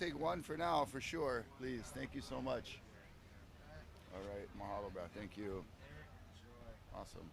take one for now, for sure. Please. Thank you so much. All right. Mahalo, bro. Thank you. Awesome.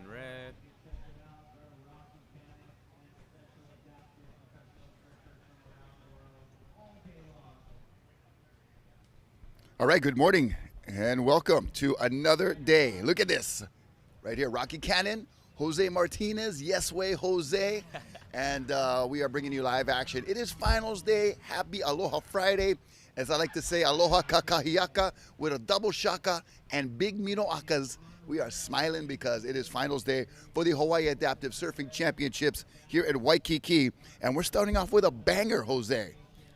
red. All right, good morning and welcome to another day. Look at this right here, Rocky Cannon, Jose Martinez, Yes Way Jose, and we are bringing you live action. It is finals day. Happy Aloha Friday. As I like to say, Aloha Kakahiaka with a double shaka and big mino akas. We are smiling because it is finals day for the Hawaii Adaptive Surfing Championships here at Waikiki, and we're starting off with a banger, Jose.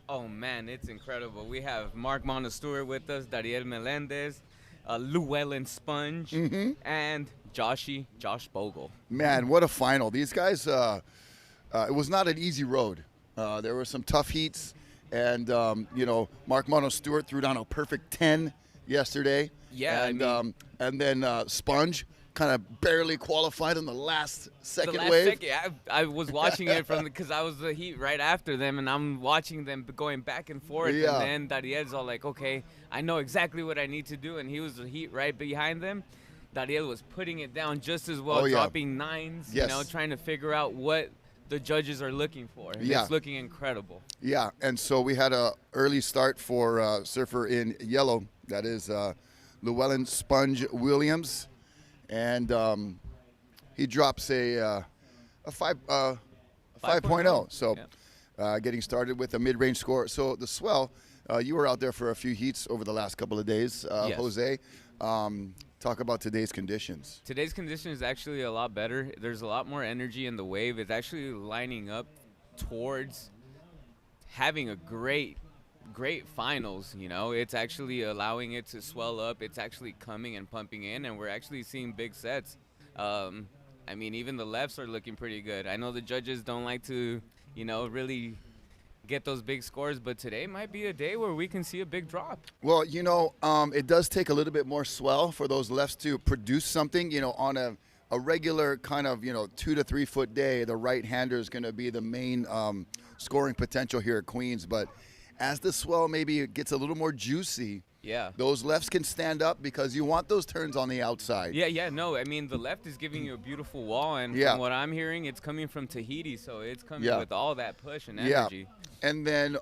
Oh man, it's incredible. We have Mono Stewart with us, Dariel Melendez, Llewellyn Sponge, and Josh Bogle. Man, what a final. These guys, it was not an easy road. There were some tough heats, and, Mono Stewart threw down a perfect 10 yesterday. Yeah, and then Sponge kind of barely qualified in the last wave. I was watching it because I was the heat right after them, and I'm watching them going back and forth. Yeah. And then Dariel's all like, okay, I know exactly what I need to do. And he was the heat right behind them. Dariel was putting it down just as well, dropping nines, Yes. trying to figure out what the judges are looking for. And it's looking incredible. Yeah, and so we had a early start for surfer in yellow. That is Llewellyn Sponge Williams. And he drops a 5.0. So getting started with a mid-range score. So the swell, you were out there for a few heats over the last couple of days, Yes. Jose. Talk about today's conditions. Today's condition is actually a lot better. There's a lot more energy in the wave. It's actually lining up towards having a great finals. It's actually allowing it to swell up. It's actually coming and pumping in, and we're actually seeing big sets. Even the lefts are looking pretty good. I know the judges don't like to, really get those big scores, but today might be a day where we can see a big drop. Well, it does take a little bit more swell for those lefts to produce something. On a regular kind of, 2 to 3 foot day, the right-hander is going to be the main scoring potential here at Queens. But as the swell maybe gets a little more juicy, those lefts can stand up because you want those turns on the outside. The left is giving you a beautiful wall, and from what I'm hearing, it's coming from Tahiti, so it's coming with all that push and energy. And then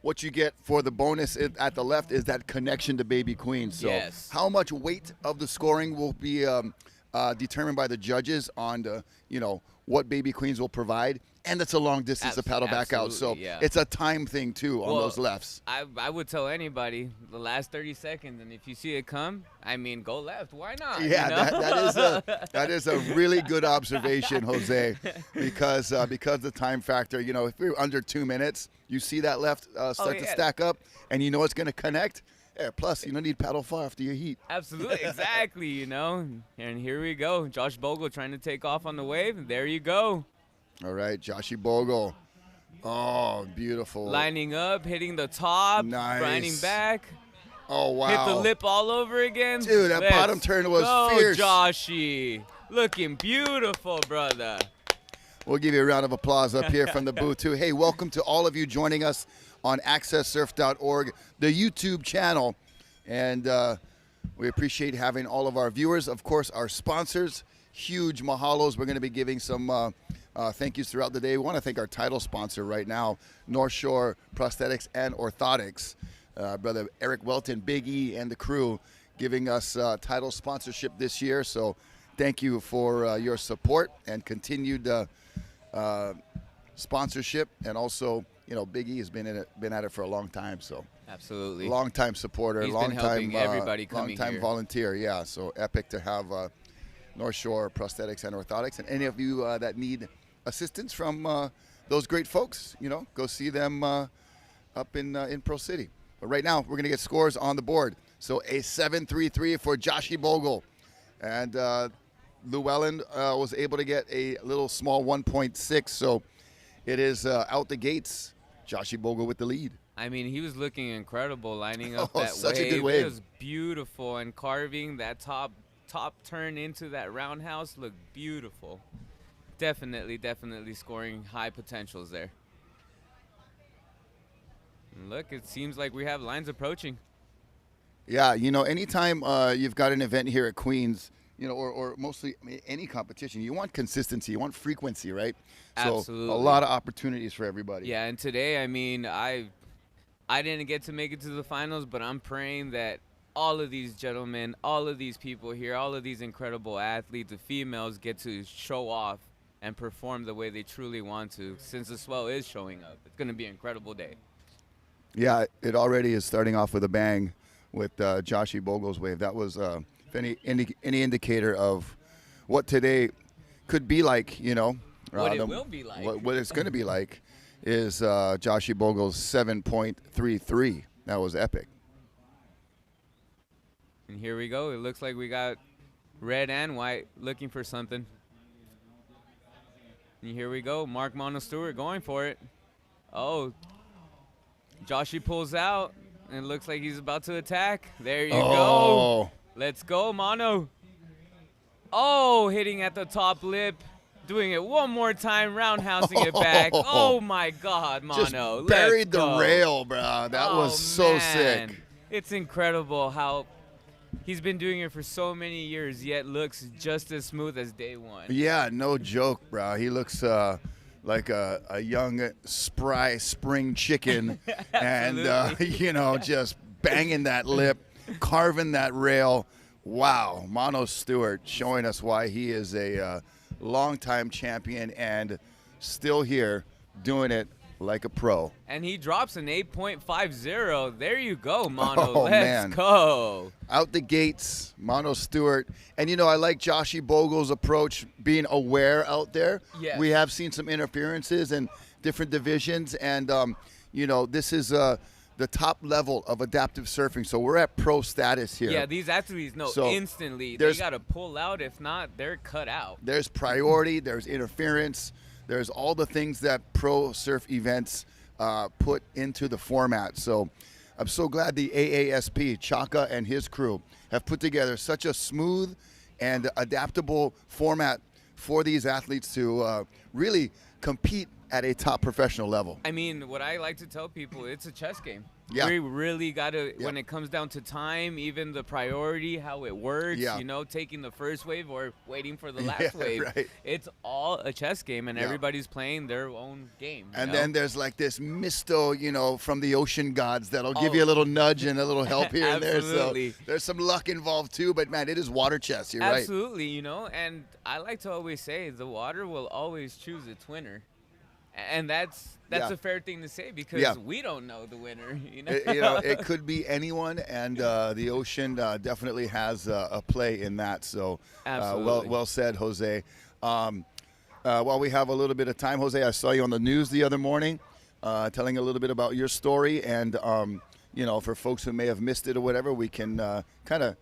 what you get for the bonus at the left is that connection to Baby Queen. So how much weight of the scoring will be determined by the judges on what Baby Queens will provide. And it's a long distance to paddle back out. So it's a time thing, too, on those lefts. I would tell anybody the last 30 seconds, and if you see it come, go left. Why not? Yeah, that is a really good observation, Jose, because the time factor, if you're under 2 minutes, you see that left start to stack up, and it's going to connect. Yeah, plus, you don't need paddle far after your heat. Absolutely, exactly, And here we go. Josh Bogle trying to take off on the wave. There you go. All right, Joshy Bogle. Oh, beautiful. Lining up, hitting the top, nice. grinding back. Oh, wow. Hit the lip all over again. Dude, that bottom turn was fierce. Joshy. Looking beautiful, brother. We'll give you a round of applause up here from the booth, too. Hey, welcome to all of you joining us on AccessSurf.org, the YouTube channel. And we appreciate having all of our viewers. Of course, our sponsors, huge mahalos. We're going to be giving some thank yous throughout the day. We want to thank our title sponsor right now, North Shore Prosthetics and Orthotics. Brother Eric Welton, Big E, and the crew giving us title sponsorship this year. So thank you for your support and continued sponsorship. And also, Big E has been at it for a long time. So absolutely, long time supporter, He's long been time everybody coming long time here. Volunteer. Yeah, so epic to have North Shore Prosthetics and Orthotics, and any of you that need assistance from those great folks, go see them up in Pro City. But right now, we're going to get scores on the board. So a 7.33 for Joshy Bogle. And Llewellyn was able to get a little small 1.6. So it is out the gates. Joshy Bogle with the lead. He was looking incredible lining up that such wave. A good wave. It was beautiful, and carving that top turn into that roundhouse looked beautiful. Definitely scoring high potentials there. And look, it seems like we have lines approaching. Yeah, anytime you've got an event here at Queens, or mostly any competition, you want consistency, you want frequency, right? Absolutely. So a lot of opportunities for everybody. Yeah, and today, I mean, I didn't get to make it to the finals, but I'm praying that all of these gentlemen, all of these people here, all of these incredible athletes, the females, get to show off and perform the way they truly want to, since the swell is showing up. It's going to be an incredible day. Yeah, it already is starting off with a bang with Joshi Bogle's wave. That was if any indicator of what today could be like, What it will be like. What it's going to be like is Joshi Bogle's 7.33. That was epic. And here we go. It looks like we got red and white looking for something. And here we go. Mark Mono Stewart going for it. Oh, Joshi pulls out, and it looks like he's about to attack. There you go. Let's go, Mono. Oh, hitting at the top lip. Doing it one more time, roundhousing it back. Oh, my God, Mono. Just buried the rail, bro. That was so sick. It's incredible how he's been doing it for so many years, yet looks just as smooth as day one. Yeah, no joke, bro. He looks like a young, spry spring chicken. And, just banging that lip, carving that rail. Wow, Mono Stewart showing us why he is a longtime champion and still here doing it like a pro. And he drops an 8.50. There you go, Mono. Oh, Let's man. go. Out the gates, Mono Stewart. And, I like Joshi Bogle's approach, being aware out there. Yes. We have seen some interferences in different divisions. And, this is the top level of adaptive surfing. So we're at pro status here. Yeah, these athletes know So instantly. They got to pull out. If not, they're cut out. There's priority. There's interference. There's all the things that pro surf events put into the format. So I'm so glad the AASP, Chaka and his crew, have put together such a smooth and adaptable format for these athletes to really compete at a top professional level. I mean, what I like to tell people, it's a chess game. Yeah. We really got to, when it comes down to time, even the priority, how it works, taking the first wave or waiting for the last wave. Right. It's all a chess game, and everybody's playing their own game. And then there's like this misto, from the ocean gods that'll give you a little nudge and a little help here and there. So there's some luck involved too, but man, it is water chess. You're right. Absolutely, and I like to always say the water will always choose its winner. And that's a fair thing to say because we don't know the winner. It could be anyone, and the ocean definitely has a play in that. So, well said, Jose. While we have a little bit of time, Jose, I saw you on the news the other morning, telling a little bit about your story, and for folks who may have missed it or whatever, we can kind of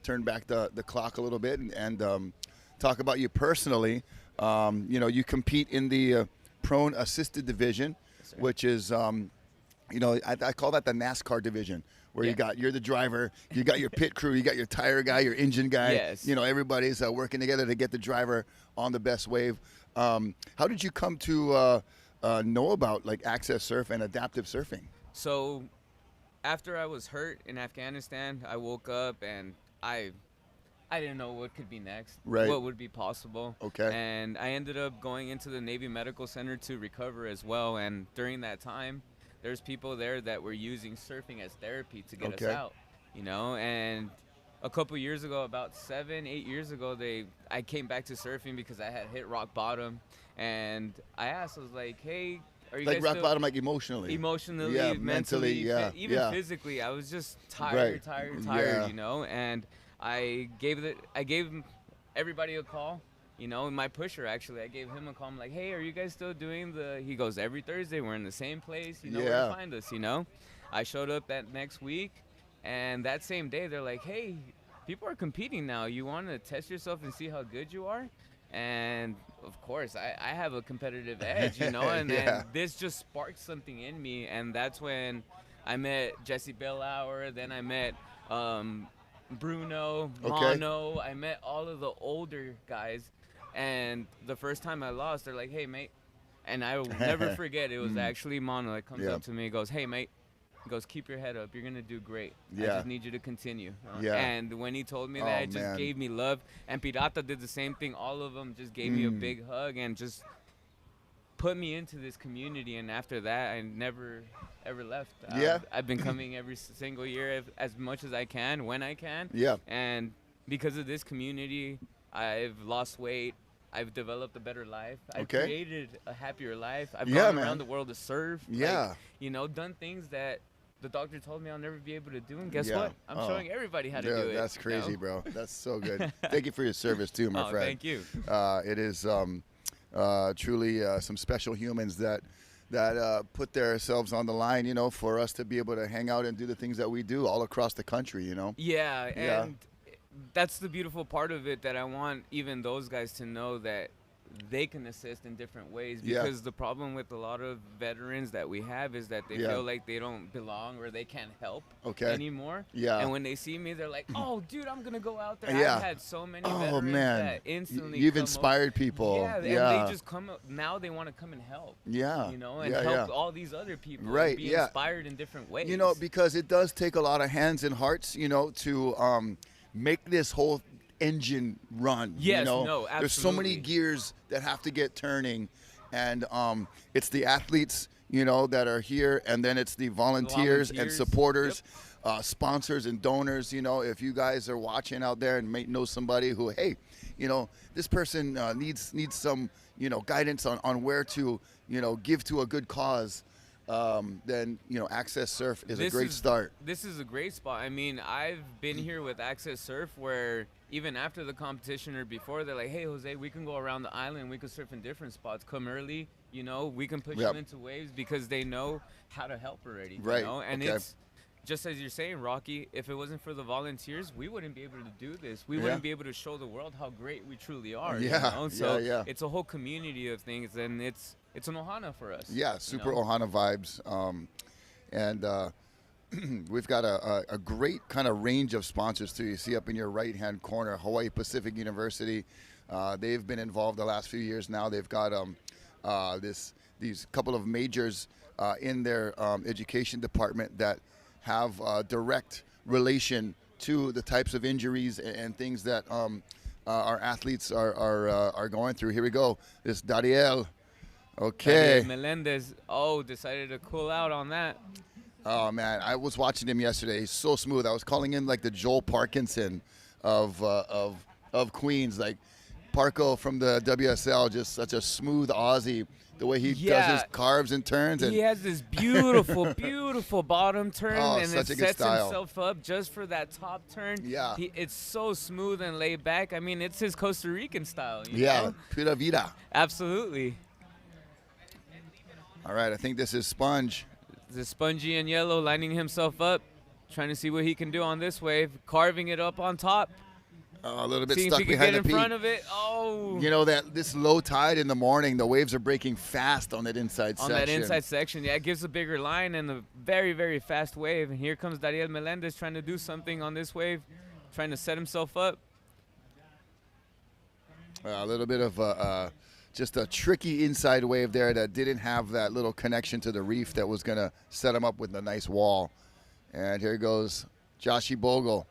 turn back the clock a little bit and talk about you personally. You compete in the prone assisted division, which is, I call that the NASCAR division, where you're the driver, you got your pit crew, you got your tire guy, your engine guy. Yes. Everybody's working together to get the driver on the best wave. How did you come to know about like AccesSurf and adaptive surfing? So, after I was hurt in Afghanistan, I woke up and I didn't know what could be next, what would be possible. Okay. And I ended up going into the Navy Medical Center to recover as well. And during that time, there's people there that were using surfing as therapy to get us out, And a couple years ago, about 7-8 years ago, I came back to surfing because I had hit rock bottom. And I asked, I was like, hey, are you like guys rock still bottom, like emotionally, mentally, even physically? I was just tired, Yeah. And I gave everybody a call, my pusher actually. I gave him a call. I'm like, hey, are you guys still doing he goes, every Thursday we're in the same place, where to find us, I showed up that next week, and that same day they're like, hey, people are competing now. You want to test yourself and see how good you are? And of course, I have a competitive edge, and then this just sparked something in me, and that's when I met Jesse Bellauer. Then I met Bruno, Mono. I met all of the older guys, and the first time I lost, they're like, hey, mate, and I will never forget, it was actually Mono that comes up to me and goes, hey, mate, He goes, keep your head up. You're going to do great. I Yeah. just need you to continue. Yeah. And when he told me Oh, that, it just man. gave me love. And Pirata did the same thing. All of them just gave me a big hug and just put me into this community. And after that, I never, ever left. Yeah. I've been coming every single year as much as I can, when I can. Yeah. And because of this community, I've lost weight. I've developed a better life. I've Okay. created a happier life. I've Yeah, gone man. around the world to surf. Yeah. Like, you know, done things that the doctor told me I'll never be able to do. And guess Yeah. what? I'm Oh. showing everybody how to Dude, do it. that's you crazy, know? bro. That's so good. Thank you for your service too, my Oh, friend. thank you. It is truly some special humans that put themselves on the line, you know, for us to be able to hang out and do the things that we do all across the country, you know. Yeah, Yeah. and that's the beautiful part of it, that I want even those guys to know that they can assist in different ways. Yeah. Because the problem with a lot of veterans that we have is that they Yeah. feel like they don't belong or they can't help Okay. anymore. Yeah. And when they see me, they're like, "Oh, dude, I'm gonna go out there." Yeah. I've had so many Oh, veterans man. that instantly You've come inspired people. Yeah, and Yeah. they just come up, now they want to come and help. Yeah. You know, and Yeah, help yeah. all these other people. Right, And be yeah. inspired in different ways. You know, because it does take a lot of hands and hearts, you know, to make this whole engine run. Yes, you know? no, There's so many absolutely. gears that have to get turning, and it's the athletes, you know, that are here, and then it's the volunteers and Volunteers, supporters, sponsors and donors. You know, if you guys are watching out there and may know somebody who, hey, you know, this person needs some, you know, guidance on where to, you know, give to a good cause. Then, you know, AccesSurf is a great start. This is a great spot. I mean, I've been here with AccesSurf where even after the competition or before, they're like, "Hey, Jose, we can go around the island. We can surf in different spots. Come early. You know, we can push Yep. you into waves," because they know how to help already. Right, You know? And okay. it's just as you're saying, Rocky, if it wasn't for the volunteers, we wouldn't be able to do this. We Yeah. wouldn't be able to show the world how great we truly are. Yeah, You know? So yeah. it's a whole community of things, and it's an ohana for us. Yeah, you super know? Ohana vibes. And we've got a great kind of range of sponsors too. You see up in your right-hand corner, Hawaii Pacific University. They've been involved the last few years now. They've got these couple of majors in their education department that have direct relation to the types of injuries and things that our athletes are going through. Here we go. This Dariel. Okay. Melendez, decided to cool out on that. Oh man, I was watching him yesterday. He's so smooth. I was calling him like the Joel Parkinson of Queens, like Parko from the WSL, just such a smooth Aussie. The way he does his carves and turns, and He has this beautiful, beautiful bottom turn, Oh, and such it a good sets style. himself up just for that top turn. Yeah. It's so smooth and laid back. I mean, it's his Costa Rican style. You yeah, know? pura vida. Absolutely. All right, I think this is Sponge. The spongy and yellow lining himself up, trying to see what he can do on this wave, carving it up on top. A little bit See if stuck he can behind get the in peak. front of it. Oh. You know that this low tide in the morning, the waves are breaking fast on that inside On section. that inside section, yeah, it gives a bigger line and a very, very fast wave. And here comes Dariel Melendez trying to do something on this wave, trying to set himself up. A little bit of just a tricky inside wave there that didn't have that little connection to the reef that was going to set him up with a nice wall. And here goes Joshi Bogle.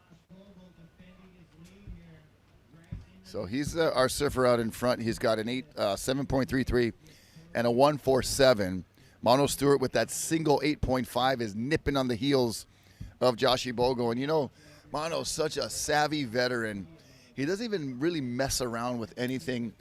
So he's our surfer out in front. He's got an 7.33 and a 147. Mono Stewart with that single 8.5 is nipping on the heels of Joshi Bogle. And you know, Mono's such a savvy veteran. He doesn't even really mess around with anything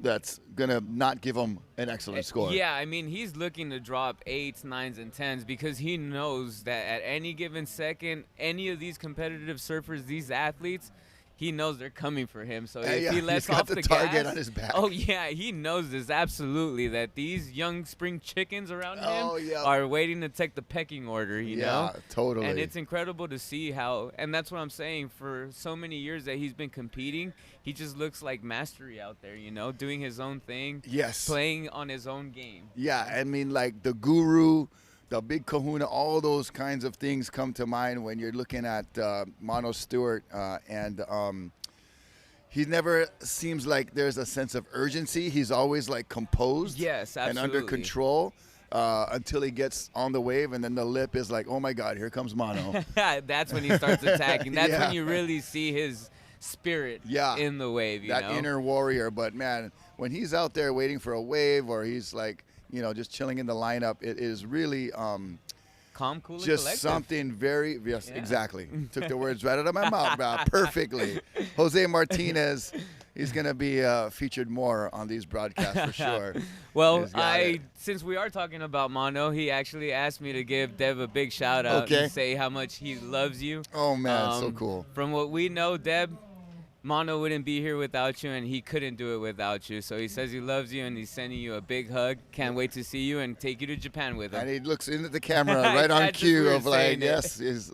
that's going to not give him an excellent score. Yeah, I mean, he's looking to drop 8s, 9s, and 10s because he knows that at any given second, any of these competitive surfers, these athletes, he knows they're coming for him. So if he lets he's got off the the target gas, on his back. oh yeah, he knows this absolutely, that these young spring chickens around Oh, him yeah. are waiting to take the pecking order, you know? Totally. And it's incredible to see how, and that's what I'm saying, for so many years that he's been competing, he just looks like mastery out there, you know, doing his own thing, Yes. playing on his own game. Yeah, I mean, like the guru, the big kahuna, all those kinds of things come to mind when you're looking at Mono Stewart. He never seems like there's a sense of urgency. He's always like composed Yes, and under absolutely. control. until he gets on the wave, and then the lip is like, oh my God, here comes Mono. That's when he starts attacking. That's Yeah. when you really see his spirit in the wave. You that know? inner warrior. But man, when he's out there waiting for a wave, or he's like, just chilling in the lineup, it is really calm, cool, and just collective. something very, yes, exactly. Took the words right out of my mouth, bro. Perfectly. Jose Martinez, he's going to be featured more on these broadcasts for sure. Well, since we are talking about Mono, he actually asked me to give Deb a big shout out and say how much he loves you. Oh, man, so cool. From what we know, Deb, Mono wouldn't be here without you, and he couldn't do it without you. So he says he loves you, and he's sending you a big hug. Can't wait to see you and take you to Japan with him. And he looks into the camera right on cue of like, yes, is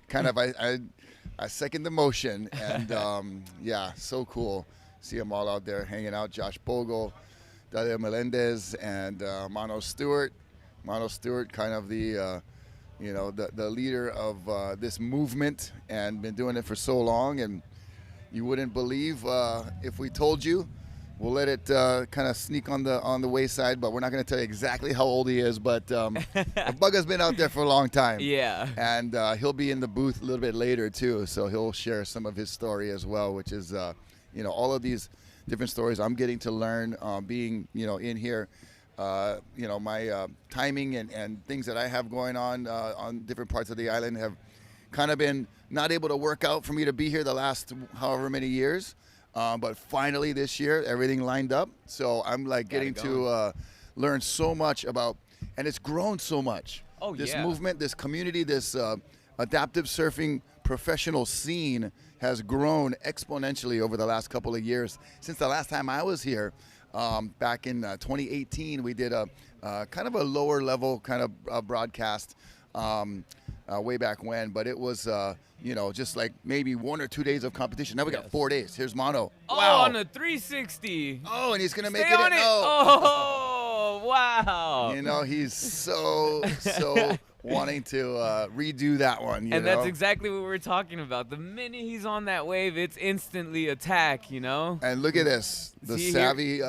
kind of, I second the motion. And yeah, so cool. See them all out there hanging out. Josh Bogle, Dalia Melendez, and Mono Stewart. Mono Stewart, kind of the the leader of this movement, and been doing it for so long. And you wouldn't believe if we told you. We'll let it kind of sneak on the wayside, but we're not going to tell you exactly how old he is. But the Bugga's been out there for a long time. Yeah. And he'll be in the booth a little bit later too, so he'll share some of his story as well, which is all of these different stories I'm getting to learn being in here. My timing and things that I have going on different parts of the island have kind of been not able to work out for me to be here the last however many years. But finally this year, everything lined up. So I'm like getting to learn so much about, and it's grown so much. Oh, this movement, this community, this adaptive surfing professional scene has grown exponentially over the last couple of years. Since the last time I was here, back in 2018, we did a kind of a lower level kind of broadcast way back when, but it was just like maybe 1 or 2 days of competition. Now we got 4 days. Here's Mono. Oh, wow. on a 360. Oh, and he's gonna make Stay it. on it. Oh, wow. He's so wanting to redo that one. And that's exactly what we're talking about. The minute he's on that wave, it's instantly attack. And look at this, the savvy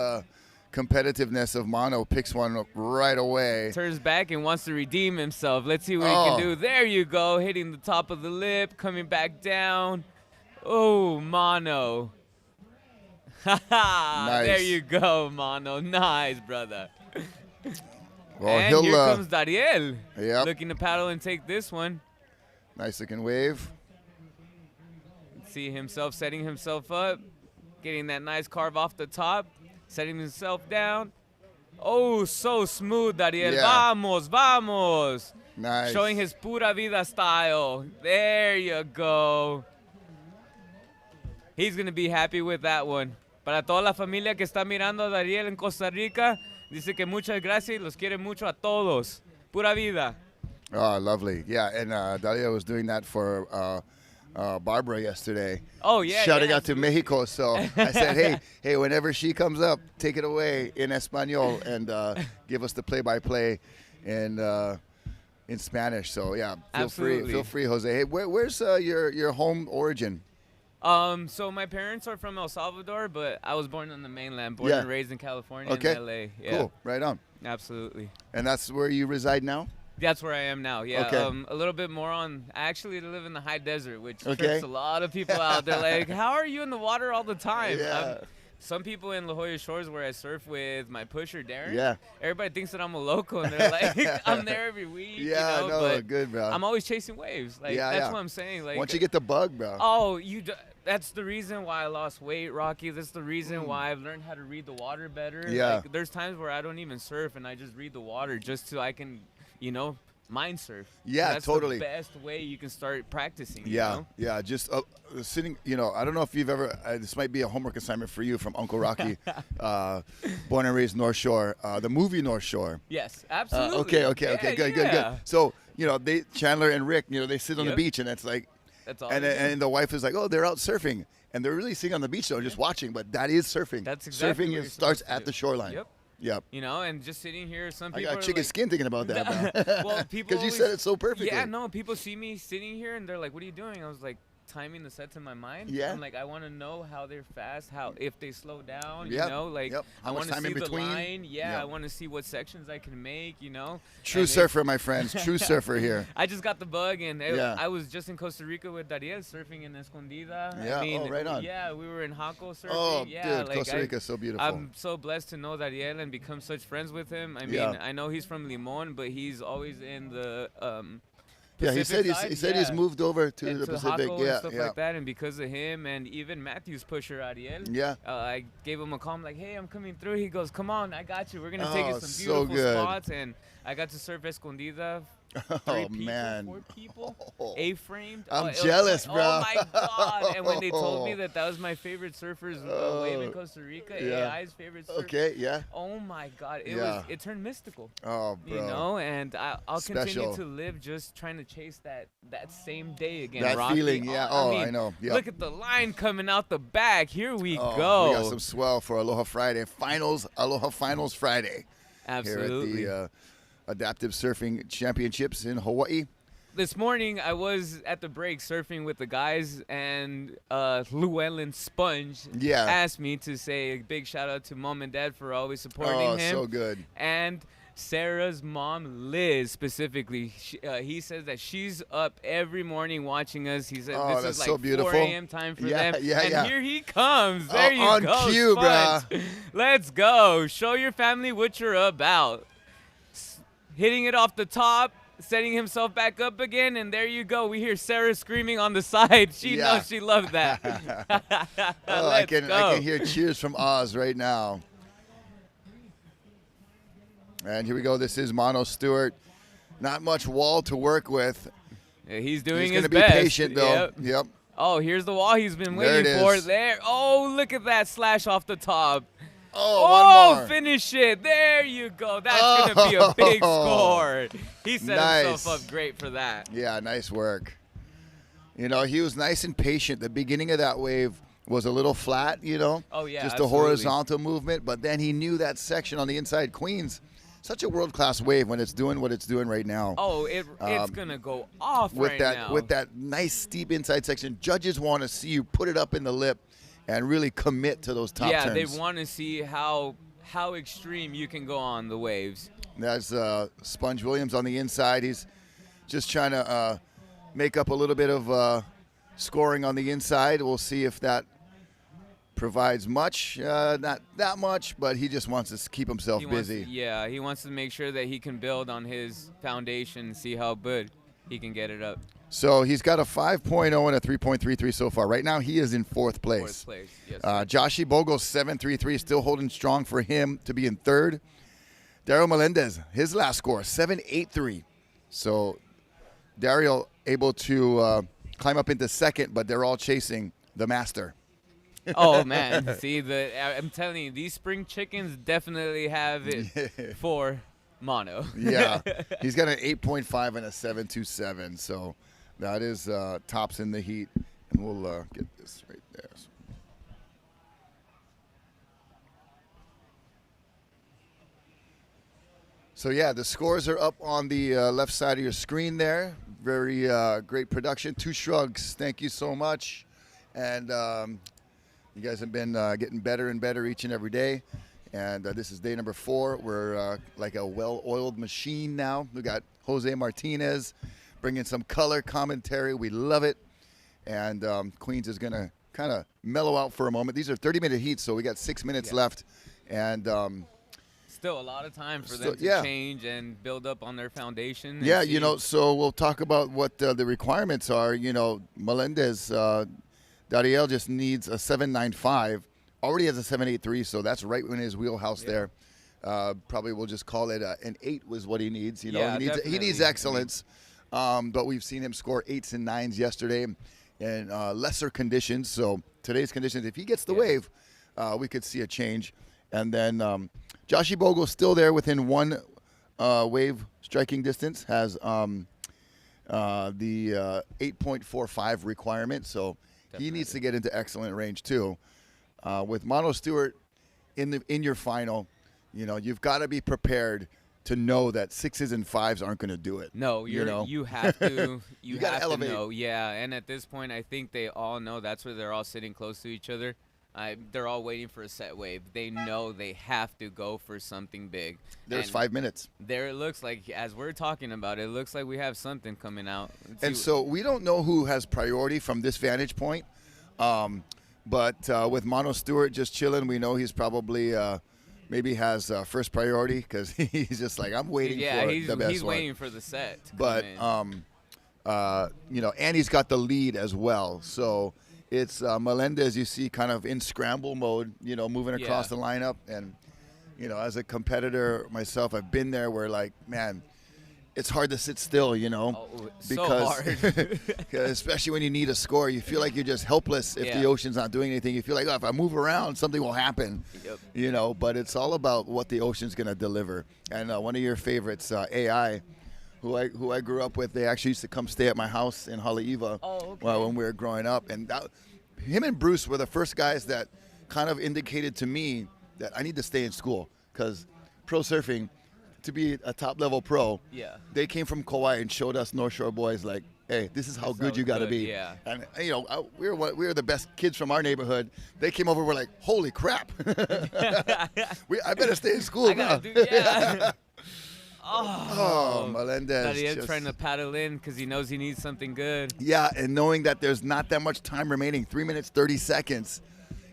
competitiveness of Mono picks one right away. Turns back and wants to redeem himself. Let's see what he can do. There you go, hitting the top of the lip, coming back down. Oh, Mono. Nice. There you go, Mono. Nice, brother. Well, and here comes Dariel. Yep. Looking to paddle and take this one. Nice looking wave. See himself setting himself up, getting that nice carve off the top. Setting himself down. Oh, so smooth, Dariel. Yeah. Vamos. Nice. Showing his pura vida style. There you go. He's going to be happy with that one. Para toda la familia que está mirando a Dariel en Costa Rica, dice que muchas gracias y los quiere mucho a todos. Pura vida. Oh, lovely. Yeah, and Dalia was doing that for Barbara yesterday. Oh, yeah. Shouting out to Mexico. So I said, hey, whenever she comes up, take it away in Espanol and give us the play-by-play in Spanish. So, yeah, feel free, Jose. Hey, where's your home origin? So my parents are from El Salvador, but I was born on the mainland, born and raised in California, in LA. Yeah. Cool, right on. Absolutely. And that's where you reside now? That's where I am now, yeah. Okay. A little bit more on, actually, to live in the high desert, which trips a lot of people out. They're like, how are you in the water all the time? Yeah. Some people in La Jolla Shores where I surf with my pusher, Darren, yeah, everybody thinks that I'm a local, and they're like, I'm there every week. Yeah, but good, bro. I'm always chasing waves. Like, that's what I'm saying. Like, once you get the bug, bro. Oh, that's the reason why I lost weight, Rocky. That's the reason why I've learned how to read the water better. Yeah. Like, there's times where I don't even surf, and I just read the water just so I can, mind surf. Yeah, that's totally. The best way you can start practicing. Yeah, you know? yeah. Just sitting. I don't know if you've ever. This might be a homework assignment for you from Uncle Rocky, born and raised North Shore. The movie North Shore. Yes, absolutely. Okay. Good. So Chandler and Rick, they sit on the beach, and it's like, that's all. And the wife is like, oh, they're out surfing, and they're really sitting on the beach though, just watching. But that is surfing. That's exactly surfing. What starts at the shoreline. Yep. And just sitting here, some people I got chicken skin thinking about that. Well, people because you said it so perfectly. Yeah, no, people see me sitting here and they're like, "What are you doing?" I was like, timing the sets in my mind. Yeah. I'm like, I want to know how they're fast, if they slow down, Yep. you know, like Yep. I How much want to time see in the between? line. Yeah, Yep. I want to see what sections I can make, you know. True And surfer, my friends. True surfer here. I just got the bug, and Yeah. I was just in Costa Rica with Dariel surfing in Escondida. Yeah. I mean, Right on. Yeah, we were in Jaco surfing. Oh, yeah, dude, like Costa Rica is so beautiful. I'm so blessed to know Dariel and become such friends with him. I mean, Yeah. I know he's from Limon, but he's always in the yeah, he said Pacific he side. said he's Yeah. moved over to And the to Pacific. Jaco Yeah, and stuff yeah. like that, and because of him and even Matthew's pusher Ariel, Yeah. I gave him a call. I'm like, hey, I'm coming through. He goes, come on, I got you. We're gonna take Oh, you some so beautiful good. spots, and I got to surf Escondida. Oh, 3 people, man. 4 people, Oh. A-framed. I'm it was jealous, like, bro. Oh my god! And when they told me that was my favorite surfer's wave in Costa Rica, Yeah. AI's favorite surfer. Okay, yeah. Oh my god! Yeah. It turned mystical. Oh, bro. You know, and I'll Special. continue to live just trying to chase that same day again. That Rocky. feeling, yeah. Oh, I mean, know. Yeah. Look at the line coming out the back. Here we Oh, go. We got some swell for Aloha Friday. Aloha Finals Friday. Absolutely. Here at the Adaptive Surfing Championships in Hawaii. This morning, I was at the break surfing with the guys, and Llewellyn Sponge Yeah. asked me to say a big shout out to Mom and Dad for always supporting Oh, him. so good. And Sarah's mom, Liz, specifically, he says that she's up every morning watching us. He said Oh, this that's is like so beautiful. 4 a.m. time for Yeah, them. yeah, and yeah. here he comes. There you on go, cue, Sponge. bruh. Let's go. Show your family what you're about. Hitting it off the top, setting himself back up again, and there you go. We hear Sarah screaming on the side. She Yeah. knows she loved that. Oh, I Let's can go. hear cheers from Oz right now. And here we go. This is Mono Stewart. Not much wall to work with. Yeah, he's doing He's his going to be best. patient, though. Yep. Oh, here's the wall he's been There it waiting for. is. There. Oh, look at that slash off the top. Oh, one more. Finish it. There you go. That's going to be a big score. He set Nice. himself up great for that. Yeah, nice work. You know, he was nice and patient. The beginning of that wave was a little flat, you know. Oh, yeah, Just absolutely. a horizontal movement, but then he knew that section on the inside. Queens, such a world-class wave when it's doing what it's doing right now. Oh, it's going to go off with right that now. with that nice steep inside section. Judges want to see you put it up in the lip and really commit to those top yeah, turns. they want to see how extreme you can go on the waves. That's Sponge Williams on the inside. He's just trying to make up a little bit of scoring on the inside. We'll see if that provides much. Not that much, but he just wants to keep himself busy. He wants to make sure that he can build on his foundation and see how good he can get it up. So he's got a 5.0 and a 3.33 so far. Right now he is in fourth place. Fourth place, yes. Sir. Joshie Bogle, 7.33, still holding strong for him to be in third. Daryl Melendez, his last score, 7.83. So Daryl able to climb up into second, but they're all chasing the master. Oh, man. See, I'm telling you, these spring chickens definitely have it for Mono. Yeah. He's got an 8.5 and a 7.27. So that is tops in the heat. And we'll get this right there. So, yeah, the scores are up on the left side of your screen there. Very great production. Two shrugs. Thank you so much. And you guys have been getting better and better each and every day. And this is day number 4. We're like a well-oiled machine now. We got Jose Martinez bringing some color commentary. We love it. And Queens is going to kind of mellow out for a moment. These are 30-minute heats, so we got 6 minutes left. And still a lot of time for them to change and build up on their foundation. Yeah, you know, so we'll talk about what the requirements are. You know, Melendez, Dariel just needs a 7.95. Already has a 7.83, so that's right in his wheelhouse there. Probably we'll just call it an 8 was what he needs. You know, he needs excellence. But we've seen him score 8s and 9s yesterday in lesser conditions. So today's conditions, if he gets the wave, we could see a change. And then Joshie Bogle's still there within one wave striking distance, has the 8.45 requirement. So he needs to get into excellent range too. With Mono Stewart in your final, you know, you've got to be prepared to know that 6s and 5s aren't going to do it. No, you know? you have to you gotta have elevate. to know. Yeah, and at this point, I think they all know. That's where they're all sitting close to each other. They're all waiting for a set wave. They know they have to go for something big. There's And 5 minutes. There it looks like, as we're talking about it, looks like we have something coming out. And so we don't know who has priority from this vantage point. But with Mono Stewart just chilling, we know he's probably maybe has first priority because he's just like, I'm waiting for the best he's one. waiting for the set to But, come in. you know, and he's got the lead as well. So it's Melendez, you see, kind of in scramble mode, you know, moving across the lineup. And, you know, as a competitor myself, I've been there where, like, man, it's hard to sit still, you know, so hard. especially when you need a score, you feel like you're just helpless if the ocean's not doing anything. You feel like, oh, if I move around, something will happen, you know. But it's all about what the ocean's going to deliver. And one of your favorites, AI, who I grew up with, they actually used to come stay at my house in Hawai'i when we were growing up. And him and Bruce were the first guys that kind of indicated to me that I need to stay in school because pro surfing, to be a top-level pro, they came from Kauai and showed us North Shore boys like, hey, this is how good you got to be. Yeah. And, you know, we were the best kids from our neighborhood. They came over, we're like, holy crap. I better stay in school now. Oh, Melendez. Dariel trying to paddle in because he knows he needs something good. Yeah, and knowing that there's not that much time remaining, 3 minutes, 30 seconds.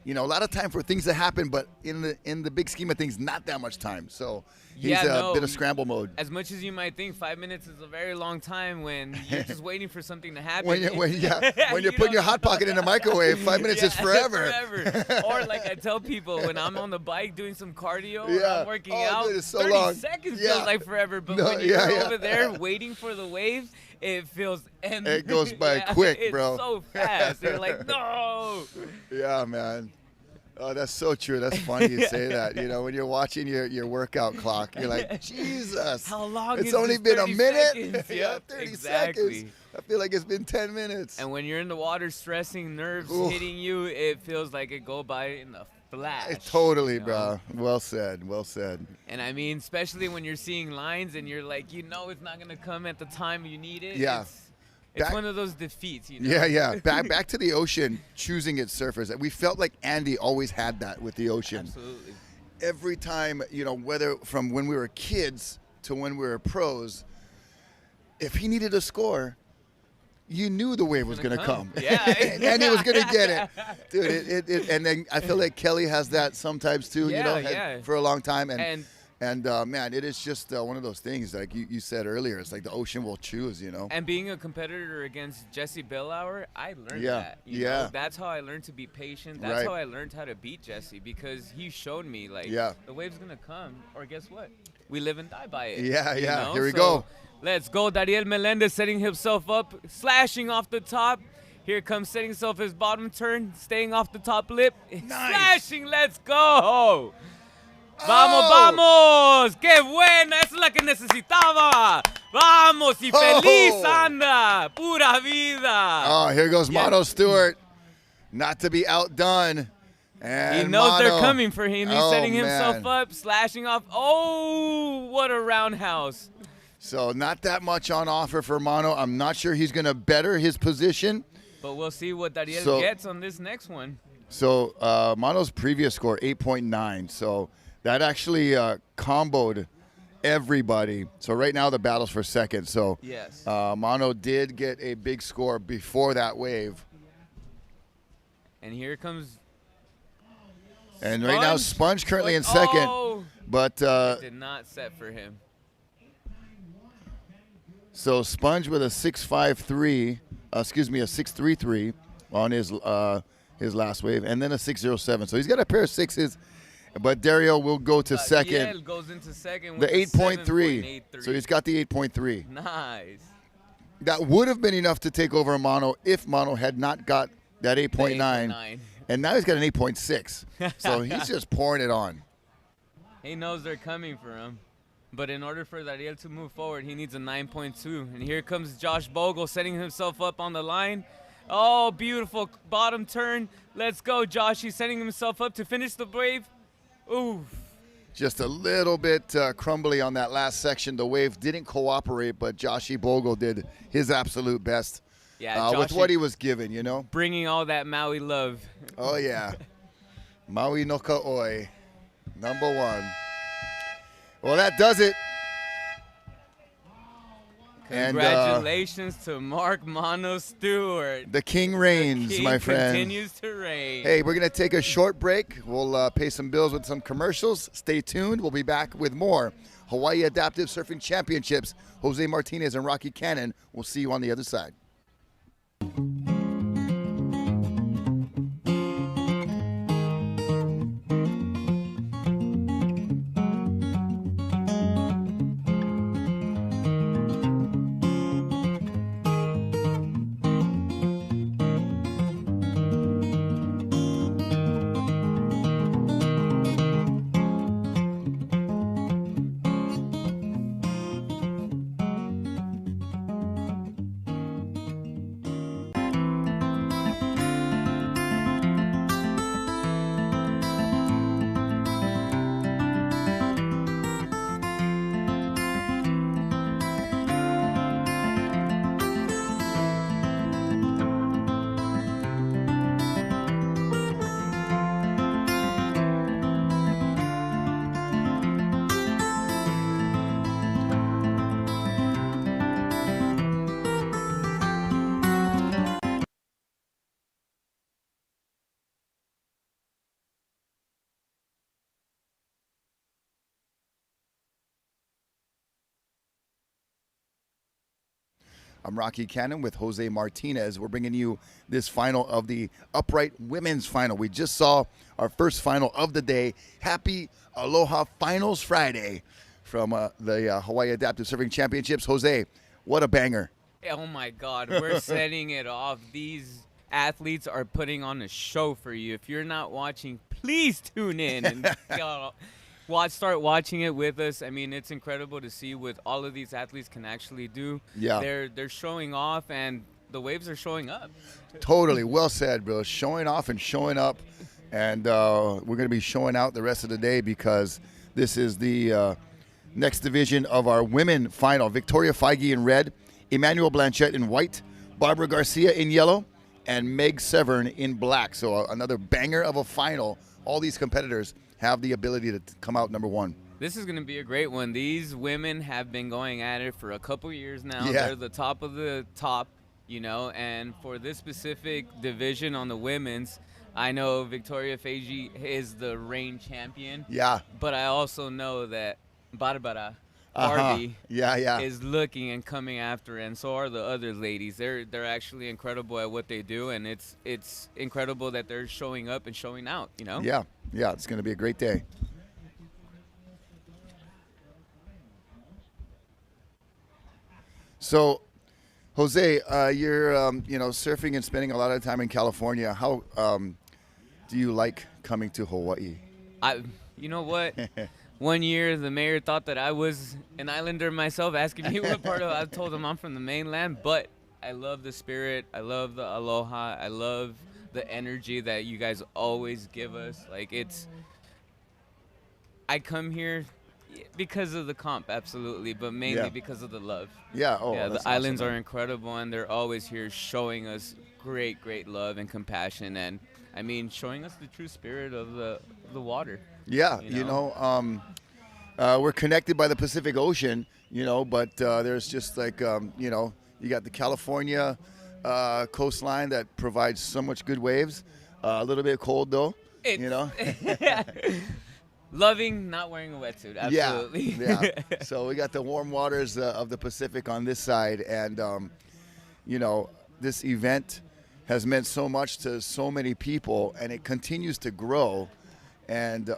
You know, a lot of time for things to happen, but in the big scheme of things, not that much time. So he's a bit of scramble mode. As much as you might think, 5 minutes is a very long time when you're just waiting for something to happen. when you're putting your Hot Pocket in the microwave, 5 minutes is forever. Or like I tell people, when I'm on the bike doing some cardio, or I'm working out, dude, it's so 30 long. seconds feels like forever. But when you're over there waiting for the waves, it feels endless. It goes by quick, bro. It's so fast. You're like, no. Yeah, man. Oh, that's so true. That's funny you say that. You know, when you're watching your workout clock, you're like, Jesus. How long it's is only this? been 30 a minute? seconds. Yeah, 30 seconds. I feel like it's been 10 minutes. And when you're in the water stressing, nerves hitting you, it feels like it go by in a flash. Totally, you know? bro. Well said. Well said. And I mean, especially when you're seeing lines and you're like, you know it's not going to come at the time you need it. Yeah. It's one of those defeats, you know? Yeah. Back to the ocean, choosing its surfers. We felt like Andy always had that with the ocean. Absolutely. Every time, you know, whether from when we were kids to when we were pros, if he needed a score, you knew the wave was going to come. Yeah. And he was going to get it. Dude, and then I feel like Kelly has that sometimes too, you know, for a long time. And man, it is just one of those things, like you said earlier, it's like the ocean will choose, you know. And being a competitor against Jesse Bellauer, I learned that. You know? That's how I learned to be patient. That's how I learned how to beat Jesse, because he showed me, like, the wave's going to come, or guess what? We live and die by it. Yeah. You know? Here we go. Let's go. Dariel Melendez setting himself up, slashing off the top. Here comes setting himself his bottom turn, staying off the top lip. Nice. Slashing, let's go. ¡Vamos, vamos! ¡Qué buena! Esa es la que necesitaba. ¡Vamos! Y feliz anda. Pura vida. Oh, here goes Mono Stewart. Not to be outdone. And he knows Mono, they're coming for him. He's setting himself up, slashing off. Oh, what a roundhouse. So not that much on offer for Mono. I'm not sure he's going to better his position. But we'll see what Dariel gets on this next one. So Mono's previous score, 8.9. So that actually comboed everybody. So right now the battle's for second. So yes, Mono did get a big score before that wave. And here comes And right now Sponge currently in second. But it did not set for him. So Sponge with a 6.53, a 6.33 on his last wave, and then a 6.07. So he's got a pair of sixes. But Dario will go to second. Goes into second the with 8.3. So he's got the 8.3. Nice. That would have been enough to take over Mono if Mono had not got that 8.9. And now he's got an 8.6. So he's just pouring it on. He knows they're coming for him. But in order for Dariel to move forward, he needs a 9.2. And here comes Josh Bogle setting himself up on the line. Oh, beautiful bottom turn. Let's go, Josh. He's setting himself up to finish the wave. Ooh. Just a little bit crumbly on that last section. The wave didn't cooperate, but Joshi Bogle did his absolute best with what he was given, you know? Bringing all that Maui love. Oh, yeah. Maui no Ka'oi, number 1. Well, that does it. Congratulations to Mark Mono Stewart. The king reigns, my friend. Continues to reign. Hey, we're going to take a short break. We'll pay some bills with some commercials. Stay tuned. We'll be back with more Hawaii Adaptive Surfing Championships. Jose Martinez and Rocky Cannon. We'll see you on the other side. I'm Rocky Cannon with Jose Martinez. We're bringing you this final of the upright women's final. We just saw our first final of the day. Happy Aloha Finals Friday from the Hawaii Adaptive Surfing Championships. Jose, what a banger. Oh, my God. We're setting it off. These athletes are putting on a show for you. If you're not watching, please tune in and start watching it with us. I mean, it's incredible to see what all of these athletes can actually do. Yeah. They're showing off, and the waves are showing up. Totally. Well said, bro. Showing off and showing up. And we're going to be showing out the rest of the day because this is the next division of our women final. Victoria Feige in red, Emmanuel Blanchette in white, Barbara Garcia in yellow, and Meg Severn in black. So another banger of a final. All these competitors have the ability to come out number 1. This is going to be a great one. These women have been going at it for a couple years now. Yeah. They're the top of the top, you know, and for this specific division on the women's, I know Victoria Feige is the reign champion. Yeah. But I also know that Barbara Barbie is looking and coming after, and so are the other ladies. They're actually incredible at what they do, and it's incredible that they're showing up and showing out, you know? Yeah, it's going to be a great day. So, Jose, you're surfing and spending a lot of time in California. How do you like coming to Hawaii? You know what? 1 year, the mayor thought that I was an islander myself, asking me what part of. I told him I'm from the mainland, but I love the spirit. I love the aloha. I love the energy that you guys always give us. Like, I come here because of the comp, absolutely, but mainly because of the love. Yeah. Oh, yeah. That's The islands awesome, are incredible, and they're always here showing us great love and compassion, and I mean, showing us the true spirit of the water. Yeah, we're connected by the Pacific Ocean, but there's just like, you got the California coastline that provides so much good waves. A little bit cold, though, Loving not wearing a wetsuit, absolutely. Yeah. So we got the warm waters of the Pacific on this side, and, this event has meant so much to so many people, and it continues to grow. And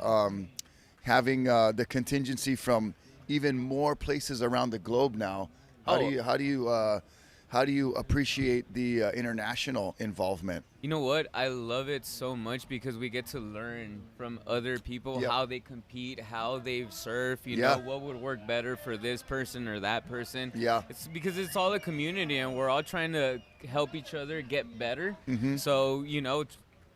having the contingency from even more places around the globe now, how do you appreciate the international involvement? You know what? I love it so much because we get to learn from other people how they compete, how they surf, you know, what would work better for this person or that person. Yeah. It's because it's all a community and we're all trying to help each other get better. Mm-hmm. So,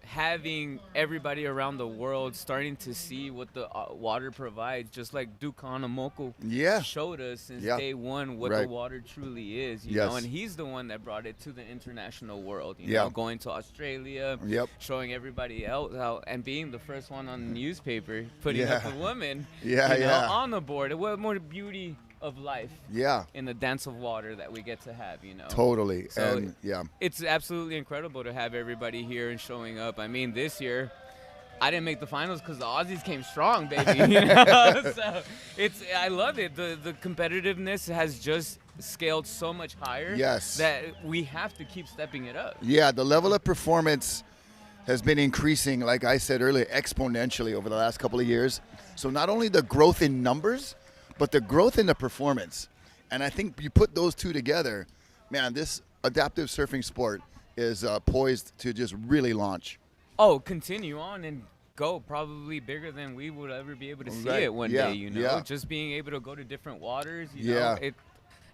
having everybody around the world starting to see what the water provides, just like Duke Hanamoku Yeah. showed us since Yeah. day one what Right. the water truly is, you Yes. know, and he's the one that brought it to the international world, you Yeah. know, going to Australia, Yep. showing everybody else how, and being the first one on the newspaper, putting up Yeah. a woman, Yeah, you know, yeah. on the board. What more beauty of life Yeah. in the dance of water that we get to have, you know. Totally. So And yeah. it's absolutely incredible to have everybody here and showing up. I mean, this year, I didn't make the finals because the Aussies came strong, baby. You know? So I love it. The competitiveness has just scaled so much higher. Yes. That we have to keep stepping it up. Yeah, the level of performance has been increasing, like I said earlier, exponentially over the last couple of years. So not only the growth in numbers, but the growth in the performance. And I think you put those two together, man, this adaptive surfing sport is poised to just really launch. Oh, continue on and go probably bigger than we would ever be able to see Right. it one Yeah. day, you know. Yeah. Just being able to go to different waters, you Yeah. know.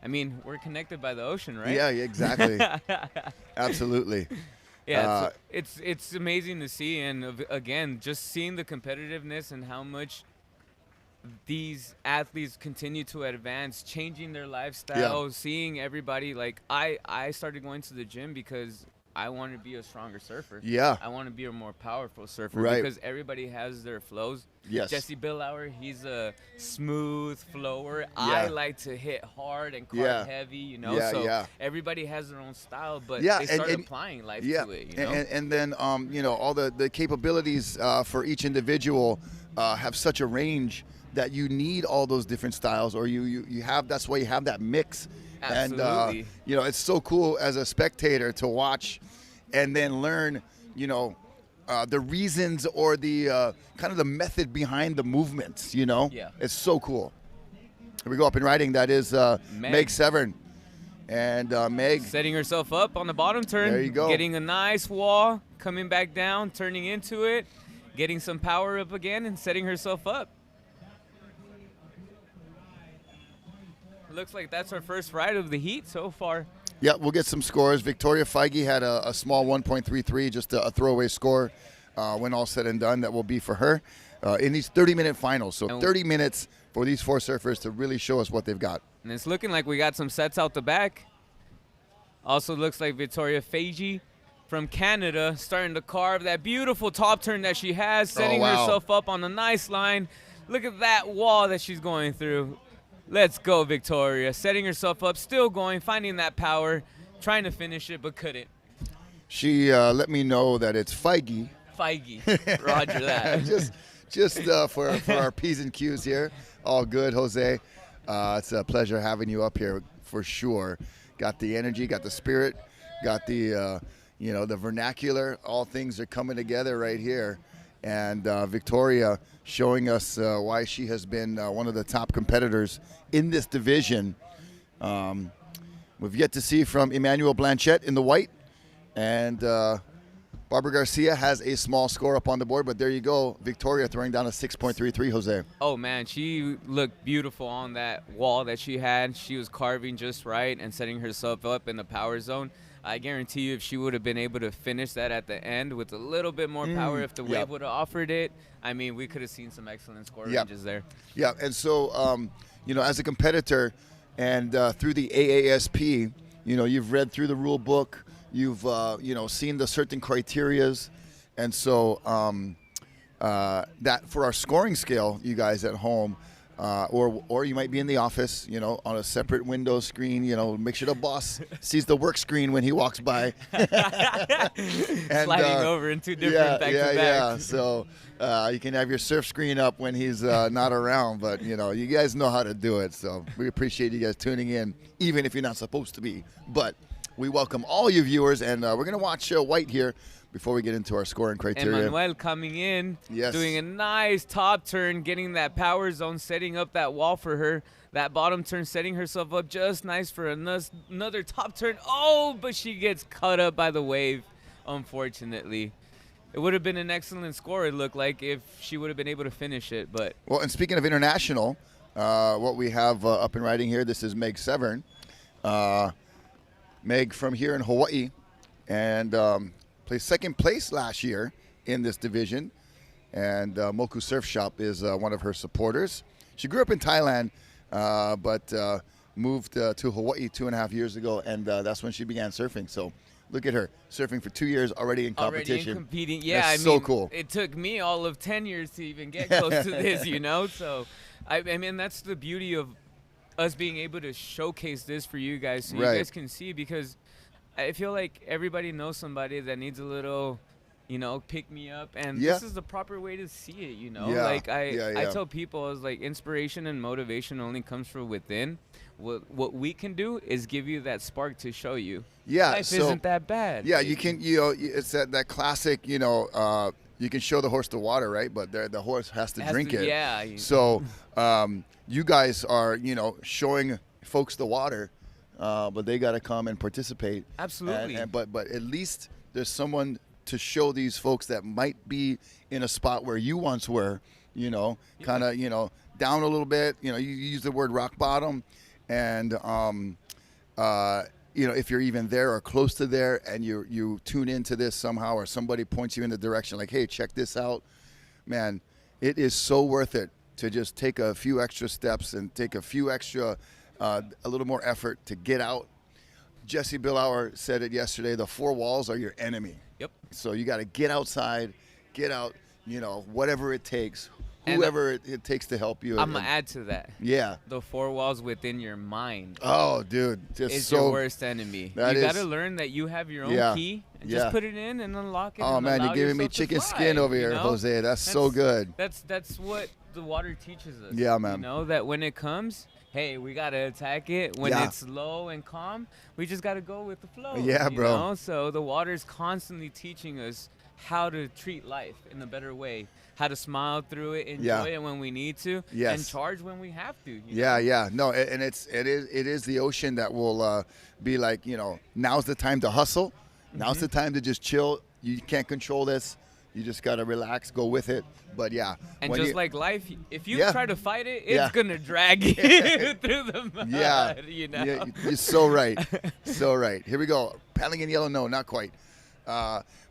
I mean, we're connected by the ocean, right? Yeah, exactly. Absolutely. Yeah, it's amazing to see, and again, just seeing the competitiveness and how much these athletes continue to advance, changing their lifestyle, seeing everybody. Like I started going to the gym because I want to be a stronger surfer. Yeah. I want to be a more powerful surfer Right. because everybody has their flows. Yes. Jesse Billauer, he's a smooth flower. Yeah. I like to hit hard and carve Yeah. heavy, you know. Yeah, so yeah. everybody has their own style, but Yeah, they start and applying life Yeah, to it, you know. and then you know, all the capabilities for each individual have such a range that you need all those different styles, or you have, that's why you have that mix. Absolutely. And you know, it's so cool as a spectator to watch and then learn, you know, the reasons or the kind of the method behind the movements, you know. Yeah. It's so cool. Here we go, up in riding. That is Meg Severn. And Meg, Setting herself up on the bottom turn. There you go. Getting a nice wall, coming back down, turning into it, getting some power up again, and setting herself up. It looks like that's our first ride of the heat so far. yeah, we'll get some scores. Victoria Feige had a small 1.33, just a throwaway score when all said and done. That will be for her in these 30-minute finals. So 30 minutes for these four surfers to really show us what they've got. And it's looking like we got some sets out the back. Also looks like Victoria Feige from Canada starting to carve that beautiful top turn that she has, setting wow. herself up on a nice line. Look at that wall that she's going through. Let's go, Victoria. Setting herself up, still going, finding that power, trying to finish it, but couldn't. She let me know that it's Feige. Feige. Roger that. just for our P's and Q's here. All good, Jose. It's a pleasure having you up here for sure. Got the energy, got the spirit, got the you know, the vernacular. All things are coming together right here. And Victoria showing us why she has been one of the top competitors in this division. We've yet to see from Emmanuel Blanchette in the white. And Barbara Garcia has a small score up on the board, but there you go. Victoria throwing down a 6.33, Jose. Oh, man, she looked beautiful on that wall that she had. She was carving just right and setting herself up in the power zone. I guarantee you if she would have been able to finish that at the end with a little bit more power, if the wave would have offered it, I mean, we could have seen some excellent score ranges there. Yeah, and so, you know, as a competitor and through the AASP, you know, you've read through the rule book, you've, you know, seen the certain criterias. And so that for our scoring scale, you guys at home, or you might be in the office, you know, on a separate window screen, you know, make sure the boss sees the work screen when he walks by. And, sliding over in two different back-to-backs. Yeah. So you can have your surf screen up when he's not around, but, you know, you guys know how to do it. So we appreciate you guys tuning in, even if you're not supposed to be. But we welcome all you viewers, and we're going to watch White here before we get into our scoring criteria. Emmanuel coming in, Yes. doing a nice top turn, getting that power zone, setting up that wall for her. That bottom turn, setting herself up just nice for another top turn. Oh, but she gets cut up by the wave, unfortunately. It would have been an excellent score, it looked like, if she would have been able to finish it. But Well, and speaking of international, what we have up and riding here, this is Meg Severn. Meg from here in Hawaii, and placed second place last year in this division. And Moku Surf Shop is one of her supporters. She grew up in Thailand, but moved to Hawaii 2.5 years ago, and that's when she began surfing. So look at her, surfing for 2 years, already in competition. Already in competing. Yeah, that's I so mean, cool. It took me all of 10 years to even get close to this, you know? So, I mean, that's the beauty of us being able to showcase this for you guys so you guys can see, because I feel like everybody knows somebody that needs a little, you know, pick me up, and this is the proper way to see it, you know? Like, I tell people, I was like, inspiration and motivation only comes from within. What we can do is give you that spark to show you. Life isn't that bad. Yeah, you can, you know, it's that classic, you know, you can show the horse the water, right? But the horse has to drink it. Yeah. So you guys are, you know, showing folks the water, but they got to come and participate. Absolutely. But at least there's someone to show these folks that might be in a spot where you once were, you know, kind of, you know, down a little bit. You know, you use the word rock bottom. And, you know, if you're even there or close to there and you tune into this somehow, or somebody points you in the direction like, hey, check this out, man, it is so worth it to just take a few extra steps and take a few extra, a little more effort to get out. Jesse Billauer said it yesterday, the four walls are your enemy. Yep. So you got to get outside, get out, you know, whatever it takes. Whoever it takes to help you. I'm going to add to that. Yeah. The four walls within your mind. Oh, dude. Is your worst enemy. You got to learn that you have your own key. And just put it in and unlock it. Oh, man, you're giving me chicken skin over here, Jose. That's so good. That's what the water teaches us. Yeah, man. You know, that when it comes, hey, we got to attack it. When it's low and calm, we just got to go with the flow. Yeah, bro. You know? So the water's constantly teaching us how to treat life in a better way. How to smile through it, enjoy it when we need to, and charge when we have to. You know? No, and it is the ocean that will be like, you know, now's the time to hustle. Now's the time to just chill. You can't control this. You just gotta relax, go with it. But and just like life, if you try to fight it, it's gonna drag you through the mud. You know? Yeah, you're so right, so right. Here we go. Paddling in yellow, no, not quite.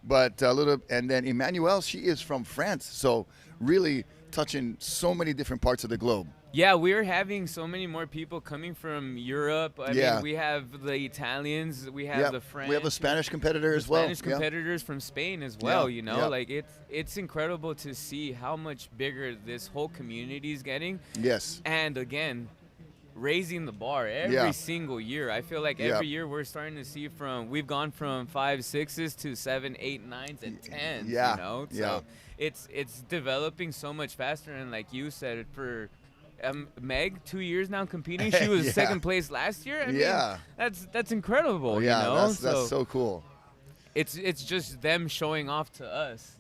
But a little, and then Emmanuelle, she is from France, so really touching so many different parts of the globe. Yeah, we're having so many more people coming from Europe. I mean, we have the Italians, we have the French. We have a Spanish competitor as well. Spanish competitors from Spain as well, you know? Like, it's incredible to see how much bigger this whole community is getting. Yes. And again, raising the bar every single year. I feel like every year we're starting to see we've gone from 5, 6s to 7, 8, 9s, and 10s. You know, so it's developing so much faster. And like you said, for Meg, 2 years now competing, she was second place last year. I mean, that's incredible. Yeah, you know? that's so cool. It's just them showing off to us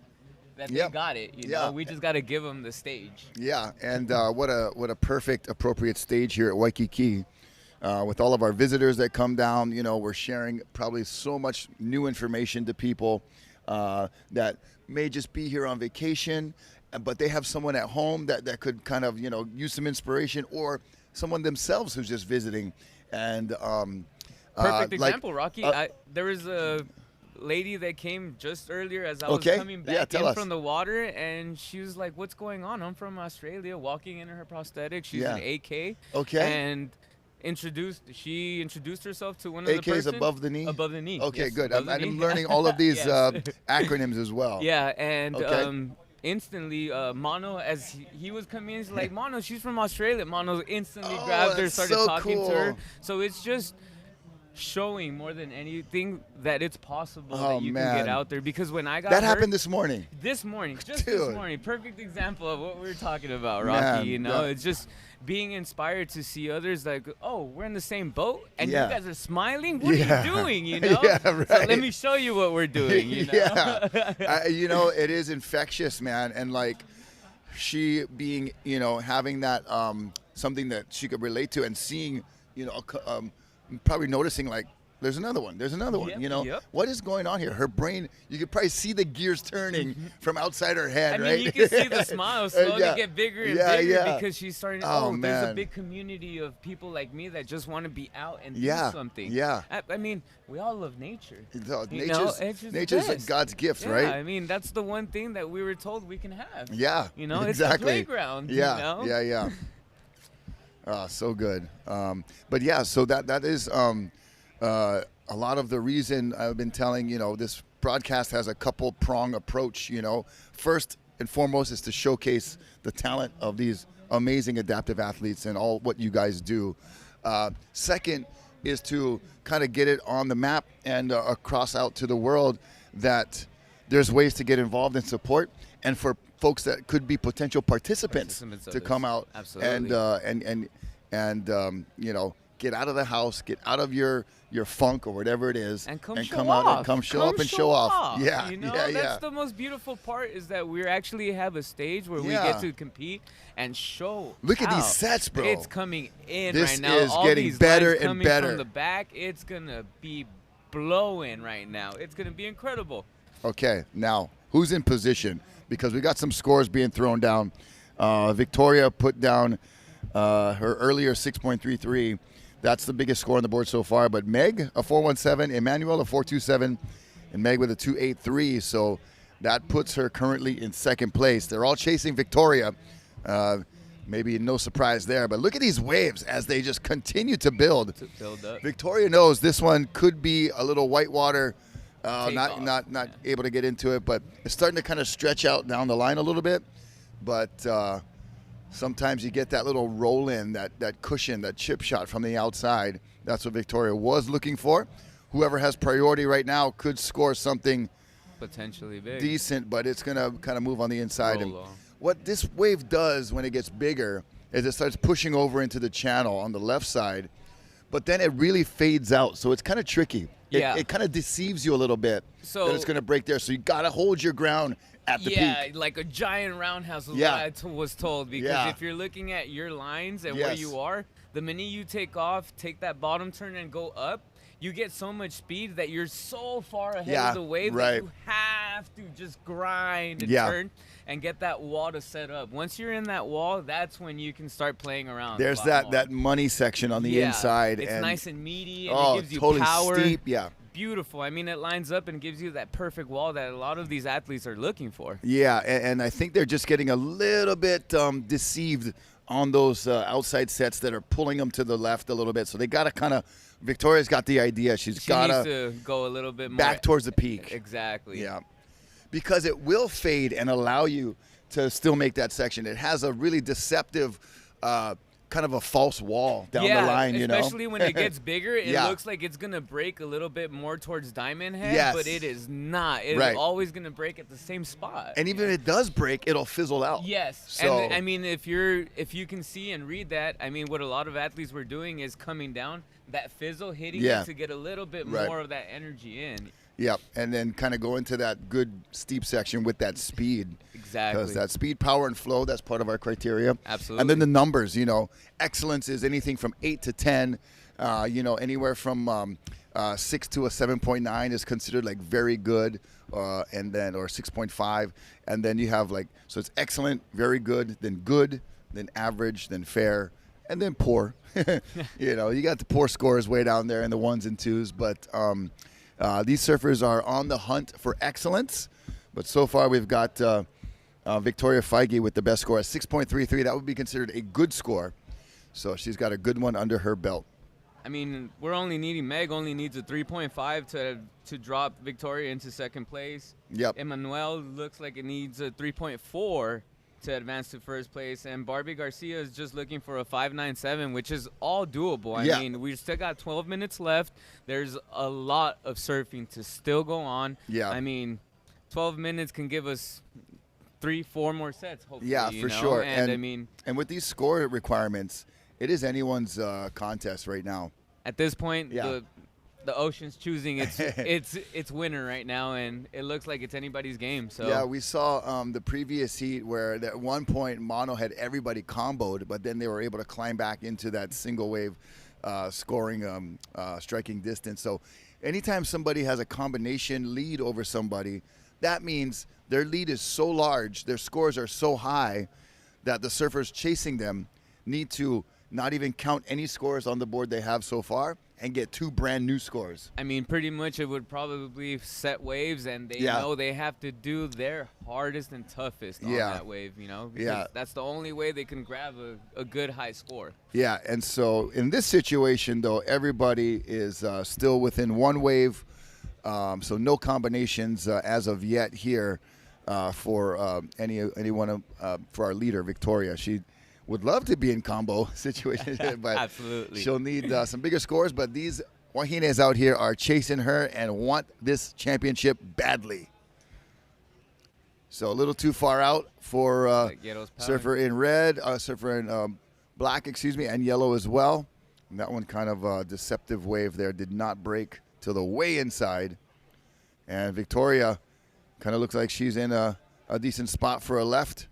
that they got it, you know. We just got to give them the stage. Yeah, and what a perfect, appropriate stage here at Waikiki. With all of our visitors that come down, you know, we're sharing probably so much new information to people that may just be here on vacation, but they have someone at home that could kind of, you know, use some inspiration, or someone themselves who's just visiting. And perfect example, Rocky. There was a lady that came just earlier as I was coming back in from the water, and she was like, what's going on? I'm from Australia, walking in her prosthetics. She's an AK. And she introduced herself to one of the persons. AK's above the knee? Above the knee. Okay, good. I'm learning all of these acronyms as well. Yeah, and instantly, Mono, as he was coming in, he's like, Mono, she's from Australia. Mono instantly grabbed her, started talking to her. So it's just showing more than anything that it's possible that you can get out there. Because when I got that happened this morning. This morning, just this morning. Perfect example of what we were talking about, Rocky. You know, it's just being inspired to see others like, oh, we're in the same boat, and you guys are smiling. What are you doing? You know, So let me show you what we're doing. You know, you know, it is infectious, man, and like she being, you know, having that something that she could relate to, and seeing, you know, probably noticing like There's another one. There's another one. Yep, You know, yep. what is going on here? Her brain, you could probably see the gears turning from outside her head, I mean, right? you can see the smile slowly Yeah. get bigger and Yeah, bigger yeah. because she's starting. Oh, There's a man. big community of people like me that just want to be out and Yeah, do something. yeah. I mean, we all love nature. So You know, nature's it's just the nature's like best. God's gift, Yeah, right? I mean, that's the one thing that we were told we can have. Yeah. You know, exactly. it's the playground. Yeah. You know? Yeah. Yeah. So good. But yeah, so that is a lot of the reason I've been telling, this broadcast has a couple prong approach, First and foremost is to showcase the talent of these amazing adaptive athletes and all what you guys do. Second is to kind of get it on the map and across out to the world that there's ways to get involved and support, and for folks that could be potential participants Participants of to this. come out Absolutely. and get out of the house, get out of your funk or whatever it is, And come out and come show up and show off. Yeah, You know, yeah, that's the most beautiful part is that we actually have a stage where we Yeah. get to compete and show. Look at these out. sets, bro. It's coming in This right now. is All getting these better lines and coming better. from the back. It's gonna be blowing right now. It's gonna be incredible. Okay, now who's in position? Because we got some scores being thrown down. Victoria put down her earlier 6.33. That's the biggest score on the board so far. But Meg, a 4.17, Emmanuel, a 4.27, and Meg with a 2.83. So that puts her currently in second place. They're all chasing Victoria. Maybe no surprise there. But look at these waves as they just continue to build. To build up. Victoria knows this one could be a little whitewater. Take Not off. able to get into it, but it's starting to kind of stretch out down the line a little bit. But sometimes you get that little roll in, that cushion, that chip shot from the outside. That's what Victoria was looking for. Whoever has priority right now could score something Potentially big. decent, but it's going to kind of move on the inside. And Roll on. what this wave does when it gets bigger is it starts pushing over into the channel on the left side, but then it really fades out. So it's kind of tricky. Yeah. It kind of deceives you a little bit So- that it's going to break there. So you got to hold your ground at the peak. like a giant roundhouse was Yeah. what I was told. Because Yeah. if you're looking at your lines and where Yes. you are, the minute you take off, take that bottom turn and go up, you get so much speed that you're so far ahead Yeah, of the wave right. that you have to just grind and Yeah. turn and get that wall to set up. Once you're in that wall, that's when you can start playing around. a There's lot more. that money section on the Yeah, inside. It's and nice and meaty and oh, it gives you totally power. steep. Yeah. Beautiful. I mean, it lines up and gives you that perfect wall that a lot of these athletes are looking for. Yeah, and I think they're just getting a little bit deceived on those outside sets that are pulling them to the left a little bit. So they got to kind of, Victoria's got the idea. She's She got needs to to go a little bit more back towards the peak. Exactly. Yeah, because it will fade and allow you to still make that section. It has a really deceptive kind of a false wall down the line, especially when it gets bigger, it Yeah. looks like it's gonna break a little bit more towards Diamond Head, Yes. but it is not. It's Right. always gonna break at the same spot. And even if it does break, it'll fizzle out. Yes, So and I mean, if you can see and read that, I mean, what a lot of athletes were doing is coming down, that fizzle hitting Yeah. it to get a little bit Right. more of that energy in. yeah, and then kind of go into that good steep section with that speed. Exactly. Because that speed, power, and flow, that's part of our criteria. Absolutely. And then the numbers, excellence is anything from 8 to 10. Anywhere from 6 to a 7.9 is considered like very good, and then or 6.5. And then you have so it's excellent, very good, then average, then fair, and then poor. You got the poor scores way down there in the 1s and 2s. But these surfers are on the hunt for excellence. But so far we've got Victoria Feige with the best score at 6.33. That would be considered a good score. So she's got a good one under her belt. I mean, Meg only needs a 3.5 to drop Victoria into second place. Yep. Emmanuel looks like it needs a 3.4 to advance to first place, and Barbie Garcia is just looking for a 5.97, which is all doable. I Yeah. mean, we've still got 12 minutes left. There's a lot of surfing to still go on. Yeah. I mean, 12 minutes can give us 3-4 more sets, hopefully. Yeah, you for know? sure. And I mean, and with these score requirements, it is anyone's contest right now. at this point, Yeah. the ocean's choosing its winner right now, and it looks like it's anybody's game. So Yeah, we saw the previous heat where at one point Mono had everybody comboed, but then they were able to climb back into that single wave scoring striking distance. So anytime somebody has a combination lead over somebody, that means their lead is so large, their scores are so high that the surfers chasing them need to not even count any scores on the board they have so far and get 2 brand new scores. I mean, pretty much it would probably set waves, and they Yeah. know they have to do their hardest and toughest on Yeah. that wave, you know? Because Yeah. that's the only way they can grab a good high score. Yeah, and so in this situation, though, everybody is still within 1 wave, so no combinations as of yet here for anyone for our leader, Victoria. She would love to be in combo situation, but Absolutely. she'll need some bigger scores. But these Wahines out here are chasing her and want this championship badly. So a little too far out for Guerrero's power. surfer in red, surfer in black, and yellow as well. And that one kind of a deceptive wave there, did not break till the way inside. And Victoria kind of looks like she's in a decent spot for a left.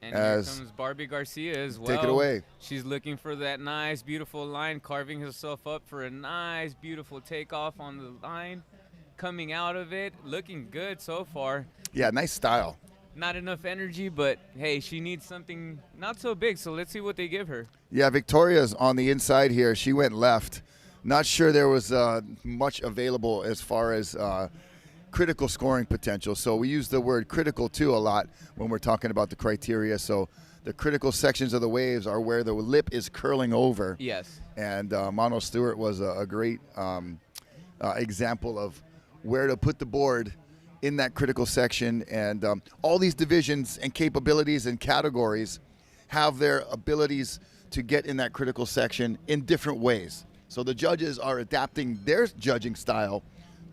And as here comes Barbie Garcia as well. Take it away. She's looking for that nice, beautiful line, carving herself up for a nice, beautiful takeoff on the line. Coming out of it, looking good so far. Yeah, nice style. Not enough energy, but hey, she needs something not so big, so let's see what they give her. Yeah, Victoria's on the inside here. She went left. Not sure there was much available as far as critical scoring potential. So we use the word critical too a lot when we're talking about the criteria. So the critical sections of the waves are where the lip is curling over. Yes. And Mono Stewart was a great example of where to put the board in that critical section. And all these divisions and capabilities and categories have their abilities to get in that critical section in different ways. So the judges are adapting their judging style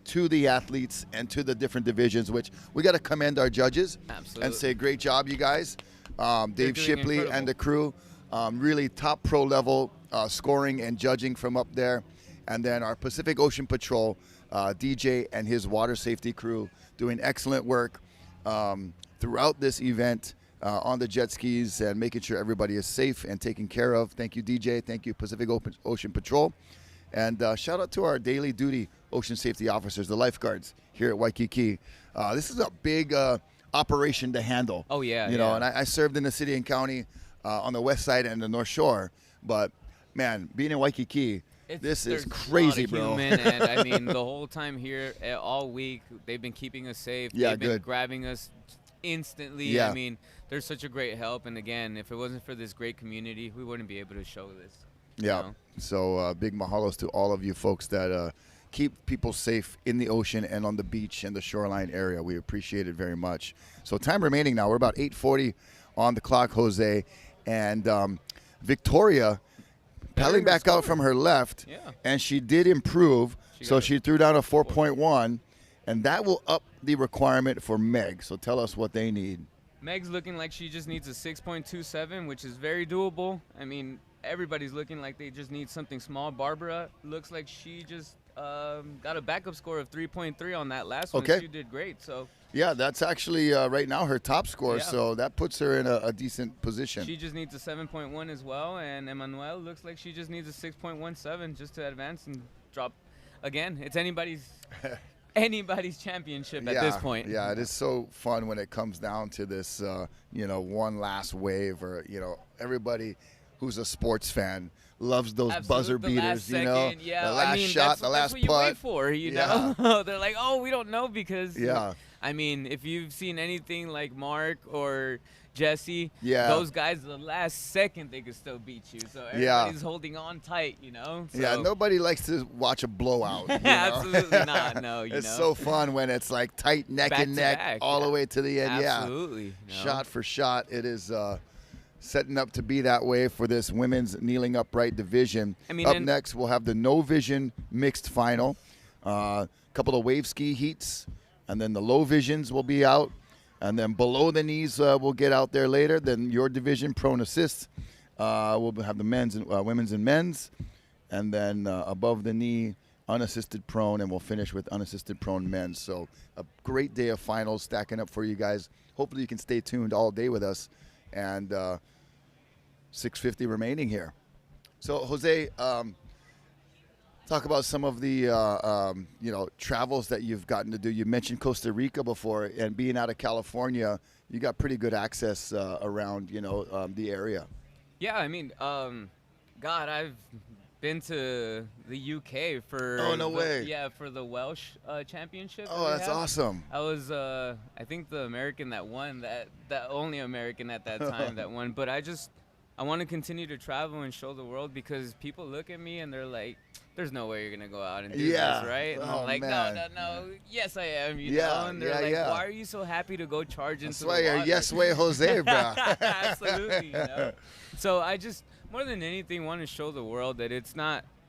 to the athletes and to the different divisions, which we got to commend our judges. Absolutely. And say great job, you guys. Dave doing Shipley incredible. and the crew, really top pro level scoring and judging from up there. And then our Pacific Ocean Patrol, DJ and his water safety crew doing excellent work throughout this event on the jet skis and making sure everybody is safe and taken care of. Thank you, DJ. Thank you, Pacific Ocean Patrol. And shout out to our daily duty ocean safety officers, the lifeguards here at Waikiki. This is a big operation to handle. Oh, yeah. You know, and I served in the city and county on the west side and the North Shore. But, man, being in Waikiki, this is crazy, bro. Human, and I mean, the whole time here, all week, they've been keeping us safe. Yeah, they've been good. grabbing us instantly. Yeah. I mean, they're such a great help. And again, if it wasn't for this great community, we wouldn't be able to show this. Yeah. You know? So big mahalos to all of you folks that keep people safe in the ocean and on the beach and the shoreline area. We appreciate it very much. So time remaining now. We're about 8:40 on the clock, Jose. And Victoria paddling back out from her left. Yeah. And she did improve. She So got she threw down a 4.1. And that will up the requirement for Meg. So tell us what they need. Meg's looking like she just needs a 6.27, which is very doable. I mean, everybody's looking like they just need something small. Barbara looks like she just got a backup score of 3.3 on that last one. Okay. She did great. So Yeah, that's actually right now her top score. Yeah. So that puts her in a decent position. she just needs a 7.1 as well. And Emmanuel looks like she just needs a 6.17 just to advance and drop. Again, it's anybody's championship at this point. Yeah, it is so fun when it comes down to this, one last wave, or everybody who's a sports fan loves those buzzer The last beaters. second, yeah. the last I mean, shot, that's, the last that's what putt. you wait for, Yeah. know. They're like, oh, we don't know because. Yeah. I mean, if you've seen anything like Mark or Jesse, Yeah. those guys, the last second they could still beat you. So Yeah. everybody's holding on tight, So, Yeah, nobody likes to watch a blowout. you know? Absolutely not. No, It's so fun when it's like tight neck Back and to neck back, all yeah. the way to the end. Absolutely. Yeah, shot for shot. It is setting up to be that way for this women's kneeling upright division. I mean, up next, we'll have the no vision mixed final, a couple of wave ski heats, and then the low visions will be out. And then below the knees, we'll get out there later. Then your division, prone assist. We'll have the men's and women's and men's. And then above the knee, unassisted prone. And we'll finish with unassisted prone men's. So a great day of finals stacking up for you guys. Hopefully you can stay tuned all day with us. And 6:50 remaining here. So, Jose, Talk about some of the travels that you've gotten to do. You mentioned Costa Rica before, and being out of California, you got pretty good access around the area. Yeah, I mean, God, I've been to the UK for Oh, no way. Yeah, for the Welsh championship. Oh, that's awesome. I was I think the American that won, that only American at that time that won. But I want to continue to travel and show the world, because people look at me and they're like, there's no way you're going to go out and do this, right? And Oh, I'm like, man. no, yes I am, you Yeah, know? And they're yeah, like, yeah. why are you so happy to go charge into That's the why you're water? yes way Jose, bro. Absolutely, you know? So I just, more than anything, want to show the world that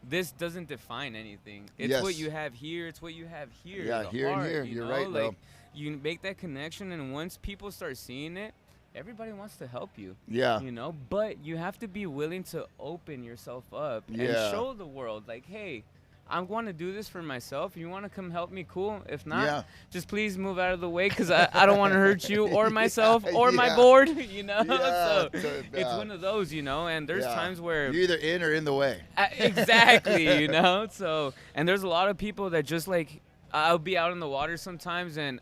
this doesn't define anything. It's Yes. what you have here. It's what you have here. Yeah, the here and art, here. you You're know? right, bro. Like, you make that connection, and once people start seeing it, everybody wants to help you. Yeah. You know, but you have to be willing to open yourself up and Yeah. show the world, like, hey, I want to do this for myself. You want to come help me? Cool. If not, Yeah. just please move out of the way, because I don't want to hurt you or myself or my Yeah. board, you know? Yeah, So it's it's one of those, you know, and there's Yeah. times where You're either in or in the way. exactly, you know. So, and there's a lot of people that just like, I'll be out in the water sometimes, and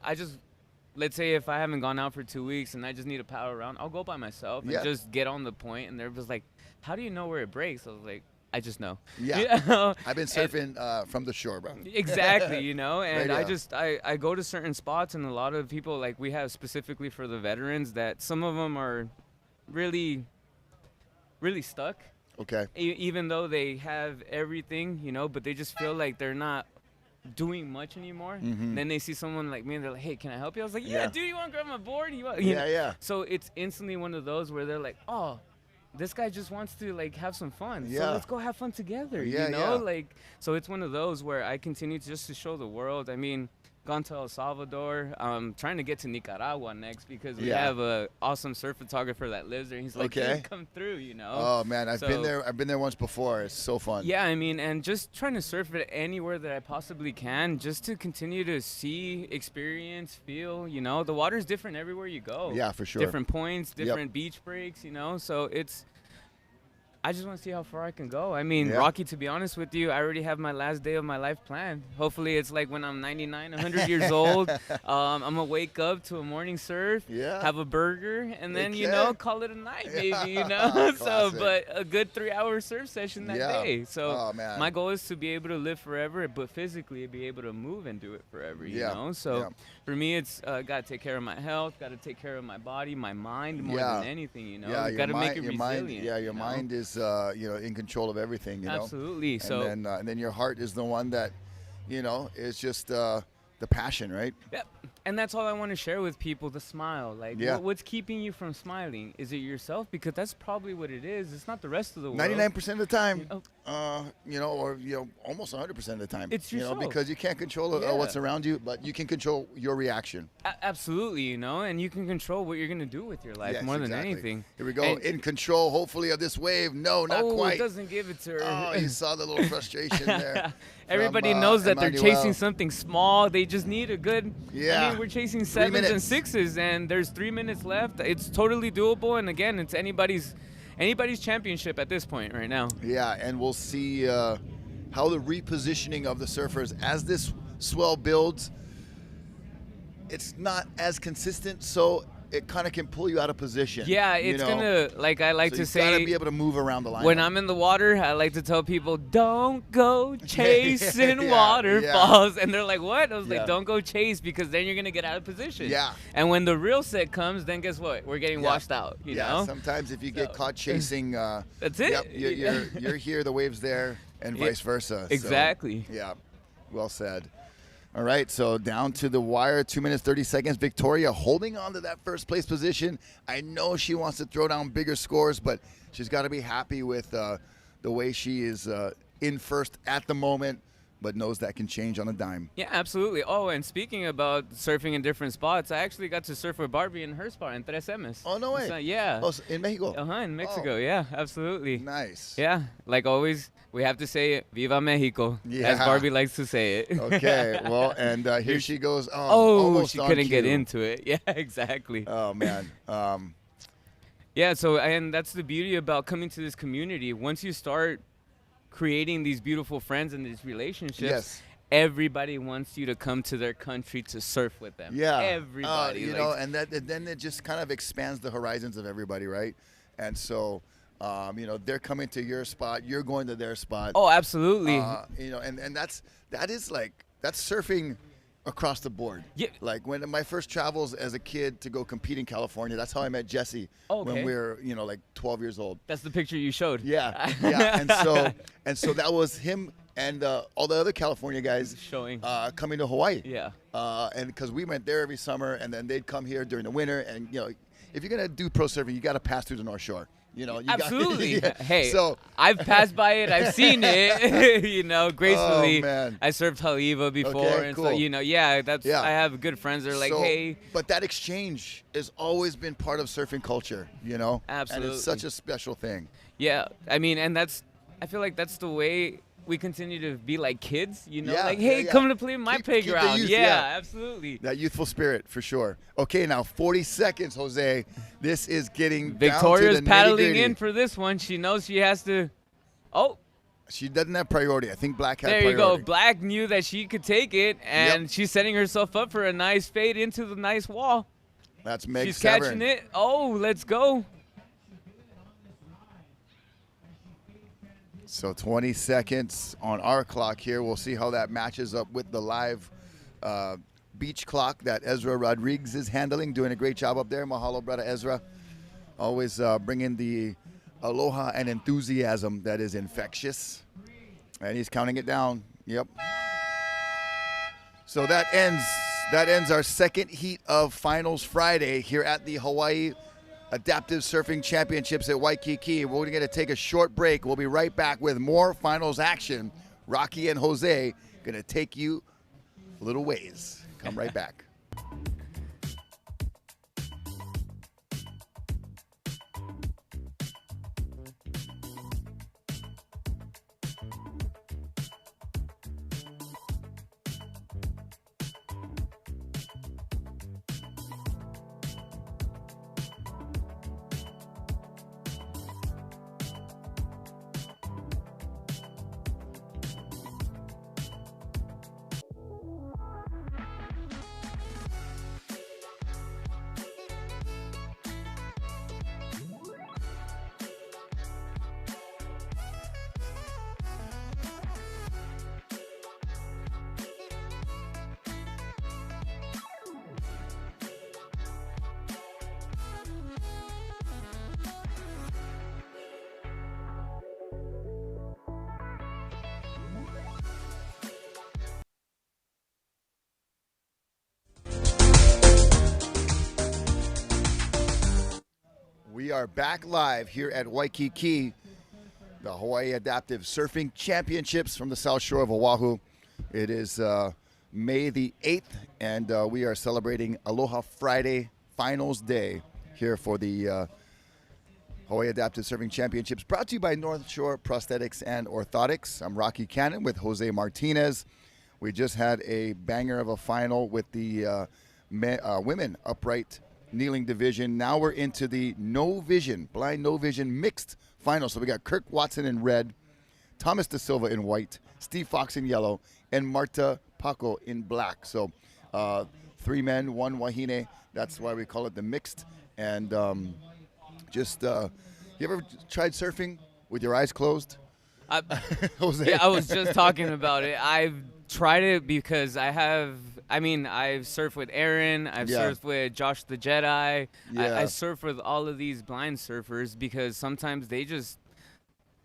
let's say if I haven't gone out for 2 weeks and I just need to paddle around, I'll go by myself and Yeah. just get on the point, and they're just like, how do you know where it breaks? I was like, I just know. Yeah. You know? I've been surfing from the shore, bro. Exactly, you know, and Right, I go to certain spots, and a lot of people, like, we have specifically for the veterans, that some of them are really, really stuck, Okay. even though they have everything, you know, but they just feel like they're not doing much anymore. Then they see someone like me, and they're like, hey, can I help you? I was like, yeah. Dude, you want to grab my board? You know? Yeah. So it's instantly one of those where they're like, oh, this guy just wants to like have some fun. Yeah. So let's go have fun together. Yeah, you know, yeah. like, so it's one of those where I continue just to show the world. I mean, gone to El Salvador. I'm trying to get to Nicaragua next, because we Yeah. have a awesome surf photographer that lives there. He's like, Okay. dude, come through, you know. Oh man, I've been So- there. I've been there once before. It's so fun. Yeah, I mean, and just trying to surf it anywhere that I possibly can, just to continue to see, experience, feel, you know. The water's different everywhere you go. Yeah, for sure. Different points, different beach breaks, you know. So I just want to see how far I can go. I mean, Yeah. Rocky, to be honest with you, I already have my last day of my life planned. Hopefully it's like when I'm 99, 100 years old. I'm going to wake up to a morning surf, Yeah. have a burger, and then, you Okay. know, call it a night, maybe, you know. So, Classic. but a good 3-hour surf session that Yeah. day. So Oh, man. my goal is to be able to live forever, but physically be able to move and do it forever, you Yeah. know. So Yeah. for me, it's got to take care of my health, got to take care of my body, my mind more Yeah. than anything, you know. Yeah, Got to make it your resilient. mind. Yeah, your you know? mind is in control of everything. You know. Absolutely. So And then your heart is the one that, is just the passion, right? Yep. And that's all I want to share with people, the smile. Like, Yeah. what's keeping you from smiling? Is it yourself? Because that's probably what it is. It's not the rest of the world. 99% of the time, Oh. or almost 100% of the time. It's yourself. Because you can't control Yeah. what's around you, but you can control your reaction. Absolutely, you know, and you can control what you're going to do with your life Yes, more than exactly. anything. Here we go. And- In control, hopefully, of this wave. No, not oh, quite. it doesn't give it to her. Oh, you saw the little frustration there. Everybody from, knows that they're Emmanuel. chasing something small. They just need a good. Yeah. I mean, we're chasing 7s and minutes. 6s, and there's 3 minutes left. It's totally doable. And again, it's anybody's championship at this point right now. Yeah, and we'll see how the repositioning of the surfers as this swell builds. It's not as consistent, so it kind of can pull you out of position. Yeah, you it's know? gonna, like I like So to you gotta say, be able to move around the line. when I'm in the water, I like to tell people, don't go chasing Yeah, waterfalls. And they're like, what? I was Yeah. like, don't go chase, because then you're going to get out of position. Yeah. And when the real set comes, then guess what? We're getting Yeah. washed out, you know? Sometimes if you get So- caught chasing, That's it. Yep, you're here, the wave's there, and Yeah, vice versa. So, exactly. yeah, well said. All right, so down to the wire, 2 minutes, 30 seconds. Victoria holding on to that first place position. I know she wants to throw down bigger scores, but she's got to be happy with the way she is in first at the moment, but knows that can change on a dime. Yeah, absolutely. Oh, and speaking about surfing in different spots, I actually got to surf with Barbie in her spot in Tres M's. Oh, no way. So, yeah. Oh, in Mexico? In Mexico. Oh. Yeah, absolutely. Nice. Yeah, like always, we have to say it, Viva Mexico, as Yeah. Barbie likes to say it. Okay, well, and here she goes. Oh, Oh, almost she on couldn't get cue. into it. Yeah, exactly. Oh, man. Yeah, so, and that's the beauty about coming to this community. Once you start creating these beautiful friends and these relationships. Yes. Everybody wants you to come to their country to surf with them. Yeah. Everybody. You know, and then it just kind of expands the horizons of everybody, right? And so, you know, they're coming to your spot, you're going to their spot. Oh, absolutely. You know, and that's surfing across the board. Yeah. Like when my first travels as a kid to go compete in California, that's how I met Jesse Okay. when we were, you know, like 12 years old. That's the picture you showed. Yeah, yeah. And so that was him and all the other California guys Showing. coming to Hawaii. Yeah. And because we went there every summer, and then they'd come here during the winter. And you know, if you're gonna do pro surfing, you got to pass through the North Shore. You know, you Absolutely. Got, yeah. Hey, so I've passed by it. I've seen it. You know, gracefully. Oh, man. I surfed Haliva before, Okay, and cool. so you know, yeah. I have good friends that are like, so, hey. But that exchange has always been part of surfing culture. You know, Absolutely. And it's such a special thing. Yeah, I mean, and I feel like that's the way we continue to be like kids, you know, Yeah, like, hey, yeah. come to play in my Keep the playground. youth, Yeah, yeah. absolutely. That youthful spirit, for sure. Okay, now 40 seconds, Jose. This is getting Victoria's down to the paddling nitty-gritty. in for this one. She knows she has to. Oh, She doesn't have priority. I think Black had there priority. you go. Black knew that she could take it, and she's setting herself up for a nice fade into the nice wall. That's Meg She's Severn. catching it. Oh, let's go. So 20 seconds on our clock here. We'll see how that matches up with the live beach clock that Ezra Rodriguez is handling. Doing a great job up there. Mahalo, brother Ezra. Always bringing the aloha and enthusiasm that is infectious. And he's counting it down. Yep. So that ends our second heat of Finals Friday here at the Hawaii Adaptive Surfing Championships at Waikiki. We're going to take a short break. We'll be right back with more finals action. Rocky and Jose going to take you a little ways. Come right back. We are back live here at Waikiki, the Hawaii Adaptive Surfing Championships from the South Shore of Oahu. It is May the 8th, and we are celebrating Aloha Friday Finals Day here for the Hawaii Adaptive Surfing Championships, brought to you by North Shore Prosthetics and Orthotics. I'm Rocky Cannon with Jose Martinez. We just had a banger of a final with the women upright kneeling division. Now we're into the blind no vision mixed final. So we got Kirk Watson in red, Thomas De Silva in white, Steve Fox in yellow, and Marta Paco in black. So 3 men, 1 wahine. That's why we call it the mixed. And you ever tried surfing with your eyes closed? Jose? Yeah, I was just talking about it. I've tried it because I've surfed with Aaron. I've surfed with Josh the Jedi. Yeah. I surf with all of these blind surfers because sometimes they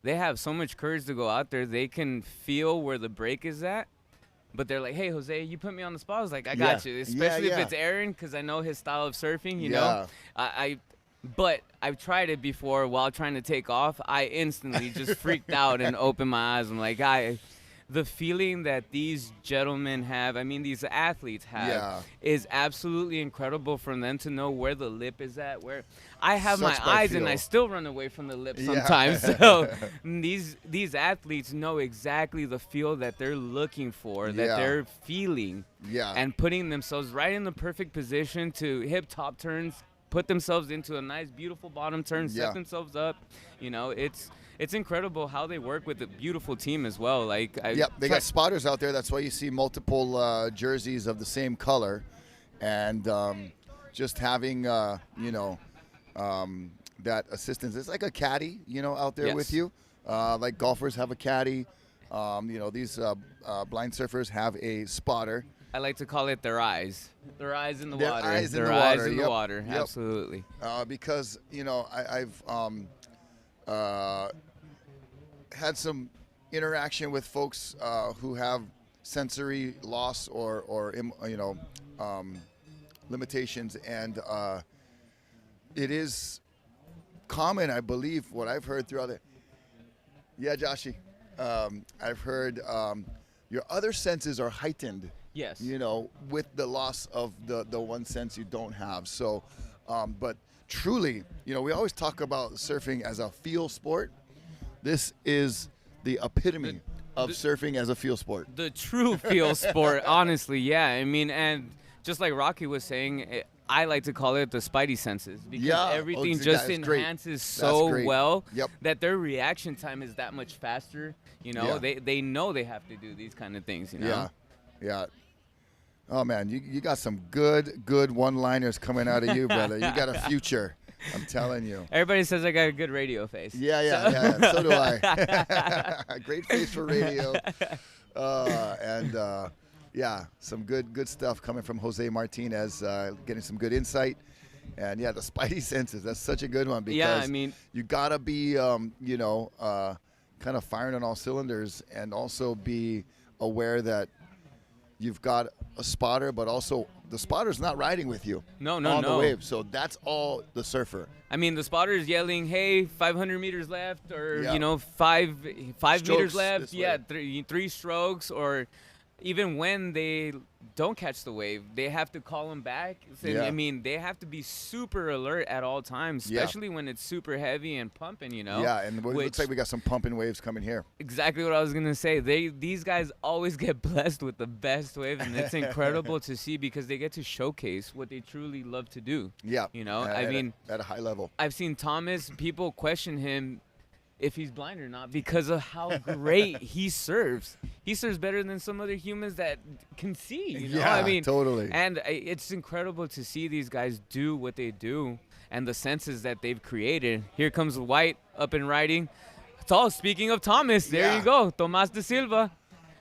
have so much courage to go out there. They can feel where the break is at. But they're like, hey, Jose, you put me on the spot. I was like, I got you. Especially if it's Aaron, because I know his style of surfing, you know. But I've tried it before while trying to take off. I instantly just freaked out and opened my eyes. I'm like, the feeling that these gentlemen have, these athletes have, is absolutely incredible for them to know where the lip is at. Where I have my eyes and I still run away from the lip sometimes. So these athletes know exactly the feel that they're looking for, that they're feeling, and putting themselves right in the perfect position to hip top turns put themselves into a nice, beautiful bottom turn, Yeah. set themselves up. You know, it's incredible how they work with a beautiful team as well. Like, Yep, they got spotters out there. That's why you see multiple jerseys of the same color, and just having that assistance. It's like a caddy, out there with you. Like golfers have a caddy. These blind surfers have a spotter. I like to call it their eyes. Their eyes in the Their water. eyes in their the eyes water. in the Yep. water. Yep. Absolutely. Because I've had some interaction with folks who have sensory loss or limitations, and it is common, I believe, what I've heard throughout it. Yeah, Joshi, I've heard your other senses are heightened. Yes. With the loss of the one sense you don't have. So, but truly, we always talk about surfing as a feel sport. This is the epitome of surfing as a feel sport. The true feel sport, honestly, yeah. I mean, and just like Rocky was saying, I like to call it the spidey senses, because everything just enhances so well that their reaction time is that much faster. They know they have to do these kind of things. Yeah. Oh man, you got some good one-liners coming out of you, brother. You got a future. I'm telling you. Everybody says I got a good radio face. Yeah. So do I. Great face for radio. Some good stuff coming from Jose Martinez, getting some good insight. And the spidey senses, that's such a good one, because you gotta be kind of firing on all cylinders, and also be aware that you've got a spotter, but also the spotter's not riding with you on the wave. So that's all the surfer. I mean, the spotter is yelling, hey, 500 meters left, or, five meters left. Yeah, three strokes, or even when they don't catch the wave, they have to call them back. I mean, they have to be super alert at all times, especially when it's super heavy and pumping, Yeah, and it looks like we got some pumping waves coming here. Exactly what I was going to say. These guys always get blessed with the best wave, and it's incredible to see, because they get to showcase what they truly love to do. Yeah. At a high level. I've seen Thomas, people question him if he's blind or not, because of how great he serves. He serves better than some other humans that can see. Totally. And it's incredible to see these guys do what they do, and the senses that they've created. Here comes White up and riding. It's all speaking of Thomas. There you go, Tomoki D Silva.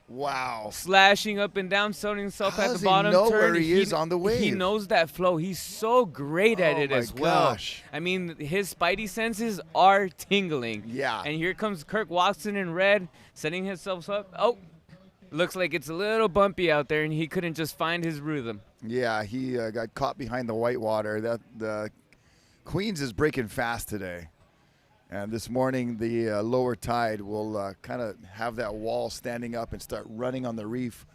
Wow. Slashing up and down, setting himself at the bottom. How does he know where he is on the wave? He knows that flow. He's so great at it as well. Gosh. I mean, his spidey senses are tingling. Yeah. And here comes Kirk Watson in red, setting himself up. Oh, looks like it's a little bumpy out there, and he couldn't just find his rhythm. Yeah, he got caught behind the whitewater. The Queens is breaking fast today. And this morning, the lower tide will kind of have that wall standing up and start running on the reef.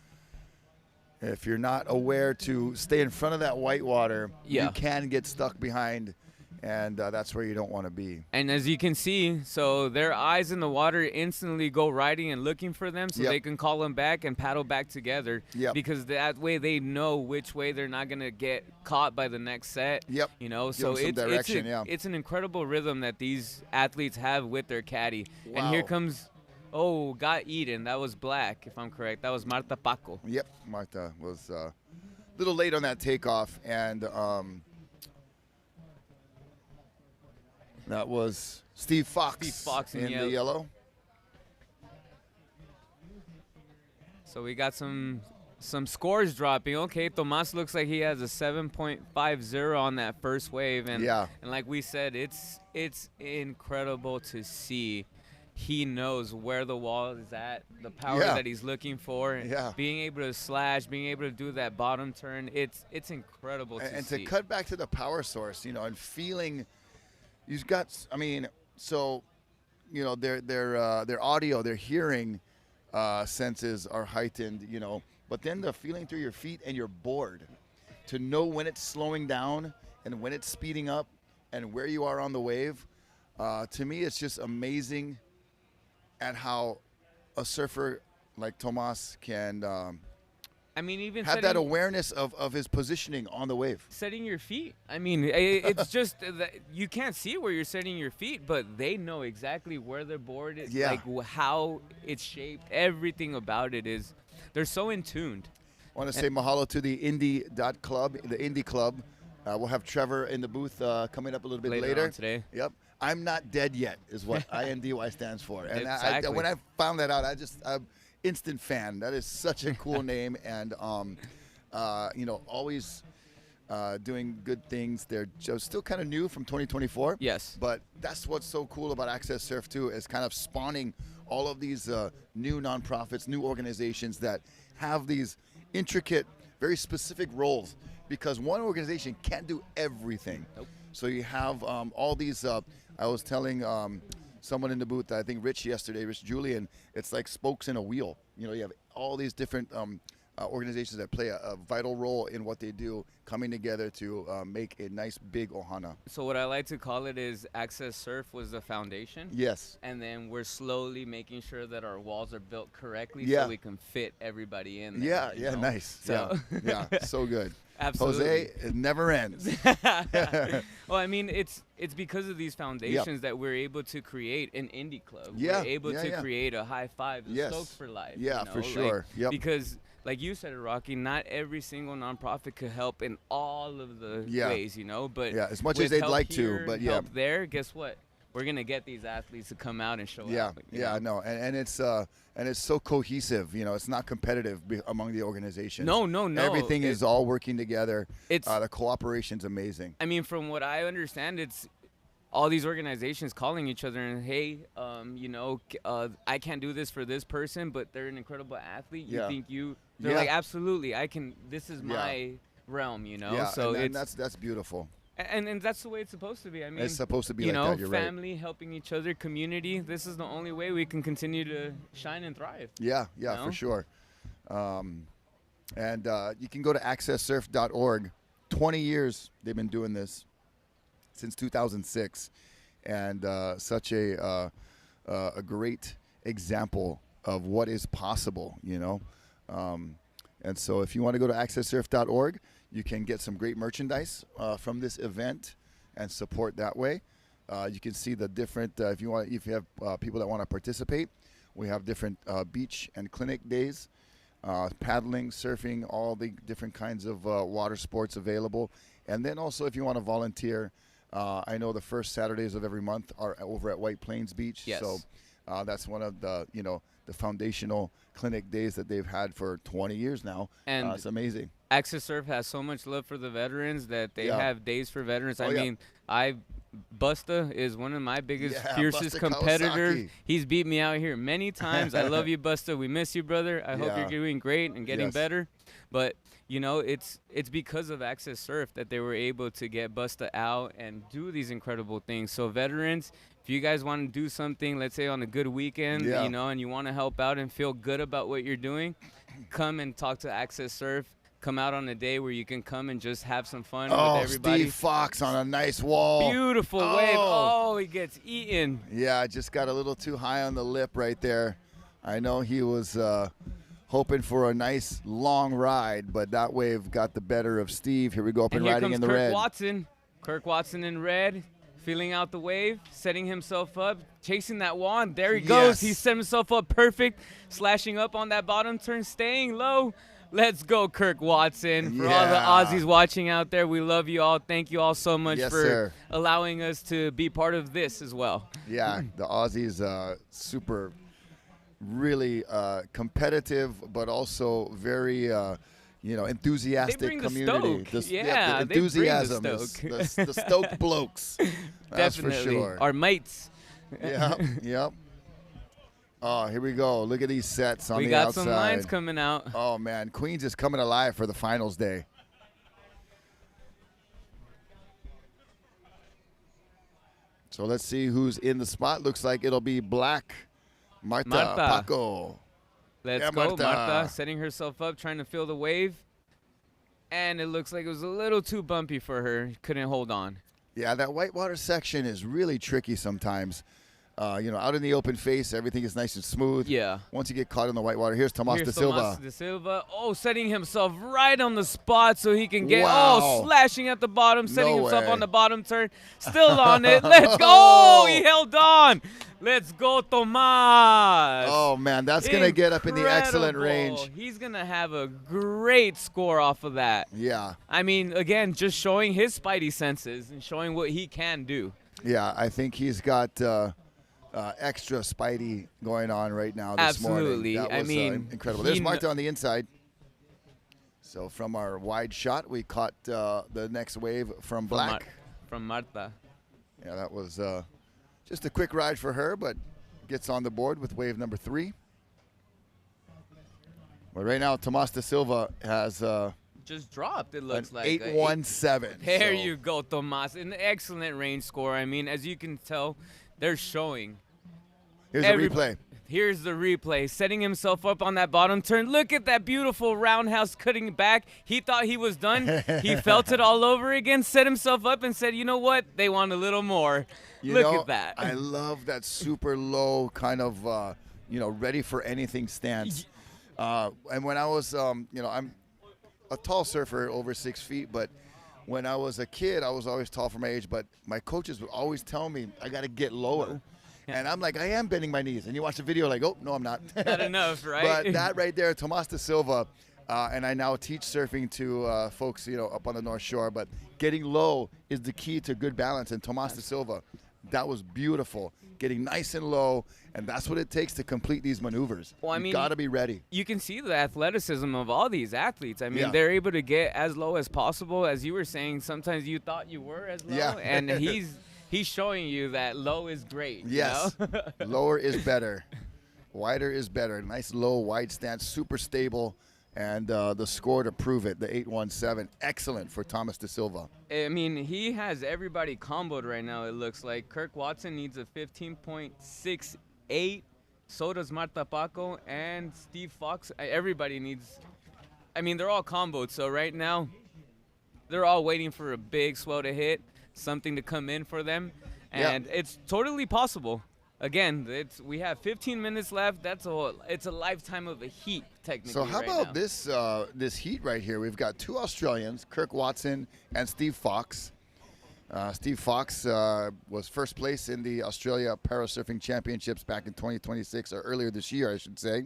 If you're not aware to stay in front of that whitewater, you can get stuck behind, and that's where you don't want to be. And as you can see, so their eyes in the water instantly go riding and looking for them, so they can call them back and paddle back together. Because that way they know which way they're not going to get caught by the next set. So it's an incredible rhythm that these athletes have with their caddy. Wow. And here comes, got eaten. That was black, if I'm correct. That was Marta Paco. Yep, Marta was a little late on that takeoff, and that was Steve Fox in the yellow. So we got some scores dropping. Okay, Tomas looks like he has a 7.50 on that first wave, and like we said, it's incredible to see. He knows where the wall is at, the power that he's looking for, and being able to slash, being able to do that bottom turn. It's incredible to see. And to cut back to the power source, and feeling. You've got, their audio, their hearing senses are heightened, but then the feeling through your feet and your board, to know when it's slowing down and when it's speeding up and where you are on the wave. To me, it's just amazing at how a surfer like Tomas can I mean, even have that awareness of his positioning on the wave. setting your feet. I mean, it's just that you can't see where you're setting your feet, but they know exactly where their board is, Yeah. like how it's shaped. Everything about it is, they're so in tuned. I want to say mahalo to the Club, the Indie Club. We'll have Trevor in the booth coming up a little bit Later on today. Yep. I'm not dead yet is what INDY stands for. And Exactly. when I found that out, I'm instant fan. That is such a cool name, and always doing good things. They're just still kind of new from 2024. Yes. But that's what's so cool about AccesSurf too, is kind of spawning all of these new nonprofits, new organizations that have these intricate, very specific roles, because one organization can't do everything. Nope. So you have all these. I was telling someone in the booth, I think Rich Julian, it's like spokes in a wheel. You have all these different organizations that play a vital role in what they do, coming together to make a nice big ohana. So what I like to call it is AccesSurf was the foundation. Yes. And then we're slowly making sure that our walls are built correctly Yeah. so we can fit everybody in there. Yeah, nice. So Yeah, so good. Absolutely. Jose, it never ends. Well, I mean, it's because of these foundations that we're able to create an indie club. Yeah, We're able to yeah. create a high five, the Yes. Stokes for Life. Yeah, for sure. Yep. Because, like you said, Rocky, not every single nonprofit could help in all of the Yeah. ways, But Yeah, as much with as they'd help like to, here, but yeah. help there, guess what? We're gonna get these athletes to come out and show Yeah, out. no, and it's so cohesive. It's not competitive among the organizations. No. Everything is all working together. It's The cooperation's amazing. I mean, from what I understand, it's all these organizations calling each other and, hey, I can't do this for this person, but they're an incredible athlete. You Yeah. think they're Yeah. like, absolutely, I can. This is Yeah. my realm, Yeah, So and it's that's beautiful. and that's the way it's supposed to be. I mean, It's supposed to be like that. You're family helping each other, community. This is the only way we can continue to shine and thrive. right. Yeah, for sure. And you can go to accessurf.org. 20 years they've been doing this, since 2006, and such a great example of what is possible, And so if you want to go to accessurf.org, you can get some great merchandise from this event and support that way. You can see the different, if you have people that want to participate, we have different beach and clinic days, paddling, surfing, all the different kinds of water sports available. And then also if you want to volunteer, I know the first Saturdays of every month are over at White Plains Beach. Yes. So that's one of the, the foundational clinic days that they've had for 20 years now. And it's amazing. AccesSurf has so much love for the veterans that they Yeah. have days for veterans. Oh, I yeah. mean, Busta is one of my biggest, Yeah, fiercest Busta competitors. Kawasaki. He's beat me out here many times. I love you, Busta. We miss you, brother. I hope Yeah. you're doing great and getting Yes. better. But it's because of AccesSurf that they were able to get Busta out and do these incredible things. So veterans, if you guys want to do something, let's say on a good weekend, Yeah. and you want to help out and feel good about what you're doing, come and talk to AccesSurf. Come out on a day where you can come and just have some fun with everybody. Steve Fox on a nice wall. Beautiful wave. Oh, he gets eaten. Yeah, I just got a little too high on the lip right there. I know he was hoping for a nice long ride, but that wave got the better of Steve. Here we go, up and here riding comes in the Kirk red. Watson. Kirk Watson in red, feeling out the wave, setting himself up, chasing that wall, and there he goes. Yes. He set himself up perfect, slashing up on that bottom turn, staying low. Let's go, Kirk Watson. For all the Yeah. Aussies watching out there, we love you all. Thank you all so much Yes, for sir. allowing us to be part of this as well. Yeah, the Aussies super, really competitive, but but very enthusiastic They bring the community. stoke. The Yeah, the they bring the enthusiasm stoke. is the Stoke blokes. That's Definitely. for sure. Our mates. Yep. Oh, here we go. Look at these sets on We the got outside. some lines coming out. Oh, man. Queens is coming alive for the finals day. So let's see who's in the spot. Looks like it'll be Black, Marta. Paco. Let's Yeah, go. Marta. Marta setting herself up, trying to feel the wave. And it looks like it was a little too bumpy for her. Couldn't hold on. Yeah, that whitewater section is really tricky sometimes. out in the open face, everything is nice and smooth. Yeah. Once you get caught in the white water, here's Tomas Here's De Silva. Tomas De Silva. Oh, setting himself right on the spot so he can get. Wow. Oh, slashing at the bottom, setting No himself way. on the bottom turn. Still on it. Let's go. Oh, he held on. Let's go, Tomas. Oh, man, that's going to get up in the excellent Incredible. range. He's going to have a great score off of that. Yeah. I mean, again, just showing his spidey senses and showing what he can do. Yeah, I think he's got extra Spidey going on right now this Absolutely. morning. That was, I mean, incredible. There's Marta on the inside. So from our wide shot, we caught the next wave from Black. From Marta. Yeah, that was just a quick ride for her, but gets on the board with wave number 3. But right now, Tomas De Silva has just dropped, it looks like. 817. There you go, Tomas. An excellent range score. I mean, as you can tell, they're showing. Here's a replay. Here's the replay. Setting himself up on that bottom turn. Look at that beautiful roundhouse cutting back. He thought he was done. He felt it all over again, set himself up and said, you know what? They want a little more. Look at that. I love that super low kind of, ready for anything stance. And when I was, I'm a tall surfer, over 6 feet, but when I was a kid, I was always tall for my age, but my coaches would always tell me I got to get lower. And I'm like, I am bending my knees. And you watch the video like, oh, no, I'm not. Not enough, right? But that right there, Tomas De Silva, and I now teach surfing to folks, up on the North Shore. But getting low is the key to good balance. And Tomas De Silva, that was beautiful. Getting nice and low, and that's what it takes to complete these maneuvers. Well, I mean, you got to be ready. You can see the athleticism of all these athletes. I mean, they're able to get as low as possible. As you were saying, sometimes you thought you were as low, and he's showing you that low is great. Yes, you know? Lower is better. Wider is better. Nice low, wide stance, super stable. And the score to prove it, the 817, excellent for Tomas De Silva. I mean, he has everybody comboed right now, it looks like. Kirk Watson needs a 15.68. So does Marta Paco and Steve Fox. Everybody needs, I mean, they're all comboed. So right now, they're all waiting for a big swell to hit, something to come in for them. And it's totally possible. Again, we have 15 minutes left. It's a lifetime of a heat, technically. So how about this heat right here? We've got 2 Australians, Kirk Watson and Steve Fox. Steve Fox was first place in the Australia Parasurfing Championships back in 2026, or earlier this year, I should say.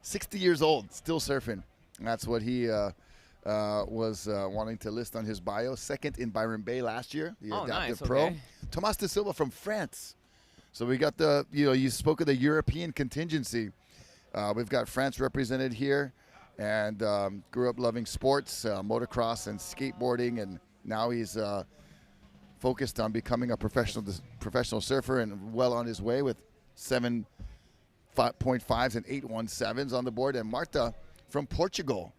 60 years old, still surfing. And that's what he was wanting to list on his bio. Second in Byron Bay last year, the Adaptive Pro. Okay. Tomas De Silva from France. So we got you spoke of the European contingency. We've got France represented here, and grew up loving sports, motocross and skateboarding, and now he's focused on becoming a professional surfer and well on his way with 7.5s and 817s on the board. And Marta from Portugal.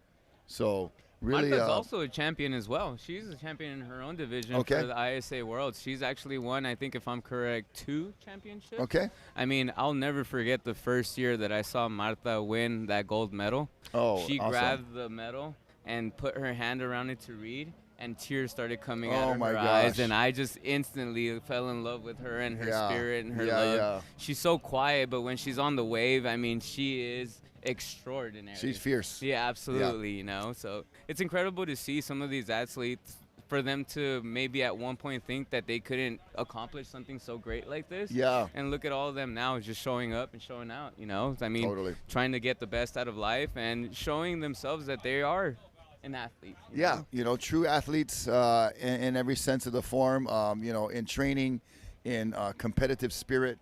So really, Marta's also a champion as well. She's a champion in her own division for the ISA Worlds. She's actually won, I think if I'm correct, 2 championships. Okay. I mean, I'll never forget the first year that I saw Marta win that gold medal. Oh, she awesome. grabbed the medal and put her hand around it to read, and tears started coming out of my her gosh. eyes, and I just instantly fell in love with her and her spirit and her love. Yeah. She's so quiet, but when she's on the wave, I mean, she is extraordinary. She's fierce. Yeah, absolutely, so it's incredible to see some of these athletes, for them to maybe at one point think that they couldn't accomplish something so great like this. Yeah. And look at all of them now just showing up and showing out, I mean, Totally. trying to get the best out of life and showing themselves that they are an athlete. You know, true athletes in every sense of the form, in training, in competitive spirit,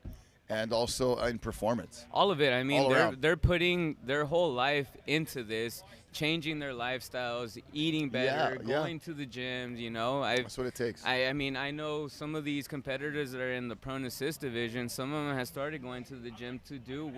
and also in performance. All of it. I mean, around. they're putting their whole life into this, changing their lifestyles, eating better, going to the gyms, That's what it takes. I mean, I know some of these competitors that are in the prone assist division, some of them have started going to the gym to do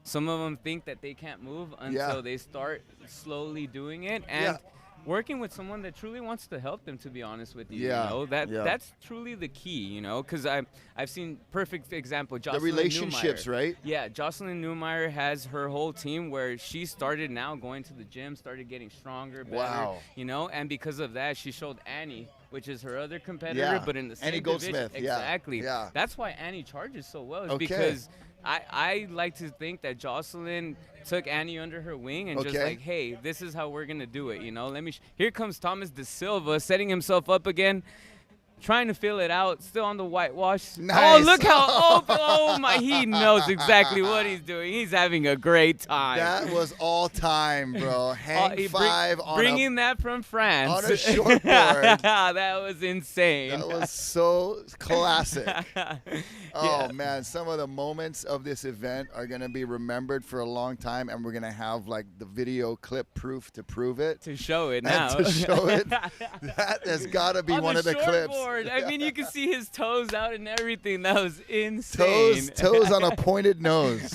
some of them think that they can't move until they start slowly doing it. And working with someone that truly wants to help them, to be honest with you, that's truly the key, because I've seen perfect example. Jocelyn the relationships, Newmeyer. right? Yeah, Jocelyn Newmeyer has her whole team where she started now going to the gym, started getting stronger, better, and because of that, she showed Annie which is her other competitor, Yeah. but in the same Annie division. Goldsmith, yeah. Exactly. Yeah. That's why Annie charges so well, is Okay. because I like to think that Jocelyn took Annie under her wing and just Okay. like, hey, this is how we're going to do it, you know? Here comes Thomas De Silva setting himself up again. Trying to fill it out, still on the whitewash. Nice. Oh, look how open. Oh, my. He knows exactly what he's doing. He's having a great time. That was all time, bro. Hang five on bringing that from France. on a short board. That was insane. That was so classic. Oh, Yeah. man. Some of the moments of this event are going to be remembered for a long time, and we're going to have, like, the video clip proof to prove it. To show it And now. to show it. That has got to be On one the of the clips. shortboard. I mean, you can see his toes out and everything. That was insane. Toes on a pointed nose.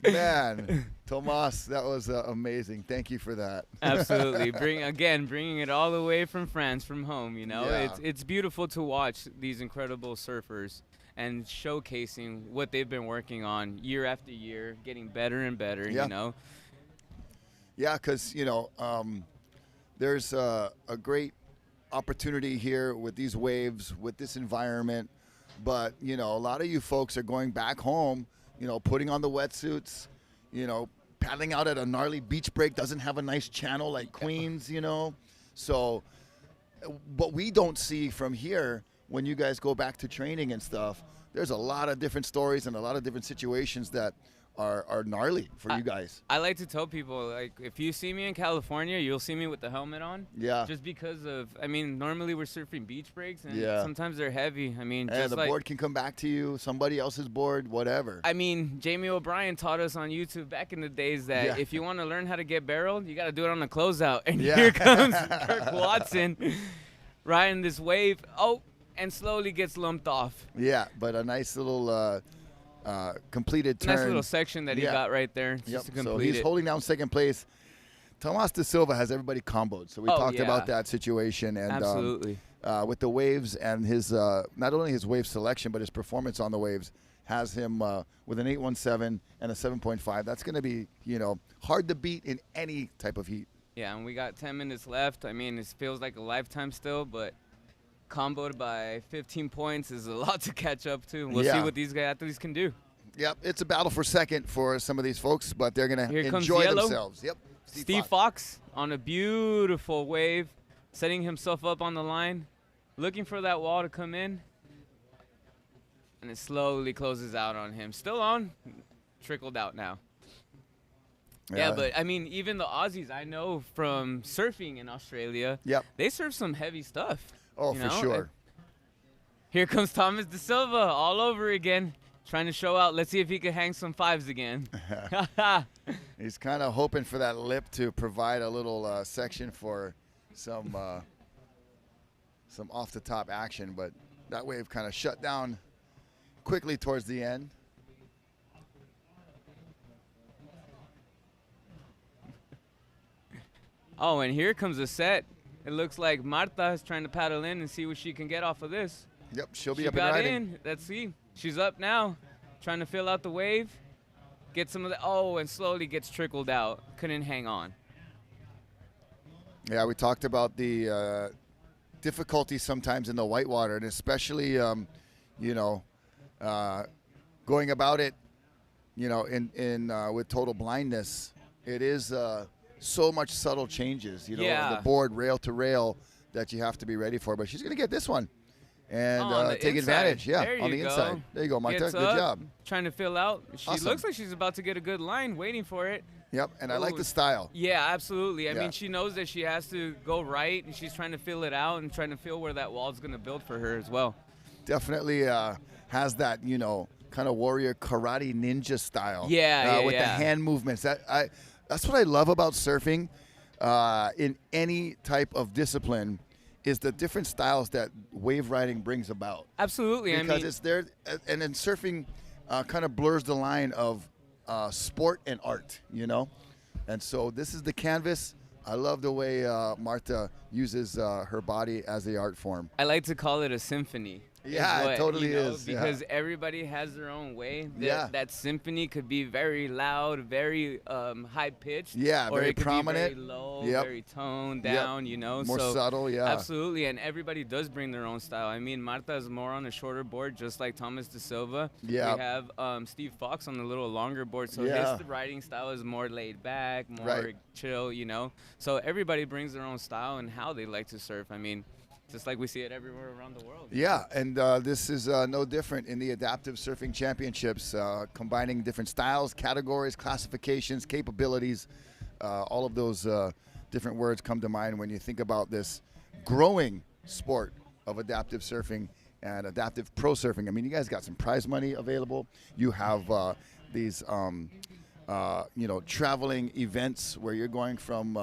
Man, Tomas, that was amazing. Thank you for that. Absolutely. Bringing it all the way from France, from home, you know. Yeah. It's beautiful to watch these incredible surfers and showcasing what they've been working on year after year, getting better and better, Yeah. you know. Yeah, because, there's a great opportunity here with these waves, with this environment. But, a lot of you folks are going back home, putting on the wetsuits, paddling out at a gnarly beach break, doesn't have a nice channel like Queens, So, what we don't see from here when you guys go back to training and stuff, there's a lot of different stories and a lot of different situations that are gnarly for you guys. I like to tell people, like, if you see me in California, you'll see me with the helmet on. Yeah. Just because of, normally we're surfing beach breaks, and Yeah. sometimes they're heavy. And just the like, board can come back to you, somebody else's board, whatever. Jamie O'Brien taught us on YouTube back in the days that Yeah. if you want to learn how to get barreled, you got to do it on the closeout. And Yeah. here comes Kirk Watson riding this wave. Oh, and slowly gets lumped off. Yeah, but a nice little completed turn. Nice little section that he Yeah. got right there, Yep. just to So complete he's it. holding down second place. Tomas De Silva has everybody comboed. So we Oh, talked yeah. about that situation. And Absolutely. with the waves and his not only his wave selection, but his performance on the waves has him with an 8.17 and a 7.5. That's going to be, hard to beat in any type of heat. Yeah, and we got 10 minutes left. It feels like a lifetime still, but comboed by 15 points is a lot to catch up to. We'll see Yeah. what these athletes can do. Yep, it's a battle for second for some of these folks, but they're going Here to comes enjoy yellow. themselves. Yep. Steve Fox on a beautiful wave, setting himself up on the line, looking for that wall to come in, and it slowly closes out on him. Still on, trickled out now. Yeah, but even the Aussies I know from surfing in Australia, Yep. they surf some heavy stuff. Oh, you for know? sure. Here comes Thomas De Silva all over again, trying to show out. Let's see if he can hang some fives again. He's kind of hoping for that lip to provide a little section for some off the top action, but that wave kind of shut down quickly towards the end. Oh, and here comes a set. It looks like Marta is trying to paddle in and see what she can get off of this. Yep, she'll be She up and got riding. in. Let's see. She's up now, trying to fill out the wave. Get some of the, and slowly gets trickled out. Couldn't hang on. Yeah, we talked about the difficulty sometimes in the whitewater, and especially, going about it, in with total blindness. It is so much subtle changes, Yeah. the board rail to rail that you have to be ready for. But she's gonna get this one and On the take inside. advantage. Yeah, There on you the go. inside. There you go, Marta. Gets Good up, job. Trying to fill out. She Awesome. looks like she's about to get a good line, waiting for it. Yep, and I like Oh. the style. Yeah, absolutely. I Yeah. mean, she knows that she has to go right, and she's trying to fill it out and trying to feel where that wall's going to build for her as well. Definitely has that, kind of warrior karate ninja style. Yeah, with the yeah. hand movements. That's what I love about surfing in any type of discipline is the different styles that wave riding brings about. Absolutely. Because it's there, and then surfing kind of blurs the line of sport and art, And so this is the canvas. I love the way Marta uses her body as the art form. I like to call it a symphony. Yeah, it totally is. Because everybody has their own way. That symphony could be very loud, very high pitched. Yeah, or very it could prominent. Be very low, Yep. very toned down. More subtle. Yeah, absolutely. And everybody does bring their own style. I mean, Marta is more on a shorter board, just like Thomas De Silva. Yeah, we have Steve Fox on the little longer board, so his riding style is more laid back, more chill. So everybody brings their own style and how they like to surf. I mean, just like we see it everywhere around the world. Yeah, and this is no different in the Adaptive Surfing Championships, combining different styles, categories, classifications, capabilities. All of those different words come to mind when you think about this growing sport of adaptive surfing and adaptive pro surfing. I mean, you guys got some prize money available. You have these traveling events where you're going from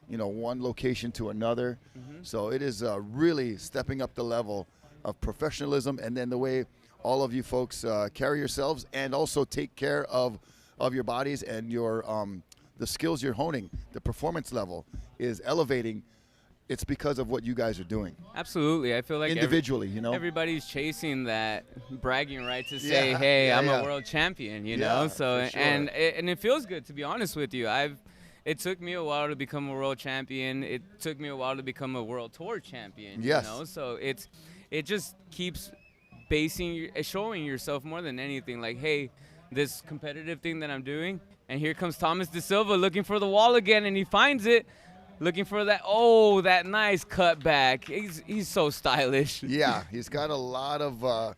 one location to another. So it is really stepping up the level of professionalism, and then the way all of you folks carry yourselves and also take care of your bodies and your the skills you're honing. The performance level is elevating. It's because of what you guys are doing. Absolutely. I feel like individually, everybody's chasing that bragging right to say, hey, I'm a world champion, know? So, sure. and it feels good, to be honest with you. It took me a while to become a world champion. It took me a while to become a world tour champion, So it just keeps showing yourself more than anything. Like, hey, this competitive thing that I'm doing, and here comes Thomas De Silva looking for the wall again, and he finds it. Looking for that nice cut back. He's so stylish. Yeah, he's got a lot of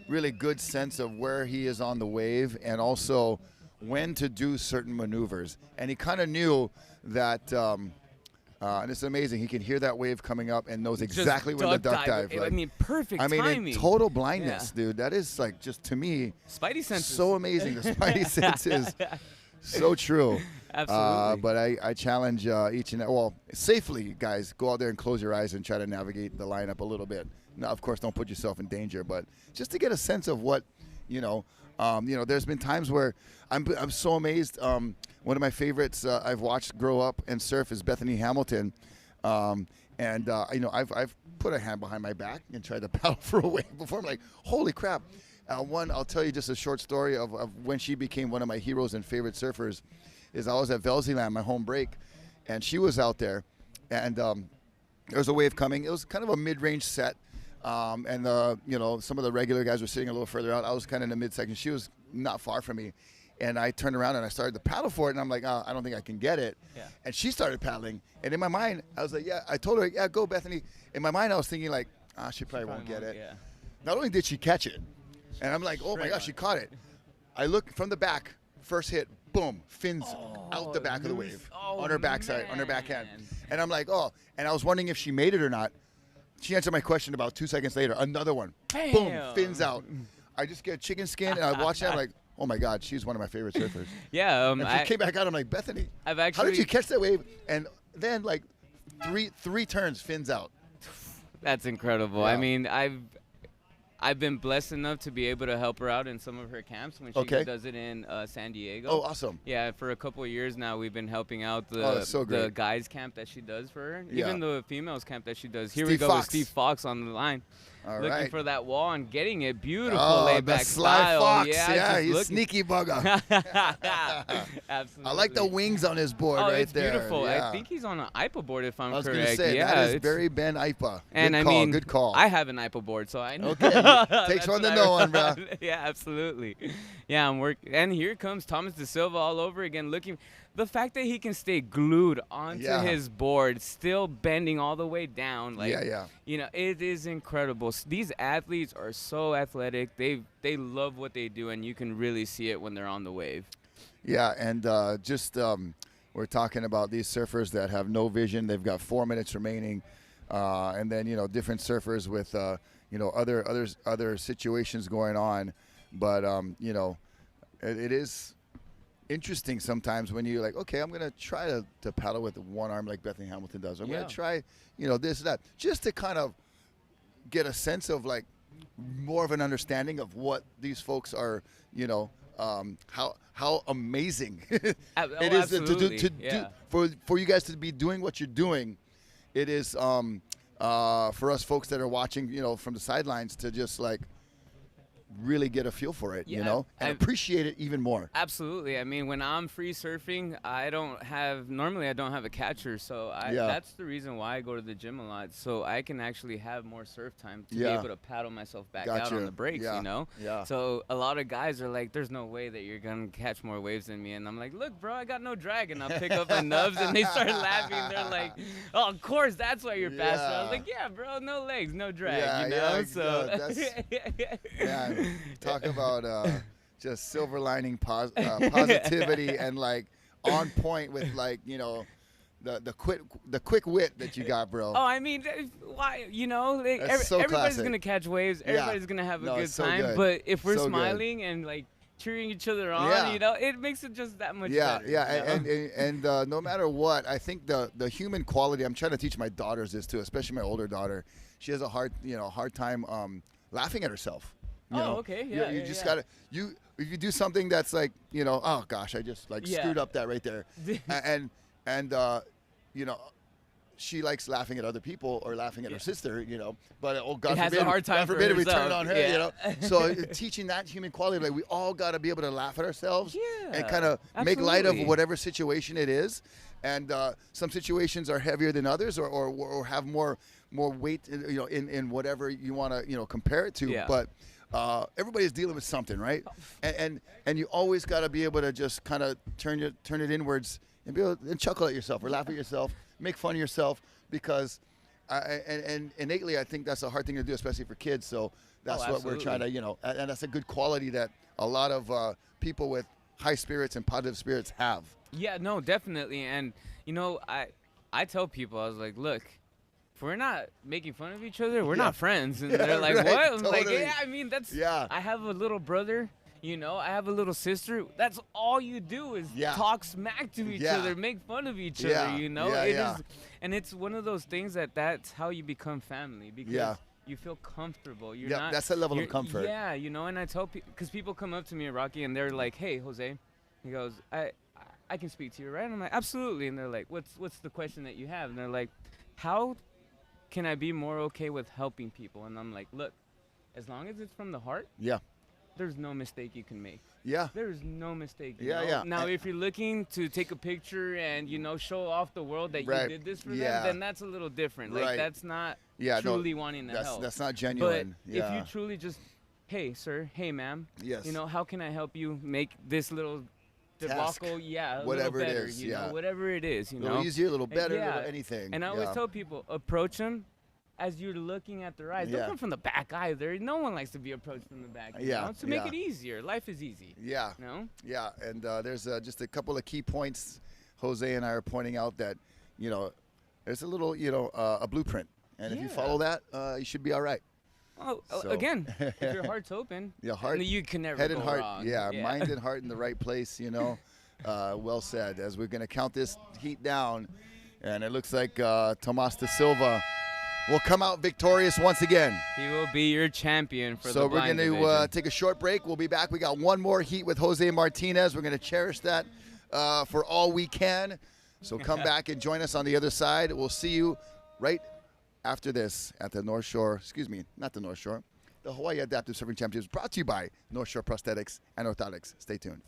really good sense of where he is on the wave and also when to do certain maneuvers. And he kind of knew that, and it's amazing, he can hear that wave coming up and knows exactly when to duck dive. I mean, perfect timing. In total blindness, dude. That is, like, just to me, Spidey senses. So amazing. The Spidey sense is so true. Absolutely. But I challenge safely, guys, go out there and close your eyes and try to navigate the lineup a little bit. Now, of course, don't put yourself in danger, but just to get a sense of what, there's been times where I'm so amazed. One of my favorites I've watched grow up and surf is Bethany Hamilton. I've put a hand behind my back and tried to paddle for a wave before. I'm like, holy crap. I'll tell you just a short story of when she became one of my heroes and favorite surfers. Is I was at Velzeland, my home break, and she was out there, and there was a wave coming. It was kind of a mid-range set, and some of the regular guys were sitting a little further out. I was kind of in the midsection. She was not far from me, and I turned around and I started to paddle for it, and I'm like, I don't think I can get it. Yeah. And she started paddling, and in my mind, I was like, I told her, go, Bethany. In my mind, I was thinking like, she probably won't get it. Yeah. Not only did she catch it, and I'm like, oh my gosh, she caught it. I look from the back, first hit, boom, fins out the back of the wave on her backside, on her backhand. And I'm like, and I was wondering if she made it or not. She answered my question about 2 seconds later. Another one, boom, fins out. I just get chicken skin, and I watch that. I'm like, oh my God, she's one of my favorite surfers. Yeah. And she came back out. I'm like, Bethany, how did you catch that wave? And then like three turns, fins out. That's incredible. Yeah. I mean, I've been blessed enough to be able to help her out in some of her camps when she does it in San Diego. Oh, awesome. Yeah, for a couple of years now, we've been helping out the guys camp that she does for her, even the females camp that she does. Here we go with Steve Fox on the line. Looking for that wall and getting it. Beautiful laid back style. Fox. Yeah, he's sneaky bugger. Absolutely. I like the wings on his board right it's there. Beautiful. Yeah. I think he's on an IPA board if I'm correct. I was going to say, that is Barry Ben IPA. Good call. I have an IPA board, so I know. Okay, takes one to know one, bro. Yeah, absolutely. Yeah, I'm working. And here comes Thomas De Silva all over again looking. The fact that he can stay glued onto his board, still bending all the way down, it is incredible. These athletes are so athletic. They love what they do, and you can really see it when they're on the wave. Yeah, and we're talking about these surfers that have no vision. They've got 4 minutes remaining, and then different surfers with other situations going on. But it is interesting sometimes when you're like, okay, I'm going to try to paddle with one arm like Bethany Hamilton does. I'm going to try, this, that, just to kind of get a sense of like more of an understanding of what these folks are, how amazing it is to do for you guys to be doing what you're doing. It is for us folks that are watching, from the sidelines to just like really get a feel for it, and appreciate it even more. Absolutely. I mean, when I'm free surfing, normally I don't have a catcher, so that's the reason why I go to the gym a lot, so I can actually have more surf time to be able to paddle myself back out on the breaks, Yeah. So a lot of guys are like, there's no way that you're going to catch more waves than me, and I'm like, look, bro, I got no drag, and I'll pick up my nubs, and they start laughing. They're like, oh, of course, that's why you're faster. I was like, yeah, bro, no legs, no drag, so. Yeah, talk about just silver lining positivity and like on point with like the quick wit that you got, bro. Oh, I mean, why? So everybody's classic. gonna catch waves. Everybody's gonna have a good time. Good. But if we're so smiling and like cheering each other on, it makes it just that much better. And no matter what, I think the human quality. I'm trying to teach my daughters this too, especially my older daughter. She has a hard time laughing at herself. Okay. Yeah. You just gotta if you do something that's like oh gosh, I just like screwed up that right there, and she likes laughing at other people or laughing at her sister, but God forbid, a hard time God forbid we turn herself. it on her, So teaching that human quality, like we all got to be able to laugh at ourselves and kind of make light of whatever situation it is. And some situations are heavier than others, or have more weight, in whatever you want to compare it to. Yeah. But everybody's dealing with something, right? And you always got to be able to just kind of turn it inwards and be able and chuckle at yourself or laugh at yourself, make fun of yourself, because and innately I think that's a hard thing to do, especially for kids. So that's what we're trying to, and that's a good quality that a lot of people with high spirits and positive spirits have. Yeah, no, definitely. And I tell people, I was like, look, if we're not making fun of each other, we're not friends. And they're like, right, what? I'm totally. like, yeah, I mean, I have a little brother, I have a little sister. That's all you do is talk smack to each other, make fun of each other, It is, and it's one of those things that's how you become family, because you feel comfortable. You're not. That's a level of comfort. Yeah, and I tell people, because people come up to me, Rocky, and they're like, hey, Jose, he goes, I can speak to you, right? And I'm like, absolutely. And they're like, what's the question that you have? And they're like, how can I be more okay with helping people? And I'm like, look, as long as it's from the heart, there's no mistake you can make. Yeah. There's no mistake. Now, if you're looking to take a picture and, show off the world that you did this for them, then that's a little different. Like, that's not truly wanting to help. That's not genuine. But if you truly just, hey, sir, hey, ma'am, how can I help you make this little debacle, whatever little better, it is, whatever it is, a little easier, a little better, a little anything. And I always tell people, approach them as you're looking at their eyes. Don't come from the back either. No one likes to be approached from the back. To make it easier. Life is easy. Yeah. Yeah, and there's just a couple of key points Jose and I are pointing out that, there's a little, a blueprint. And if you follow that, you should be all right. Oh, again, if your heart's open, you can never head go and heart, wrong. Mind and heart in the right place, well said. As we're going to count this heat down, and it looks like Tomoki D Silva will come out victorious once again. He will be your champion for the So we're blind going to division. take a short break. We'll be back. We got one more heat with Jose Martinez. We're going to cherish that for all we can. So come back and join us on the other side. We'll see you right after this at the North Shore, not the North Shore, the Hawaii Adaptive Surfing Championships, brought to you by North Shore Prosthetics and Orthotics. Stay tuned.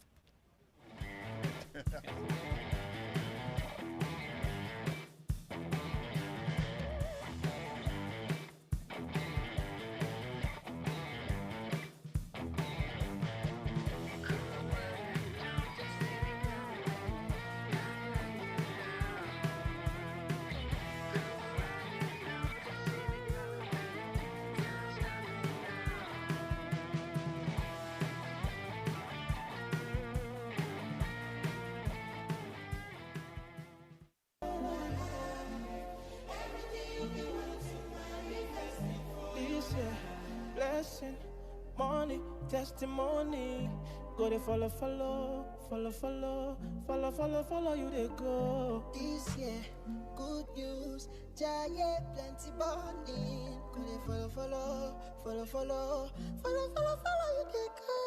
Blessing, money, testimony. Go to follow you they go. This year, good news, giant plenty burning. Go to follow you they go.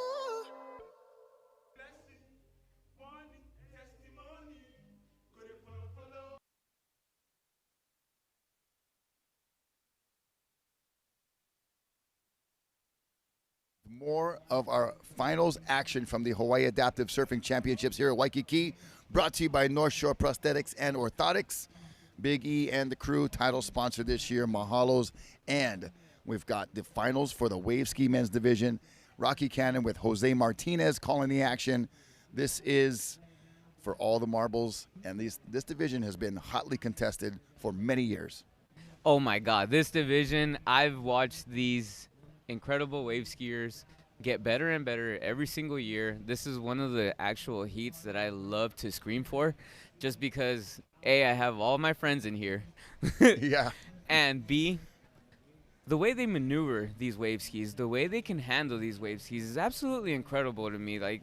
more of our finals action from the Hawaii Adaptive Surfing Championships here at Waikiki, brought to you by North Shore Prosthetics and Orthotics. Big E and the crew, title sponsor this year, Mahalos. And we've got the finals for the wave ski men's division. Rocky Cannon with Jose Martinez calling the action. This is for all the marbles, and this division has been hotly contested for many years. Oh my God, this division, I've watched these incredible wave skiers get better and better every single year. This is one of the actual heats that I love to scream for, just because A, I have all my friends in here. Yeah. And B, the way they maneuver these wave skis, the way they can handle these wave skis is absolutely incredible to me. Like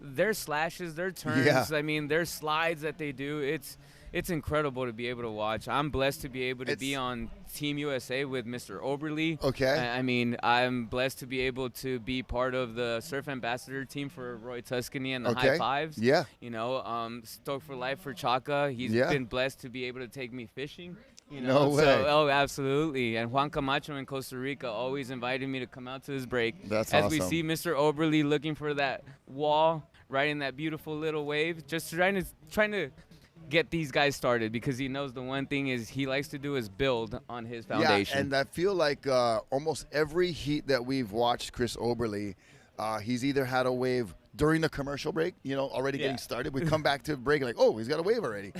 their slashes, their turns, Yeah. I mean, their slides that they do, it's incredible to be able to watch. I'm blessed to be able to be on Team USA with Mr. Oberly. Okay. I mean, I'm blessed to be able to be part of the Surf Ambassador team for Roy Tuscany and the High Fives. Yeah. You know, Stoked for Life for Chaka. He's been blessed to be able to take me fishing. You know? No way. So, oh, absolutely. And Juan Camacho in Costa Rica always invited me to come out to his break. That's As awesome. we see Mr. Oberly looking for that wall, riding that beautiful little wave, just trying to get these guys started, because he knows the one thing is he likes to do is build on his foundation. Yeah, and I feel like almost every heat that we've watched Chris Oberly, he's either had a wave during the commercial break, you know, already getting started. We come back to break like, oh, he's got a wave already,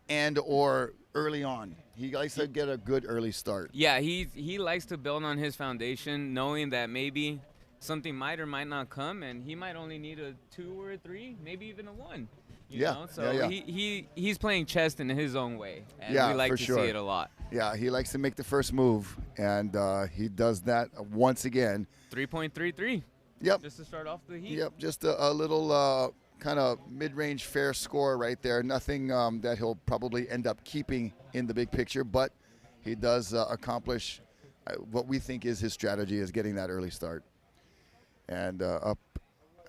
and or early on. He likes to get a good early start. Yeah, he likes to build on his foundation, knowing that maybe something might or might not come, and he might only need a 2 or a 3, maybe even a 1. You know? So he's playing chess in his own way, and we like to see it a lot. Yeah, he likes to make the first move, and he does that once again. 3.33. Yep. Just to start off the heat. Yep, just a little kind of mid-range fair score right there. Nothing that he'll probably end up keeping in the big picture, but he does accomplish what we think is his strategy, is getting that early start. And up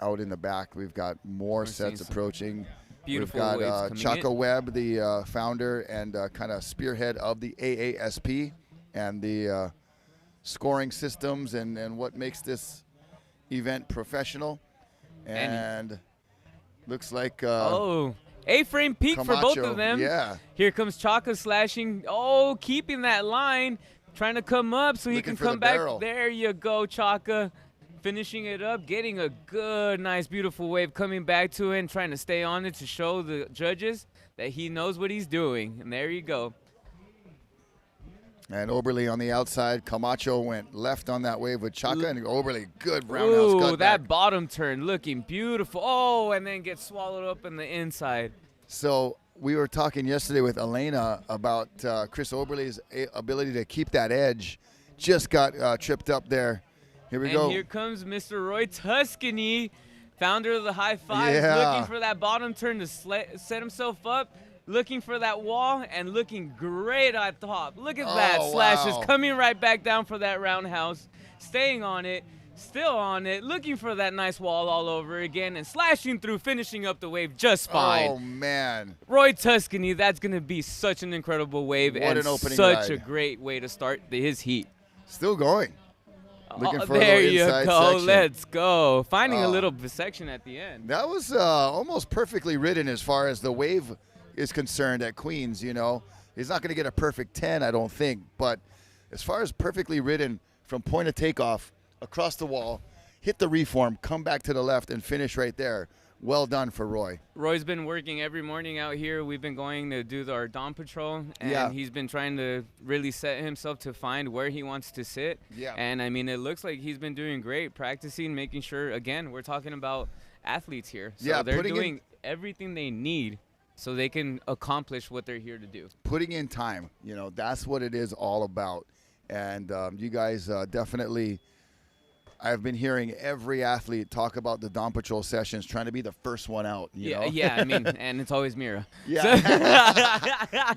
out in the back, we've got more sets approaching. Beautiful We've waves got coming Chaka in. Webb, the founder and kind of spearhead of the AASP and the scoring systems and what makes this event professional. And looks like A-frame peak for both Camacho, of them. yeah. Here comes Chaka slashing. Oh, keeping that line, trying to come up so he Looking can for the come back. barrel. There you go, Chaka. Finishing it up, getting a good, nice, beautiful wave, coming back to it and trying to stay on it to show the judges that he knows what he's doing. And there you go. And Oberly on the outside. Camacho went left on that wave with Chaka, and Oberly, good roundhouse Ooh, cut that back. bottom turn looking beautiful. Oh, and then gets swallowed up in the inside. So we were talking yesterday with Elena about Chris Oberly's ability to keep that edge. Just got tripped up there. Here we go. And here comes Mr. Roy Tuscany, founder of the High Fives, Yeah. looking for that bottom turn to set himself up, looking for that wall, and looking great at top. Look at that. Slashes wow. coming right back down for that roundhouse, staying on it, still on it, looking for that nice wall all over again, and slashing through, finishing up the wave just fine. Oh, man. Roy Tuscany, that's going to be such an incredible wave, What and an opening such ride. a great way to start his heat. Still going. Looking for a there little you inside go. section. Let's go. Finding a little section at the end. That was almost perfectly ridden as far as the wave is concerned at Queens, you know. He's not going to get a perfect 10, I don't think. But as far as perfectly ridden from point of takeoff, across the wall, hit the reform, come back to the left, and finish right there. Well done for Roy. Roy's been working every morning out here. We've been going to do our dawn patrol, and he's been trying to really set himself to find where he wants to sit. Yeah. And, I mean, it looks like he's been doing great, practicing, making sure, again, we're talking about athletes here. So Yeah, they're doing everything they need so they can accomplish what they're here to do. Putting in time, you know, that's what it is all about. And you guys definitely, I've been hearing every athlete talk about the Dawn Patrol sessions, trying to be the first one out. You know? Yeah, I mean, and it's always Mira. Yeah.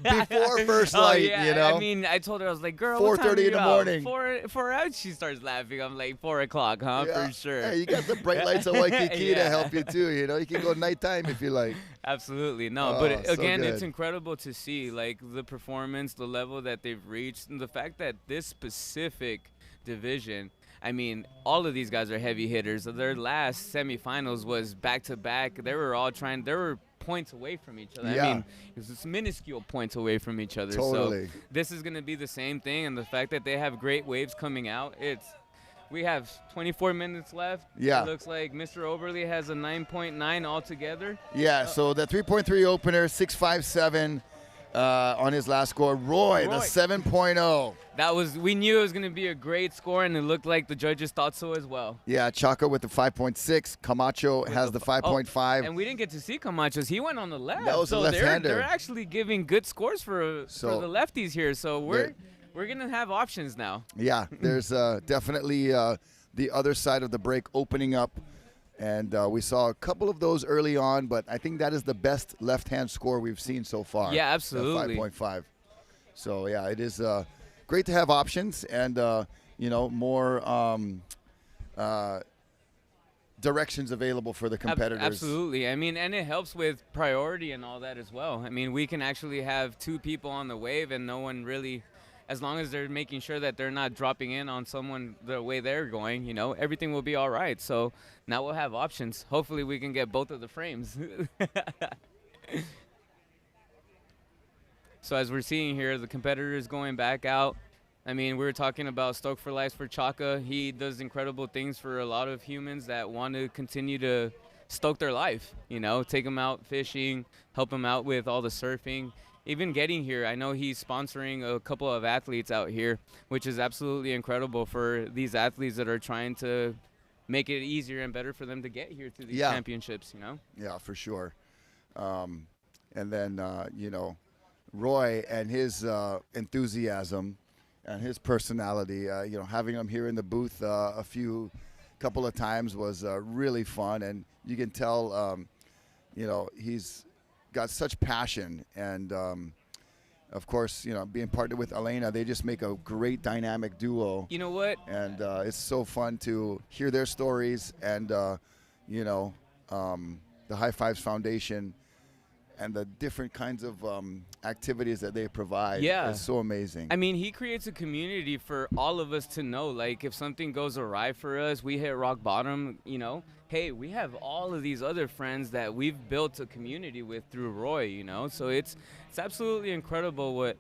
Before first light, you know? I mean, I told her, I was like, girl, 4:30 in the morning. 4 out, she starts laughing. I'm like, 4 o'clock, huh? Yeah. For sure. Hey, you got the bright lights of Waikiki to Yeah. help you too. You know, you can go nighttime if you like. Absolutely. No, Oh, but so again, it's good. incredible to see, like, the performance, the level that they've reached, and the fact that this specific division, I mean, all of these guys are heavy hitters. Their last semifinals was back-to-back. They were points away from each other. Yeah. I mean, it was just minuscule points away from each other. Totally. So this is going to be the same thing, and the fact that they have great waves coming out, we have 24 minutes left. Yeah. It looks like Mr. Oberly has a 9.9 altogether. Yeah, so the 3.3 opener, 6.57 on his last score. Roy, the 7.0. We knew it was going to be a great score, and it looked like the judges thought so as well. Yeah, Chaka with the 5.6. Camacho has the 5.5. And we didn't get to see Camacho's. He went on the left. That was a so left-hander. They're actually giving good scores for the lefties here. So we're going to have options now. Yeah, there's definitely the other side of the break opening up. And we saw a couple of those early on, but I think that is the best left-hand score we've seen so far. Yeah, absolutely. 5.5. So, yeah, it is great to have options and, more directions available for the competitors. Absolutely. I mean, and it helps with priority and all that as well. I mean, we can actually have two people on the wave and no one really, as long as they're making sure that they're not dropping in on someone the way they're going, everything will be all right. So now we'll have options. Hopefully we can get both of the frames. So as we're seeing here, the competitor is going back out. I mean, we were talking about Stoke for Life for Chaka. He does incredible things for a lot of humans that want to continue to stoke their life, take them out fishing, help them out with all the surfing. Even getting here, I know he's sponsoring a couple of athletes out here, which is absolutely incredible for these athletes that are trying to make it easier and better for them to get here to these championships, Yeah, for sure. And then, Roy and his enthusiasm and his personality, having him here in the booth couple of times was really fun. And you can tell, he's got such passion. And, of course, being partnered with Elena, they just make a great dynamic duo. You know what? And it's so fun to hear their stories and, the High Fives Foundation and the different kinds of activities that they provide. Yeah. It's so amazing. I mean, he creates a community for all of us to know. Like, if something goes awry for us, we hit rock bottom, hey, we have all of these other friends that we've built a community with through Roy, So it's absolutely incredible what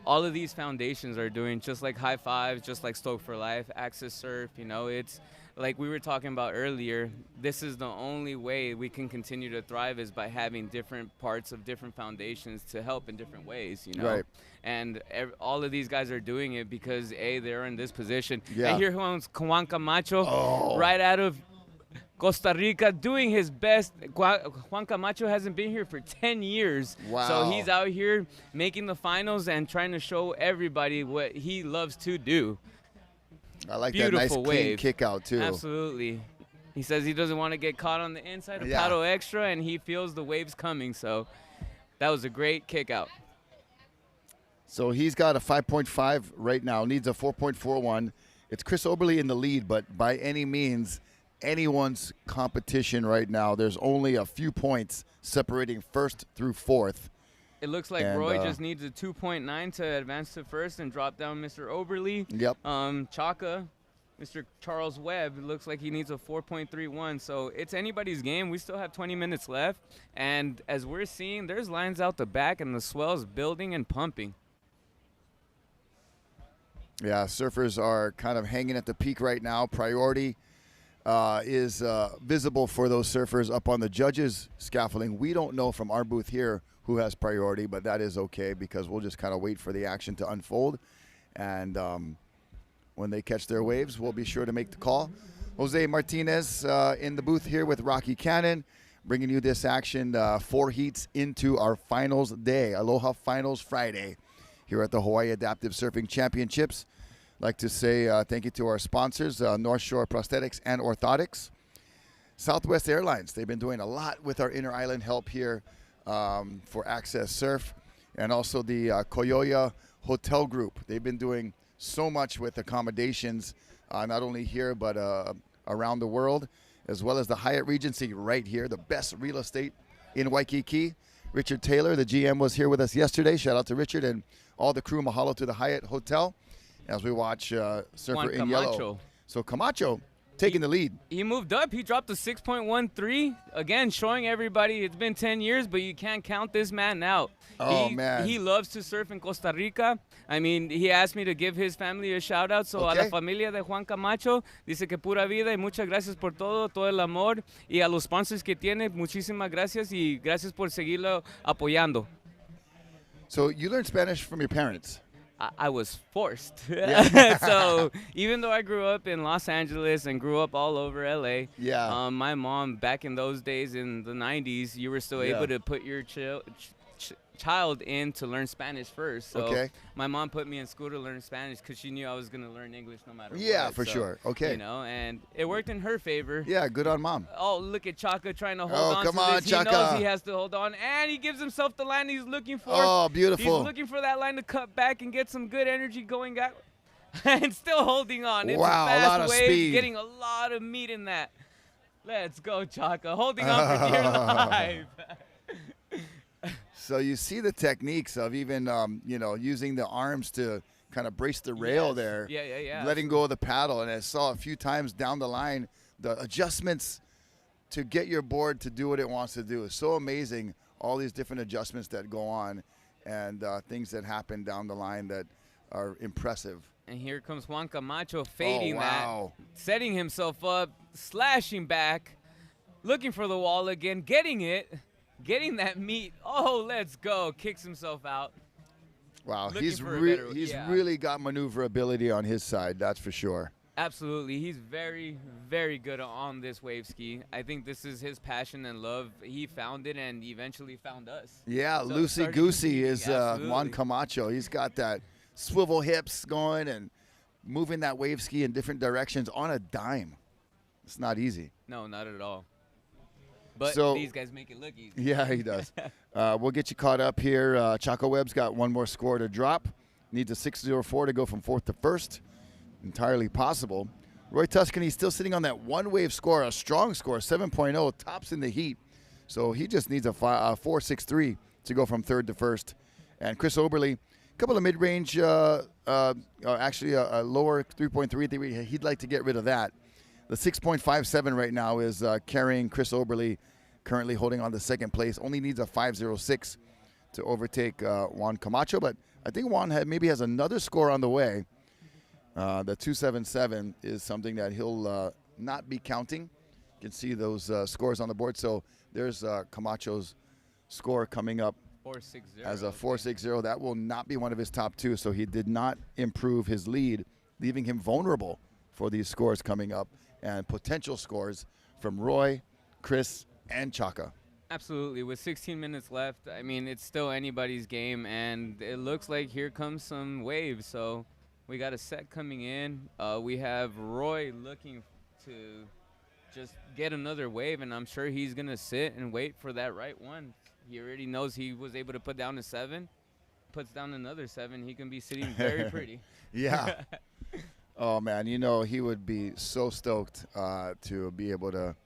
all of these foundations are doing, just like High Fives, just like Stoke for Life, AccesSurf, it's like we were talking about earlier, this is the only way we can continue to thrive is by having different parts of different foundations to help in different ways, Right. And all of these guys are doing it because, A, they're in this position. Yeah. And here comes Juan Camacho right out of Costa Rica doing his best. Juan Camacho hasn't been here for 10 years. Wow. So he's out here making the finals and trying to show everybody what he loves to do. I like Beautiful that nice clean wave. kick out, too. Absolutely. He says he doesn't want to get caught on the inside of paddle extra, and he feels the waves coming. So that was a great kick out. So he's got a 5.5 right now, needs a 4.41. It's Chris Oberly in the lead, but by any means, anyone's competition right now. There's only a few points separating first through fourth. It looks like Roy just needs a 2.9 to advance to first and drop down Mr. Oberly. Yep. Chaka, Mr. Charles Webb, it looks like he needs a 4.31. So it's anybody's game. We still have 20 minutes left. And as we're seeing, there's lines out the back and the swell's building and pumping. Yeah, surfers are kind of hanging at the peak right now. Priority is visible for those surfers up on the judges' scaffolding. We don't know from our booth here who has priority, but that is okay because we'll just kind of wait for the action to unfold. And when they catch their waves, we'll be sure to make the call. Jose Martinez in the booth here with Rocky Cannon, bringing you this action 4 heats into our finals day, Aloha Finals Friday, here at the Hawaii Adaptive Surfing Championships. I'd like to say thank you to our sponsors, North Shore Prosthetics and Orthotics. Southwest Airlines, they've been doing a lot with our inner island help here for AccesSurf, and also the Koyoya Hotel Group. They've been doing so much with accommodations, not only here but around the world, as well as the Hyatt Regency right here, the best real estate in Waikiki. Richard Taylor, the GM, was here with us yesterday. Shout out to Richard and all the crew. Mahalo to the Hyatt Hotel as we watch Surfer Juan in Camacho. Yellow So Camacho taking the lead. He moved up. He dropped to 6.13. Again, showing everybody it's been 10 years, but you can't count this man out. Oh, man. He loves to surf in Costa Rica. I mean, he asked me to give his family a shout out. So a la familia de Juan Camacho, dice que pura vida y muchas gracias por todo el amor. Y a los sponsors que tiene, muchísimas gracias y gracias por seguirlo apoyando. So you learned Spanish from your parents? I was forced. So even though I grew up in Los Angeles and grew up all over LA, my mom, back in those days in the 90s, you were still able to put your child in to learn Spanish first. So my mom put me in school to learn Spanish because she knew I was going to learn English no matter what. Yeah, for sure. Okay. You know, and it worked in her favor. Yeah, good on mom. Oh, look at Chaka trying to hold on to this. He knows he has to hold on, and he gives himself the line he's looking for. Oh, beautiful. He's looking for that line to cut back and get some good energy going out. And still holding on. It's a fast wave, speed. Getting a lot of meat in that. Let's go, Chaka. Holding on for dear life. So you see the techniques of even, using the arms to kind of brace the rail there. Yeah. Letting go of the paddle. And I saw a few times down the line, the adjustments to get your board to do what it wants to do. It's so amazing, all these different adjustments that go on and things that happen down the line that are impressive. And here comes Juan Camacho fading that, setting himself up, slashing back, looking for the wall again, getting it. Getting that meat. Oh, let's go. Kicks himself out. Wow, he's really got maneuverability on his side, that's for sure. Absolutely. He's very, very good on this wave ski. I think this is his passion and love. He found it and eventually found us. Yeah, so loosey-goosey is Juan Camacho. He's got that swivel hips going and moving that wave ski in different directions on a dime. It's not easy. No, not at all. But these guys make it look easy. Yeah, he does. We'll get you caught up here. Chaco Webb's got one more score to drop. Needs a 6.04 to go from 4th to 1st. Entirely possible. Roy Tuscany still sitting on that one-wave score, a strong score, 7.0, tops in the heat. So he just needs a 4.63 to go from 3rd to 1st. And Chris Oberly, a couple of mid-range, actually a lower 3.3. He'd like to get rid of that. The 6.57 right now is carrying Chris Oberly, currently holding on to 2nd place. Only needs a 5.06 to overtake Juan Camacho, but I think Juan maybe has another score on the way. The 2.77 is something that he'll not be counting. You can see those scores on the board. So there's Camacho's score coming up 4.60 as a 4.60. That will not be one of his top 2, so he did not improve his lead, leaving him vulnerable for these scores coming up and potential scores from Roy, Chris, and Chaka. Absolutely. With 16 minutes left, I mean, it's still anybody's game, and it looks like here comes some waves. So we got a set coming in. We have Roy looking to just get another wave, and I'm sure he's going to sit and wait for that right one. He already knows he was able to put down a 7. Puts down another 7. He can be sitting very pretty. Yeah. Oh, man, he would be so stoked to be able to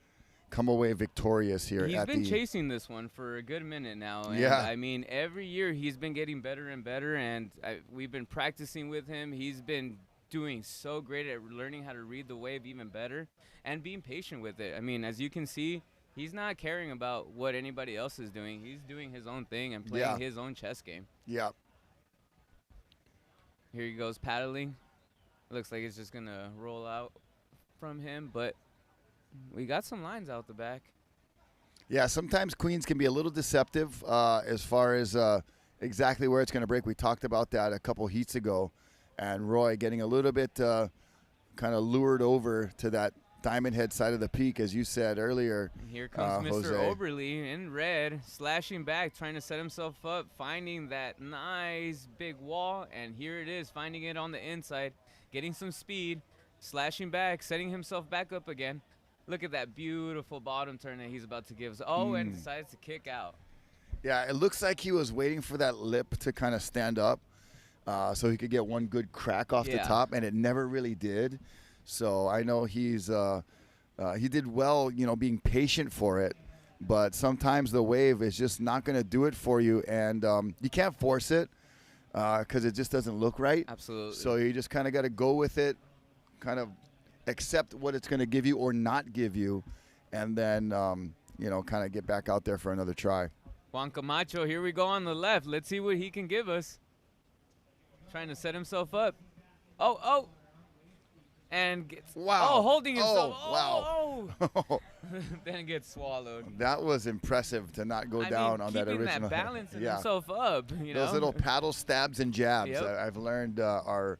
come away victorious here. He's been chasing this one for a good minute now. And I mean, every year he's been getting better and better, and we've been practicing with him. He's been doing so great at learning how to read the wave even better and being patient with it. I mean, as you can see, he's not caring about what anybody else is doing. He's doing his own thing and playing his own chess game. Yeah. Here he goes paddling. Looks like it's just going to roll out from him, but we got some lines out the back. Yeah, sometimes queens can be a little deceptive as far as exactly where it's going to break. We talked about that a couple heats ago, and Roy getting a little bit kind of lured over to that diamond head side of the peak, as you said earlier. And here comes Mr. Oberly in red, slashing back, trying to set himself up, finding that nice big wall, and here it is, finding it on the inside. Getting some speed, slashing back, setting himself back up again. Look at that beautiful bottom turn that he's about to give us. Oh, and decides to kick out. Yeah, it looks like he was waiting for that lip to kind of stand up so he could get one good crack off the top, and it never really did. So I know he did well, being patient for it. But sometimes the wave is just not going to do it for you, and you can't force it. Because it just doesn't look right. Absolutely. So you just kind of got to go with it, kind of accept what it's going to give you or not give you, and then, kind of get back out there for another try. Juan Camacho, here we go on the left. Let's see what he can give us. Trying to set himself up. Oh. And gets, holding himself. Wow. Then gets swallowed. That was impressive to not go down on that original. Keeping that balance and himself up. Those little paddle stabs and jabs, Yep. I've learned are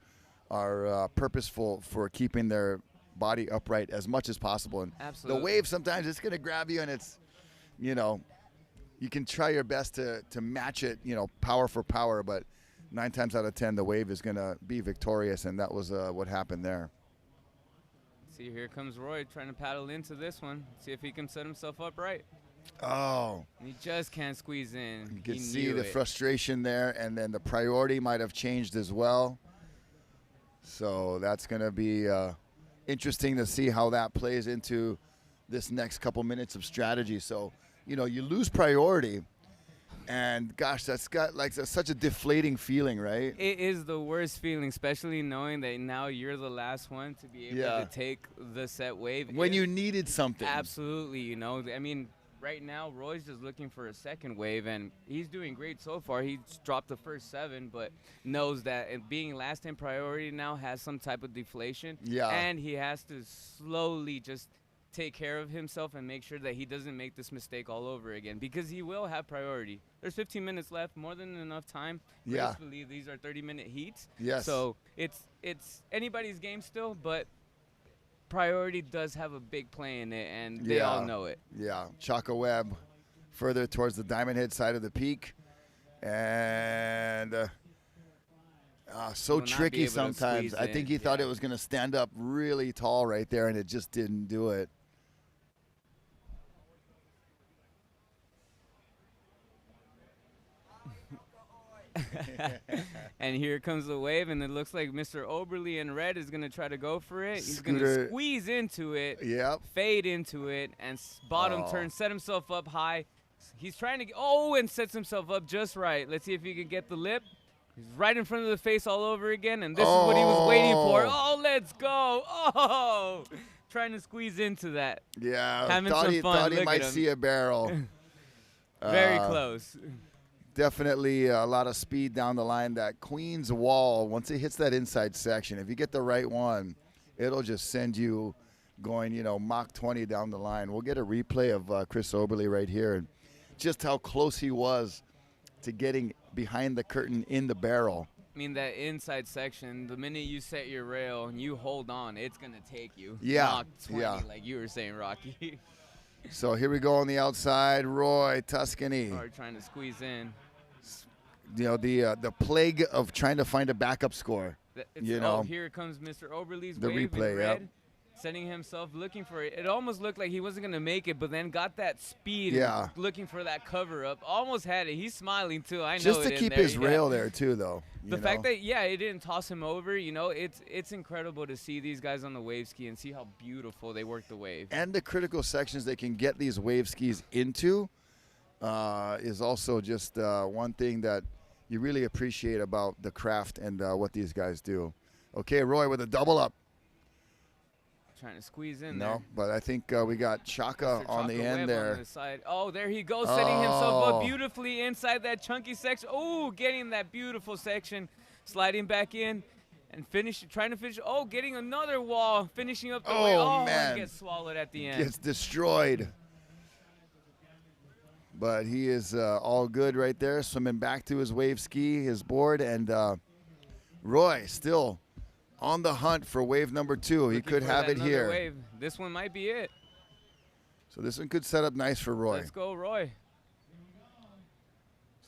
purposeful for keeping their body upright as much as possible. And Absolutely. the wave sometimes it's going to grab you, and it's, you can try your best to match it, power for power, but 9 times out of 10, the wave is going to be victorious, and that was what happened there. See, here comes Roy trying to paddle into this one. See if he can set himself up right. Oh. And he just can't squeeze in. You can He see knew the it. frustration there, and then the priority might have changed as well. So that's going to be interesting to see how that plays into this next couple minutes of strategy. So, you lose priority, and gosh, that's got such a deflating feeling, right? It is the worst feeling, especially knowing that now you're the last one to be able to take the set wave. When you needed something. Absolutely, I mean, right now, Roy's just looking for a second wave, and he's doing great so far. He's dropped the first 7, but knows that being last in priority now has some type of deflation. Yeah. And he has to slowly just take care of himself and make sure that he doesn't make this mistake all over again, because he will have priority. There's 15 minutes left, more than enough time. Yeah. Gracefully, these are 30-minute heats. Yes. So it's anybody's game still, but priority does have a big play in it, and they all know it. Yeah. Chaka Webb further towards the diamond head side of the peak. And so Will not be tricky able to sometimes. squeeze I think he in, thought yeah. it was going to stand up really tall right there, and it just didn't do it. And here comes the wave, and it looks like Mr. Oberly in red is going to try to go for it. He's going Scooter. to squeeze into it, Yep. fade into it, and bottom turn, set himself up high. He's trying to and sets himself up just right. Let's see if he can get the lip. He's right in front of the face all over again, and this is what he was waiting for. Oh, let's go. Oh, trying to squeeze into that. Yeah. Having thought some he, fun. thought he Look might at him. see a barrel. Very close. Definitely a lot of speed down the line. That Queen's wall, once it hits that inside section, if you get the right one, it'll just send you going, Mach 20 down the line. We'll get a replay of Chris Oberly right here, and just how close he was to getting behind the curtain in the barrel. I mean, that inside section, the minute you set your rail and you hold on, it's going to take you. Yeah, Mach 20, yeah. like you were saying, Rocky. So here we go on the outside. Roy Tuscany. Or trying to squeeze in. The plague of trying to find a backup score. Here comes Mr. Oberly's The wave replay, in yep. red, setting himself, looking for it. It almost looked like he wasn't going to make it, but then got that speed, Yeah. and looking for that cover up. Almost had it. He's smiling, too. I know Just it to in keep there, his yeah. rail there, too, though. The fact that, it didn't toss him over, it's incredible to see these guys on the wave ski and see how beautiful they work the wave. And the critical sections they can get these wave skis into is also just one thing that you really appreciate about the craft and what these guys do. Okay, Roy with a double up. Trying to squeeze in No, there. but I think we got Chaka Mr. on the Chaka end Webb there. On the side. Oh, there he goes, setting himself Oh. up beautifully inside that chunky section. Oh, getting that beautiful section, sliding back in, and trying to finish. Oh, getting another wall, finishing up the way. Oh, man. and gets swallowed at the end. Gets destroyed. But he is all good right there, swimming back to his wave ski, his board, and Roy still on the hunt for wave number 2. He Looking could for have that it another here. Wave. This one might be it. So this one could set up nice for Roy. Let's go, Roy.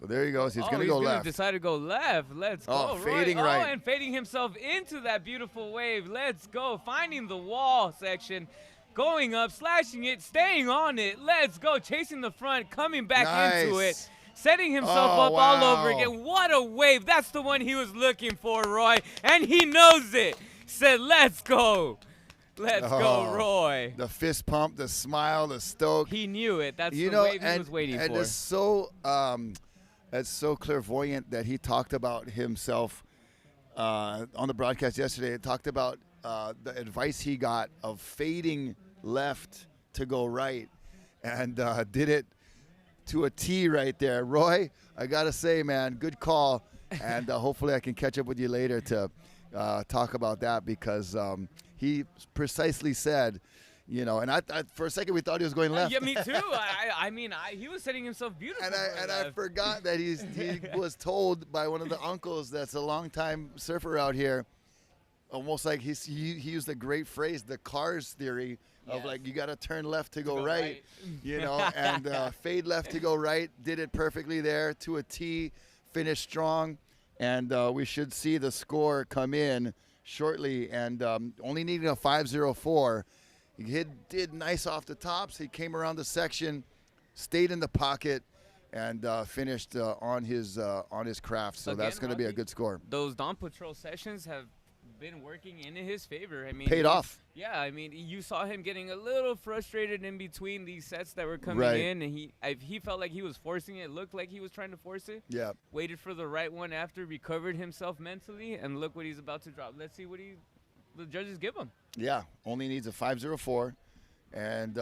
So there he goes. He's going to go left. Decide to go left. Let's Oh, go, fading Roy. right. Oh, and fading himself into that beautiful wave. Let's go. Finding the wall section. Going up, slashing it, staying on it. Let's go. Chasing the front, coming back into it. Nice. Setting himself Oh, up all over wow. again. What a wave. That's the one he was looking for, Roy. And he knows it. Said, let's go. Let's go, Oh. Roy. The fist pump, the smile, the stoke. He knew it. That's the know, wave he was waiting and for. it's so clairvoyant that he talked about himself on the broadcast yesterday. It talked about the advice he got of fading left to go right, and did it to a T right there. Roy, I gotta say, man, good call, and hopefully I can catch up with you later to talk about that, because he precisely said, you know, and I for a second we thought he was going left. Yeah, me too. I mean, he was setting himself beautiful. And I forgot that he was told by one of the uncles that's a longtime surfer out here, almost like he used a great phrase, the cars theory of like, you got to turn left to go right, you know, and fade left to go right. Did it perfectly there to a T, finished strong, and we should see the score come in shortly, and only needing a 5.04. He did nice off the tops. He came around the section, stayed in the pocket, and finished on his craft. So Again, that's going to be a good score. Those Dawn Patrol sessions have been working in his favor. I mean, Paid off. Yeah, I mean, you saw him getting a little frustrated in between these sets that were coming in, and he felt like he was forcing it. Looked like he was trying to force it. Yeah. Waited for the right one after, recovered himself mentally, and look what he's about to drop. Let's see what the judges give him. Yeah, only needs a 5.04, and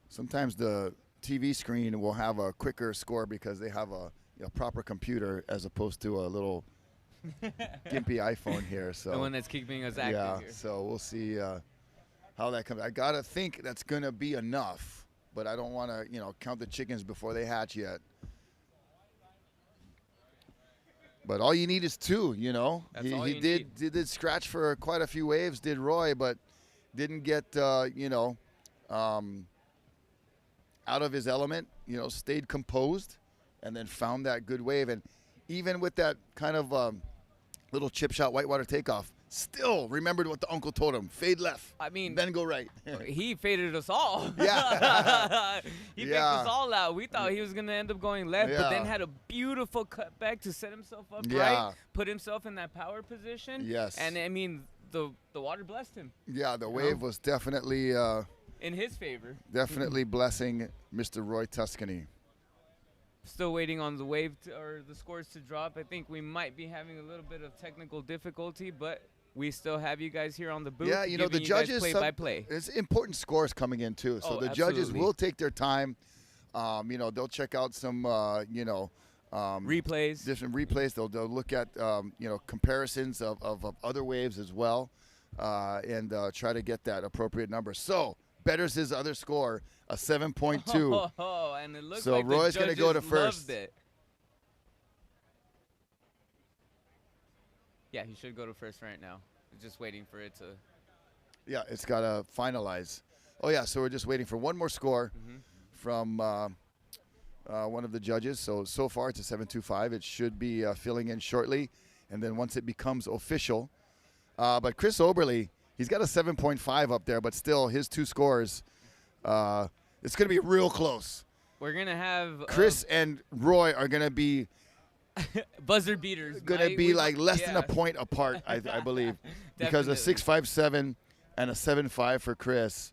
sometimes the TV screen will have a quicker score because they have a proper computer as opposed to a little gimpy iPhone here. So The one that's keeping us active yeah, here. so we'll see how that comes. I gotta think that's gonna be enough, but I don't want to count the chickens before they hatch yet. But all you need is two, That's all he you did scratch for quite a few waves, did Roy, but didn't get out of his element. Stayed composed, and then found that good wave. And even with that kind of little chip shot whitewater takeoff, still remembered what the uncle told him: fade left. I mean, then go right. He faded us all. Yeah. He picked us all out. We thought he was going to end up going left, but then Yeah. had a beautiful cutback to set himself up Yeah. right, put himself in that power position. Yes. And, I mean, the water blessed him Yeah, the wave was definitely in his favor. definitely blessing Mr. Roy Tuscany. Still waiting on the wave or the scores to drop. I think we might be having a little bit of technical difficulty, but we still have you guys here on the booth. Yeah, the giving you guys judges. play-by-play. It's important scores coming in too. So Oh, the judges absolutely. will take their time. They'll check out some Replays. different replays. They'll look at comparisons of other waves as well, and try to get that appropriate number. So betters his other score, a 7.2. Oh, and it looks So like Roy's the gonna judges go to first. loved it. Yeah, he should go to first right now. Just waiting for it to. Yeah, it's got to finalize. Oh yeah, so we're just waiting for one more score from one of the judges. So far it's a 7.25. It should be filling in shortly, and then once it becomes official. But Chris Oberle, he's got a 7.5 up there, but still his two scores, it's going to be real close. We're gonna have Chris and Roy are going to be buzzer beaters. going to right? be We- like less than a yeah. point apart, I believe, because a Definitely. 6.57 and a 7.5 for Chris,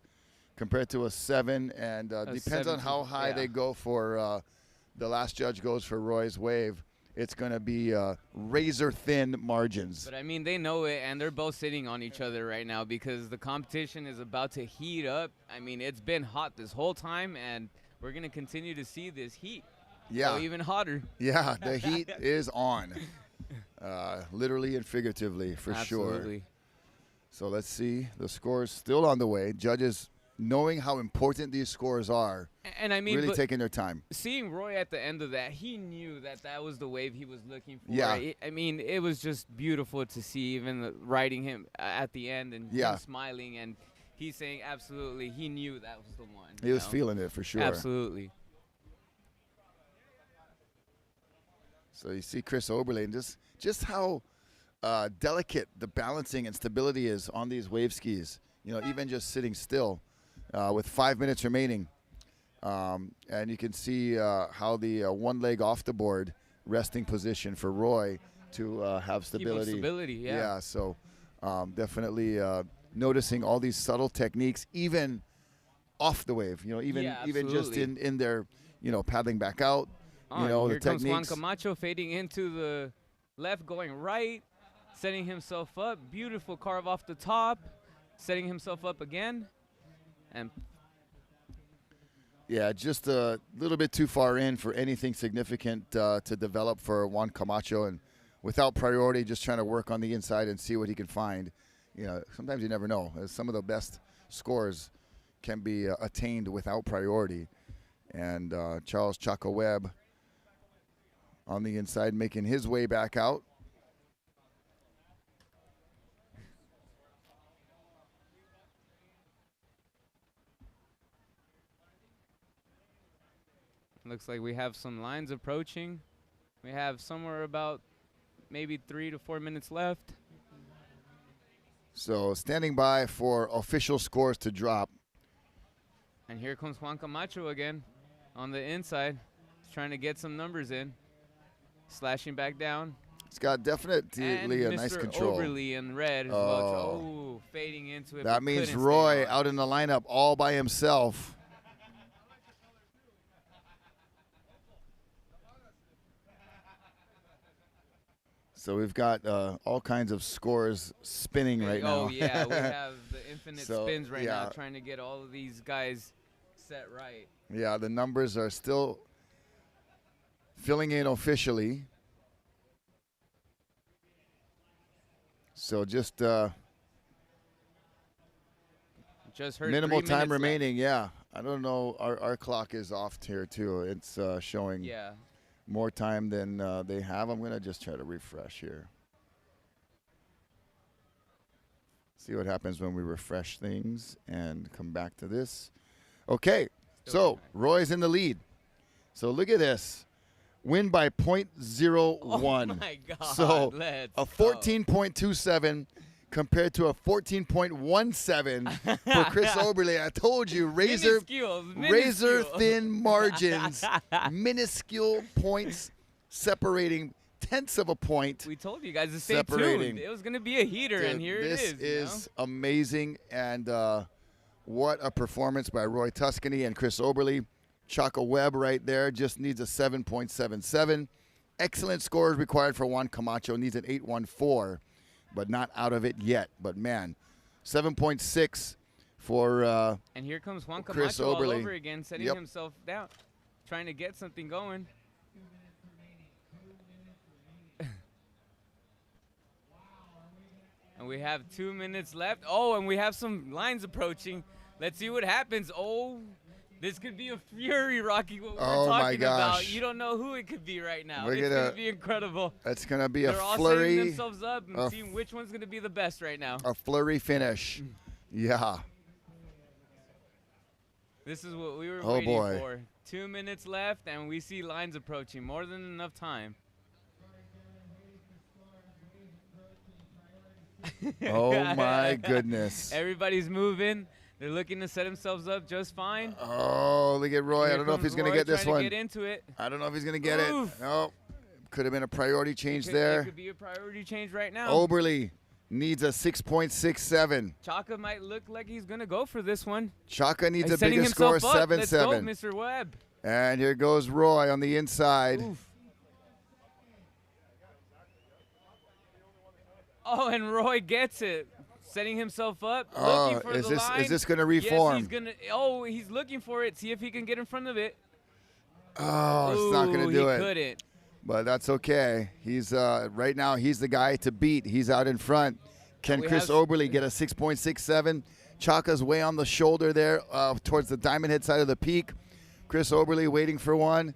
compared to a 7, and depends on how 7.2, high yeah. they go for. The last judge goes for Roy's wave. It's going to be razor thin margins. But I mean, they know it, and they're both sitting on each other right now because the competition is about to heat up. I mean, it's been hot this whole time, and we're gonna continue to see this heat. Yeah. Go even hotter. Yeah, the heat is on, literally and figuratively, for sure. Absolutely. So let's see. The scores still on the way. Judges, knowing how important these scores are, And I mean, really but taking their time. seeing Roy at the end of that, he knew that was the wave he was looking for. Yeah. I mean, it was just beautiful to see, even riding him at the end and Yeah. him smiling, and he's saying absolutely he knew that was the one. He you was know? feeling it for sure. Absolutely. So you see Chris Oberle, and just how delicate the balancing and stability is on these wave skis. Even just sitting still with 5 minutes remaining. And you can see how the one leg off the board resting position for Roy to have stability. stability, yeah. Yeah, so definitely noticing all these subtle techniques, even off the wave. Even just absolutely. in their paddling back out. Oh, the here comes Juan techniques. Camacho fading into the left, going right, setting himself up. Beautiful carve off the top, setting himself up again. And Yeah, just a little bit too far in for anything significant to develop for Juan Camacho, and without priority, just trying to work on the inside and see what he can find. You know, sometimes you never know. Some of the best scores can be attained without priority. And Charles Chaka Webb on the inside making his way back out. looks like we have some lines approaching. We have somewhere about maybe 3 to 4 minutes left. So standing by for official scores to drop. And here comes Juan Camacho again on the inside. He's trying to get some numbers in. Slashing back down. It's got definitely a Mr. nice control. Oberly in red as well. Oh, fading into it. That means Roy out in the lineup all by himself. So we've got all kinds of scores spinning right now. Oh, yeah. We have the infinite spins right now, trying to get all of these guys set right. Yeah, the numbers are still filling in officially. So just heard minimal 3 time minutes remaining. Yeah, I don't know. Our clock is off here too. It's showing more time than they have. I'm gonna just try to refresh here. See what happens when we refresh things and come back to this. Okay, so Roy's in the lead. So look at this. Win by 0.01. Oh my God. So a 14.27 compared to a 14.17 for Chris Oberle. I told you, razor thin margins, minuscule points separating tenths of a point. We told you guys to stay tuned. It was going to be a heater, and here it is. This is amazing, and what a performance by Roy Tuscany and Chris Oberle. Chaka Webb right there just needs a 7.77. Excellent scores required for Juan Camacho. Needs an 8.14, but not out of it yet. But, man, 7.6 for and here comes Juan Chris Camacho all Oberle. over again, setting himself down, trying to get something going. And we have 2 minutes left. Oh, and we have some lines approaching. Let's see what happens. Oh, this could be a fury, Rocky, what we're talking about. You don't know who it could be right now. It's going to be incredible. It's going to be a They're flurry. They're all setting themselves up and seeing which one's going to be the best right now. A flurry finish. Yeah. This is what we were waiting for. 2 minutes left, and we see lines approaching. More than enough time. Oh, my goodness. Everybody's moving. They're looking to set themselves up just fine. Oh, look at Roy. I don't know if he's going to get this one. Get into it. I don't know if he's going to get it. No. Could have been a priority change there. It could be a priority change right now. Oberle needs a 6.67. Chaka might look like he's going to go for this one. Chaka needs a bigger score, 7.7. Let's go, Mr. Webb. And here goes Roy on the inside. Oof. Oh, and Roy gets it. Setting himself up, looking for the line. Is this going to reform? Yes, he's looking for it. See if he can get in front of it. Oh, it's not going to do it. He couldn't. But that's okay. He's right now, he's the guy to beat. He's out in front. Can Chris Oberle get a 6.67? Chaka's way on the shoulder there towards the diamond head side of the peak. Chris Oberle waiting for one.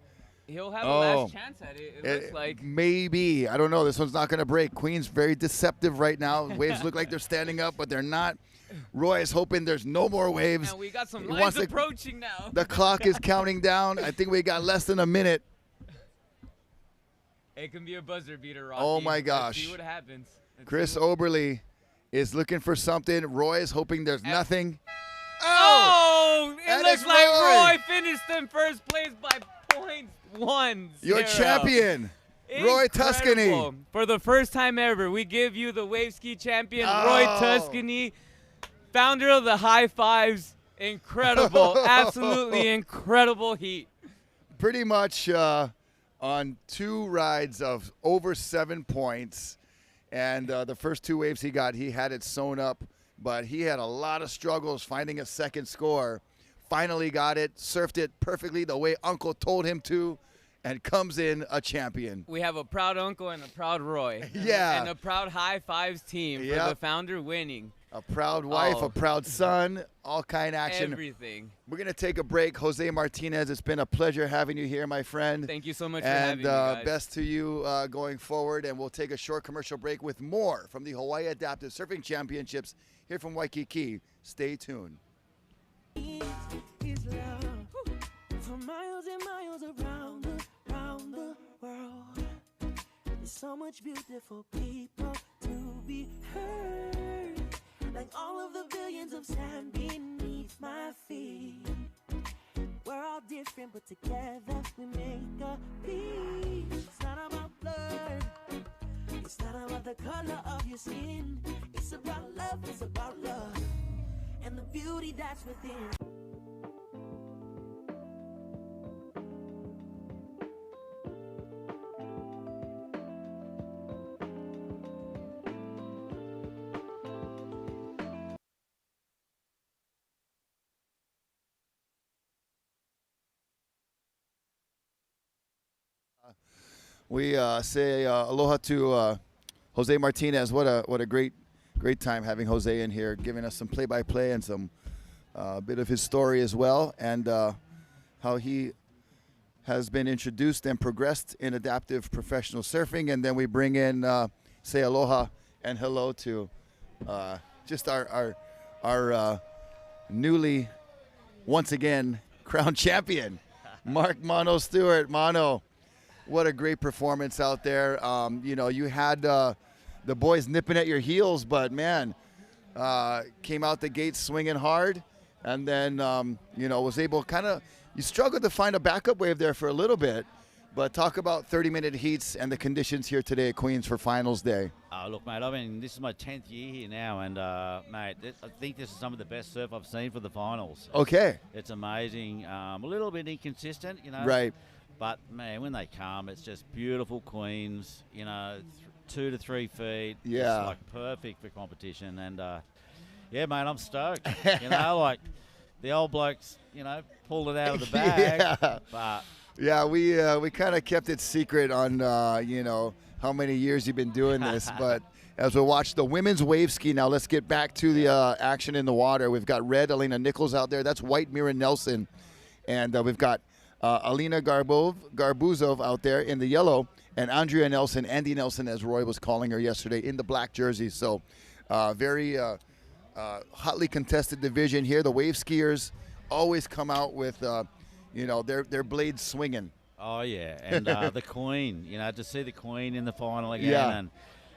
He'll have a last chance at it, it looks like. Maybe. I don't know. This one's not going to break. Queen's very deceptive right now. Waves look like they're standing up, but they're not. Roy is hoping there's no more waves. And we got some lines approaching now. The clock is counting down. I think we got less than a minute. It can be a buzzer beater, Rocky. Oh, my gosh. Let's see what happens. Chris Oberle is looking for something. Roy is hoping there's nothing. Oh! It looks like Roy finished in first place by 0.10. Your champion, Roy Tuscany. For the first time ever, we give you the wave ski champion, Roy Tuscany, founder of the High Fives. Incredible, absolutely incredible heat. Pretty much on 2 rides of over 7 points. And the first 2 waves he had it sewn up, but he had a lot of struggles finding a second score. Finally got it, surfed it perfectly the way Uncle told him to, and comes in a champion. We have a proud uncle and a proud Roy. Yeah. And a proud High Fives team for Yep. the founder winning. A proud wife, Oh. a proud son, all kind action. Everything. We're going to take a break. Jose Martinez, it's been a pleasure having you here, my friend. Thank you so much for And having me, guys. best to you going forward. And we'll take a short commercial break with more from the Hawaii Adaptive Surfing Championships here from Waikiki. Stay tuned. Is love for miles and miles around the world. There's so much beautiful people to be heard. Like all of the billions of sand beneath my feet. We're all different, but together we make a piece. It's not about blood. It's not about the color of your skin. It's about love. It's about love. And the beauty that's within. We say aloha to Jose Martinez. What a great time having Jose in here, giving us some play-by-play and some bit of his story as well, and how he has been introduced and progressed in adaptive professional surfing. And then we bring in say aloha and hello to just our newly, once again, crowned champion, Mark Mono Stewart. Mono, what a great performance out there. You had the boys nipping at your heels, but man, came out the gate swinging hard, and then was able you struggled to find a backup wave there for a little bit, but talk about 30-minute heats and the conditions here today at Queens for finals day. Look, mate, this is my 10th year here now, and mate, I think this is some of the best surf I've seen for the finals. Okay. It's amazing. A little bit inconsistent, Right. But man, when they come, it's just beautiful queens. 2 to 3 feet. Yeah. It's like perfect for competition, and yeah, mate, I'm stoked. Like the old blokes, pulled it out of the bag. Yeah. But Yeah, we kind of kept it secret on how many years you've been doing this, but as we watch the women's wave ski now, let's get back to the action in the water. We've got red Elena Nichols out there. That's white Mira Nelson, and we've got Alina Garbuzov out there in the yellow, and Andrea Nelson, Andy Nelson, as Roy was calling her yesterday, in the black jersey. So very hotly contested division here. The wave skiers always come out with their blades swinging. oh yeah, and the Queen, to see the Queen in the final again. Yeah. And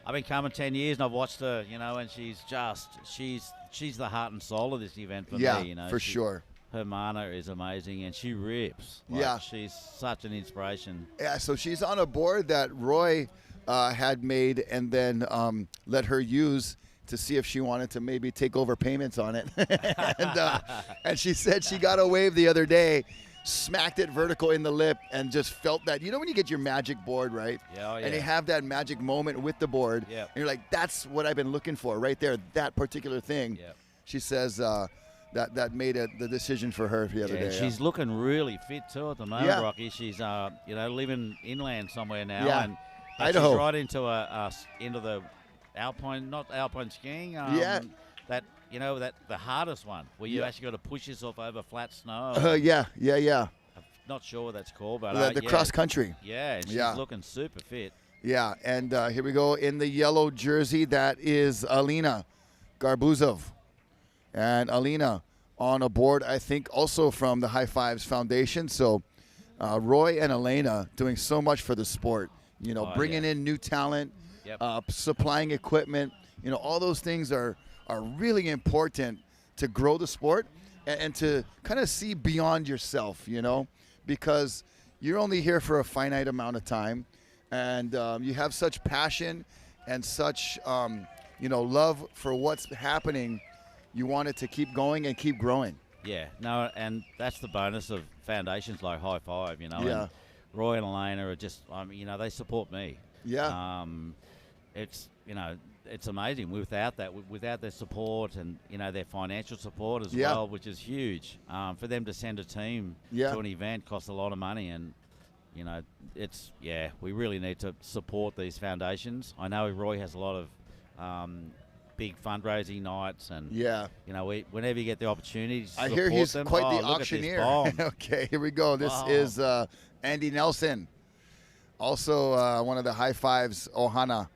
I've been coming 10 years, and I've watched her, and she's the heart and soul of this event for me. For sure. Her mana is amazing, and she rips. Yeah. She's such an inspiration. Yeah, so she's on a board that Roy had made and then let her use to see if she wanted to maybe take over payments on it. and she said she got a wave the other day, smacked it vertical in the lip, and just felt that. When you get your magic board, right? Yeah, oh, yeah. And you have that magic moment with the board. Yep. And you're like, that's what I've been looking for right there, that particular thing. Yep. She says that made it the decision for her the other day. She's looking really fit too at the moment, Yeah. Rocky. She's living inland somewhere now, Yeah. and Idaho. she's right into the alpine, not alpine skiing. Yeah. That the hardest one where you Yeah. actually got to push yourself over flat snow. Yeah. I'm not sure what that's called, but The cross country. Yeah, and she's Yeah. looking super fit. Yeah, and here we go in the yellow jersey. That is Alina Garbuzov. And Alina on a board, I think, also from the High Fives Foundation. So Roy and Elena doing so much for the sport. Bringing yeah. in new talent, Yep. supplying equipment. All those things are really important to grow the sport and to kind of see beyond yourself, because you're only here for a finite amount of time. And you have such passion and such, love for what's happening. You want it to keep going and keep growing. Yeah, no, and that's the bonus of foundations like High Five, Yeah. And Roy and Elena are just, they support me. Yeah. it's it's amazing without that, without their support and their financial support as well, which is huge. For them to send a team to an event costs a lot of money, and we really need to support these foundations. I know Roy has a lot of big fundraising nights, and whenever you get the opportunity to support hear he's them, quite the look auctioneer. At this Okay, here we go. This is Andy Nelson, also one of the high fives Ohana.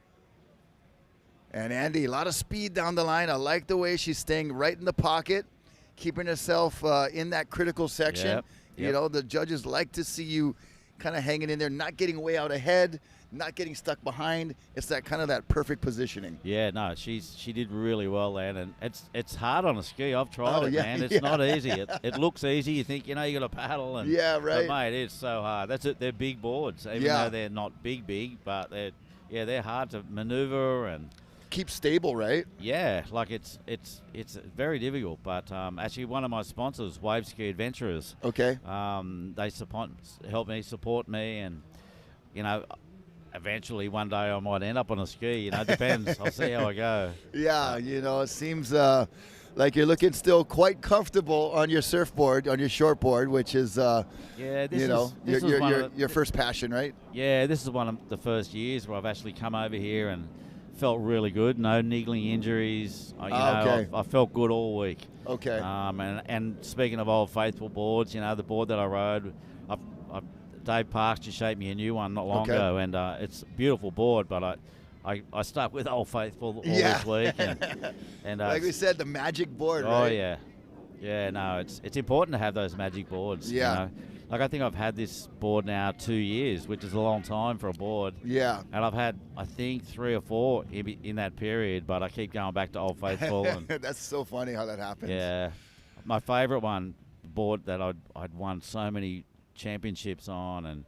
And Andy, a lot of speed down the line. I like the way she's staying right in the pocket, keeping herself in that critical section. Yep. The judges like to see you kind of hanging in there, not getting way out ahead, not getting stuck behind. It's that kind of that perfect positioning. Yeah, no, she did really well then, and it's hard on a ski. I've tried it, man. It's not easy. It looks easy. You think you got to paddle, and but mate, it's so hard. That's it. They're big boards, even though they're not big, but they're hard to maneuver and keep stable, right? Yeah, like it's very difficult. But actually, one of my sponsors, Wave Ski Adventurers, they help me support me, and eventually one day I might end up on a ski. It depends. I'll see how I go. Yeah, it seems like you're looking still quite comfortable on your surfboard, on your shortboard, which is your first passion, right? Yeah, this is one of the first years where I've actually come over here and felt really good. No niggling injuries. I felt good all week. Okay. And speaking of Old Faithful boards, the board that I rode, Dave Parks just shaped me a new one not long ago, and it's a beautiful board, but I stuck with Old Faithful all this week. And like we said, the magic board, right? Oh, yeah. Yeah, no, it's important to have those magic boards. Yeah. Like, I think I've had this board now 2 years, which is a long time for a board. Yeah. And I've had, I think, 3 or 4 in that period, but I keep going back to Old Faithful. And that's so funny how that happens. Yeah. My favourite board that I'd won so many championships on, and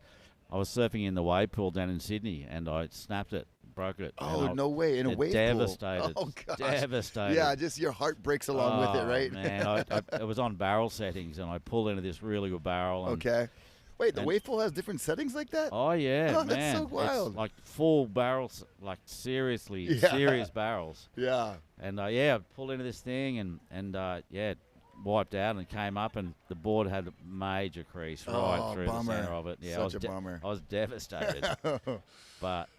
I was surfing in the wave pool down in Sydney, and I snapped it, broke it. Oh, no way, in a wave devastated. pool. Oh, gosh. Devastated. Yeah, just your heart breaks along with it, right? Man, it was on barrel settings, and I pulled into this really good barrel. And, Wait, the wave pool has different settings like that? Oh, yeah, man. That's so wild. It's like full barrels, like seriously, serious barrels. Yeah. And, I pulled into this thing, and wiped out and came up, and the board had a major crease right through the center of it. Yeah, Such a bummer. I was devastated. But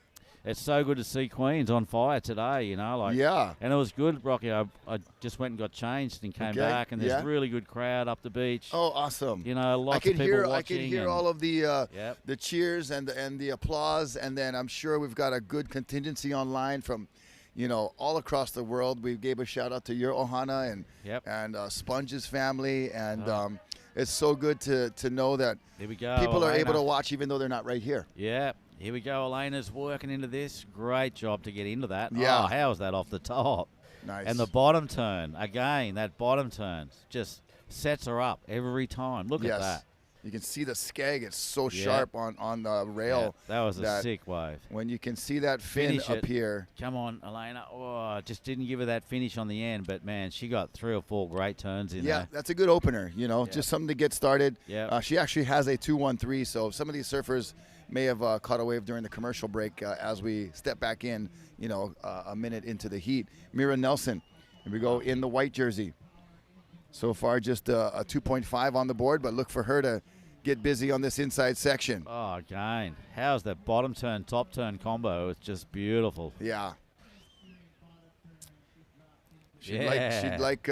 it's so good to see Queens on fire today, And it was good, Rocky. I just went and got changed and came back, and there's a really good crowd up the beach. Oh, awesome. Lots of people watching. I can hear all of the cheers and the applause, and then I'm sure we've got a good contingency online from all across the world. We gave a shout out to your Ohana and Sponge's family, and it's so good to know that here we go, people are Elena. able to watch even though they're not right here. Yeah, here we go. Elena's working into this. Great job to get into that. Yeah. Oh, how's that off the top? Nice. And the bottom turn, again, that bottom turn just sets her up every time. Look at that. You can see the skeg. It's so sharp on the rail. Yeah, that was a sick wave. When you can see that fin appear. Come on, Elena. Oh, just didn't give her that finish on the end, but, man, she got 3 or 4 great turns in there. Yeah, that's a good opener, just something to get started. Yeah. She actually has a 2-1-3, so some of these surfers may have caught a wave during the commercial break as we step back in, a minute into the heat. Mira Nelson, here we go in the white jersey. So far, just a 2.5 on the board, but look for her to get busy on this inside section. Oh, again. How's that bottom turn, top turn combo? It's just beautiful. Yeah. She'd like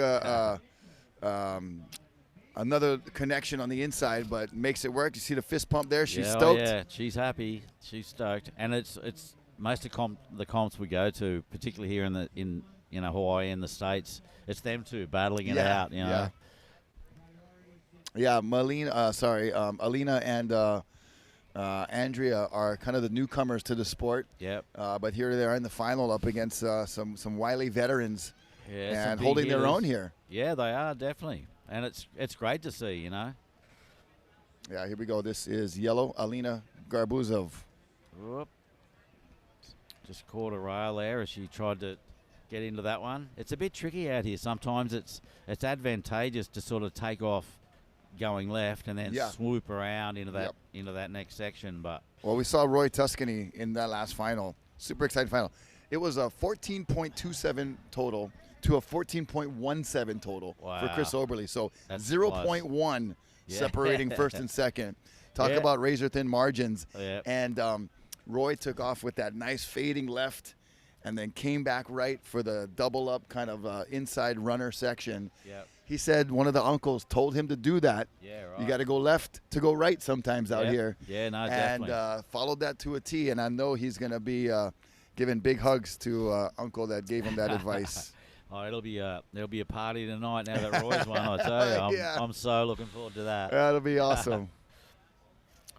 another connection on the inside, but makes it work. You see the fist pump there? She's stoked. Oh, yeah, she's happy. She's stoked. And it's most of the comps we go to, particularly here in Hawaii and the States, it's them two battling it out, Yeah, Alina and Andrea are kind of the newcomers to the sport. Yep. But here they are in the final up against some wily veterans and big holding their hitters. own here. Yeah, they are, definitely. And it's great to see, Yeah, here we go. This is yellow, Alina Garbuzov. Whoop. Just caught a rail there as she tried to get into that one. It's a bit tricky out here. Sometimes it's advantageous to sort of take off going left and then swoop around into that next section. But well, we saw Roy Tuscany in that last final. Super exciting final. It was a 14.27 total to a 14.17 total for Chris Oberle. So that's 0.1 separating first and second. Talk about razor-thin margins. And Roy took off with that nice fading left and then came back right for the double-up kind of inside runner section. He said one of the uncles told him to do that. You got to go left to go right sometimes out here. Definitely. And followed that to a T, and I know he's going to be giving big hugs to uncle that gave him that advice. Oh, there'll be a party tonight now that Roy's won. I tell you, I'm so looking forward to that. That'll be awesome.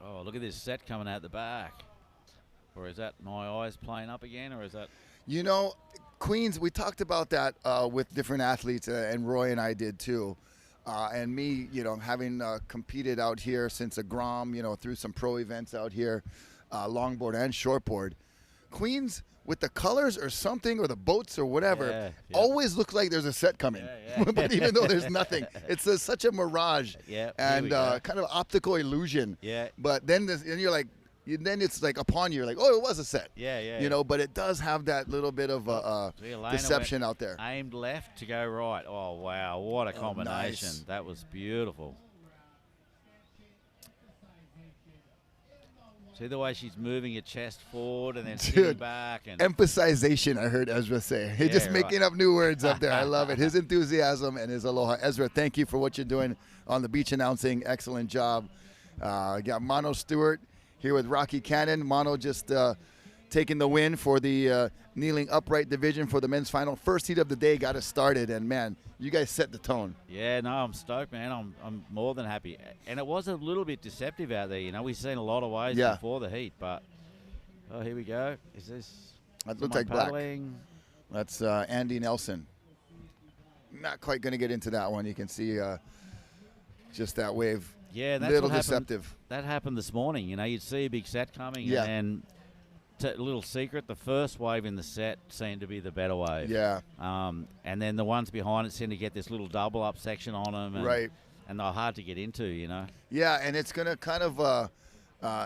Oh, look at this set coming out the back. Or is that my eyes playing up again, or is that? You know, Queens, we talked about that with different athletes, and Roy and I did too. And me, you know, having competed out here since a Grom, you know, through some pro events out here, longboard and shortboard. Queens, with the colors or something, or the boats or whatever, always look like there's a set coming. But even though there's nothing, it's such a mirage and kind of optical illusion. But then you're like, then it's like upon you, you're like, oh, it was a set. You know, but it does have that little bit of deception out there. Aimed left to go right. Oh, wow. What a combination. Nice. That was beautiful. See the way she's moving her chest forward and then sitting back. And emphasization, I heard Ezra say. He's just making up new words up there. I love it. His enthusiasm and his aloha. Ezra, thank you for what you're doing on the beach announcing. Excellent job. Got Mono Stewart here with Rocky Cannon. Mono just taking the win for the kneeling upright division for the men's final. First heat of the day got us started, and man, you guys set the tone. Yeah, no, I'm stoked, man. I'm more than happy. And it was a little bit deceptive out there, you know. We've seen a lot of waves before the heat, but here we go. Is this? That looks like paddling? Black. That's Andy Nelson. Not quite going to get into that one. You can see just that wave. Yeah, that's little what deceptive. That happened this morning. You know, you'd see a big set coming, and a little secret, the first wave in the set seemed to be the better wave. And then the ones behind it seemed to get this little double up section on them. And, and they're hard to get into, you know. Yeah, and it's going to kind of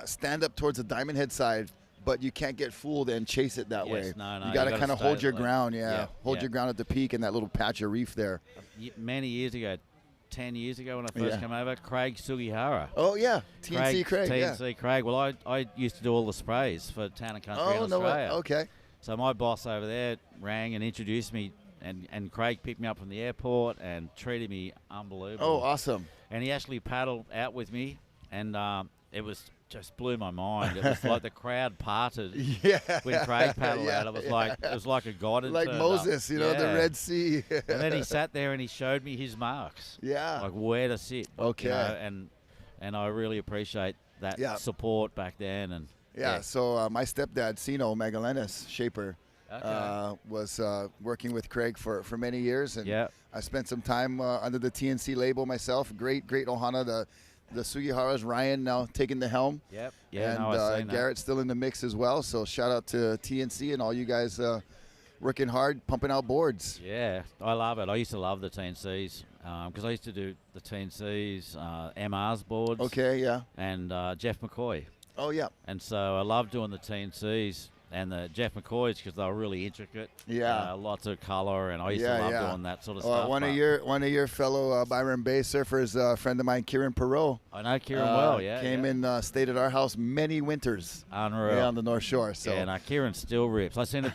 stand up towards the diamond head side, but you can't get fooled and chase it that way. No, you got to kind of hold your ground, hold your ground at the peak and that little patch of reef there. Many years ago, 10 years ago when I first came over, Craig Sugihara. Oh, yeah. TNC Craig. TNC Craig. Well, I used to do all the sprays for Town and Country in Australia. Okay. So my boss over there rang and introduced me, and Craig picked me up from the airport and treated me unbelievable. Oh, awesome. And he actually paddled out with me, and it was just blew my mind. It was like the crowd parted when Craig paddled out. It was like a god had like turned Moses, up. You know, the Red Sea. And then he sat there and he showed me his marks. Like where to sit. Okay. You know, and I really appreciate that support back then. And so my stepdad, Sino Magalenis, shaper, was working with Craig for many years. And I spent some time under the TNC label myself. Great ohana. The Sugiharas, Ryan now taking the helm. And Garrett's still in the mix as well. So shout out to TNC and all you guys working hard, pumping out boards. Yeah, I love it. I used to love the TNCs because I used to do the TNCs, MR's boards. Okay, yeah. And Jeff McCoy. Oh, yeah. And so I love doing the TNCs. And the Jeff McCoys because they were really intricate. Lots of color, and I used to love doing that sort of stuff. One of your fellow Byron Bay surfers, a friend of mine, Kieran Perot. I know Kieran well. Came and stayed at our house many winters. Unreal. On the North Shore. So Kieran still rips. I seen a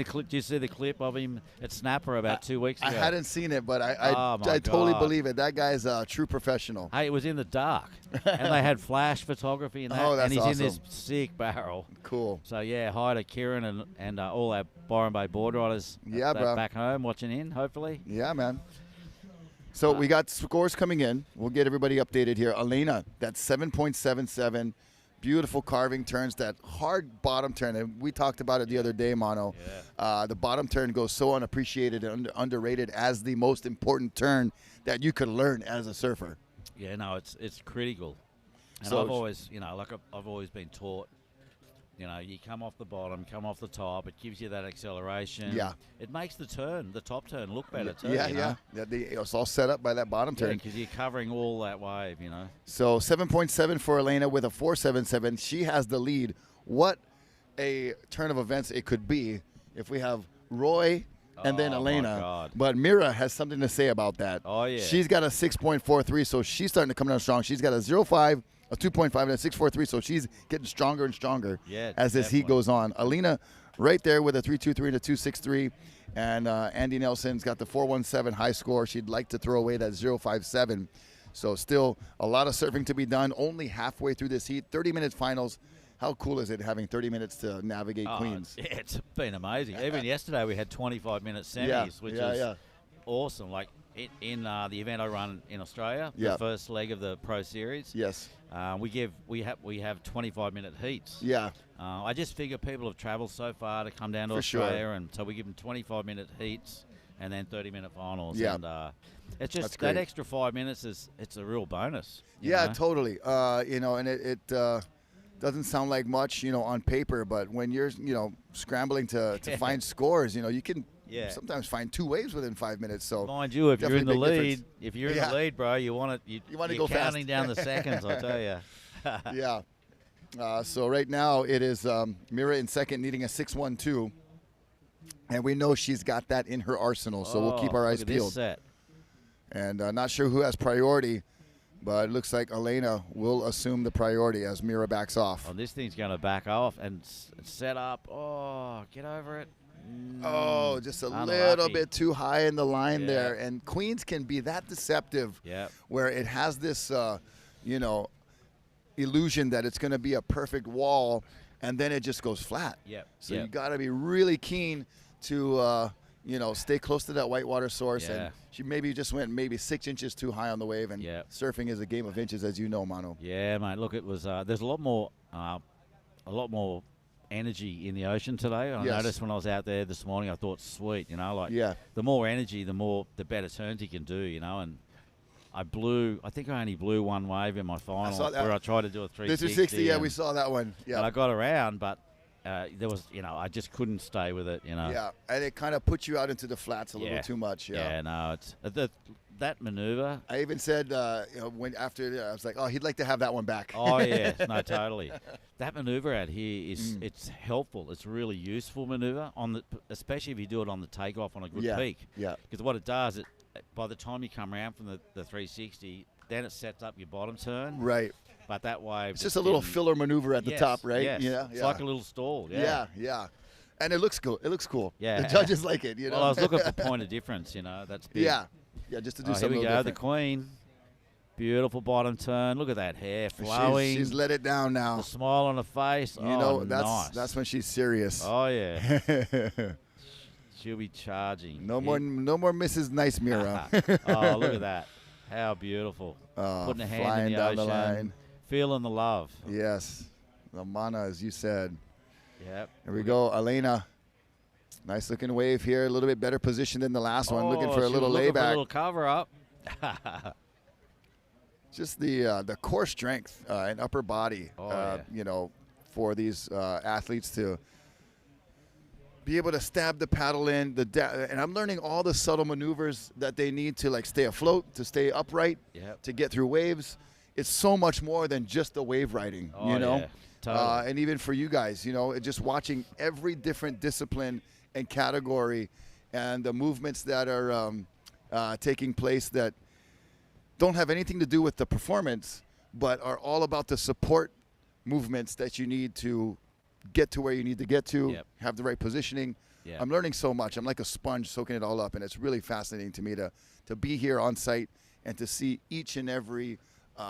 clip. Did you see the clip of him at Snapper about 2 weeks ago? I hadn't seen it, but I totally believe it. That guy's a true professional. Hey, it was in the dark, and they had flash photography and that. Oh, that's and he's awesome. in this sick barrel. Cool. So hi to Kieran and all our Byron Bay board riders back home watching in, hopefully. Yeah, man. So we got scores coming in. We'll get everybody updated here. Elena, that's 7.77. Beautiful carving turns, that hard bottom turn. And we talked about it the other day, Mono. The bottom turn goes so unappreciated and underrated as the most important turn that you could learn as a surfer. Yeah, no, it's critical. And so I've always, I've always been taught, you come off the bottom, come off the top. It gives you that acceleration. Yeah. It makes the top turn, look better too. It's all set up by that bottom turn. because you're covering all that wave, So 7.7 for Elena with a 4.77. She has the lead. What a turn of events it could be if we have Roy and then Oh, Elena. my God. But Mira has something to say about that. Oh, yeah. She's got a 6.43, so she's starting to come down strong. She's got a 0.5, a 2.5, and a 6.43, so she's getting stronger and stronger as this heat goes on. Alina right there with a 3.23 and a 2.63, and Andy Nelson's got the 4.17 high score. She'd like to throw away that 0.57. So still a lot of surfing to be done, only halfway through this heat, 30-minute finals. How cool is it having 30 minutes to navigate Queens? Yeah, it's been amazing. Even yesterday we had 25-minute semis, which is awesome. Like in the event I run in Australia, the first leg of the Pro Series. Yes. We have 25-minute heats. Yeah. I just figure people have travelled so far to come down to Australia, and so we give them 25-minute heats and then 30-minute finals. Yeah. And it's just that extra 5 minutes it's a real bonus. You know? Totally. And it doesn't sound like much, on paper, but when you're, scrambling to find scores, you can sometimes find two waves within 5 minutes. So mind you, if you're in the lead, difference. bro, you want to go counting fast. down the seconds. I'll tell you. Yeah. So right now it is Mira in second, needing a 6.12, and we know she's got that in her arsenal. So we'll keep our eyes peeled. This set. And not sure who has priority. But it looks like Elena will assume the priority as Mira backs off. Oh, this thing's going to back off and set up. Oh, get over it. Oh, just a little bit too high in the line there. And Queens can be that deceptive where it has this, illusion that it's going to be a perfect wall, and then it just goes flat. So you got to be really keen to stay close to that whitewater source. And she maybe just went 6 inches too high on the wave. And surfing is a game of inches, as you know, Mono. Yeah, mate. Look, it was. There's a lot more energy in the ocean today. I noticed when I was out there this morning, I thought, sweet, the more energy, the better turns you can do, and I think I only blew one wave in my final where I tried to do a 360. 360, we saw that one. Yeah. And I got around, but there was, I just couldn't stay with it, Yeah, and it kind of puts you out into the flats a little too much. Yeah, no, it's that maneuver. I even said, when after I was like, oh, he'd like to have that one back. Oh yeah, no, totally. That maneuver out here is it's helpful. It's really useful maneuver especially if you do it on the takeoff on a good peak. Yeah. Because what it does, by the time you come around from the 360, then it sets up your bottom turn. Right. But that wave, it's just a little filler maneuver at the top, right? Yes. Yeah. It's like a little stall. Yeah. And it looks cool. Yeah. The judges like it. Well, I was looking for point of difference. That's big. Yeah, just to do something. Here we go. Different. The Queen. Beautiful bottom turn. Look at that hair flowing. She's let it down now. The smile on her face. Nice. That's when she's serious. Oh yeah. She'll be charging. No more Mrs. Nice Mira. Oh, look at that. How beautiful. Putting a hand in the ocean. The line. Feeling the love. Yes. The mana, as you said. Yep. Here we go. Elena. Nice looking wave here. A little bit better position than the last one. Looking for a little layback. For a little cover up. Just the core strength and upper body, for these athletes to be able to stab the paddle in. And I'm learning all the subtle maneuvers that they need to stay afloat, to stay upright, to get through waves. It's so much more than just the wave riding, Yeah, totally. And even for you guys, just watching every different discipline and category and the movements that are taking place that don't have anything to do with the performance, but are all about the support movements that you need to get to where you need to get to, have the right positioning. I'm learning so much. I'm like a sponge soaking it all up, and it's really fascinating to me to be here on site and to see each and every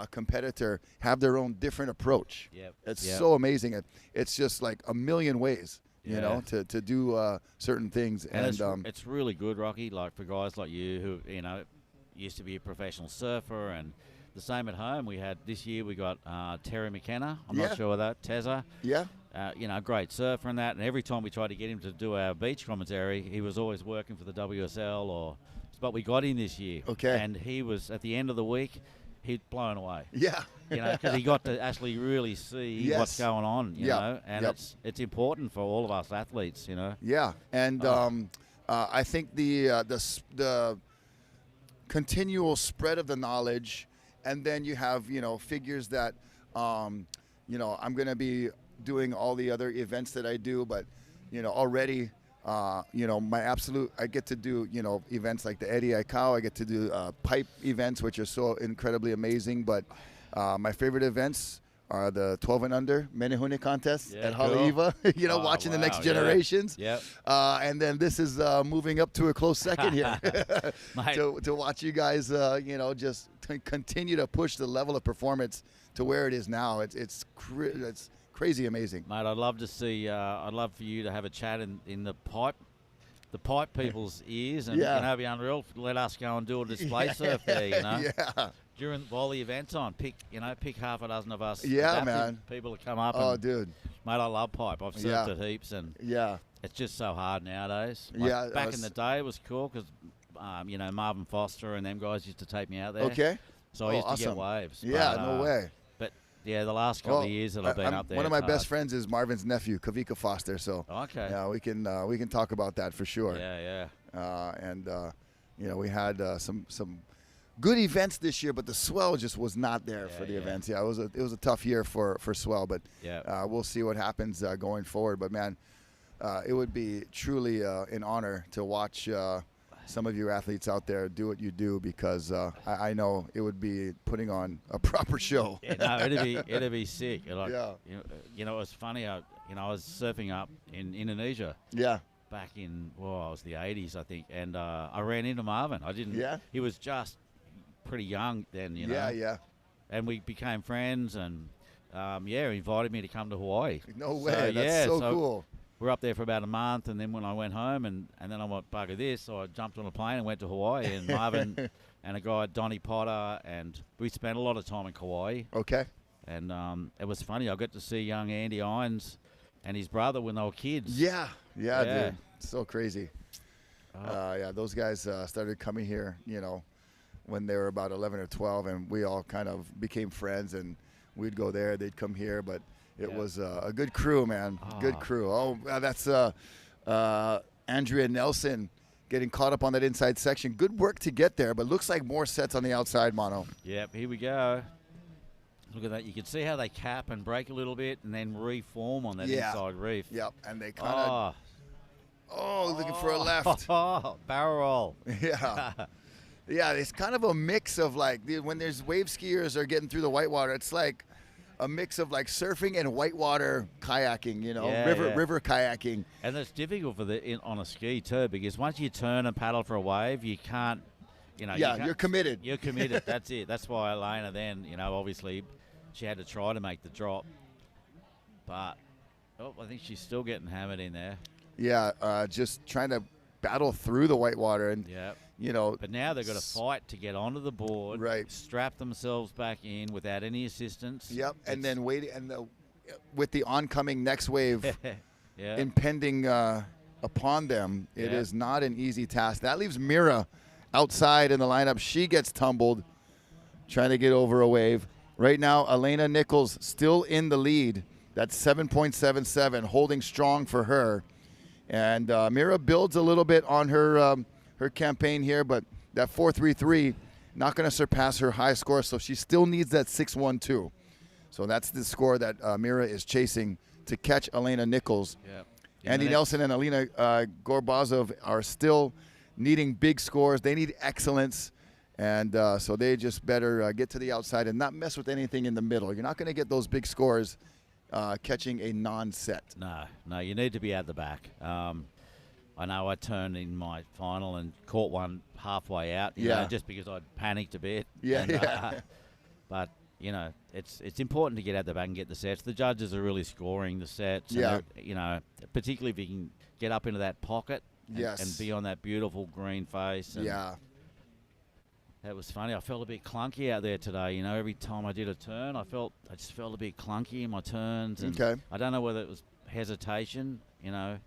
competitor have their own different approach. It's so amazing. It's just like a million ways, to do certain things. And it's really good, Rocky, like for guys like you who, used to be a professional surfer, and the same at home. This year we got Terry McKenna. I'm not sure that. Tezza. Yeah. Great surfer and that. And every time we tried to get him to do our beach commentary, he was always working for the WSL but we got him this year. Okay. And he was, at the end of the week, he'd blown away. Yeah. Because he got to actually really see what's going on, you know. And it's important for all of us athletes, Yeah. And I think the continual spread of the knowledge, and then you have figures that I'm going to be doing all the other events that I do, but already You know, I get to do, you know, events like the Eddie Aikau. I get to do pipe events, which are so incredibly amazing. But my favorite events are the 12 and under Menehune contests at Hawai'i. You know, watching the next generations. Yep. And then this is moving up to a close second here to watch you guys, you know, just continue to push the level of performance to where it is now. It's crazy amazing. Mate, I'd love to see, I'd love for you to have a chat in the pipe people's ears, and you know, it'd be unreal. Let us go and do a display surf there, you know. While the event's on, pick half a dozen of us. Man. People to come up. Oh, dude. Mate, I love pipe. I've surfed it heaps, and it's just so hard nowadays. Like back in the day, it was cool because, you know, Marvin Foster and them guys used to take me out there. Okay. So I used to get waves. Yeah, no way. But yeah, the last couple of years that I've been up there, one of my best friends is Marvin's nephew, Kavika Foster. So yeah, we can talk about that for sure. Yeah. And you know, we had some good events this year, but the swell just was not there for the events. Yeah, it was a tough year for swell, but we'll see what happens going forward. But man, it would be truly an honor to watch some of you athletes out there do what you do, because I know it would be putting on a proper show. No, it'd be sick. Like, you know, it was funny. I was surfing up in Indonesia. Yeah. Back in I was the 80s, I think, and I ran into Marvin. I didn't. Yeah. He was just pretty young then, you know. Yeah. And we became friends, and he invited me to come to Hawaii. No way. That's so cool. We were up there for about a month, and then when I went home, and then I went, bugger this, so I jumped on a plane and went to Hawaii, and Marvin and a guy, Donnie Potter, and we spent a lot of time in Kauai. Okay. And it was funny. I got to see young Andy Irons and his brother when they were kids. Yeah, dude. So crazy. Those guys started coming here, you know, when they were about 11 or 12, and we all kind of became friends, and we'd go there, they'd come here, but it was a good crew, man. Good crew. Oh, that's Andrea Nelson getting caught up on that inside section. Good work to get there, but looks like more sets on the outside, Mono. Yep, here we go. Look at that. You can see how they cap and break a little bit and then reform on that inside reef. Yep, and they kind of... looking for a left. Barrel roll. Yeah. Yeah, it's kind of a mix of, like, when there's wave skiers are getting through the whitewater, it's like a mix of like surfing and whitewater kayaking, you know, river kayaking. And it's difficult on a ski too, because once you turn and paddle for a wave, you can't, you know. Yeah, you're committed. You're committed. That's it. That's why Elena then, you know, obviously she had to try to make the drop, but I think she's still getting hammered in there. Yeah, just trying to battle through the whitewater, and you know. But now they've got to fight to get onto the board, right? Strap themselves back in without any assistance. Yep, and then wait, and with the oncoming next wave impending upon them, it is not an easy task. That leaves Mira outside in the lineup. She gets tumbled, trying to get over a wave. Right now, Elena Nichols still in the lead. That's 7.77, holding strong for her. And Mira builds a little bit on her her campaign here, but that 4.33 not going to surpass her high score, so she still needs that 6.12. So that's the score that Mira is chasing to catch Elena Nichols. Yep. Andy Nelson and Alina Gorbazov are still needing big scores. They need excellence, and so they just better get to the outside and not mess with anything in the middle. You're not going to get those big scores catching a non-set. No, you need to be at the back. I know I turned in my final and caught one halfway out, you know, just because I'd panicked a bit. But, you know, it's important to get at the back and get the sets. The judges are really scoring the sets. Yeah. And you know, particularly if you can get up into that pocket and be on that beautiful green face. And that was funny. I felt a bit clunky out there today. You know, every time I did a turn, I just felt a bit clunky in my turns. And I don't know whether it was hesitation, you know.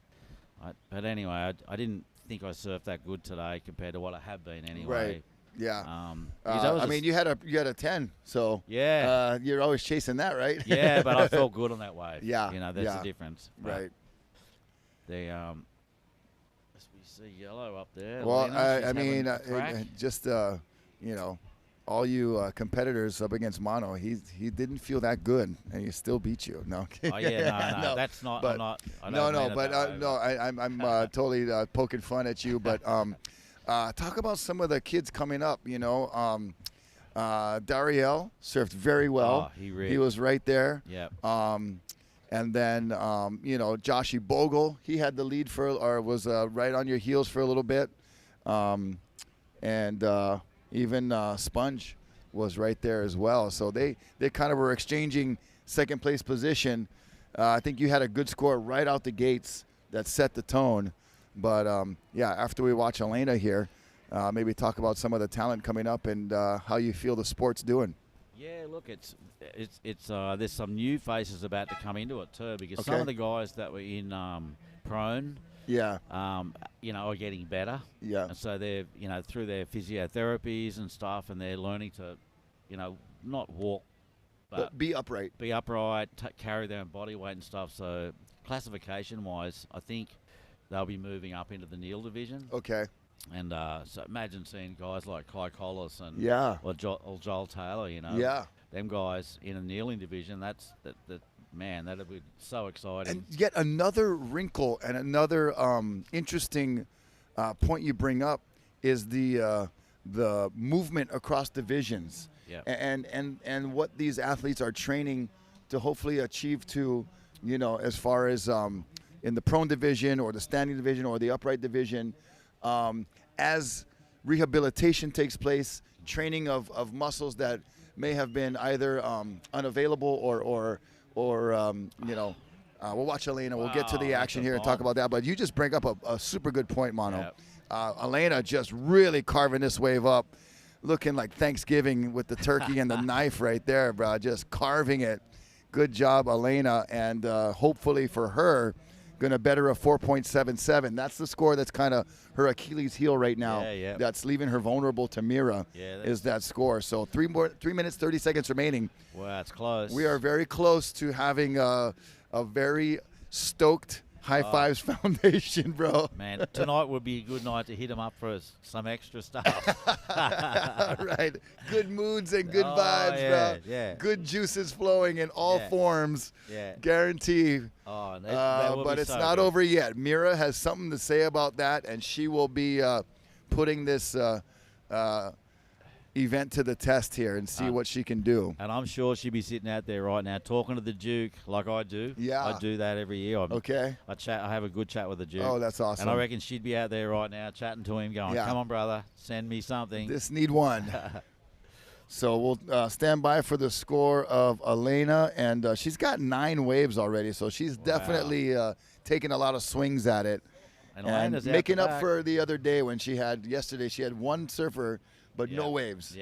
But anyway, I didn't think I surfed that good today compared to what I have been anyway. Right. Yeah. I mean, you had a 10, so you're always chasing that, right? Yeah, but I felt good on that wave. Yeah. You know, that's the difference. Right. We see yellow up there. Well, I mean, just you know, all you competitors up against Mono, he didn't feel that good, and he still beat you. No. Oh yeah, no, that's not. But, I'm totally poking fun at you. But talk about some of the kids coming up. Dariel surfed very well. Oh, he was right there. Yeah. And then Joshy Bogle, he had the lead was right on your heels for a little bit. Even Sponge was right there as well. So they kind of were exchanging second place position. I think you had a good score right out the gates that set the tone. But after we watch Elena here, maybe talk about some of the talent coming up and how you feel the sport's doing. Yeah, look, it's there's some new faces about to come into it too, because some of the guys that were in prone, are getting better. Yeah. And so they're, through their physiotherapies and stuff, and they're learning to, not walk, but be upright. Be upright, carry their own body weight and stuff. So classification-wise, I think they'll be moving up into the kneel division. Okay. And so imagine seeing guys like Kai Collis and or Joel Taylor, them guys in a kneeling division. Man, that'd be so exciting. And yet another wrinkle and another interesting point you bring up is the movement across divisions. Yeah. And what these athletes are training to hopefully achieve to, as far as in the prone division or the standing division or the upright division, as rehabilitation takes place, training of muscles that may have been either unavailable or we'll watch Elena. We'll get to the action here and talk about that. But you just bring up a super good point, Mono. Yep. Elena just really carving this wave up, looking like Thanksgiving with the turkey and the knife right there, bro. Just carving it. Good job, Elena. And hopefully for her, going to better a 4.77. That's the score that's kind of her Achilles heel right now. Yeah. That's leaving her vulnerable to Mira, is that score. So 3 minutes, 30 seconds remaining. Well, that's close. We are very close to having a very stoked High Fives Foundation, bro. Man, tonight would be a good night to hit him up for some extra stuff. Right. Good moods and good vibes, bro. Yeah. Good juices flowing in all forms. Yeah. Guarantee. Oh, that but it's so not good. over yet. Mira has something to say about that, and she will be putting this event to the test here and see what she can do. And I'm sure she'll be sitting out there right now talking to the Duke like I do. Yeah. I do that every year. I have a good chat with the Duke. Oh, that's awesome. And I reckon she'd be out there right now chatting to him going, come on, brother, send me something. This need one. So we'll stand by for the score of Elena, and she's got 9 waves already, so she's definitely taking a lot of swings at it. And making up for the other day when yesterday she had one surfer but no waves.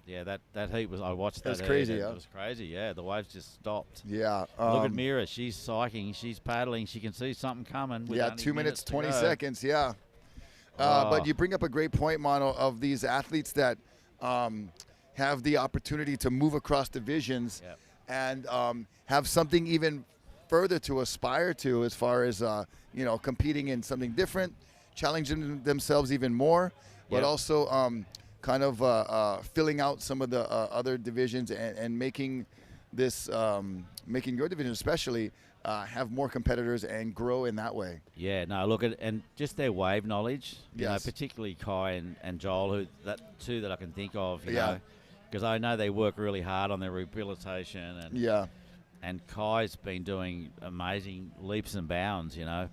Yeah, that heat was. I watched that. That's crazy. It was crazy. Yeah, the waves just stopped. Yeah. Look at Mira. She's psyching. She's paddling. She can see something coming. With only 2 minutes 20 to go. seconds. Yeah. But you bring up a great point, Mono, of these athletes that have the opportunity to move across divisions and have something even further to aspire to as far as competing in something different, challenging themselves even more, but also kind of filling out some of the other divisions and making this, making your division especially, have more competitors and grow in that way. Yeah, no, look at and just their wave knowledge, you know, particularly Kai and Joel, two that I can think of, you know, because I know they work really hard on their rehabilitation and Kai's been doing amazing leaps and bounds, you know.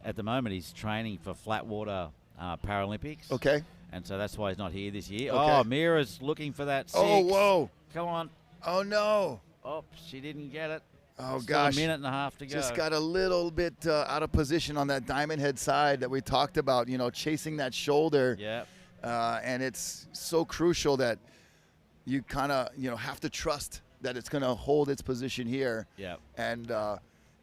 At the moment, he's training for Flatwater Paralympics. Okay. And so that's why he's not here this year. Okay. Oh, Mira's looking for that 6. Oh, whoa. Come on. Oh, no. Oh, she didn't get it. Oh, Still gosh. a minute and a half to go. Just got a little bit out of position on that diamond head side that we talked about, chasing that shoulder. Yeah. And it's so crucial that you kind of, have to trust that it's going to hold its position here. Yeah. And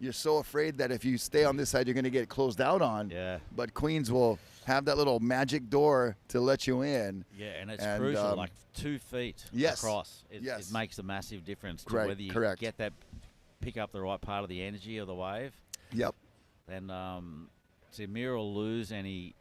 you're so afraid that if you stay on this side, you're going to get closed out on. Yeah. But Queens will have that little magic door to let you in. Yeah, and it's crucial, like 2 feet across. It makes a massive difference to whether you get that, pick up the right part of the energy of the wave. Yep. And Samir will lose any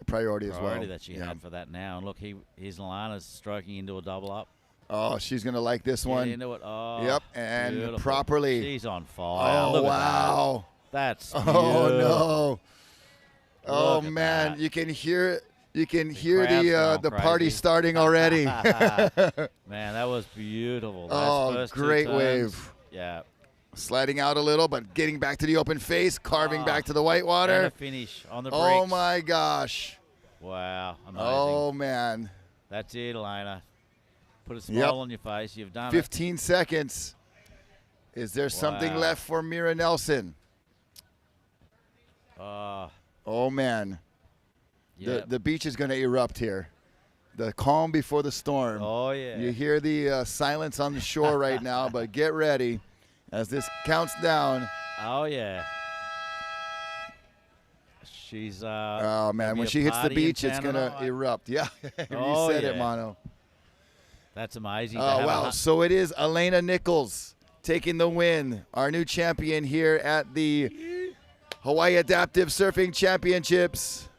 priority as well that she had for that now. And look, here's Lana's stroking into a double up. Oh, she's going to like this one. Into it. Oh, yep, and beautiful. properly. She's on fire. Oh, look wow. At that. That's beautiful. Oh, no. Oh, man. That. You can hear the party starting already. Man, that was beautiful. Oh, great wave. Yeah. Sliding out a little, but getting back to the open face, carving back to the whitewater. And a finish on the brakes. Oh, my gosh. Wow. Amazing. Oh, man. That's it, Elena. Put a smile on your face. You've done 15 seconds. Is there something left for Mira Nelson? Oh, man. Yep. The beach is going to erupt here. The calm before the storm. Oh, yeah. You hear the silence on the shore right now, but get ready as this counts down. Oh, yeah. She's oh, man. When she hits the beach, it's going to erupt. Yeah. You said it, Mono. That's amazing. Oh, wow. So it is Elena Nichols taking the win, our new champion here at the Hawaii Adaptive Surfing Championships.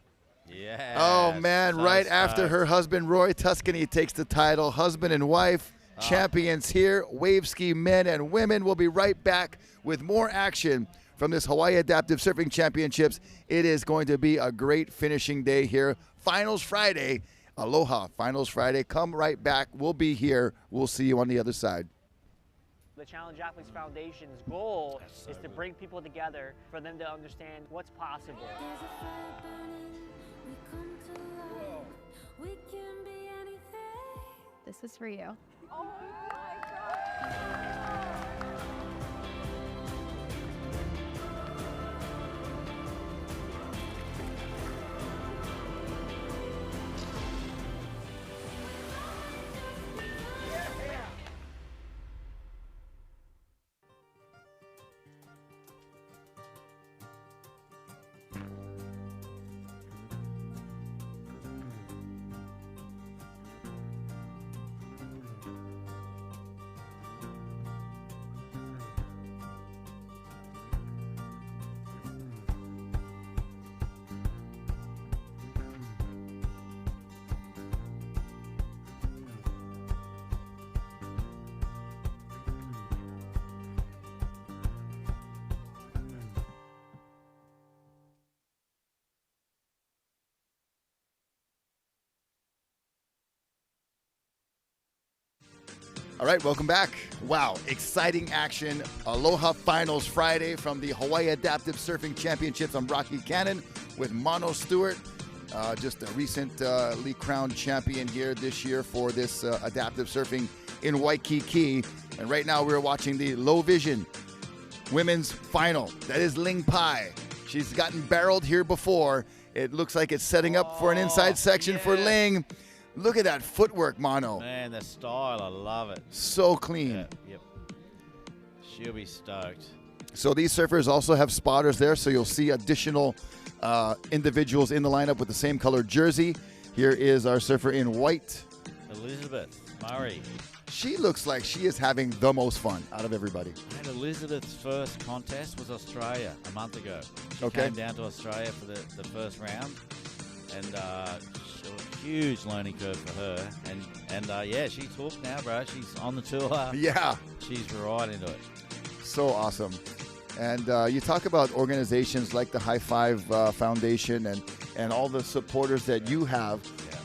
Yeah. Oh, man. So right after her husband, Roy Tuscany, takes the title. Husband and wife, champions here. Wave ski men and women. We'll be right back with more action from this Hawaii Adaptive Surfing Championships. It is going to be a great finishing day here. Finals Friday. Aloha, Finals Friday. Come right back. We'll be here. We'll see you on the other side. The Challenge Athletes Foundation's goal is to bring people together for them to understand what's possible. This is for you. Oh my God. All right, welcome back. Wow, exciting action. Aloha Finals Friday from the Hawaii Adaptive Surfing Championships. I'm Rocky Cannon with Mono Stewart, just a recently crowned champion here this year for this adaptive surfing in Waikiki. And right now we're watching the low vision women's final. That is Ling Pai. She's gotten barreled here before. It looks like it's setting up for an inside section for Ling. Look at that footwork, Mono. Man, the style, I love it. So clean. Yeah, yep. She'll be stoked. So these surfers also have spotters there, so you'll see additional individuals in the lineup with the same colored jersey. Here is our surfer in white. Elizabeth Murray. She looks like she is having the most fun out of everybody. And Elizabeth's first contest was Australia a month ago. She came down to Australia for the first round. And a huge learning curve for her, and yeah, she's hooked now, bro. She's on the tour. Yeah, she's right into it. So awesome. And you talk about organizations like the High Five Foundation and all the supporters that you have,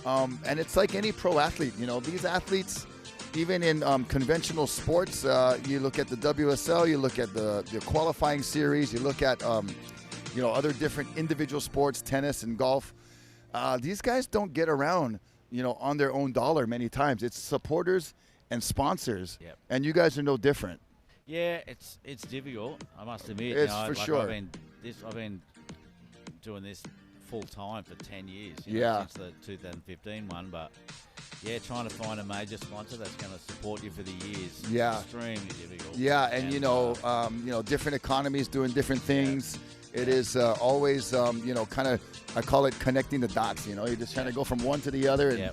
and it's like any pro athlete. You know, these athletes, even in conventional sports, you look at the WSL, you look at the qualifying series, you look at other different individual sports, tennis and golf. These guys don't get around, on their own dollar many times. It's supporters and sponsors, and you guys are no different. Yeah, it's difficult, I must admit. It's for sure. I've been doing this full time for 10 years. Since the 2015 one, but yeah, trying to find a major sponsor that's going to support you for the years. Yeah, extremely difficult. Yeah, and different economies doing different things. It is always, kind of, I call it connecting the dots. You're just trying to go from one to the other. And,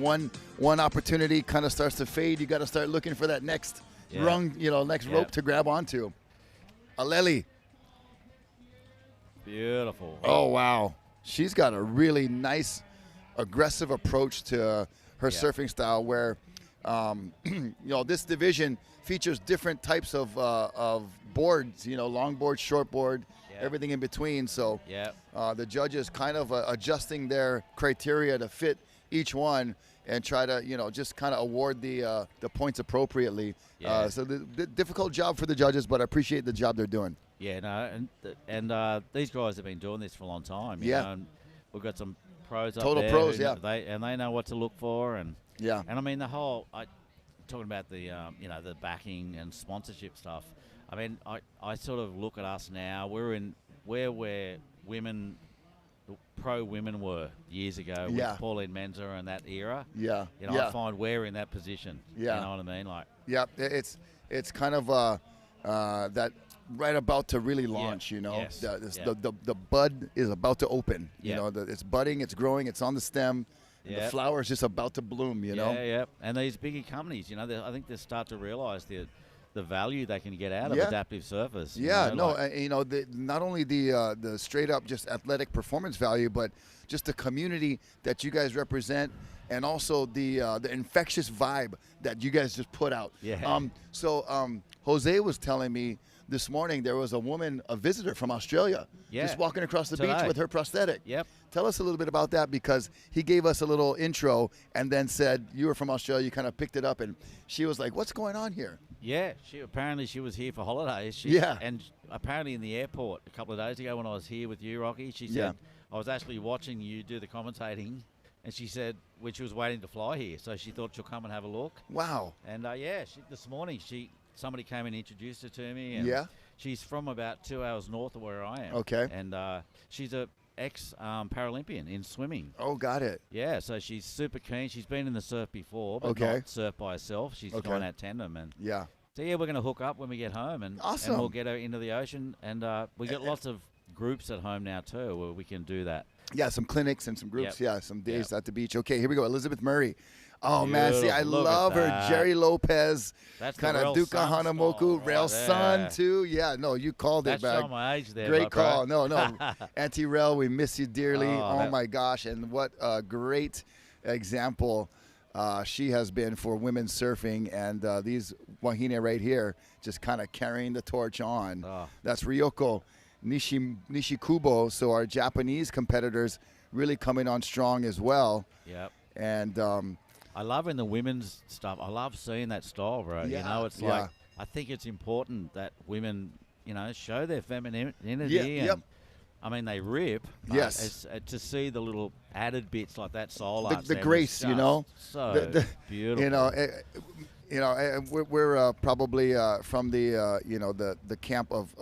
when one opportunity kind of starts to fade, you got to start looking for that next rung, next rope to grab onto. Aleli. Beautiful. Oh, wow. She's got a really nice, aggressive approach to her surfing style where, this division features different types of boards, long board, short board, everything in between. So the judges kind of adjusting their criteria to fit each one and try to, just kind of award the points appropriately. So the difficult job for the judges, but I appreciate the job they're doing. Yeah, no, and these guys have been doing this for a long time. You know, and we've got some pros up there. Total pros, They know what to look for, and and I mean the whole talking about the the backing and sponsorship stuff. I mean, I sort of look at us now. We're in where women, pro women were years ago with Pauline Menzer and that era. I find we're in that position. You know what I mean? Like, it's kind of that right about to really launch. The bud is about to open. It's budding, it's growing, it's on the stem. The flower is just about to bloom. And these bigger companies, I think they start to realize the value they can get out of adaptive surfers. Not only the straight up just athletic performance value, but just the community that you guys represent, and also the infectious vibe that you guys just put out. Jose was telling me this morning there was a visitor from Australia just walking across the beach with her prosthetic. Tell us a little bit about that, because he gave us a little intro and then said you were from Australia. You kind of picked it up, and she was like, "What's going on here?" Yeah, she was here for holidays. And apparently in the airport a couple of days ago when I was here with you, Rocky, she said, I was actually watching you do the commentating, and she said when she was waiting to fly here, so she thought she'll come and have a look. Wow. And this morning somebody came and introduced her to me, and she's from about 2 hours north of where I am. Okay. And she's a ex-Paralympian in swimming. Oh, got it. Yeah, so she's super keen. She's been in the surf before, but not surf by herself. She's gone out tandem. And so, we're going to hook up when we get home, and we'll get her into the ocean. And we got lots of groups at home now, too, where we can do that. Yeah, some clinics and some groups. Some days at the beach. Okay, here we go. Elizabeth Murray. Oh, man, see, I love her. Jerry Lopez, kind of Duka Hanamoku, Rail Sun, too. Yeah, no, you called it back. That's my age there. Great call. No. Auntie Rel, we miss you dearly. Oh my gosh, and what a great example she has been for women surfing. And these wahine right here just kind of carrying the torch on. That's Ryoko Nishikubo, so our Japanese competitors really coming on strong as well. And I love in the women's stuff. I love seeing that style, bro. It's like, I think it's important that women, show their femininity. I mean, they rip. Yes. It's, to see the little added bits like that soul art. The grace, So beautiful. We're probably from the camp of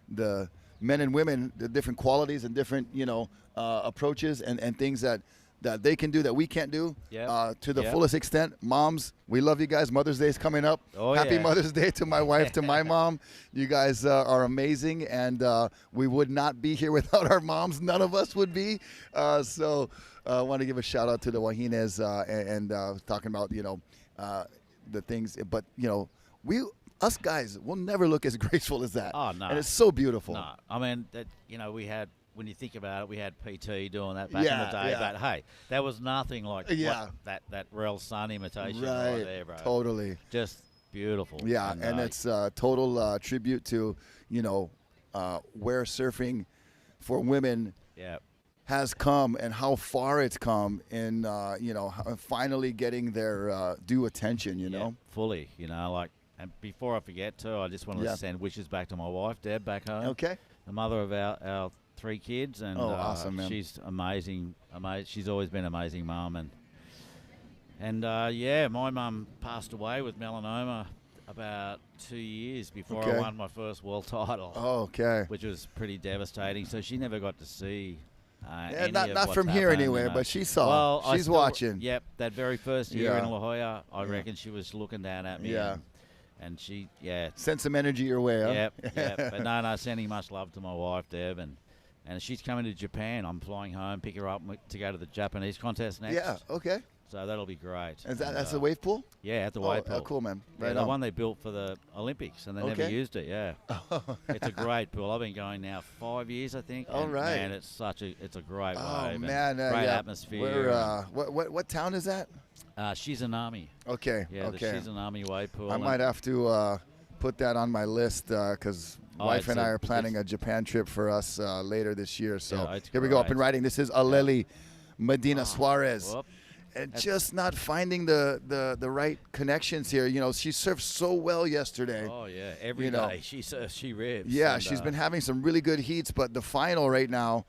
the men and women, the different qualities and different approaches and things that they can do that we can't do to the fullest extent. Moms, we love you guys. Mother's Day is coming up. Happy Mother's Day to my wife, to my mom. You guys are amazing, and we would not be here without our moms. None of us would be. So I want to give a shout out to the Wahines and talking about the things, but us guys will never look as graceful as that. Oh no, and it's so beautiful. No, I mean that we had. When you think about it, we had PT doing that back in the day, but hey, that was nothing like that Rel Sun imitation right there, bro. Totally. Just beautiful. Yeah, and it's a total tribute to, where surfing for women has come and how far it's come in, finally getting their due attention, Fully, and before I forget too, I just want to send wishes back to my wife, Deb, back home. Okay. The mother of our 3 kids, and awesome, man. She's amazing. She's always been an amazing mum, and my mum passed away with melanoma about 2 years before I won my first world title. Which was pretty devastating. So she never got to see. Not from here anyway, but she saw. Well, she's watching. Yep, that very first year in La Jolla, I reckon she was looking down at me. Yeah. And she, sent some energy your way, huh? Yep. But no, sending much love to my wife, Deb, and she's coming to Japan. I'm flying home, pick her up to go to the Japanese contest next. Yeah, okay. So that'll be great. Is that's the wave pool? Yeah, at the wave pool. Oh, cool, man. Right, the one they built for the Olympics, and they never used it. Yeah, it's a great pool. I've been going now 5 years, I think. All right. Man, it's a great wave. Oh man, great atmosphere. What town is that? Shizunami. Okay. Yeah, okay. the Shizunami wave pool. I might have to put that on my list because wife and I are planning a Japan trip for us later this year. So here we go, up and riding. This is Aleli Medina Suarez. Whoop. And just not finding the right connections here. You know, she surfed so well yesterday. Oh, yeah. Every day she surfs, she rips. Yeah, she's been having some really good heats, but the final right now,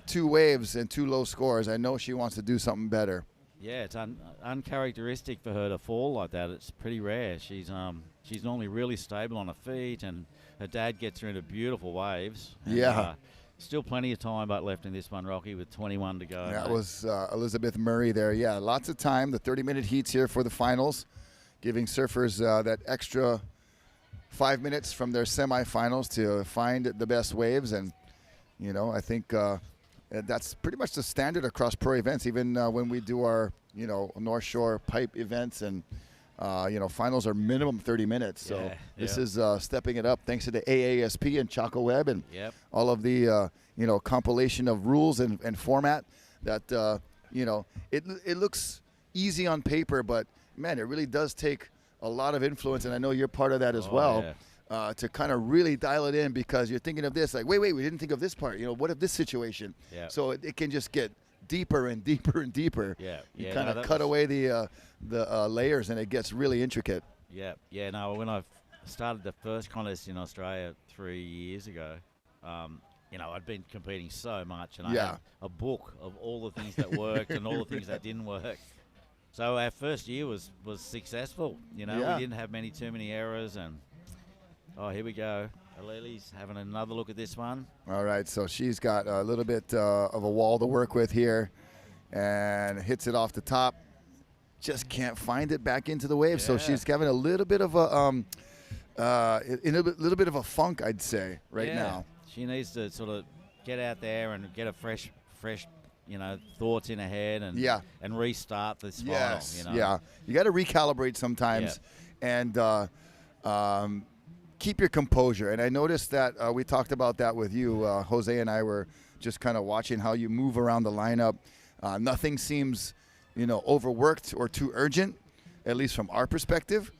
2 waves and 2 low scores. I know she wants to do something better. Yeah, it's uncharacteristic for her to fall like that. It's pretty rare. She's normally really stable on her feet, and her dad gets her into beautiful waves. And, yeah. Still plenty of time left in this one, Rocky, with 21 to go. That was Elizabeth Murray there. Yeah, lots of time. The 30-minute heats here for the finals, giving surfers that extra 5 minutes from their semifinals to find the best waves. And, you know, I think that's pretty much the standard across pro events, even when we do our, you know, North Shore pipe events. And, you know, finals are minimum 30 minutes. So this is stepping it up thanks to the AASP and Chaco Web and all of the, you know, compilation of rules and format that, you know, it looks easy on paper, but, man, it really does take a lot of influence. And I know you're part of that as well. To kind of really dial it in because you're thinking of this, like, wait, we didn't think of this part. You know, what if this situation? So it can just get deeper and deeper and deeper. You kind of cut away the layers, and it gets really intricate. No, when I started the first contest in Australia 3 years ago, you know, I'd been competing so much, and I had a book of all the things that worked and all the things that didn't work. So our first year was successful. You know, we didn't have too many errors, and here we go. Aleli's having another look at this one. All right, so she's got a little bit of a wall to work with here, and hits it off the top. Just can't find it back into the wave. So she's having a little bit of a little bit of a funk, I'd say, right now. She needs to sort of get out there and get a fresh, you know, thoughts in her head and restart this final. You know? You got to recalibrate sometimes, and keep your composure. And I noticed that we talked about that with you. Jose and I were just kind of watching how you move around the lineup. Nothing seems, you know, overworked or too urgent, at least from our perspective.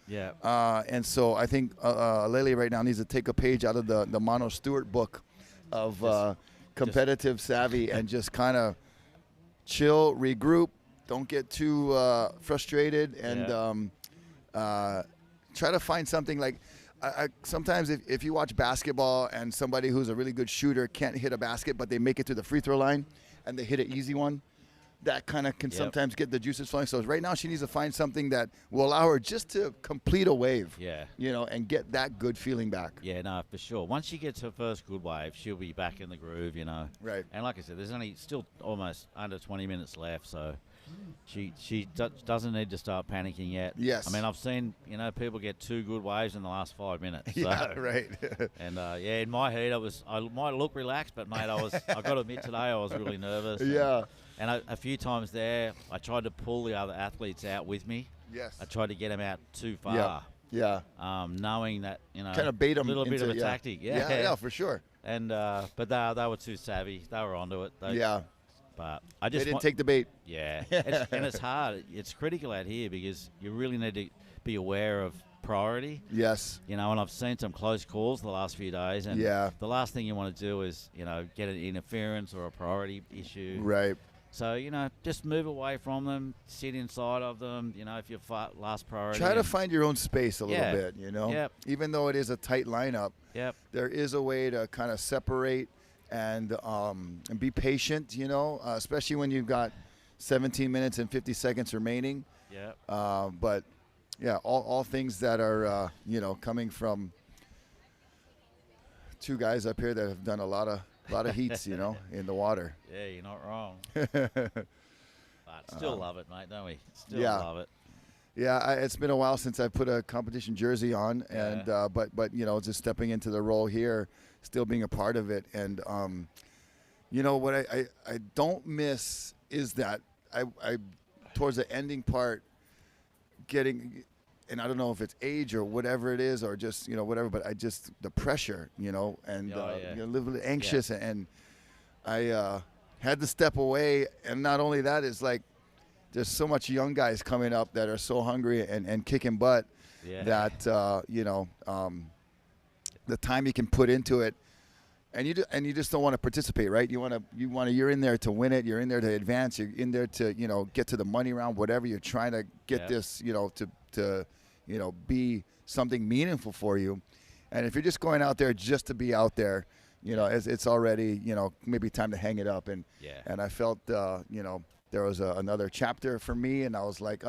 And so I think Lele right now needs to take a page out of the Mono Stewart book of competitive savvy and just kind of chill, regroup, don't get too frustrated, and try to find something like sometimes if you watch basketball and somebody who's a really good shooter can't hit a basket, but they make it to the free throw line and they hit an easy one, that kind of can sometimes get the juices flowing. So right now she needs to find something that will allow her just to complete a wave, you know, and get that good feeling back. No, for sure. Once she gets her first good wave, she'll be back in the groove, you know. And like I said, there's only still almost under 20 minutes left, so she doesn't need to start panicking yet. I mean, I've seen, you know, people get 2 good waves in the last 5 minutes. So. And in my heat, I might look relaxed, but mate, I got to admit today I was really nervous. And a few times there, I tried to pull the other athletes out with me. I tried to get them out too far. Knowing that, you know, kind of bait them a little bit of a tactic. For sure. And but they were too savvy. They were onto it. But I just they didn't take the bait. And it's hard. It's critical out here because you really need to be aware of priority. You know, and I've seen some close calls the last few days, and the last thing you want to do is, you know, get an interference or a priority issue. So, you know, just move away from them, sit inside of them, you know, if you're last priority. Try to find your own space a little bit, you know. Even though it is a tight lineup, there is a way to kind of separate and be patient, you know, especially when you've got 17 minutes and 50 seconds remaining. But, all things that are, you know, coming from 2 guys up here that have done a lot of heats, you know, in the water. You're not wrong. But still love it, mate, don't we? Still love it. It's been a while since I put a competition jersey on, and but you know, just stepping into the role here, still being a part of it, and you know what I don't miss is that I towards the ending part, and I don't know if it's age or whatever it is, or just, whatever, but the pressure, and a little bit anxious, and I had to step away. And not only that, is like, there's so much young guys coming up that are so hungry and kicking butt that, the time you can put into it, and you just don't want to participate, right? You're in there to win it. You're in there to advance. You're in there to, get to the money round, whatever. You're trying to get this, to be something meaningful for you. And if you're just going out there just to be out there, it's already, maybe time to hang it up. And I felt, there was another chapter for me, and I was like,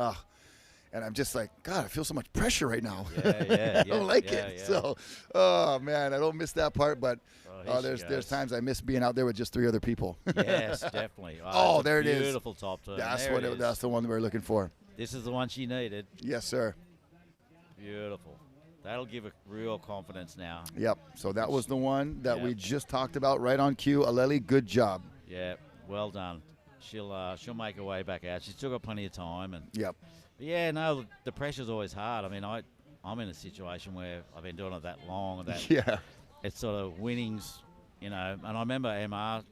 and I'm just like, God, I feel so much pressure right now. I don't like it. So, oh man, I don't miss that part, but there's times I miss being out there with just 3 other people. Yes, definitely. Oh, there it is. Beautiful top turn. That's the one we were looking for. This is the one she needed. Yes, sir. Beautiful. That'll give her real confidence now. Yep. So that was the one that we just talked about, right on cue. Aleli, good job. Yeah, well done. She'll make her way back out. She's still got plenty of time. And yep. Yeah, no, the pressure's always hard. I mean, I'm in a situation where I've been doing it that long, that it's sort of winnings, And I remember MR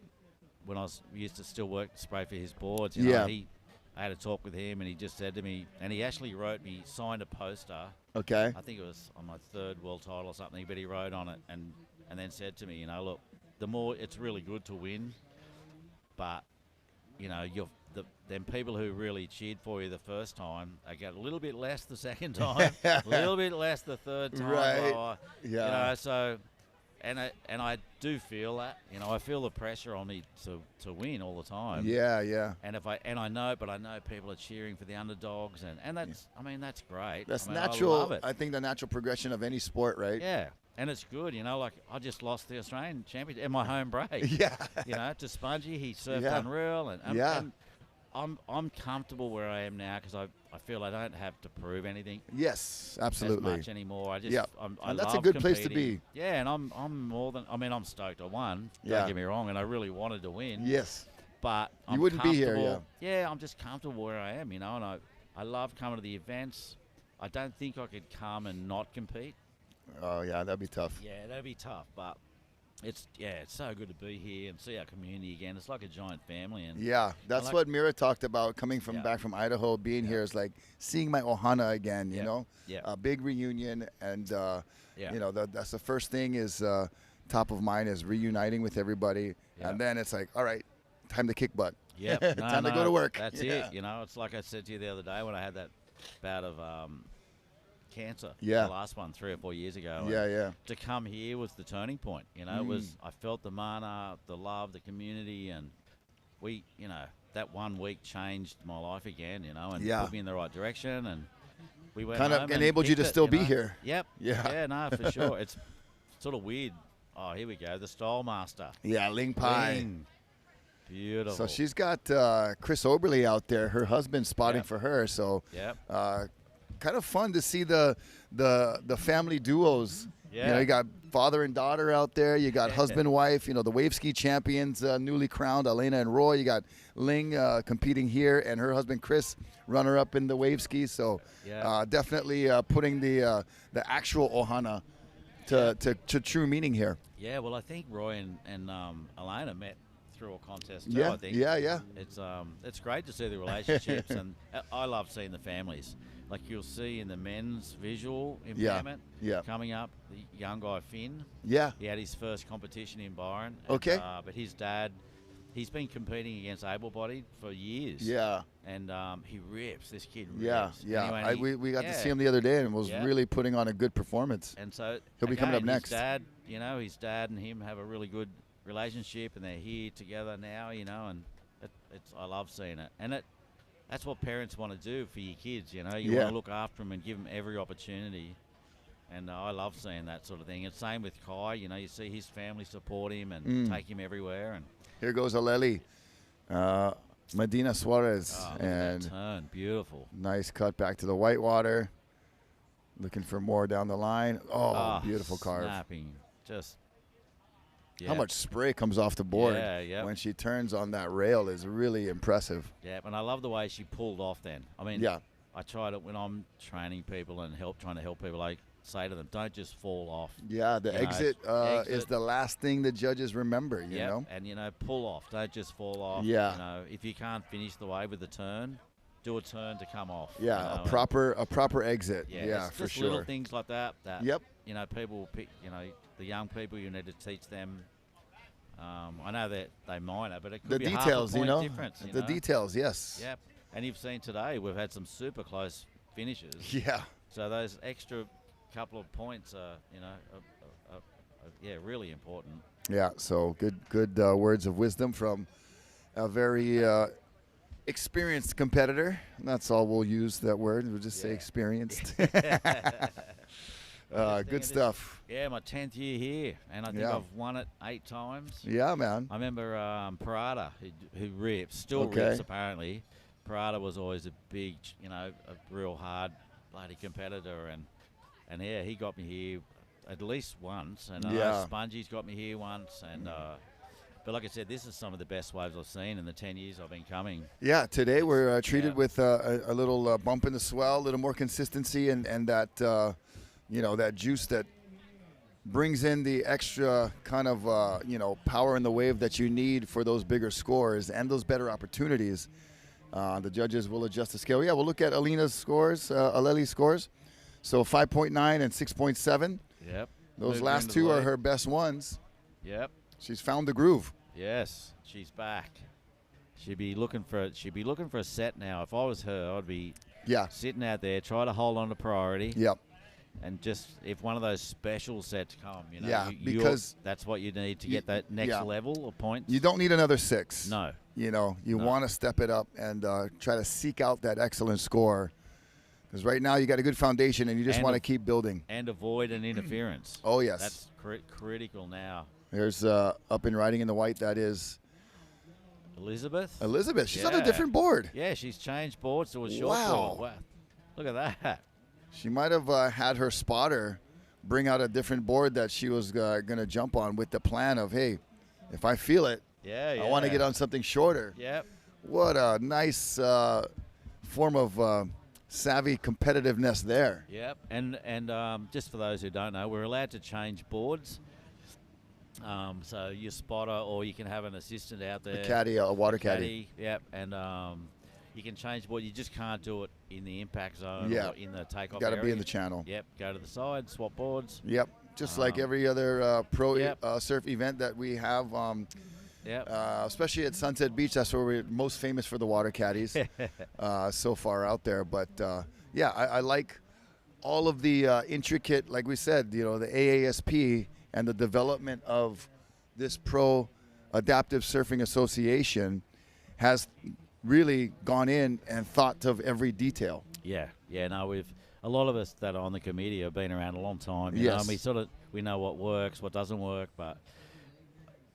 when we used to still work spray for his boards. I had a talk with him, and he just said to me, and he actually signed a poster. Okay. I think it was on my 3rd world title or something, but he wrote on it and then said to me, look, the more it's really good to win, but them people who really cheered for you the first time, they get a little bit less the second time, a little bit less the third time. Right. So, and I do feel that. I feel the pressure on me to win all the time. Yeah. And I know people are cheering for the underdogs, and that's that's great. That's natural. I love it. I think the natural progression of any sport, right? Yeah. And it's good, like I just lost the Australian champion in my home break. To Spongy, he surfed unreal, and I'm comfortable where I am now because I feel I don't have to prove anything. Yes, absolutely. As much anymore. I and that's love a good competing. Place to be. Yeah, and I'm stoked I won. Don't get me wrong, and I really wanted to win. Yes. But you wouldn't be here. Yeah, I'm just comfortable where I am, and I love coming to the events. I don't think I could come and not compete. Oh yeah, that'd be tough. Yeah, that'd be tough, but it's so good to be here and see our community again. It's like a giant family. And that's what Mira talked about coming back from Idaho. Being here is like seeing my ohana again. A big reunion, and that's the first thing is top of mind is reuniting with everybody, and then it's like, all right, time to kick butt. Yeah, time to go to work. That's it. It's like I said to you the other day when I had that bout of cancer. The last one 3 or 4 years ago. To come here was the turning point. It was, I felt the mana, the love, the community, and we, that 1 week changed my life again, and put me in the right direction, and we went kind of enabled you to still be here. Yep. Yeah, no, for sure. It's sort of weird. Oh, here we go. The Style Master. Yeah, Ling Pai. Ling. Beautiful. So she's got Chris Oberly out there, her husband spotting for her. So kind of fun to see the family duos. You got father and daughter out there. You got husband, wife. The wave ski champions newly crowned, Elena and Roy. You got Ling competing here, and her husband Chris, runner up in the wave ski. So definitely putting the actual ohana to true meaning here. Yeah, well, I think Roy and Elena met through a contest too. I think. Yeah. It's great to see the relationships, and I love seeing the families. Like you'll see in the men's visual impairment coming up, the young guy Finn. Yeah. He had his first competition in Byron. Okay. But his dad, he's been competing against able-bodied for years. Yeah. And he rips. This kid rips. Yeah. Anyway, we got to see him the other day and was really putting on a good performance. And so he'll be coming up next. His dad and him have a really good relationship, and they're here together now, and I love seeing it. And that's what parents want to do for your kids, You want to look after them and give them every opportunity. And I love seeing that sort of thing. And same with Kai, you see his family support him and take him everywhere. And here goes Aleli, Medina Suarez. And that turn, beautiful. Nice cut back to the whitewater. Looking for more down the line. Oh, beautiful carve. Snapping, just How much spray comes off the board Yeah. when she turns on that rail is really impressive. Yeah, and I love the way she pulled off then. I mean, I try to, when I'm training people and trying to help people, I say to them, don't just fall off. Yeah, the exit is the last thing the judges remember, you know? And, pull off. Don't just fall off. Yeah. If you can't finish the wave with the turn, do a turn to come off. Yeah, a proper exit. Yeah, it's for just sure. little things like that. Yep. People will pick, the young people, you need to teach them. I know that they minor, but it could be details, half a point difference. The details, yes. Yep. And you've seen today, we've had some super close finishes. Yeah. So those extra couple of points are, really important. Yeah, so good words of wisdom from a very experienced competitor. That's all we'll use that word. We'll just say experienced. Good stuff. Yeah, my 10th year here, and I think I've won it 8 times. Yeah, man. I remember Parada, who rips, still rips apparently. Parada was always a big, a real hard bloody competitor, and he got me here at least once, and Spongy's got me here once, and but like I said, this is some of the best waves I've seen in the 10 years I've been coming. Yeah, today we're treated with a little bump in the swell, a little more consistency, and that that juice that brings in the extra kind of power in the wave that you need for those bigger scores and those better opportunities. The judges will adjust the scale. Yeah, we'll look at Alina's scores, Aleli's scores. So 5.9 and 6.7. Yep. Those last two are her best ones. Yep. She's found the groove. Yes, she's back. She'd be looking for a set now. If I was her, I'd be sitting out there, try to hold on to priority. Yep. And just if one of those special sets come, because that's what you need to get that next level of points. You don't need another 6. No. You want to step it up and try to seek out that excellent score. Because right now you got a good foundation and you just want to keep building. And avoid an interference. Oh, yes. That's critical now. There's up and riding in the white. That is Elizabeth. She's on a different board. Yeah, she's changed boards to a short board. Wow. Look at that. She might have had her spotter bring out a different board that she was going to jump on with the plan of, hey, if I feel it, I want to get on something shorter. Yep. What a nice form of savvy competitiveness there. Yep. And just for those who don't know, we're allowed to change boards. So your spotter, or you can have an assistant out there. A caddy, a water caddy. Yep. And you can change board. You just can't do it in the impact zone or in the takeoff area. Got to be in the channel. Yep. Go to the side, swap boards. Yep. Just like every other pro surf event that we have. Especially at Sunset Beach, that's where we're most famous for the water caddies so far out there. But I like all of the intricate, like we said, the AASP and the development of this Pro Adaptive Surfing Association has really gone in and thought of every detail. A lot of us that are on the committee have been around a long time. You know, and we know what works, what doesn't work. But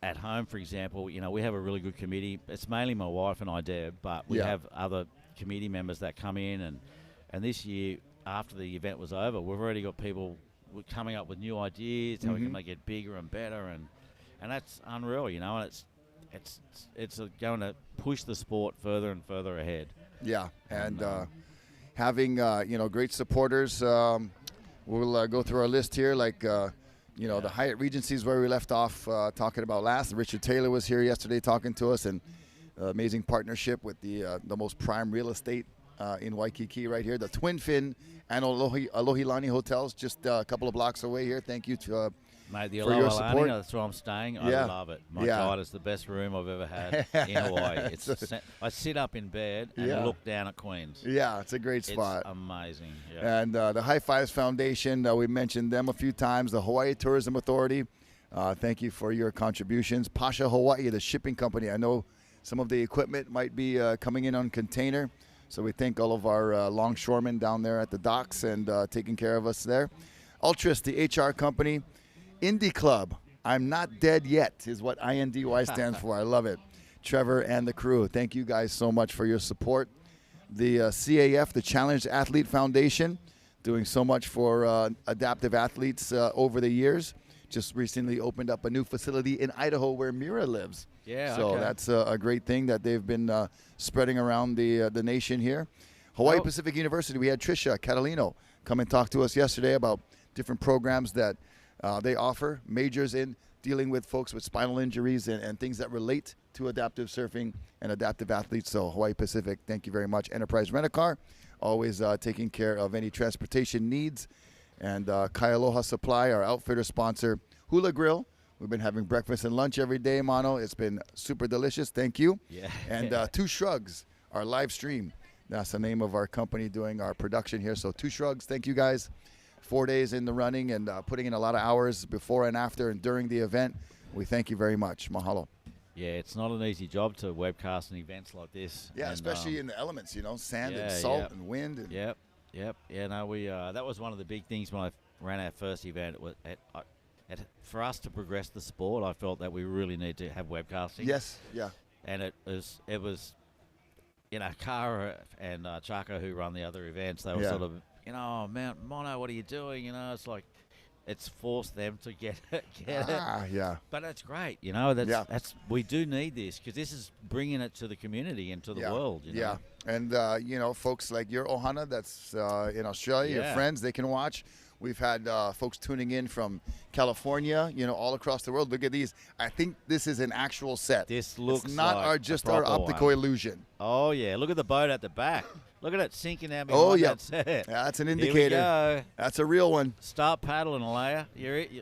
at home, for example, we have a really good committee. It's mainly my wife and I, Deb, but we have other committee members that come in. And this year, after the event was over, we've already got people coming up with new ideas, how we can make it bigger and better. And that's unreal, and it's going to push the sport further and further ahead. Yeah, and having great supporters. We'll go through our list here, like the Hyatt Regency is where we left off talking about last. Richard Taylor was here yesterday talking to us, and amazing partnership with the most prime real estate in Waikiki right here, the Twin Fin and Alohilani hotels, just a couple of blocks away here. Thank you to mate, the for your support. That's where I'm staying. I love it. My God, it's the best room I've ever had in Hawaii. I sit up in bed and look down at Queens. Yeah, it's a great spot. It's amazing. Yeah. And the High Fives Foundation, we mentioned them a few times. The Hawaii Tourism Authority, thank you for your contributions. Pasha Hawaii, the shipping company. I know some of the equipment might be coming in on container. So we thank all of our longshoremen down there at the docks and taking care of us there. Ultras, the HR company. Indie Club, I'm Not Dead Yet is what INDY stands for. I love it. Trevor and the crew, thank you guys so much for your support. The CAF, the Challenged Athlete Foundation, doing so much for adaptive athletes over the years. just recently opened up a new facility in Idaho where Mira lives. Yeah, so okay. that's a great thing that they've been spreading around the nation here. Hawaii Oh. Pacific University, we had Trisha Catalino come and talk to us yesterday about different programs that they offer, majors in dealing with folks with spinal injuries and things that relate to adaptive surfing and adaptive athletes. So Hawaii Pacific, thank you very much. Enterprise Rent-A-Car, always taking care of any transportation needs. And Kaialoha Supply, our outfitter sponsor, Hula Grill. We've been having breakfast and lunch every day, Mono. It's been super delicious. Thank you. Yeah. And Two Shrugs, our live stream. That's the name of our company doing our production here. So Two Shrugs, thank you guys. 4 days in the running and putting in a lot of hours before and after and during the event. We thank you very much. Mahalo. Yeah, it's not an easy job to webcast an events like this. Yeah, and, especially in the elements, sand yeah, and salt yep. and wind. And Yep. Yeah, no, we that was one of the big things when I ran our first event. It was for us to progress the sport, I felt that we really need to have webcasting. Yes, yeah. And it was Kara and Chaka, who run the other events, they were sort of, oh, man, Mono, what are you doing? It's like, it's forced them to get it. Yeah. But that's great, that's we do need this, because this is bringing it to the community and to the world, Yeah, and, folks like your Ohana that's in Australia, your friends, they can watch. We've had folks tuning in from California, all across the world. Look at these. I think this is an actual set. This looks it's not like our optical illusion. Oh, yeah. Look at the boat at the back. Look at it sinking out behind that set. Yeah, that's an indicator. Here we go. That's a real one. Start paddling, Alea.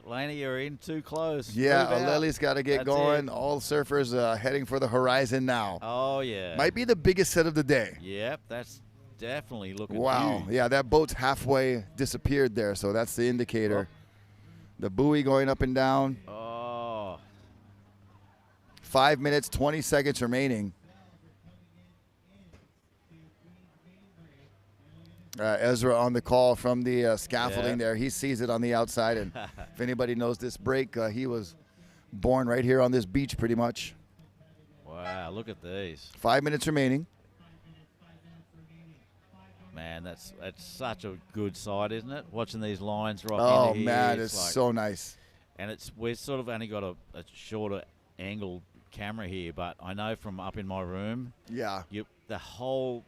Lena, you're in too close. Yeah, Move out. Aleli's got to get going. All surfers heading for the horizon now. Oh, yeah. Might be the biggest set of the day. Yep, that's definitely looking Wow. huge. Yeah, that boat's halfway disappeared there, so that's the indicator. The buoy going up and down. Oh. 5 minutes, 20 seconds remaining. Ezra on the call from the scaffolding there. He sees it on the outside, and if anybody knows this break, he was born right here on this beach pretty much. Wow, look at these. 5 minutes remaining. Man, that's such a good sight, isn't it? Watching these lines rock Oh, into here. man, it's like, so nice. And we've sort of only got a shorter angle camera here, but I know from up in my room, the whole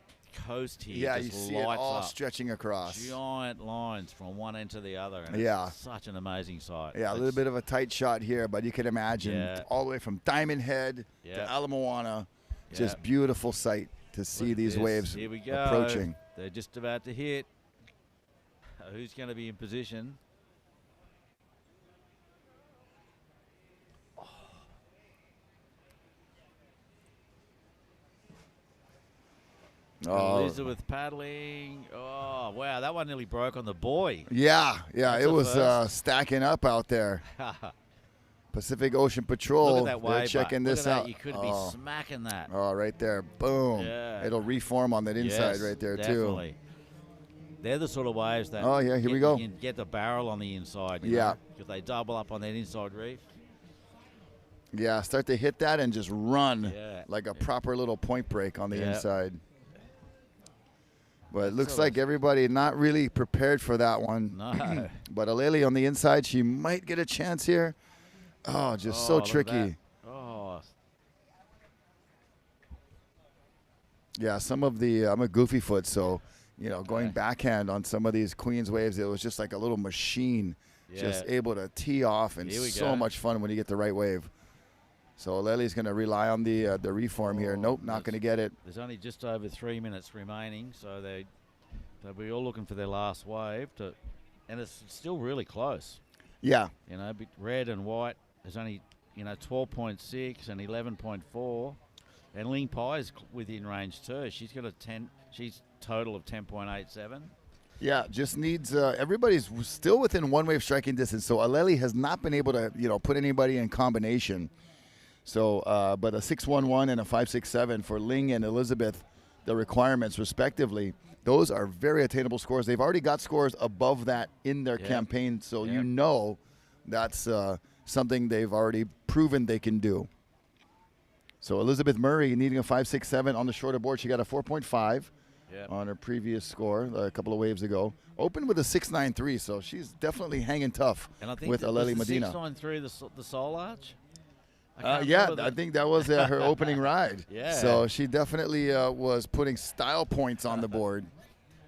coast here you just see it all up. stretching across. Giant lines from one end to the other. And it's such an amazing sight. Yeah, a little bit of a tight shot here, but you can imagine all the way from Diamond Head to Ala Moana. Just beautiful sight to see these waves here we go. approaching. They're just about to hit. Who's going to be in position? Elizabeth paddling. Oh, wow. That one nearly broke on the buoy. Yeah. That's It was stacking up out there. Pacific Ocean Patrol. Look at that wave. They're checking this out. You could be smacking that. Oh, right there. Boom. Yeah. It'll reform on that inside right there, definitely. too. They're the sort of waves that here we go. You can get the barrel on the inside. Yeah. Because they double up on that inside reef. Yeah, start to hit that and just run like a proper little point break on the inside. But it looks like everybody not really prepared for that one. No. But Aleli on the inside, she might get a chance here. Oh, just so tricky. Oh. Yeah, some of the, I'm a goofy foot, so, going backhand on some of these Queens waves, it was just like a little machine, just able to tee off, and so much fun when you get the right wave. So Aleli's going to rely on the reform here. Nope, not going to get it. There's only just over 3 minutes remaining, so they'll be all looking for their last wave, and it's still really close. Yeah. Red and white, there's only 12.6 and 11.4, and Ling Pai's within range too. She's got she's total of 10.87. Yeah, just needs everybody's still within one wave striking distance. So Aleli has not been able to put anybody in combination. So, but a 6.11 and a 5.67 for Ling and Elizabeth, the requirements respectively, those are very attainable scores. They've already got scores above that in their campaign, so that's something they've already proven they can do. So Elizabeth Murray needing a 5.67 on the shorter board. She got a 4.5. on her previous score a couple of waves ago. Opened with a 6.93, so she's definitely hanging tough and I think with Aleli Medina. 6.93 the Soul Arch? I think that was her opening ride. Yeah. So she definitely was putting style points on the board.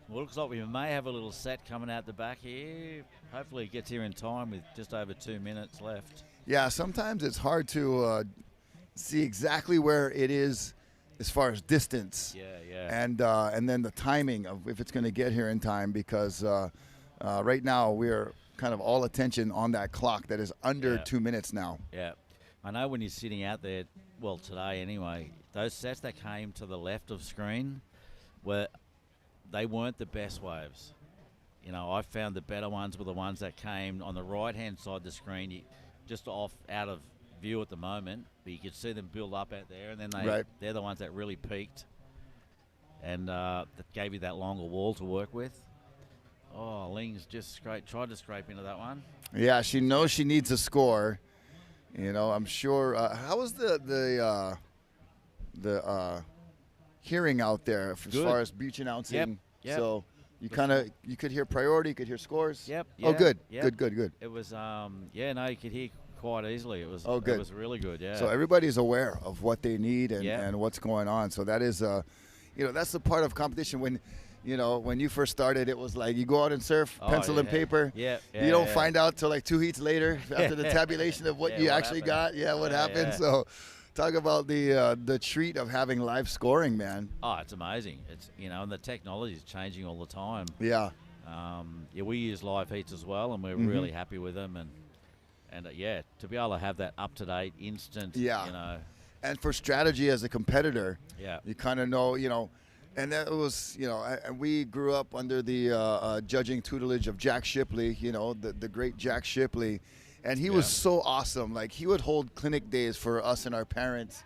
Well, looks like we may have a little set coming out the back here. Hopefully it gets here in time with just over 2 minutes left. Yeah, sometimes it's hard to see exactly where it is as far as distance. Yeah. And then the timing of if it's going to get here in time, because right now we're kind of all attention on that clock that is under 2 minutes now. Yeah. I know when you're sitting out there, well, today anyway, those sets that came to the left of screen they weren't the best waves. You know, I found the better ones were the ones that came on the right-hand side of the screen, just out of view at the moment, but you could see them build up out there, and then they're the ones that really peaked and that gave you that longer wall to work with. Oh, Ling's just tried to scrape into that one. Yeah, she knows she needs a score. You know, I'm sure. How was the hearing out there as far as beach announcing? Yep. So you could hear priority, you could hear scores. Yep. Oh, good. Yep. Good. It was you could hear quite easily. It was good. It was really good. Yeah. So everybody's aware of what they need and what's going on. So that is that's the part of competition when. You know, when you first started, it was like you go out and surf, pencil and paper. Yeah. You don't find out till like 2 heats later after the tabulation of what you actually got. Yeah, what happened. Yeah. So talk about the treat of having live scoring, man. Oh, it's amazing. It's, and the technology is changing all the time. Yeah. We use live heats as well, and we're really happy with them. And to be able to have that up-to-date, instant, And for strategy as a competitor, yeah, you kind of know, and that was, and we grew up under the judging tutelage of Jack Shipley, the great Jack Shipley. And he was so awesome. Like, he would hold clinic days for us and our parents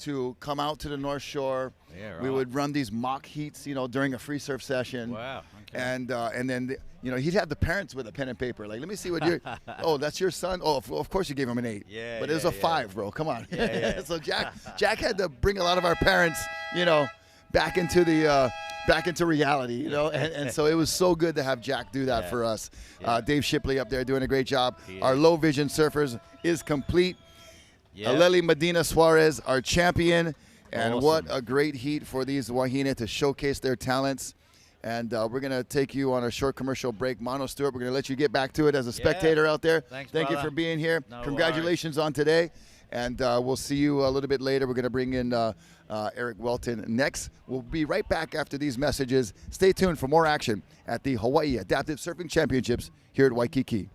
to come out to the North Shore. Yeah, right. We would run these mock heats, during a free surf session. Wow. Okay. And then, he'd have the parents with a pen and paper. Like, let me see what you're, oh, that's your son? Oh, of course you gave him an 8. Yeah. But it was a 5, bro. Come on. Yeah. So Jack had to bring a lot of our parents, back into reality, and so it was so good to have Jack do that for us. Dave Shipley up there doing a great job. Our low vision surfers is complete. Aleli Medina Suarez, our champion, and awesome. What a great heat for these Wahine to showcase their talents. And we're going to take you on a short commercial break. Mono Stewart, we're going to let you get back to it as a spectator out there. Thank you for being here. No Congratulations on today. And we'll see you a little bit later. We're going to bring in Eric Welton next. We'll be right back after these messages. Stay tuned for more action at the Hawaii Adaptive Surfing Championships here at Waikiki.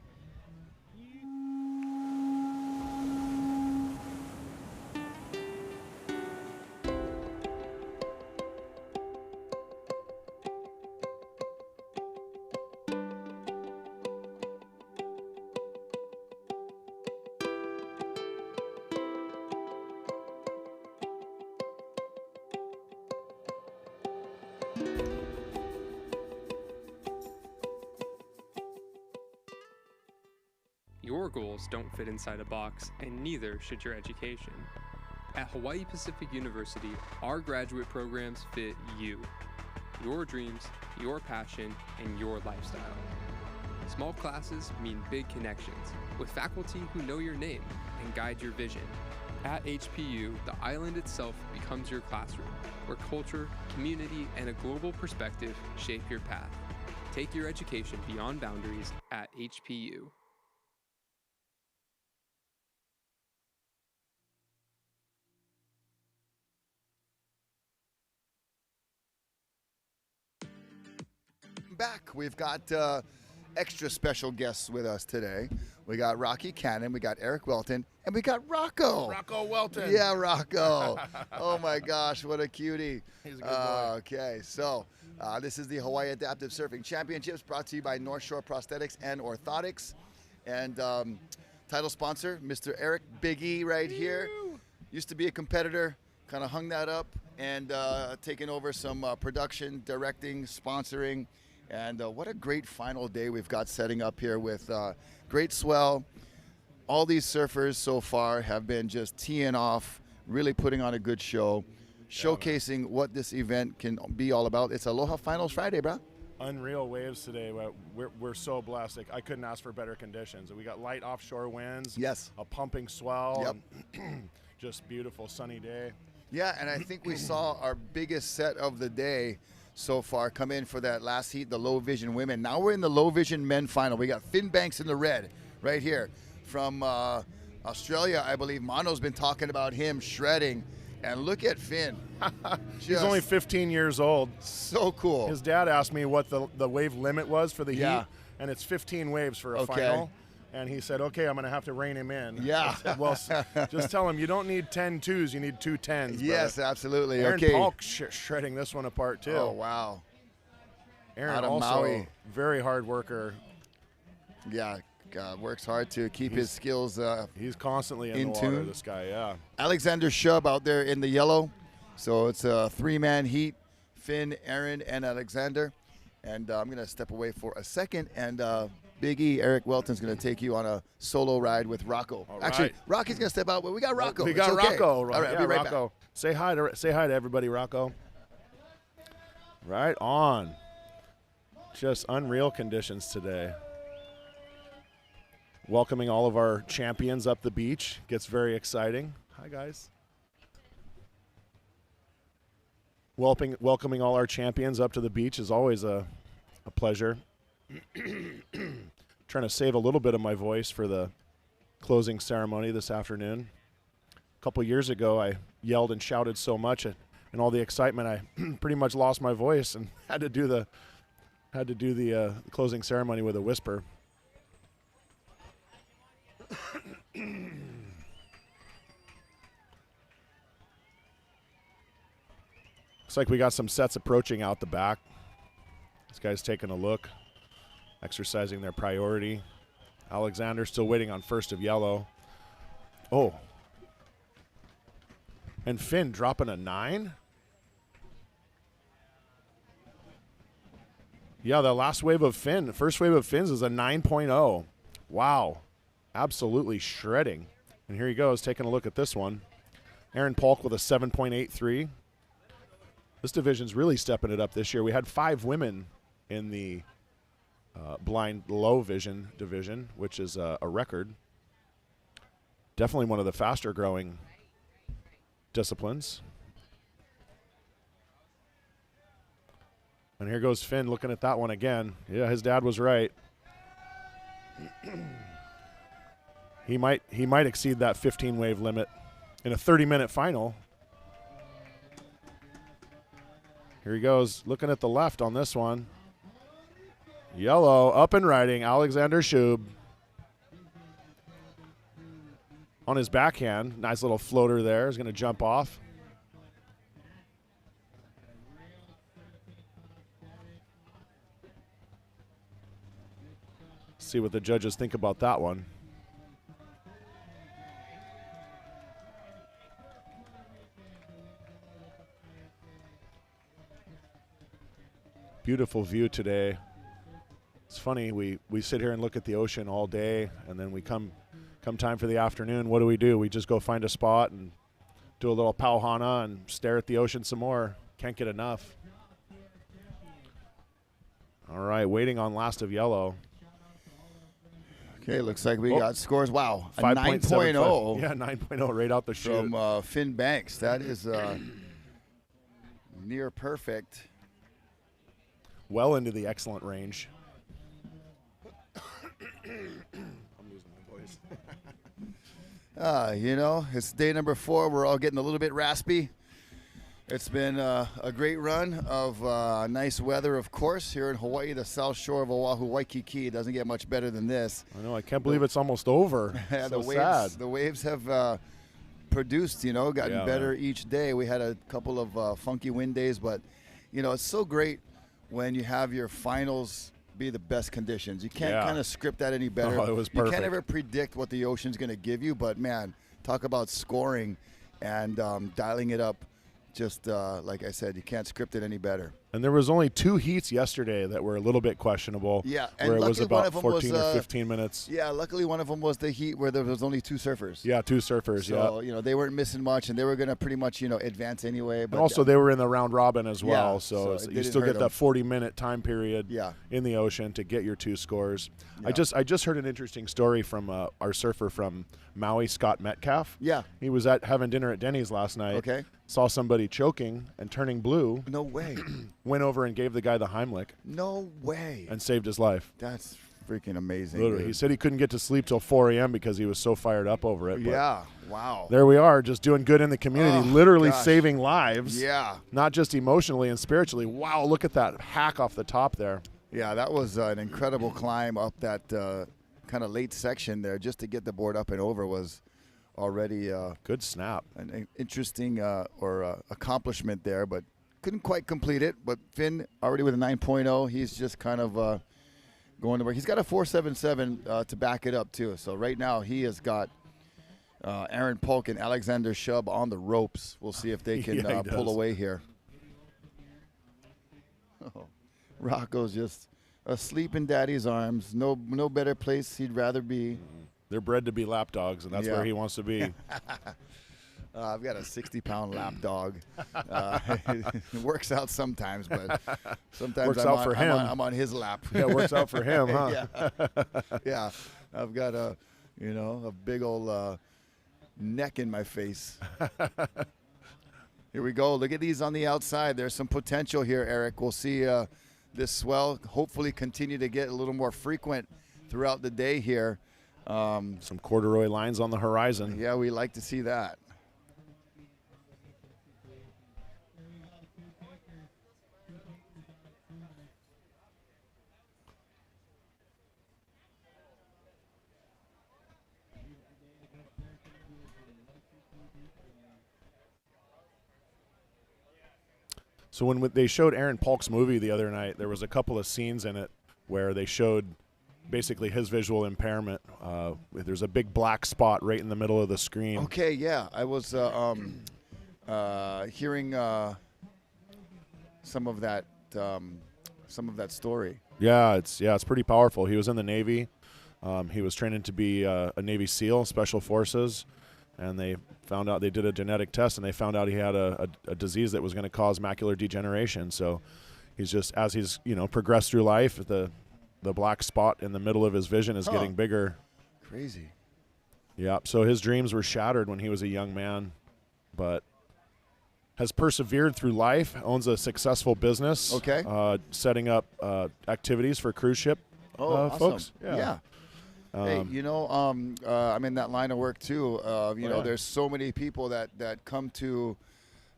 Your goals don't fit inside a box, and neither should your education. At Hawaii Pacific University, our graduate programs fit you, your dreams, your passion, and your lifestyle. Small classes mean big connections, with faculty who know your name and guide your vision. At HPU, the island itself becomes your classroom, where culture, community, and a global perspective shape your path. Take your education beyond boundaries at HPU. Back. We've got extra special guests with us today. We got Rocky Cannon, we got Eric Welton, and we got Rocco. Rocco Welton. Yeah, Rocco. Oh my gosh, what a cutie. He's a good boy. Okay, so this is the Hawaii Adaptive Surfing Championships brought to you by North Shore Prosthetics and Orthotics. And title sponsor, Mr. Eric Big E right here. Used to be a competitor, kind of hung that up and taken over some production, directing, sponsoring. And what a great final day we've got setting up here with great swell. All these surfers so far have been just teeing off, really putting on a good show. showcasing what this event can be all about. It's Aloha Finals Friday, bro. Unreal waves today. We're so blessed. Like, I couldn't ask for better conditions. We got light offshore winds. Yes. A pumping swell. Yep. And just beautiful sunny day. Yeah, and I think we saw our biggest set of the day so far come in for that last heat, the low vision women. Now we're in the low vision men final. We got Finn Banks in the red right here from Australia, I believe. Mono's been talking about him shredding. And look at Finn. He's only 15 years old. So cool. His dad asked me what the wave limit was for the heat, and it's 15 waves for a final. And he said, okay, I'm going to have to rein him in. Yeah. I said, well, just tell him you don't need 10 twos, you need 2 10s. Yes, absolutely. Aaron okay. Polk shredding this one apart, too. Oh, wow. Aaron Out of also Maui. Very hard worker. Yeah, works hard to keep his skills he's constantly in the water, tune. this guy, yeah. Alexander Shub out there in the yellow. So it's a 3-man heat. Finn, Aaron, and Alexander. And I'm going to step away for a second. And Big E, Eric Welton's going to take you on a solo ride with Rocco. All Actually, right. Rocky's going to step out, but we got Rocco. We It's got okay. Rocco. All right, yeah, I'll be right Rocco. Say hi to everybody, Rocco. Right on. Just unreal conditions today. Welcoming all of our champions up the beach. Gets very exciting. Hi, guys. Welcoming all our champions up to the beach is always a pleasure. Trying to save a little bit of my voice for the closing ceremony this afternoon. A couple years ago, I yelled and shouted so much and all the excitement, I pretty much lost my voice and had to do the closing ceremony with a whisper. Looks like we got some sets approaching out the back. This guy's taking a look, exercising their priority. Alexander still waiting on first of yellow. Oh. And Finn dropping a 9? Yeah, the last wave of Finn, the first wave of Finn's is a 9.0. Wow. Absolutely shredding. And here he goes, taking a look at this one. Aaron Polk with a 7.83. This division's really stepping it up this year. We had 5 women in the blind low vision division, which is a record. Definitely one of the faster growing disciplines. And here goes Finn looking at that one again. Yeah, his dad was right. He might exceed that 15 wave limit in a 30-minute final. Here he goes, looking at the left on this one. Yellow, up and riding, Alexander Shub. On his backhand, nice little floater there, is going to jump off. See what the judges think about that one. Beautiful view today. It's funny, we sit here and look at the ocean all day, and then we come time for the afternoon, what do? We just go find a spot and do a little pauhana and stare at the ocean some more. Can't get enough. All right, waiting on last of yellow. Okay, looks like we got scores. Wow, a 5.0. 9.0. Yeah, 9.0 right out the chute. From Finn Banks. That is near perfect. Well into the excellent range. I'm losing my voice. You know, it's day number 4. We're all getting a little bit raspy. It's been a great run of nice weather, of course, here in Hawaii, the south shore of Oahu, Waikiki. It doesn't get much better than this. I know, I can't believe it's almost over. Yeah, so the waves have produced, gotten better each day. We had a couple of funky wind days, but, it's so great when you have your finals be the best conditions. You can't kind of script that any better. Oh, it was you perfect. can't ever predict what the ocean's going to give you, but, man, talk about scoring and dialing it up. Just like I said, you can't script it any better. And there was only 2 heats yesterday that were a little bit questionable. Yeah, and where it was luckily one about of them 14 was, or 15 minutes. Yeah, luckily one of them was the heat where there was only 2 surfers. Yeah, 2 surfers. So they weren't missing much, and they were going to pretty much advance anyway. But and also they were in the round robin as well, Yeah, so so it you didn't still hurt get that 40-minute time period Yeah. in the ocean to get your 2 scores. Yeah. I just heard an interesting story from our surfer from Maui, Scott Metcalf. Yeah. He was having dinner at Denny's last night. Okay. Saw somebody choking and turning blue. No way. Went over and gave the guy the Heimlich No way. and saved his life. That's freaking amazing. Literally. dude. He said he couldn't get to sleep till 4 a.m. because he was so fired up over it. But Yeah. Wow. there we are, just doing good in the community, Oh, literally gosh. saving lives. Yeah. Not just emotionally and spiritually. Wow, look at that hack off the top there. Yeah, that was an incredible climb up that kind of late section there. Just to get the board up and over was already Good snap. an interesting accomplishment there, but couldn't quite complete it. But Finn already with a 9.0. He's just kind of going to work. He's got a 4.77 to back it up too. So right now he has got Aaron Polk and Alexander Shub on the ropes. We'll see if they can Yeah, he pull does. away here. Oh, Rocco's just asleep in Daddy's arms. No better place he'd rather be. They're bred to be lap dogs, and that's Yeah. where he wants to be. I've got a 60-pound lap dog. It works out sometimes, but sometimes Works out for him. I'm on his lap. Yeah, it works out for him, huh? Yeah. I've got a big old neck in my face. Here we go. Look at these on the outside. There's some potential here, Eric. We'll see this swell hopefully continue to get a little more frequent throughout the day here. Some corduroy lines on the horizon. Yeah, we like to see that. So when they showed Aaron Polk's movie the other night, there was a couple of scenes in it where they showed basically his visual impairment. There's a big black spot right in the middle of the screen. Okay, yeah. I was hearing some of that story. Yeah, it's pretty powerful. He was in the Navy. He was training to be a Navy SEAL, Special Forces, and they found out, they did a genetic test, and they found out he had a disease that was going to cause macular degeneration. So he's just, as he's progressed through life, the black spot in the middle of his vision is getting bigger. Crazy. Yeah, so his dreams were shattered when he was a young man, but has persevered through life, owns a successful business. Okay. Setting up activities for cruise ship Awesome. folks. Yeah. Hey, I'm in that line of work too. There's so many people that come to,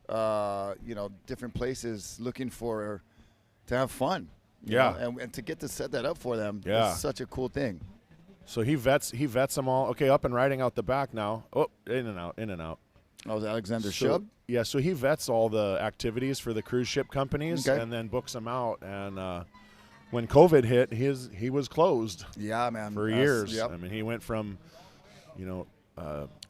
different places looking to have fun. you Yeah. know, and to get to set that up for them Yeah. is such a cool thing. So he vets them all. Okay, up and riding out the back now. Oh, in and out. Oh, was Alexander So- Shub? Yeah, so he vets all the activities for the cruise ship companies Okay. and then books them out. And when COVID hit, he was closed Yeah, man. for That's- years. Yep. I mean, he went from,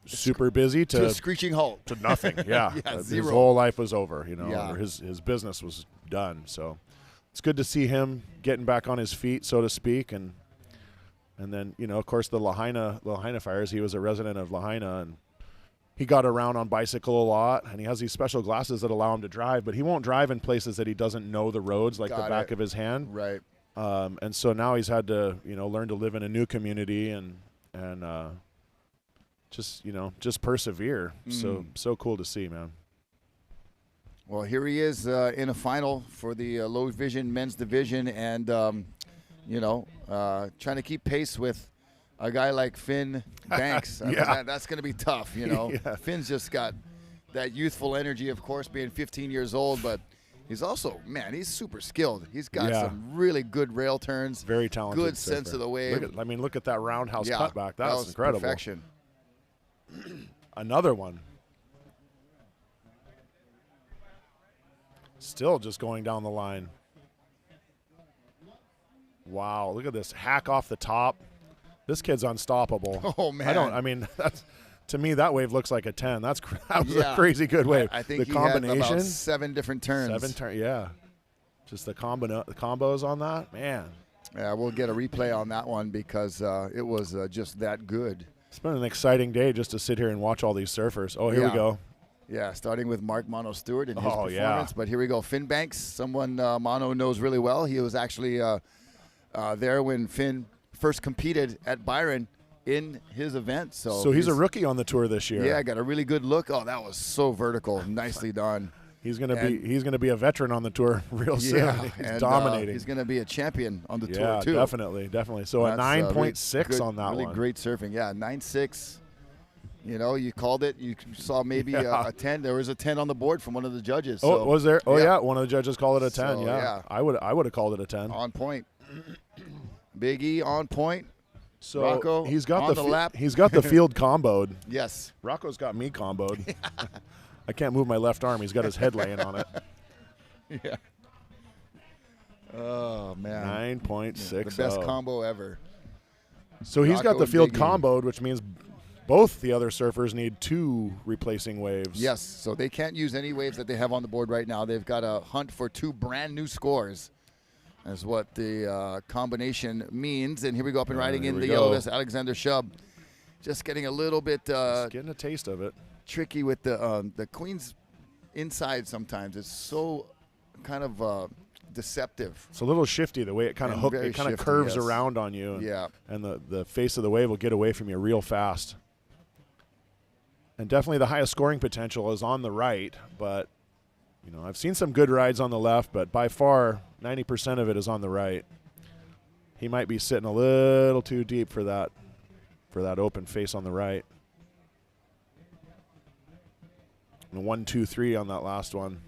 super busy To a to screeching halt. nothing. Yeah, Yeah, his zero. whole life was over. Yeah. Or his business was done. So it's good to see him getting back on his feet, so to speak, and then of course the Lahaina fires. He was a resident of Lahaina, and he got around on bicycle a lot, and he has these special glasses that allow him to drive, but he won't drive in places that he doesn't know the roads like the Got back it. of his hand. Right. And so now he's had to learn to live in a new community and just persevere. So cool to see, man. Well, here he is in a final for the low vision men's division, and trying to keep pace with a guy like Finn Banks. I mean, Yeah. that's going to be tough. Yeah. Finn's just got that youthful energy, of course, being 15 years old, but he's also, man, he's super skilled. He's got Yeah. some really good rail turns. Very talented. Good sense surfer. of the wave. Look at that roundhouse Yeah, cutback. that That's was incredible. perfection. Another one. Still just going down the line. Wow, look at this hack off the top. This kid's unstoppable. Oh, man. That's, to me, that wave looks like a 10. That was Yeah. a crazy good wave. I think the he had combination, about 7 different turns. yeah. Just the combos on that, man. Yeah, we'll get a replay on that one because it was just that good. It's been an exciting day just to sit here and watch all these surfers. Oh, here we go. Yeah, starting with Mark Mono Stewart and his performance. Yeah. But here we go. Finn Banks, someone Mono knows really well. He was actually there when Finn first competed at Byron in his event. So he's a rookie on the tour this year. Yeah, got a really good look. Oh, that was so vertical. Nicely done. He's gonna be a veteran on the tour real soon. Yeah, He's dominating. He's gonna be a champion on the tour too. Definitely. So a 9.6 on that really one. Great surfing. Yeah, 9.6. You know, you called it. You saw maybe a 10. There was a 10 on the board from one of the judges. Oh, so, was there? Oh yeah, one of the judges called it a 10. So, yeah, I would have called it a 10. On point. Big E on point. So Rocco he's got on the lap. He's got the field comboed. Yes. Rocco's got me comboed. I can't move my left arm. He's got his head laying on it. Yeah. Oh man. 9.6. The best combo ever. So he's got Rocco the and field Big E. comboed, which means both the other surfers need 2 replacing waves. Yes. So they can't use any waves that they have on the board right now. They've got to hunt for 2 brand new scores. That's what the combination means. And here we go up and riding in the yellow. That's Alexander Shub. Just getting a little bit Just getting a taste of it. Tricky with the Queen's inside sometimes. It's so kind of deceptive. It's a little shifty the way it kind of curves around on you. And the face of the wave will get away from you real fast. And definitely the highest scoring potential is on the right, but you know, I've seen some good rides on the left, but by far 90% of it is on the right. He might be sitting a little too deep for that open face on the right. And 1, 2, 3 on that last one.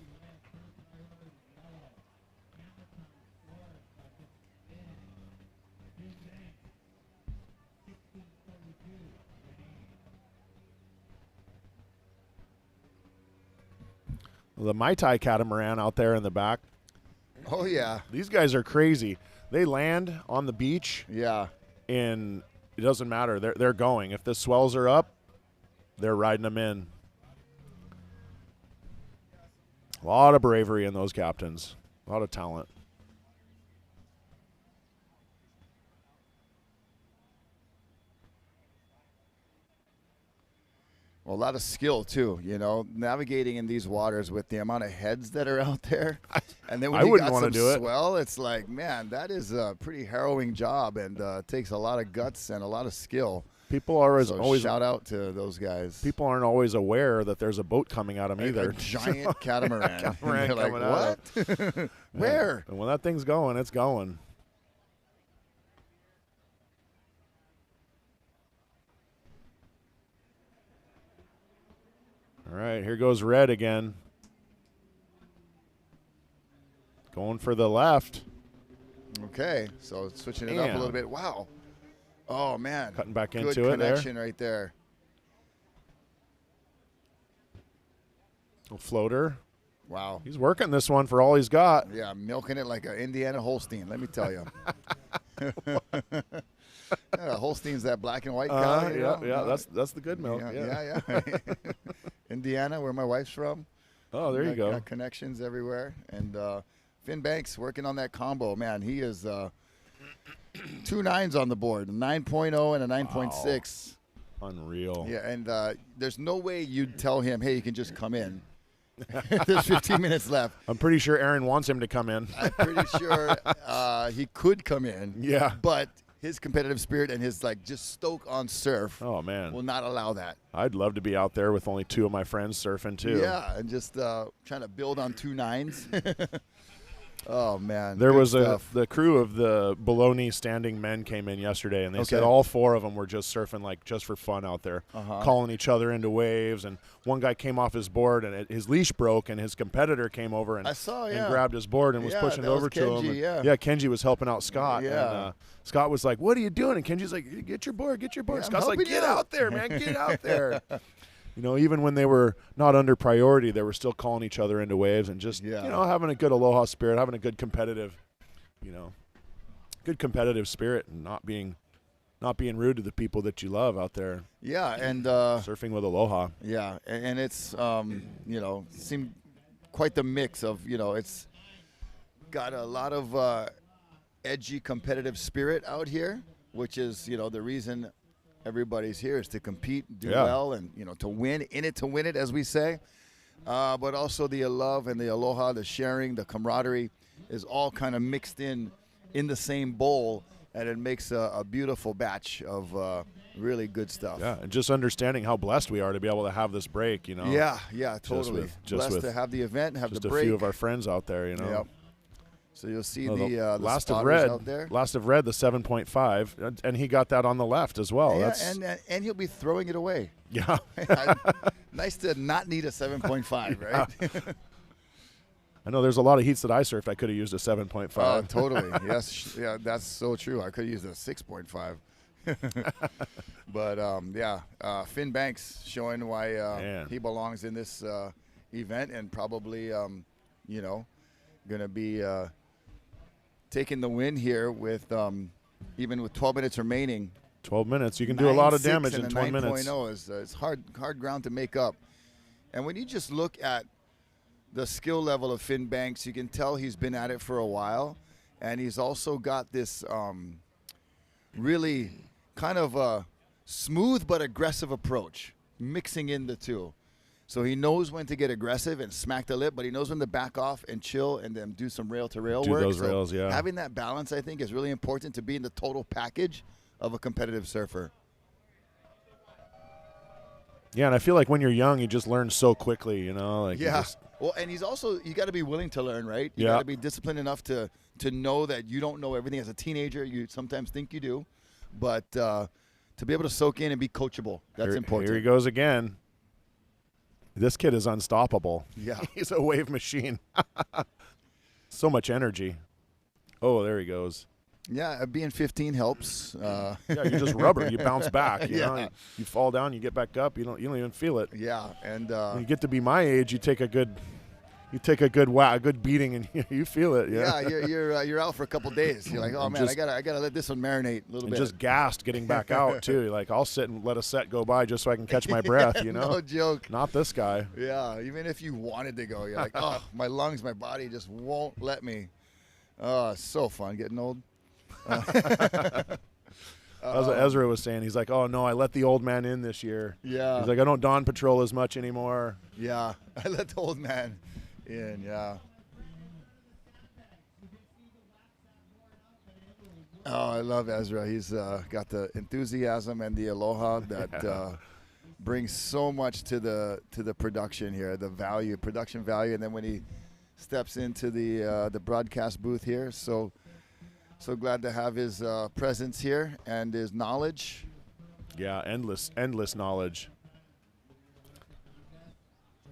The Mai Tai catamaran out there in the back. Oh, yeah. These guys are crazy. They land on the beach. Yeah. And it doesn't matter. They're going. If the swells are up, they're riding them in. A lot of bravery in those captains. A lot of talent. Well, a lot of skill, too, you know, navigating in these waters with the amount of heads that are out there. And then when you got some swell, it's like, man, that is a pretty harrowing job and takes a lot of guts and a lot of skill. People are always shout out to those guys. People aren't always aware that there's a boat coming at them either. A giant catamaran. Catamaran They're like, what? Where? And when that thing's going, it's going. All right, here goes Red again. Going for the left. Okay, so switching it up a little bit. Wow. Oh, man. Cutting back Good into it there. connection right there. Floater. Wow. He's working this one for all he's got. Yeah, milking it like an Indiana Holstein, let me tell you. Holstein's that black and white cow. That's the good milk. Yeah. Indiana, where my wife's from. Oh, there you go. Got connections everywhere. And Finn Banks working on that combo. Man, he is 2 9s on the board, a 9.0 and a 9.6. Wow. Unreal. Yeah, and there's no way you'd tell him, hey, you can just come in. There's 15 minutes left. I'm pretty sure Aaron wants him to come in. I'm pretty sure he could come in. Yeah. But his competitive spirit and his just stoke on surf will not allow that. I'd love to be out there with only 2 of my friends surfing too. Yeah, and just trying to build on 2 9s. Oh, man. There was the crew of the Bologna Standing Men came in yesterday, and they said all 4 of them were just surfing just for fun out there, calling each other into waves. And one guy came off his board, and his leash broke, and his competitor came over and grabbed his board and was pushing it over to him. And, Kenji was helping out Scott. Yeah. And Scott was like, "What are you doing?" And Kenji's like, "Get your board, get your board." Yeah, Scott's like, "Get out there, man, get out there." You know, even when they were not under priority, they were still calling each other into waves and just, you know, having a good aloha spirit, having a good competitive, good competitive spirit, and not being rude to the people that you love out there. Yeah, and surfing with aloha. Yeah, and it's seemed quite the mix of it's got a lot of edgy competitive spirit out here, which is, the reason everybody's here is to compete, do well, and, to win, in it to win it, as we say. But also the love and the aloha, the sharing, the camaraderie is all kind of mixed in the same bowl, and it makes a beautiful batch of really good stuff. Yeah, and just understanding how blessed we are to be able to have this break, Yeah, totally. Blessed to have the event, have the break. Just a few of our friends out there, Yep. So you'll see the last of spotters out there. Last of red, the 7.5, and he got that on the left as well. Yeah, and he'll be throwing it away. Yeah. Nice to not need a 7.5, right? I know there's a lot of heats that I surfed. I could have used a 7.5. Totally. Yes. Yeah, that's so true. I could have used a 6.5. But, Finn Banks showing why he belongs in this event, and probably, going to be taking the win here with even with 12 minutes remaining. 12 minutes. You can do a lot of damage in 12 minutes. 9.0 is hard ground to make up. And when you just look at the skill level of Finn Banks, you can tell he's been at it for a while. And he's also got this really kind of a smooth but aggressive approach, mixing in the two. So he knows when to get aggressive and smack the lip, but he knows when to back off and chill and then do some rail-to-rail work. Do those rails, yeah. Having that balance, I think, is really important to be in the total package of a competitive surfer. Yeah, and I feel like when you're young, you just learn so quickly, Well, and he's also, you got to be willing to learn, right? You got to be disciplined enough to know that you don't know everything. As a teenager, you sometimes think you do, but to be able to soak in and be coachable, that's important. Here he goes again. This kid is unstoppable. Yeah. He's a wave machine. So much energy. Oh, there he goes. Yeah, being 15 helps. Yeah, you're just rubber. You bounce back. You know? You fall down, you get back up. You don't even feel it. Yeah, and when you get to be my age, you take a good beating, and you feel it. Yeah, you're out for a couple days. You're like, oh man, I gotta let this one marinate a little bit. Just gassed getting back out too. Like, I'll sit and let a set go by just so I can catch my breath. No joke. Not this guy. Yeah, even if you wanted to go, you're like, oh, my lungs, my body just won't let me. Oh, it's so fun getting old. That's what Ezra was saying. He's like, oh no, I let the old man in this year. Yeah. He's like, I don't dawn patrol as much anymore. Yeah, I let the old man in. Yeah. Oh, I love Ezra. He's got the enthusiasm and the aloha that brings so much to the production here, the production value, and then when he steps into the broadcast booth here, so glad to have his presence here and his knowledge. Yeah, endless knowledge.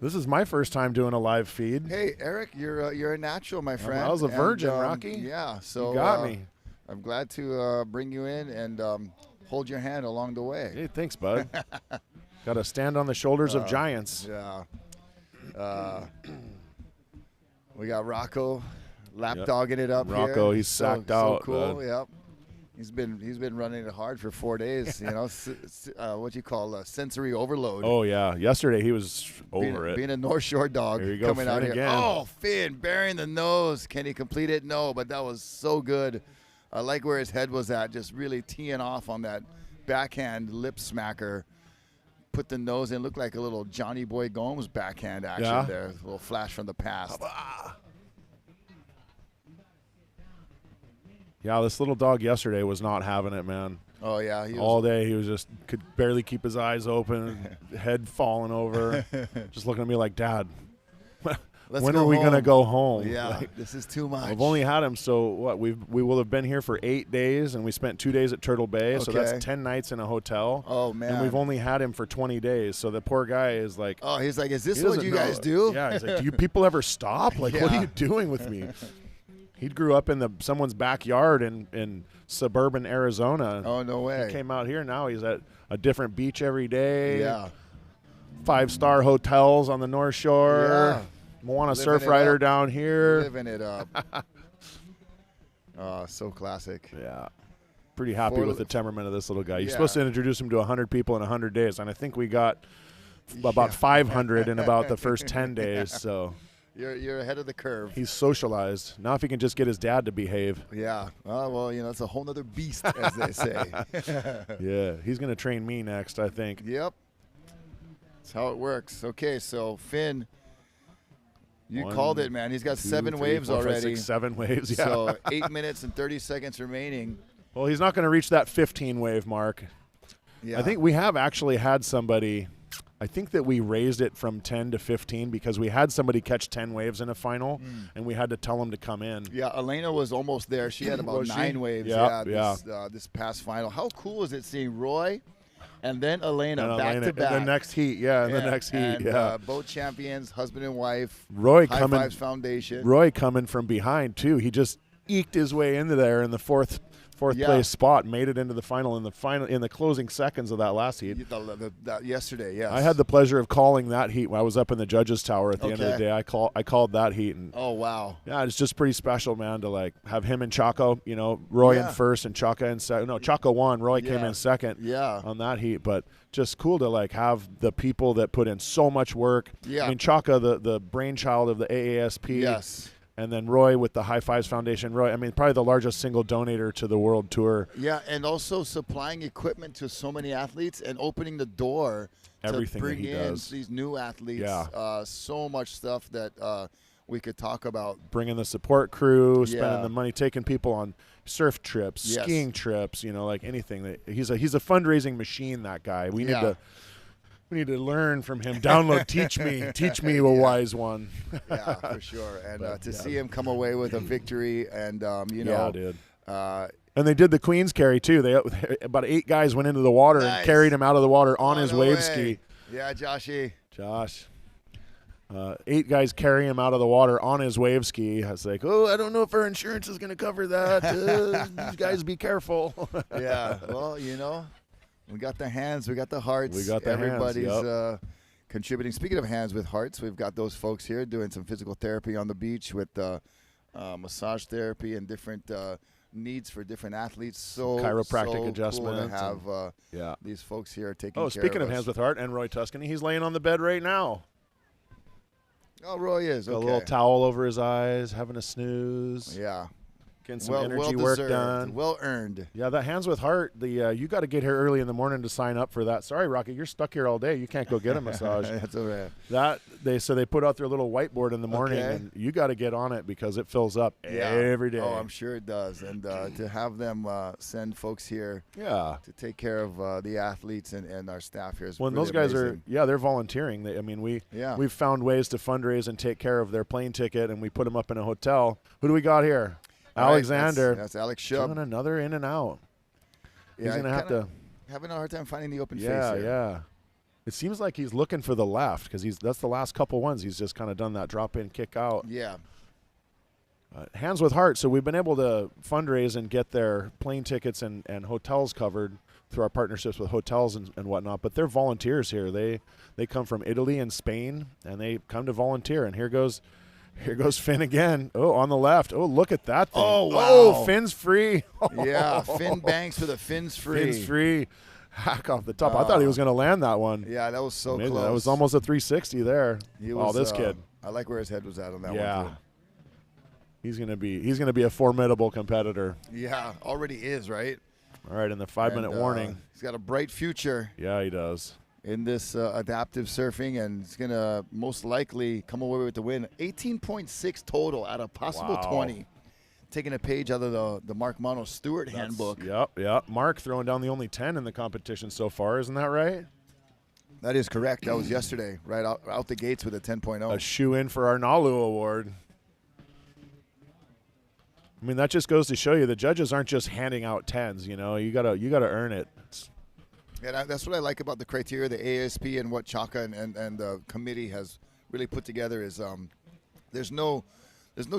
This is my first time doing a live feed. Hey, Eric, you're a natural, my friend. I was a virgin, Rocky. Yeah, so you got me. I'm glad to bring you in and hold your hand along the way. Hey, thanks, bud. Got to stand on the shoulders of giants. Yeah. We got Rocco lapdogging it up here. Rocco, he's sacked out. So cool. Yep. He's been running it hard for 4 days. What you call sensory overload. Oh yeah. Yesterday he was over it. Being a North Shore dog. Here you go, coming Finn out here. again. Oh, Finn bearing the nose. Can he complete it? No, but that was so good. I like where his head was at, just really teeing off on that backhand lip smacker. Put the nose in, looked like a little Johnny Boy Gomes backhand action there. A little flash from the past. Yeah, this little dog yesterday was not having it, man. Oh, yeah. All day he was just could barely keep his eyes open, head falling over, just looking at me like, Dad, when are we going to go home? Yeah, this is too much. I've only had him, so what? We will have been here for 8 days, and we spent 2 days at Turtle Bay, so that's 10 nights in a hotel. Oh, man. And we've only had him for 20 days, so the poor guy is like. Oh, he's like, is this what you guys do? Yeah, he's like, do you people ever stop? Like, what are you doing with me? He grew up in someone's backyard in suburban Arizona. Oh, no way. He came out here. Now he's at a different beach every day. Yeah. 5-star hotels on the North Shore. Yeah. Moana Surf Rider down here. Living it up. Oh, so classic. Yeah. Pretty happy with the temperament of this little guy. You're supposed to introduce him to 100 people in 100 days, and I think we got about 500 in about the first 10 days. So. You're ahead of the curve. He's socialized. Now if he can just get his dad to behave. Yeah. Well, it's a whole nother beast, as they say. Yeah, he's going to train me next, I think. Yep. That's how it works. Okay, so Finn, you called it, man. He's got 7 waves 4, 5, already. 6, 7 waves, yeah. So 8 minutes and 30 seconds remaining. Well, he's not going to reach that 15 wave mark. Yeah. I think we have actually had somebody, I think that we raised it from 10 to 15 because we had somebody catch 10 waves in a final, and we had to tell them to come in. Yeah, Elena was almost there. She had about 9 waves this past final. How cool is it seeing Roy and then Elena back to back? In the next heat, the next heat, both champions, husband and wife. Roy High coming, Fives Foundation. Roy coming from behind, too. He just eked his way into there in the fourth place spot, made it into the final in the closing seconds of that last heat. Yesterday, yes. I had the pleasure of calling that heat when I was up in the judges' tower at the end of the day. I called that heat, and oh wow, yeah, it's just pretty special, man, to like have him and Chaco. Roy in first and Chaka in second. No, Chaco won. Roy came in second. Yeah. On that heat, but just cool to like have the people that put in so much work. Yeah. I mean, Chaka, the brainchild of the AASP. Yes. And then Roy with the High Fives Foundation. Roy, I mean, probably the largest single donator to the World Tour. Yeah, and also supplying equipment to so many athletes and opening the door Everything to bring that he in does. these new athletes. Yeah. So much stuff that we could talk about. Bringing the support crew, spending the money, taking people on surf trips, skiing trips, like anything. He's a fundraising machine, that guy. We need to learn from him. Download, teach me, a wise one. Yeah, for sure. And to see him come away with a victory, and dude. And they did the Queen's carry too. They about 8 guys went into the water and carried him out of the water on his wave ski. Yeah, Josh. 8 guys carry him out of the water on his wave ski. I was like, I don't know if our insurance is going to cover that. You guys be careful. Yeah, well, we got the hands, we got the hearts. We got the Everybody's hands, contributing. Speaking of hands with hearts, we've got those folks here doing some physical therapy on the beach with massage therapy and different needs for different athletes. So chiropractic adjustments. Cool to have these folks here taking care of us. Speaking of hands with heart and Roy Tuscany, he's laying on the bed right now. Oh, Roy is. Got a little towel over his eyes, having a snooze. Yeah. Getting some energy work done. Well earned. Yeah, that Hands with Heart, you got to get here early in the morning to sign up for that. Sorry, Rocky, you're stuck here all day. You can't go get a massage. That's okay. They put out their little whiteboard in the morning, and you got to get on it because it fills up every day. Oh, I'm sure it does. And to have them send folks here to take care of the athletes and our staff here is really those guys amazing. they're volunteering. We've found ways to fundraise and take care of their plane ticket, and we put them up in a hotel. Who do we got here? Alexander. That's Alex Shub. Doing another in and out. He's going to have to. Having a hard time finding the open face here. Yeah. It seems like he's looking for the left because that's the last couple ones. He's just kind of done that drop in, kick out. Yeah. Hands with Heart. So we've been able to fundraise and get their plane tickets and hotels covered through our partnerships with hotels and whatnot. But they're volunteers here. They come from Italy and Spain, and they come to volunteer. And here goes Finn again. Oh, on the left. Oh, look at that thing. Oh, wow. Oh, Finn's free. Yeah, Finn banks for the Finn's free. Finn's free. Hack off the top. I thought he was going to land that one. Yeah, that was so close. close. That was almost a 360 there. This kid. I like where his head was at on that one. Yeah. Too. He's gonna be a formidable competitor. Yeah, already is, right? All right, in the 5-minute warning. He's got a bright future. Yeah, he does. In this adaptive surfing, and he's going to most likely come away with the win. 18.6 total out of possible 20. Taking a page out of the Mono Stewart handbook. Yep. Mark throwing down the only 10 in the competition so far. Isn't that right? That is correct. That was yesterday, right out the gates with a 10.0. A shoe-in for our Nalu Award. I mean, that just goes to show you the judges aren't just handing out 10s. You gotta earn it. Yeah, that's what I like about the criteria, the ASP, and what Chaka and the committee has really put together is there's no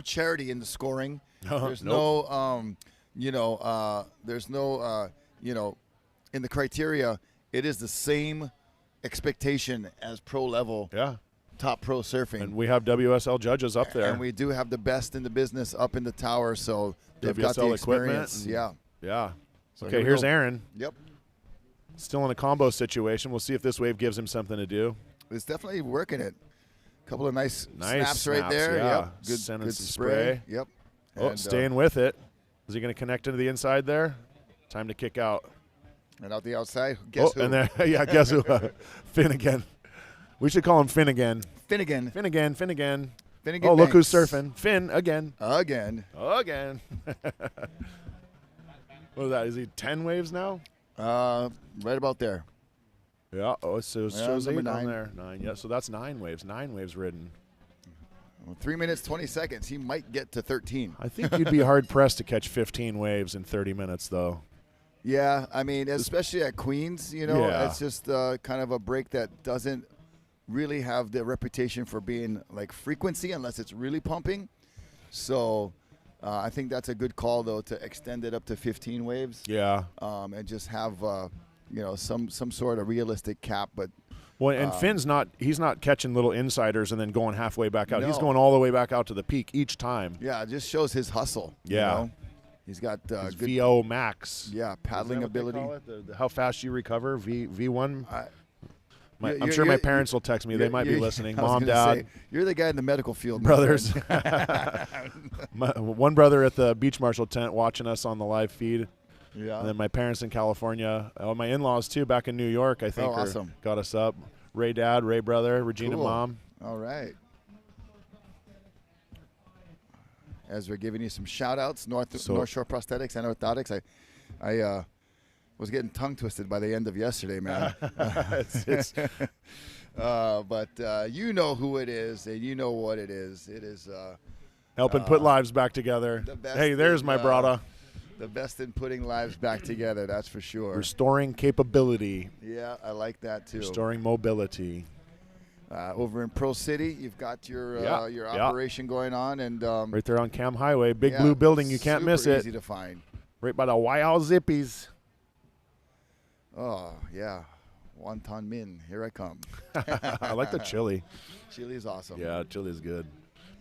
charity in the scoring. There's no in the criteria. It is the same expectation as pro level. Yeah. Top pro surfing. And we have WSL judges up there. And we do have the best in the business up in the tower, so they've WSL got the experience. Equipment. Yeah. So okay, here's Aaron. Yep. Still in a combo situation. We'll see if this wave gives him something to do. It's definitely working it. Couple of nice snaps right there. Yeah. Yep. Good, Send good some spray. Yep. Oh, And, staying with it. Is he going to connect into the inside there? Time to kick out. And out the outside. Guess who? And there, yeah, guess who? Finn again. We should call him Finn again. Finnegan. Finn again. Finnegan Oh, look who's Banks. surfing. Finn again. Again. What is that? Is he 10 waves now? Right about there. Yeah. Oh, so it shows 8 number on 9. there. 9. Yeah, so that's 9 waves. 9 waves ridden. 3 minutes, 20 seconds. He might get to 13. I think you'd be hard-pressed to catch 15 waves in 30 minutes, though. Yeah, I mean, especially at Queens, you know, Yeah. it's just kind of a break that doesn't really have the reputation for being like frequency unless it's really pumping. So I think that's a good call, though, to extend it up to 15 waves. Yeah. And just have, you know, some sort of realistic cap. But Well, and Finn's he's not catching little insiders and then going halfway back out. No. He's going all the way back out to the peak each time. yeah, it just shows his hustle. Yeah. You know? He's got His good VO max. Yeah, paddling Is that what they ability. call it? How fast you recover, V1. I'm you're- sure my you're- parents will text me. They might be listening. I was Mom, gonna Dad, say, you're the guy in the medical field, my brothers. friend. One brother at the beach marshal tent watching us on the live feed. Yeah. And then my parents in California. Oh, my in-laws too, back in New York. I think awesome. got us up. Ray dad, Ray brother, Regina Cool. mom. All right. As we're giving you some shout-outs, North Shore Prosthetics and Orthotics. I was getting tongue twisted by the end of yesterday, man. But you know who it is, and you know what it is. It is Helping put lives back together. the best Hey, there's in, my brother. the best in putting lives back together, that's for sure. Restoring capability. Yeah, I like that too. Restoring mobility. Over in Pro City, you've got your operation going on, and Right there on Cam Highway. Big blue building. You can't miss super it. Easy to find. Right by the Wow Zippies. Oh yeah, Wonton Min, here I come. I like the chili. Chili's awesome. Yeah, chili's good.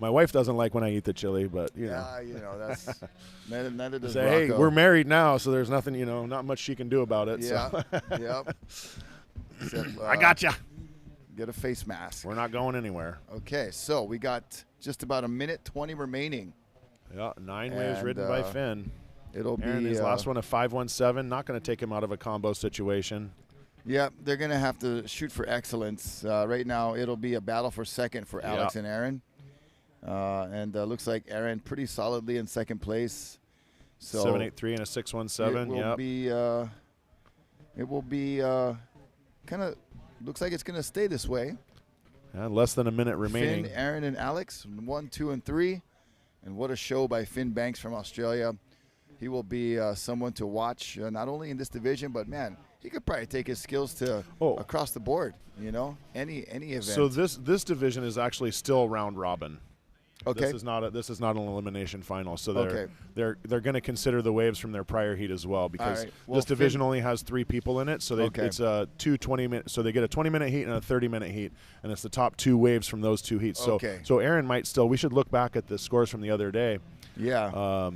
My wife doesn't like when I eat the chili, but you know. Yeah, you know that's neither does Say, hey, Rocco. we're married now, so there's nothing, you know, not much she can do about it. Yeah, So. yep. Except, I got you. Get a face mask. We're not going anywhere. Okay, so we got just about 1:20 remaining. Yeah, 9 waves And, ridden by Finn. It'll Aaron, be his last one, a 517. Not going to take him out of a combo situation. Yeah, they're going to have to shoot for excellence. Right now, it'll be a battle for second for Alex and Aaron. And looks like Aaron pretty solidly in second place. So 783 and a 617. It will be kind of looks like it's going to stay this way. Less than a minute remaining. Finn, Aaron, and Alex, 1, 2, and 3. And what a show by Finn Banks from Australia. He will be someone to watch, not only in this division, but, man, he could probably take his skills to across the board, you know, any event. So this division is actually still round robin. Okay. This is not an elimination final. So they're going to consider the waves from their prior heat as well, because this division only has 3 people in it. So it's a 20-minute. So they get a 20-minute heat and a 30-minute heat, and it's the top 2 waves from those 2 heats. So Aaron might still. We should look back at the scores from the other day. Yeah.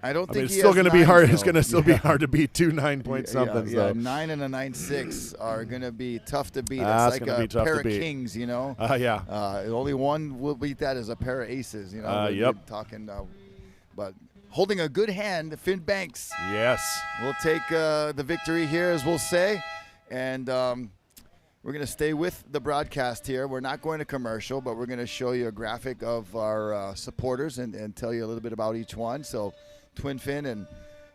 I don't think it's still going to be hard. It's going to still be hard to beat 2 9-point somethings. Yeah, though. 9 and a 9.6 are going to be tough to beat. That's It's like a pair of beat. kings, you know. Yeah. Only one will beat that as a pair of aces, you know. Yep. We're talking, but holding a good hand, Finn Banks. Yes. We'll take the victory here, as we'll say, and we're going to stay with the broadcast here. We're not going to commercial, but we're going to show you a graphic of our supporters and tell you a little bit about each one. So Twin Fin and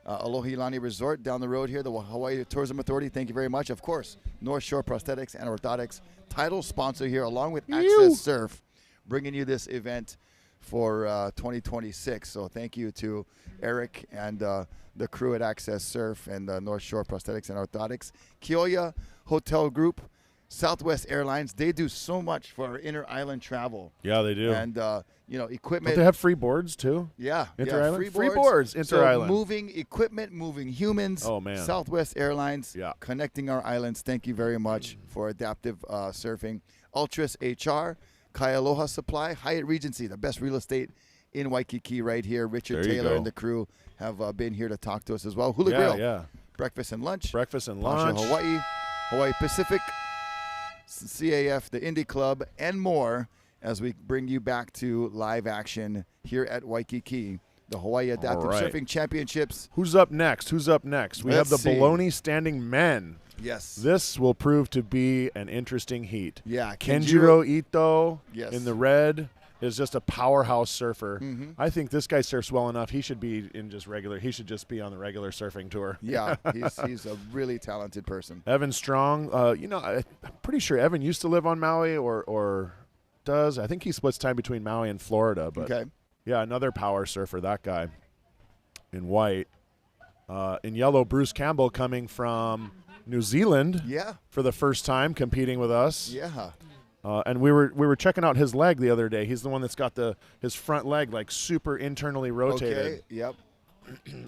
Alohilani Resort down the road here, the Hawaii Tourism Authority, thank you very much. Of course, North Shore Prosthetics and Orthotics, title sponsor here, along with AccesSurf, bringing you this event for 2026. So thank you to Eric and the crew at AccesSurf and North Shore Prosthetics and Orthotics. Kioya Hotel Group, Southwest Airlines, they do so much for our inner island travel. Yeah, they do. And, you know, equipment. Don't they have free boards, too? Yeah. Inter-island? Free boards, inter-island. So moving equipment, moving humans. Oh, man. Southwest Airlines, Yeah. connecting our islands. Thank you very much for adaptive surfing. Ultras HR, Kaialoha Supply, Hyatt Regency, the best real estate in Waikiki right here. Richard There you Taylor go. and the crew have been here to talk to us as well. Hula Grill. Yeah. Breakfast and lunch. Breakfast and Pasha lunch. Hawaii Pacific, CAF, the Indy Club, and more. as we bring you back to live action here at Waikiki, the Hawaii Adaptive Surfing Championships. Who's up next? We have the baloney standing men. Yes. This will prove to be an interesting heat. Yeah. Kenjiro Ito yes. in the red is just a powerhouse surfer. Mm-hmm. I think this guy surfs well enough. He should be in just regular. He should just be on the regular surfing tour. Yeah, he's a really talented person. Evan Strong. I'm pretty sure Evan used to live on Maui or does. I think he splits time between Maui and Florida. But okay. Yeah, another power surfer, that guy. In white. In yellow, Bruce Campbell coming from New Zealand. Yeah. For the first time competing with us. Yeah. And we were checking out his leg the other day. He's the one that's got his front leg like super internally rotated. Okay. Yep.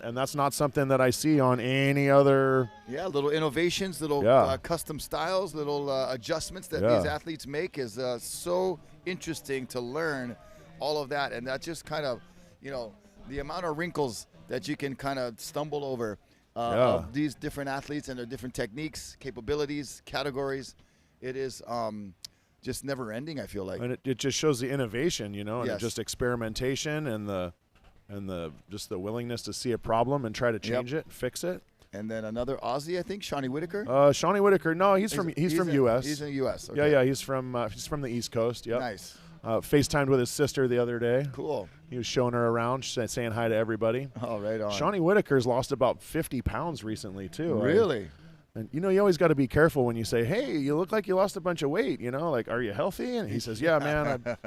And that's not something that I see on any other. Yeah, little innovations, little custom styles, little adjustments that these athletes make is so interesting to learn all of that. And that just kind of, the amount of wrinkles that you can kind of stumble over of these different athletes and their different techniques, capabilities, categories. It is just never ending, I feel like. And it just shows the innovation, and just experimentation and the just the willingness to see a problem and try to change it, fix it. And then another Aussie, I think, Shawnee Whitaker. Shawnee Whitaker, no, he's from U.S. He's in the U.S. Okay. Yeah, he's from the East Coast. Yep. Nice. FaceTimed with his sister the other day. Cool. He was showing her around, saying hi to everybody. Oh, right on. Shawnee Whitaker's lost about 50 pounds recently too. Really? And you always got to be careful when you say, "Hey, you look like you lost a bunch of weight." Like, "Are you healthy?" And he says, "Yeah, man,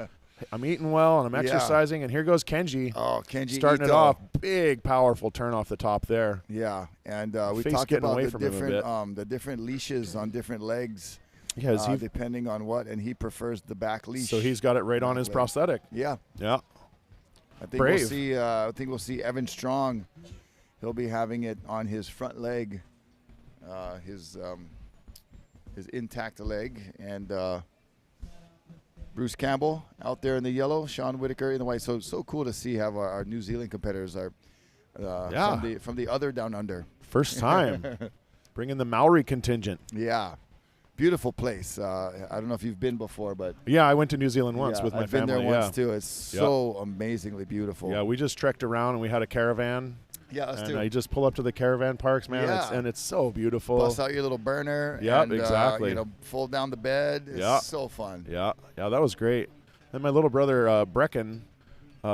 I'm eating well and I'm exercising." And here goes Kenji. Oh, Kenji starting Ito. it off, big, powerful turn off the top there. Yeah, and we Face talked getting about away the from him a different the different leashes on different legs. Yeah, depending on what, and he prefers the back leash. So he's got it right on his prosthetic. Yeah. Yeah. I think we'll see. I think we'll see Evan Strong. He'll be having it on his front leg, his intact leg, and Bruce Campbell out there in the yellow, Sean Whitaker in the white. So cool to see have our New Zealand competitors from the other down under. First time, bringing the Maori contingent. Yeah. Beautiful place. I don't know if you've been before, but yeah, I went to New Zealand once with my family. I've been there once too. It's so amazingly beautiful. Yeah, we just trekked around and we had a caravan. Yeah, us too. You just pull up to the caravan parks, man, and it's so beautiful. Bust out your little burner. Yeah, and, exactly. Fold down the bed. It's so fun. Yeah, that was great. And my little brother Brecken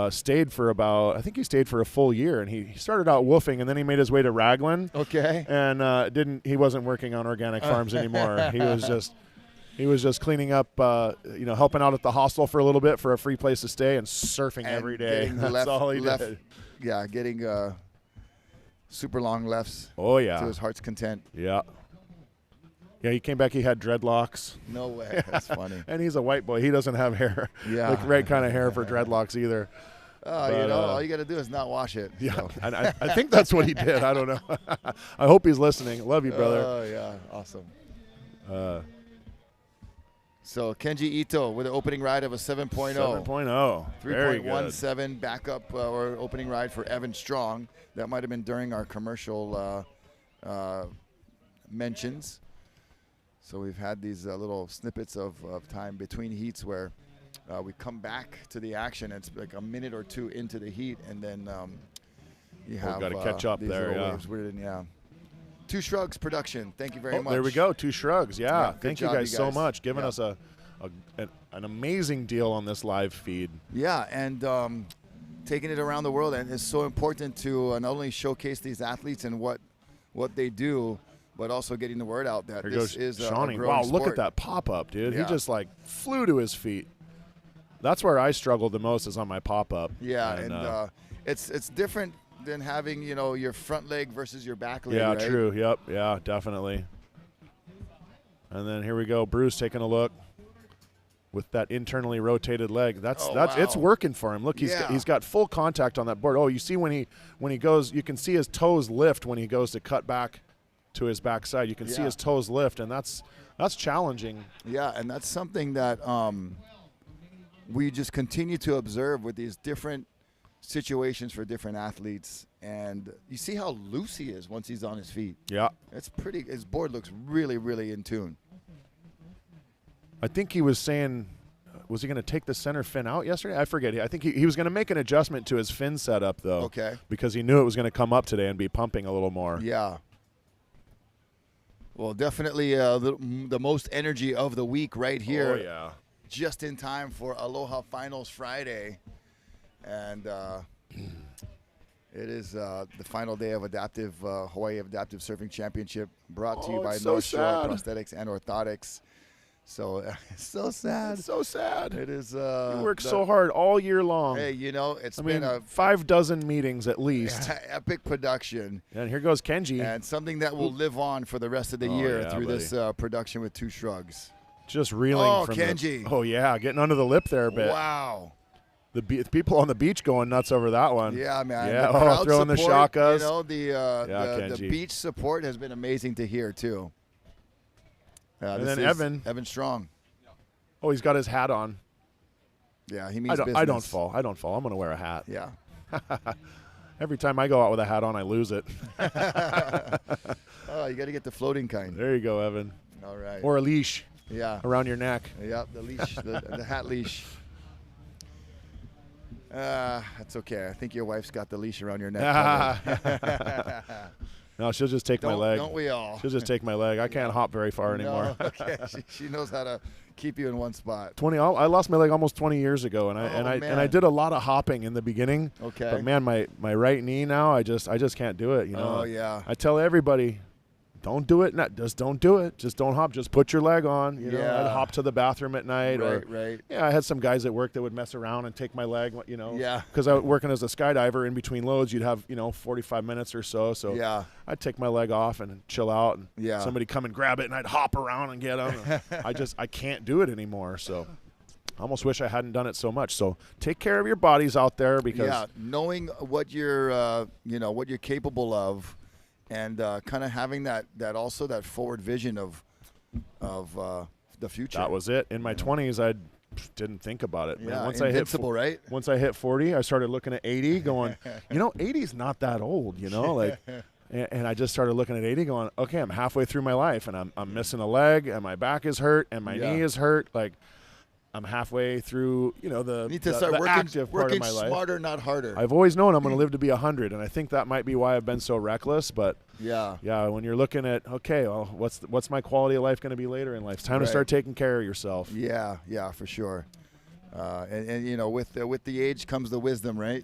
stayed for about, I think he stayed for a full year, and he started out woofing, and then he made his way to Raglan. Okay. And he wasn't working on organic farms anymore. He was just cleaning up, helping out at the hostel for a little bit for a free place to stay and surfing every day. That's all he did. Yeah, getting super long lefts. Oh yeah. To his heart's content. Yeah. Yeah, he came back. He had dreadlocks. No way. That's funny. And he's a white boy. He doesn't have hair. Yeah. Like right kind of hair for dreadlocks either. But, all you got to do is not wash it. Yeah. So. And I think that's what he did. I don't know. I hope he's listening. Love you, brother. Oh, yeah. Awesome. So Kenji Ito with an opening ride of a 7.0. 7.0. Very good. 3.17 backup or opening ride for Evan Strong. That might have been during our commercial mentions. So we've had these little snippets of time between heats where we come back to the action. It's like a minute or two into the heat, and then you have got to catch up these there. little Yeah. waves written, yeah. Two Shrugs production. Thank you very much. There we go. Two Shrugs. Yeah. Thank you job, guys so much. Giving us an amazing deal on this live feed. Yeah, and taking it around the world, and it's so important to not only showcase these athletes and what they do, but also getting the word out that Here this goes is Shawnee. a growing Wow, sport. look at that pop-up, dude. Yeah. He just flew to his feet. That's where I struggled the most, is on my pop-up. Yeah, and it's different than having, your front leg versus your back leg, Yeah, right? true. Yep. Yeah, definitely. And then here we go. Bruce taking a look with that internally rotated leg. It's working for him. Look, he's got full contact on that board. Oh, you see when he goes, you can see his toes lift when he goes to cut back to his backside. You can see his toes lift, and that's challenging. Yeah, and that's something that we just continue to observe with these different situations for different athletes. And you see how loose he is once he's on his feet. Yeah. It's pretty. His board looks really, really in tune. I think he was saying was he going to take the center fin out yesterday? I forget. I think he was going to make an adjustment to his fin setup, though. Okay. Because he knew it was going to come up today and be pumping a little more. Yeah. Well, definitely the most energy of the week right here. Oh, yeah. Just in time for Aloha Finals Friday. And it is the final day of Hawaii Adaptive Surfing Championship, brought to you by Mono Stewart, Prosthetics, and Orthotics. So it's so sad. It's so sad. It is. You work so hard all year long. Hey, it's been a 6 meetings at least. Epic production. And here goes Kenji. And something that will live on for the rest of the year through this production with 2 shrugs. Just reeling from Kenji. Oh, yeah, getting under the lip there a bit. Wow. The people on the beach going nuts over that one. Yeah, man. Yeah, throwing the shakas. The beach support has been amazing to hear, too. And then Evan Strong. Oh, he's got his hat on. Yeah, he means business. I don't fall. I'm going to wear a hat. Yeah. Every time I go out with a hat on, I lose it. Oh, you got to get the floating kind. There you go, Evan. All right. Or a leash. Yeah. Around your neck. Yep, the leash, the hat leash. That's okay. I think your wife's got the leash around your neck. No, she'll just take my leg. Don't we all? She'll just take my leg. I can't hop very far anymore. No, okay. She knows how to keep you in one spot. I lost my leg almost 20 years ago, and I did a lot of hopping in the beginning. Okay. But man, my right knee now, I just can't do it. Oh yeah. I tell everybody, don't do it. Just don't do it. Just don't hop. Just put your leg on. You know, I'd hop to the bathroom at night. Right. Yeah, I had some guys at work that would mess around and take my leg. Yeah. Because I was working as a skydiver in between loads. You'd have 45 minutes or so. So yeah. I'd take my leg off and chill out. And yeah. Somebody come and grab it, and I'd hop around and get them. I can't do it anymore. So I almost wish I hadn't done it so much. So take care of your bodies out there, because knowing what you're what you're capable of. And kind of having that forward vision of the future. That was it. In my 20s, I didn't think about it. Yeah, once right? Once I hit 40, I started looking at 80, going, 80's not that old, and I just started looking at 80, going, okay, I'm halfway through my life, and I'm missing a leg, and my back is hurt, and my knee is hurt. Like, I'm halfway through, the need to start active part of my life. Working smarter, not harder. I've always known I'm going to live to be 100, and I think that might be why I've been so reckless. But yeah, when you're looking at, okay, well, what's my quality of life going to be later in life? It's time to start taking care of yourself. Yeah, for sure. And with the age comes the wisdom, right?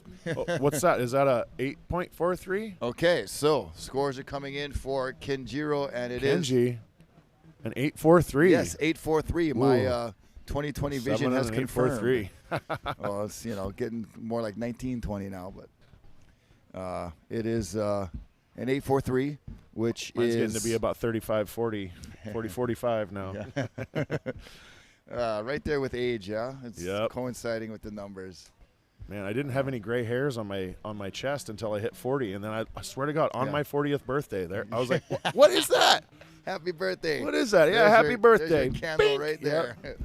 What's that? Is that a 8.43? Okay, so scores are coming in for Kenjiro, and Kenji, an 8.43. Yes, 8.43. My 2020 vision has confirmed. Well, it's getting more like 1920 now, but it is an 8.43, which Mine's is getting to be about 35-40, 40-45 now. Yeah. Right there with age, yeah. It's coinciding with the numbers. Man, I didn't have any gray hairs on my chest until I hit 40, and then I swear to God, on my 40th birthday, there I was like, what is that? Happy birthday! What is that? Yeah, happy birthday! There's your candle right there. Yep.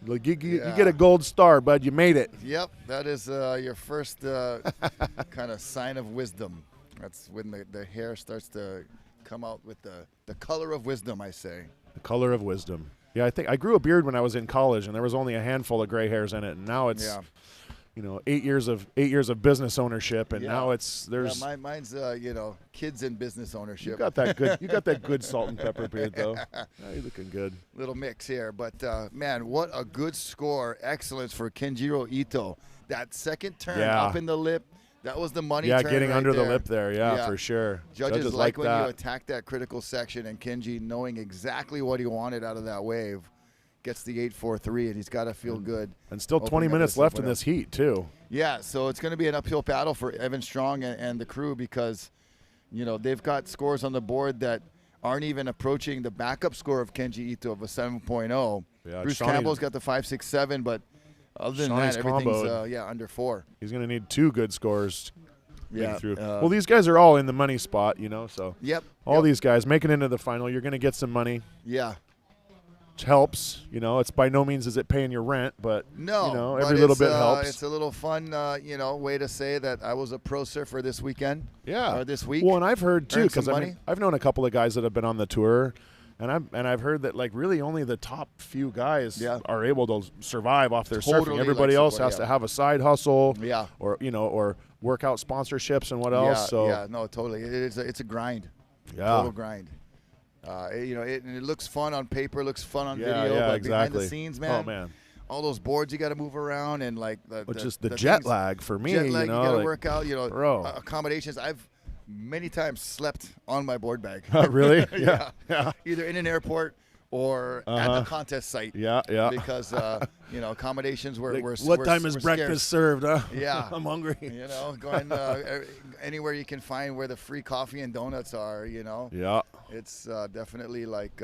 Like you get a gold star, bud. You made it. Yep, that is your first kind of sign of wisdom. That's when the hair starts to come out with the color of wisdom, I say. The color of wisdom. Yeah, I think I grew a beard when I was in college, and there was only a handful of gray hairs in it, and now it's 8 years of business ownership, and now there's mine's kids in business ownership. You got that good salt and pepper beard though. You're looking good. Little mix here, but man, what a good score! Excellence for Kenjiro Ito. That second turn up in the lip, that was the money turn. Yeah, getting right under there. the lip there. Yeah, for sure. Judges like when you attack that critical section, and Kenji, knowing exactly what he wanted out of that wave, gets the 8.43, and he's got to feel good. And still 20 minutes left in this heat, too. Yeah, so it's going to be an uphill battle for Evan Strong and the crew, because, they've got scores on the board that aren't even approaching the backup score of Kenji Ito of a 7.0. Yeah, Bruce Campbell's got the 5.67, but other than that, everything's under 4. He's going to need 2 good scores. Through. Well, these guys are all in the money spot, so all these guys making it into the final, you're going to get some money. Yeah. Which helps, it's by no means is it paying your rent, but every little bit helps. It's a little fun, way to say that I was a pro surfer this weekend. Yeah, or this week. Well, and I've heard too, because I've known a couple of guys that have been on the tour, And I've heard that like really only the top few guys Yeah. are able to survive off their Totally surfing. Everybody like else support, has yeah. to have a side hustle, Yeah. or or workout sponsorships and what else. Yeah, So yeah, no, totally. It's a grind. Yeah. Total grind. And it looks fun on paper, looks fun on Yeah, video, yeah, but behind exactly. the scenes, man. Oh man, All those boards you got to move around, and like just the things- jet lag for me. Jet lag, you know, got to like, work out. bro. Accommodations. I've many times slept on my board bag. Really? Yeah. Yeah. Either in an airport or at the contest site. Yeah, yeah. Because accommodations were. Like, were what were- time is were breakfast scarce. served? Huh? Yeah. I'm hungry. Going anywhere you can find where the free coffee and donuts are. Yeah. It's definitely like.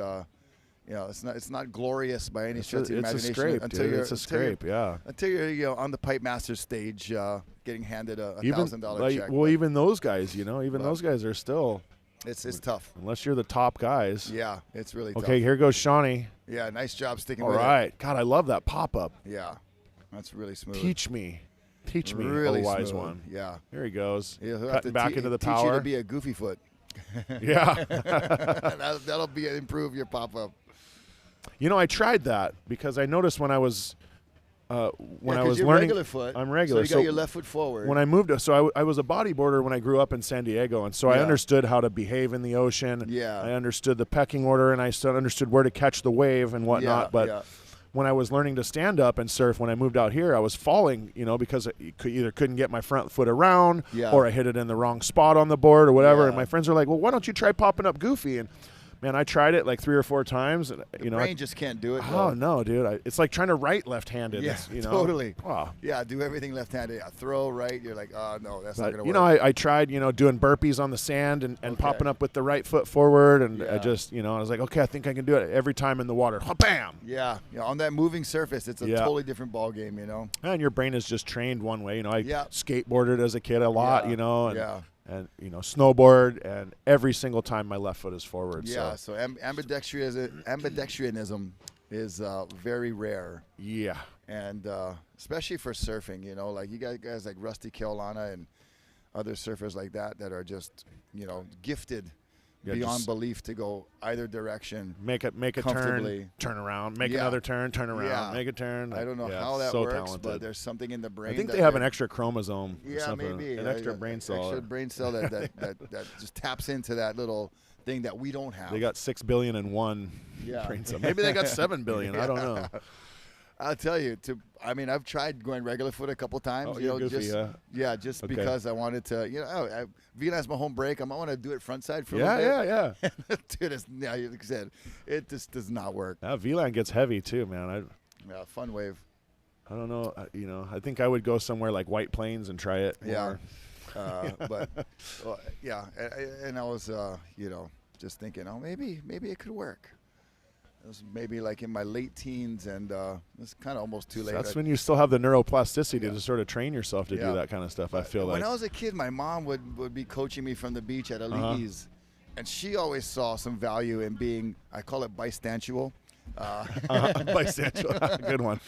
It's not glorious by any stretch of the It's a imagination scrape, until dude. you're It's a scrape. Yeah. until you're on the Pipe Master stage, getting handed a $1,000 like, check. well, even those guys, those guys are still. It's tough. Unless you're the top guys. Yeah, it's really Okay, tough. here goes Shawnee. Yeah, nice job sticking All with right. God, I love that pop up. it. Yeah, that's really smooth. Teach me, really oh wise smooth. one. Yeah. Here he goes. He'll have Cutting to back into the teach you power. to be a goofy foot. Yeah. That'll improve your pop up. I tried that because I noticed when I was when I 'cause was you're learning. regular foot. I'm regular. So you got your left foot forward. When I moved, so I was a bodyboarder when I grew up in San Diego, and so I Yeah. understood how to behave in the ocean. Yeah. I understood the pecking order, and I still understood where to catch the wave and whatnot. Yeah, but yeah. when I was learning to stand up and surf, when I moved out here, I was falling, because I either couldn't get my front foot around, Yeah. or I hit it in the wrong spot on the board or whatever. Yeah. And my friends are like, "Well, why don't you try popping up goofy?" And man, I tried it like 3 or 4 times. And, the brain just can't do it. oh though. no, dude! It's like trying to write left-handed. Yeah, It's, totally. Wow. Yeah, do everything left-handed. Yeah, throw right. You're like, oh no, that's not But, gonna work. I tried, doing burpees on the sand and Okay. popping up with the right foot forward. And I Yeah. just, I was like, okay, I think I can do it every time in the water. Bam! Yeah, on that moving surface, it's a Yeah. totally different ball game. And your brain is just trained one way. I Yeah. skateboarded as a kid a lot, Yeah. and, Yeah. and snowboard. And every single time my left foot is forward. Yeah, So, so ambidextrianism is very rare, yeah. and especially for surfing. Like you guys like Rusty Keolana and other surfers like that are just gifted Yeah, beyond just belief to go either direction. Make a comfortably. turn around, make Yeah. another turn around, Yeah. make a turn. I don't know Yeah, how that so works, talented. but there's something in the brain. I think that they have an extra chromosome. Or Yeah, something, maybe an extra brain cell. Extra brain cell that just taps into that little thing that we don't have. They got 6 billion and 1 Yeah. brain cell. Maybe they got 7 billion. I don't know. I'll tell you. I've tried going regular foot a couple times. Oh, you're goofy, just Okay. because I wanted to. Vietnam's my home break. I might want to do it front side for a Yeah, little yeah, bit. Yeah, dude, like I said, it just does not work. yeah. VLAN gets heavy too, man. Yeah, fun wave. I don't know. I think I would go somewhere like White Plains and try it. Yeah. more. But yeah, and I was just thinking, maybe it could work. It was maybe like in my late teens, and it's kind of almost too late. That's when you still have the neuroplasticity Yeah. to sort of train yourself to Yeah. do that kind of stuff. I feel when like. I was a kid, my mom would be coaching me from the beach at Ali'i's, and she always saw some value in being, I call it bistantual. Bisexual. Good one.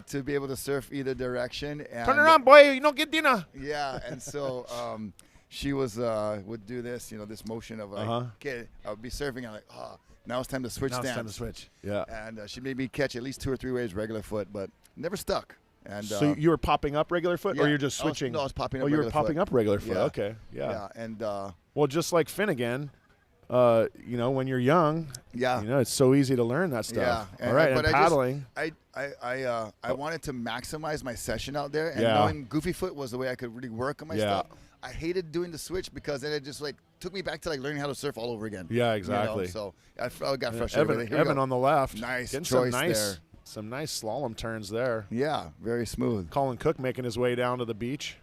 To be able to surf either direction. And Turn around, boy. You don't get dinner. Yeah, and so she would do this, this motion of like, okay, I would be surfing. I'm like, now it's time to switch Now it's stance. time to switch. Yeah. And she made me catch at least 2 or 3 waves regular foot, but never stuck. And So you were popping up regular foot, or yeah, you're just switching? I was popping up Oh, you were regular popping foot. up regular foot. Yeah. Okay. Yeah. and Well, just like Finnegan, when you're young, yeah. it's so easy to learn that stuff. Yeah. All right, but and paddling. I wanted to maximize my session out there, and Yeah. knowing Goofy Foot was the way I could really work on my Yeah. stuff. I hated doing the switch because then it just like took me back to like learning how to surf all over again. Yeah, exactly. So I got frustrated with it. Here we Evan go. on the left. Nice Getting choice some some nice slalom turns there. Yeah, very smooth. Colin Cook making his way down to the beach.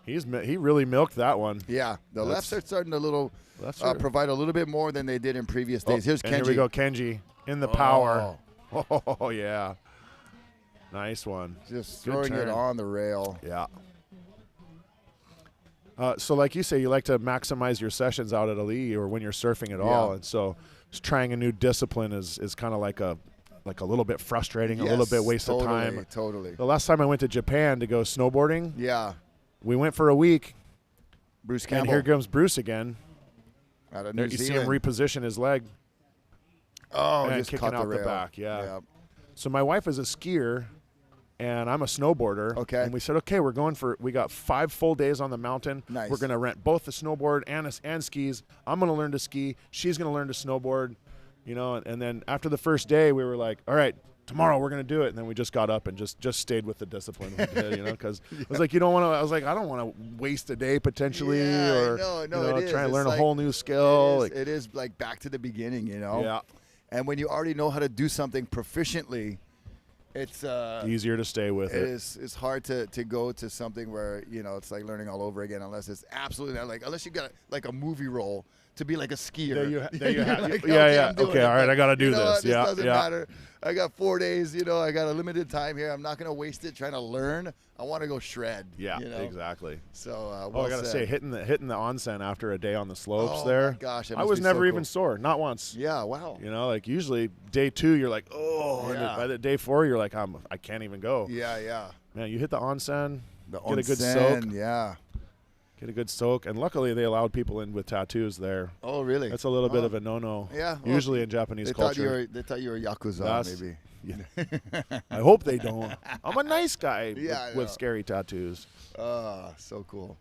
He really milked that one. Yeah, the lefts are starting to provide a little bit more than they did in previous days. Here's Kenji. And here we go, Kenji in the power. Oh yeah, nice one. Just Good throwing it turn. on the rail. Yeah. So like you say, you like to maximize your sessions out at Ali'i or when you're surfing at all, and so just trying a new discipline is kind of like a little bit frustrating, a little bit waste of time. Totally. The last time I went to Japan to go snowboarding, Yeah. we went for a week, Bruce Campbell. And here comes Bruce again. Out of There, New you see Zealand. him reposition his leg. Oh, and just kicking caught out the the rail. back. Yeah. Yep. So my wife is a skier, and I'm a snowboarder. Okay. And we said, okay, we got 5 full days on the mountain. Nice. We're going to rent both the snowboard and skis. I'm going to learn to ski. She's going to learn to snowboard. You know, and then after the first day, we were like, all right, tomorrow we're going to do it. And then we just got up and just stayed with the discipline we did, you know, because I was like, I don't want to waste a day potentially or try and learn a whole new skill. It is like back to the beginning, you know. Yeah. And when you already know how to do something proficiently, it's easier to stay with it. It's hard to go to something where, you know, it's like learning all over again unless it's absolutely not unless you got like a movie role to be like a skier. There you have like, yeah. I'm doing Okay, it, all right, I got to do this. This Yeah, doesn't matter. I got 4 days, you know, I got a limited time here. I'm not going to waste it trying to learn. I want to go shred. Yeah, you know? Exactly. So, I got to say, hitting the onsen after a day on the slopes oh there. My gosh, I was never even sore, not once. Yeah, wow. You know, like usually day 2, you're like, oh, Yeah. and by the day 4, you're like, I can't even go. Yeah. Man, you hit the onsen, get a good onsen, soak. Yeah. Get a good soak, and luckily they allowed people in with tattoos there. Oh, really? That's a little bit of a no-no. Yeah. Usually in Japanese culture. They thought you were Yakuza, maybe. Yeah. I hope they don't. I'm a nice guy with scary tattoos. So cool.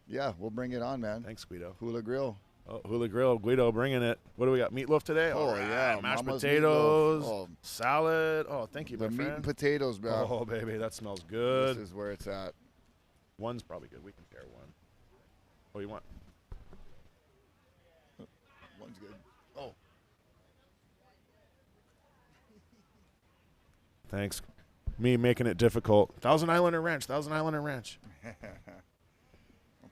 Yeah, we'll bring it on, man. Thanks, Guido. Hula Grill. Oh, Hula Grill, Guido bringing it. What do we got? Meatloaf today? Oh, right. yeah. Mashed Mama's potatoes, meatloaf. Oh. salad. Oh, thank you, my The meat friend. and potatoes, bro. Oh, baby, that smells good. This is where it's at. One's probably good. We can pair one. What do you want? One's good. Oh. Thanks. Me making it difficult. Thousand Island Ranch. I'll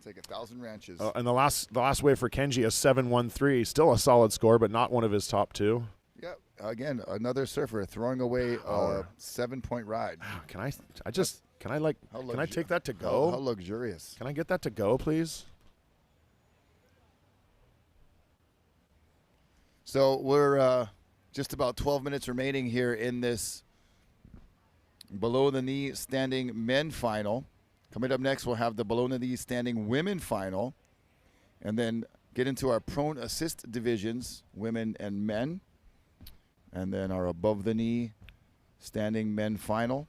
take 1,000 ranches. And the last wave for Kenji is 713. Still a solid score, but not one of his top 2. Yeah. Again, another surfer throwing away a 7-point ride. Can I take that to go? How luxurious. Can I get that to go, please? So we're just about 12 minutes remaining here in this below the knee standing men final. Coming up next, we'll have the below the knee standing women final, and then get into our prone assist divisions, women and men, and then our above the knee standing men final.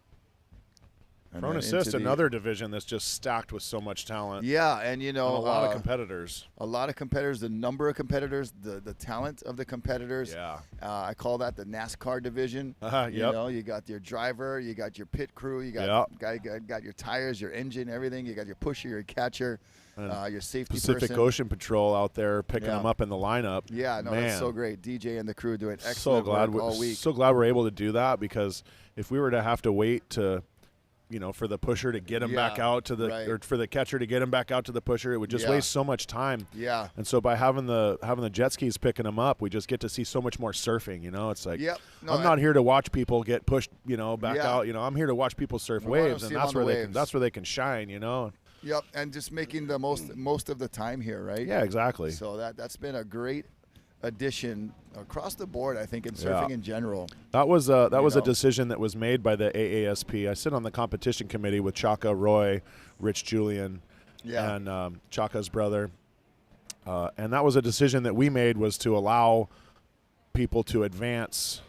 And Prone assist, another division that's just stacked with so much talent. Yeah, and you know, and a lot of competitors. A lot of competitors, the number of competitors, the talent of the competitors. Yeah. I call that the NASCAR division. Yep. You know, you got your driver, you got your pit crew, you got got your tires, your engine, everything. You got your pusher, your catcher, your safety Pacific person. Ocean Patrol out there picking them up in the lineup. Yeah, no, Man. that's so great. DJ and the crew doing excellent work all week. So glad we're able to do that, because if we were to have to wait to, you know, for the pusher to get him back out to the, or for the catcher to get him back out to the pusher, it would just waste so much time. Yeah. And so by having the jet skis picking them up, we just get to see so much more surfing. You know, it's like, I'm not here to watch people get pushed, you know, back out. You know, I'm here to watch people surf waves, and that's where they can shine. You know. Yep, and just making the most of the time here, right? Yeah, exactly. So that's been a great addition across the board, I think, in surfing in general. That was a decision that was made by the AASP. I sit on the competition committee with Chaka, Roy, Rich Julian, and Chaka's brother. And that was a decision that we made, was to allow people to advance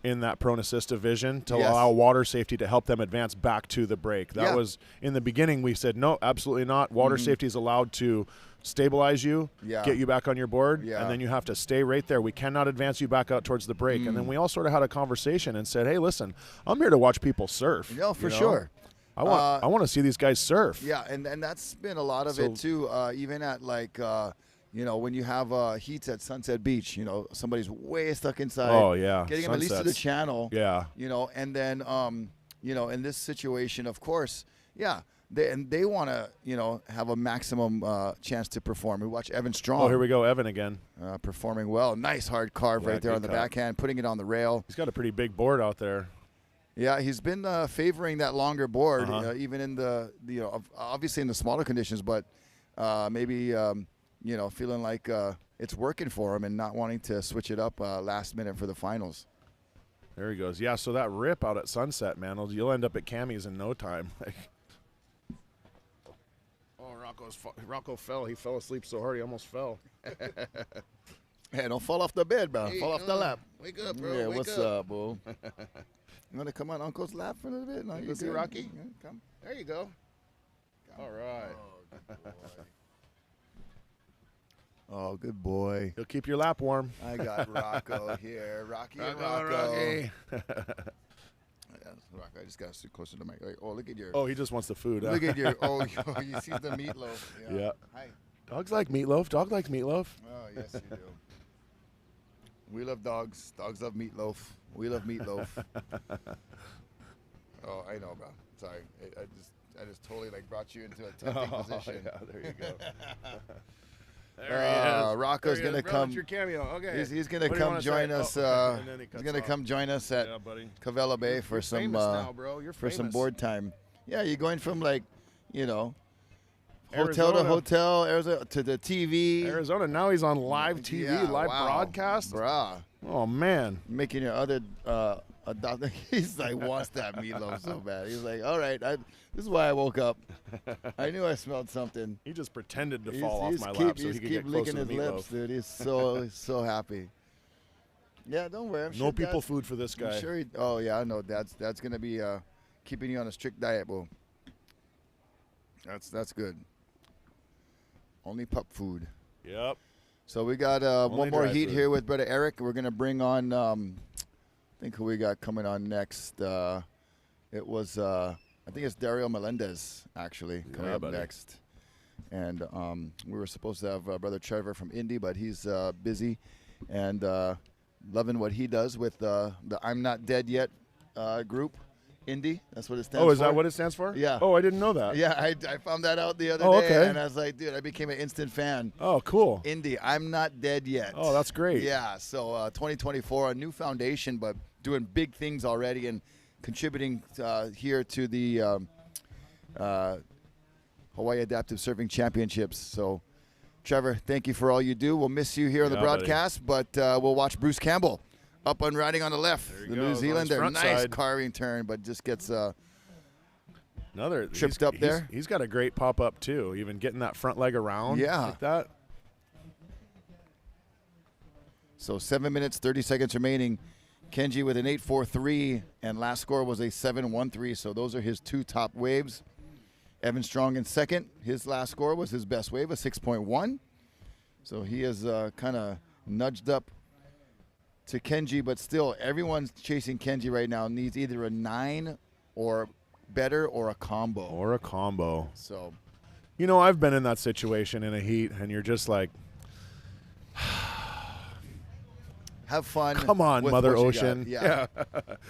in that prone assist division, to allow water safety to help them advance back to the break. That was, in the beginning, we said, no, absolutely not. Water safety is allowed to stabilize you, get you back on your board, and then you have to stay right there. We cannot advance you back out towards the break. And then we all sort of had a conversation and said, hey, listen, I'm here to watch people surf. Yeah, for sure. I want to see these guys surf. Yeah, and that's been a lot of it too. Even at like you know, when you have heats at Sunset Beach, you know, somebody's way stuck inside. Oh yeah, getting them at least to the channel. Yeah, you know, and then you know, in this situation, of course, they want to, you know, have a maximum chance to perform. We watch Evan Strong. Oh, here we go, Evan again. Performing well. Nice hard carve right there on the backhand, putting it on the rail. He's got a pretty big board out there. Yeah, he's been favoring that longer board, even in the you know, obviously in the smaller conditions, but maybe you know, feeling like it's working for him and not wanting to switch it up last minute for the finals. There he goes. Yeah, so that rip out at Sunset, man, you'll end up at Cammy's in no time. All Rocco fell. He fell asleep so hard he almost fell. Hey, don't fall off the bed, bro. Hey, fall off the lap. Wake up, bro. Yeah, Wake what's up, bro? You want to come on Uncle's lap for a little bit? No, You see Rocky? Yeah, come. There you go. All right. Oh, good boy. He'll keep your lap warm. I got Rocco here. Rocky and Rocco. Rocky. Rocco, I just got to sit closer to the mic. Like, oh, look at your. Oh, he just wants the food. Huh? Look at your. Oh, you see the meatloaf. Yeah. Hi. Dogs like meatloaf. Dog likes meatloaf. Oh, yes, you do. We love dogs. Dogs love meatloaf. We love meatloaf. Oh, I know, bro. Sorry. I just totally like brought you into a tempting position. Yeah, there you go. There he is. Rocco's gonna come. Your cameo. Okay. He's gonna What do you come wanna join say? us. And then he He's cuts gonna off. come join us at Cavella Bay for some famous now, bro. You're for some famous. board time. Yeah, you're going from like, hotel Arizona. to hotel, Arizona to the TV. Arizona. Now he's on live TV, Yeah, live wow. broadcast. Bruh. Oh man. Making your other adopted. He's like wants that meatloaf so bad. He's like, all right, this is why I woke up. I knew I smelled something. He just pretended to fall off my lap so he could keep get close licking to the his lips, meatloaf. dude. He's so happy. Yeah, don't worry. I'm No sure people Dad's- food for this guy. I'm sure. Oh yeah, I know. That's gonna be keeping you on a strict diet, bro. That's good. Only pup food. Yep. So we got one more dry heat food. here with Brother Eric. We're gonna bring on. I think who we got coming on next. It was. I think it's Dario Melendez actually coming up buddy. next. And we were supposed to have Brother Trevor from Indy, but he's busy and loving what he does with the I'm Not Dead Yet group. Indy, that's what it stands for. Oh, is that what it stands for? Yeah. Oh, I didn't know that. Yeah, I found that out the other Oh, day, okay. and I was like, dude, I became an instant fan. Oh, cool. Indy, I'm Not Dead Yet. Oh, that's great. Yeah, so 2024, a new foundation, but doing big things already and contributing here to the Hawaii Adaptive Surfing Championships. So, Trevor, thank you for all you do. We'll miss you here on the Yeah, buddy. broadcast, but we'll watch Bruce Campbell up and riding on the left. There he The goes, on New his Zealander, front nice side. carving turn, but just gets Another tripped up there. He's got a great pop up too. Even getting that front leg around. Yeah. Like that. So 7 minutes, 30 seconds remaining. Kenji with an 8.43, and last score was a 7.13. So those are his two top waves. Evan Strong in second. His last score was his best wave, a 6.1. So he is kind of nudged up to Kenji, but still, everyone's chasing Kenji right now. Needs either a 9 or better or a combo. Or a combo. So, You know, I've been in that situation in a heat, and you're just like, have fun. come on, with Mother what you Ocean. got. Yeah.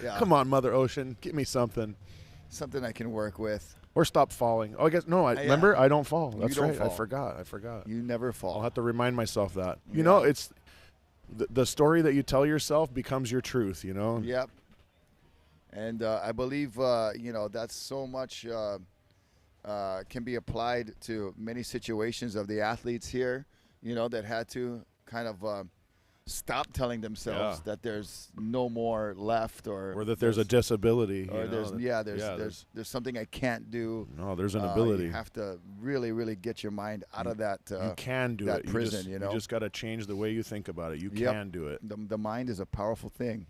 Yeah. Come on, Mother Ocean. Give me something. Something I can work with. Or stop falling. Oh, I guess, no, Yeah. remember, I don't fall. That's don't right. fall. I forgot. You never fall. I'll have to remind myself that. You Yeah. know, it's the story that you tell yourself becomes your truth, you know? Yep. And I believe, that's so much can be applied to many situations of the athletes here, that had to kind of stop telling themselves Yeah. that there's no more left Or that there's a disability. or you know, there's something I can't do. No, there's an ability. You have to really, really get your mind out of that. You can do that it. prison, You just got to change the way you think about it. You Yep. can do it. The mind is a powerful thing.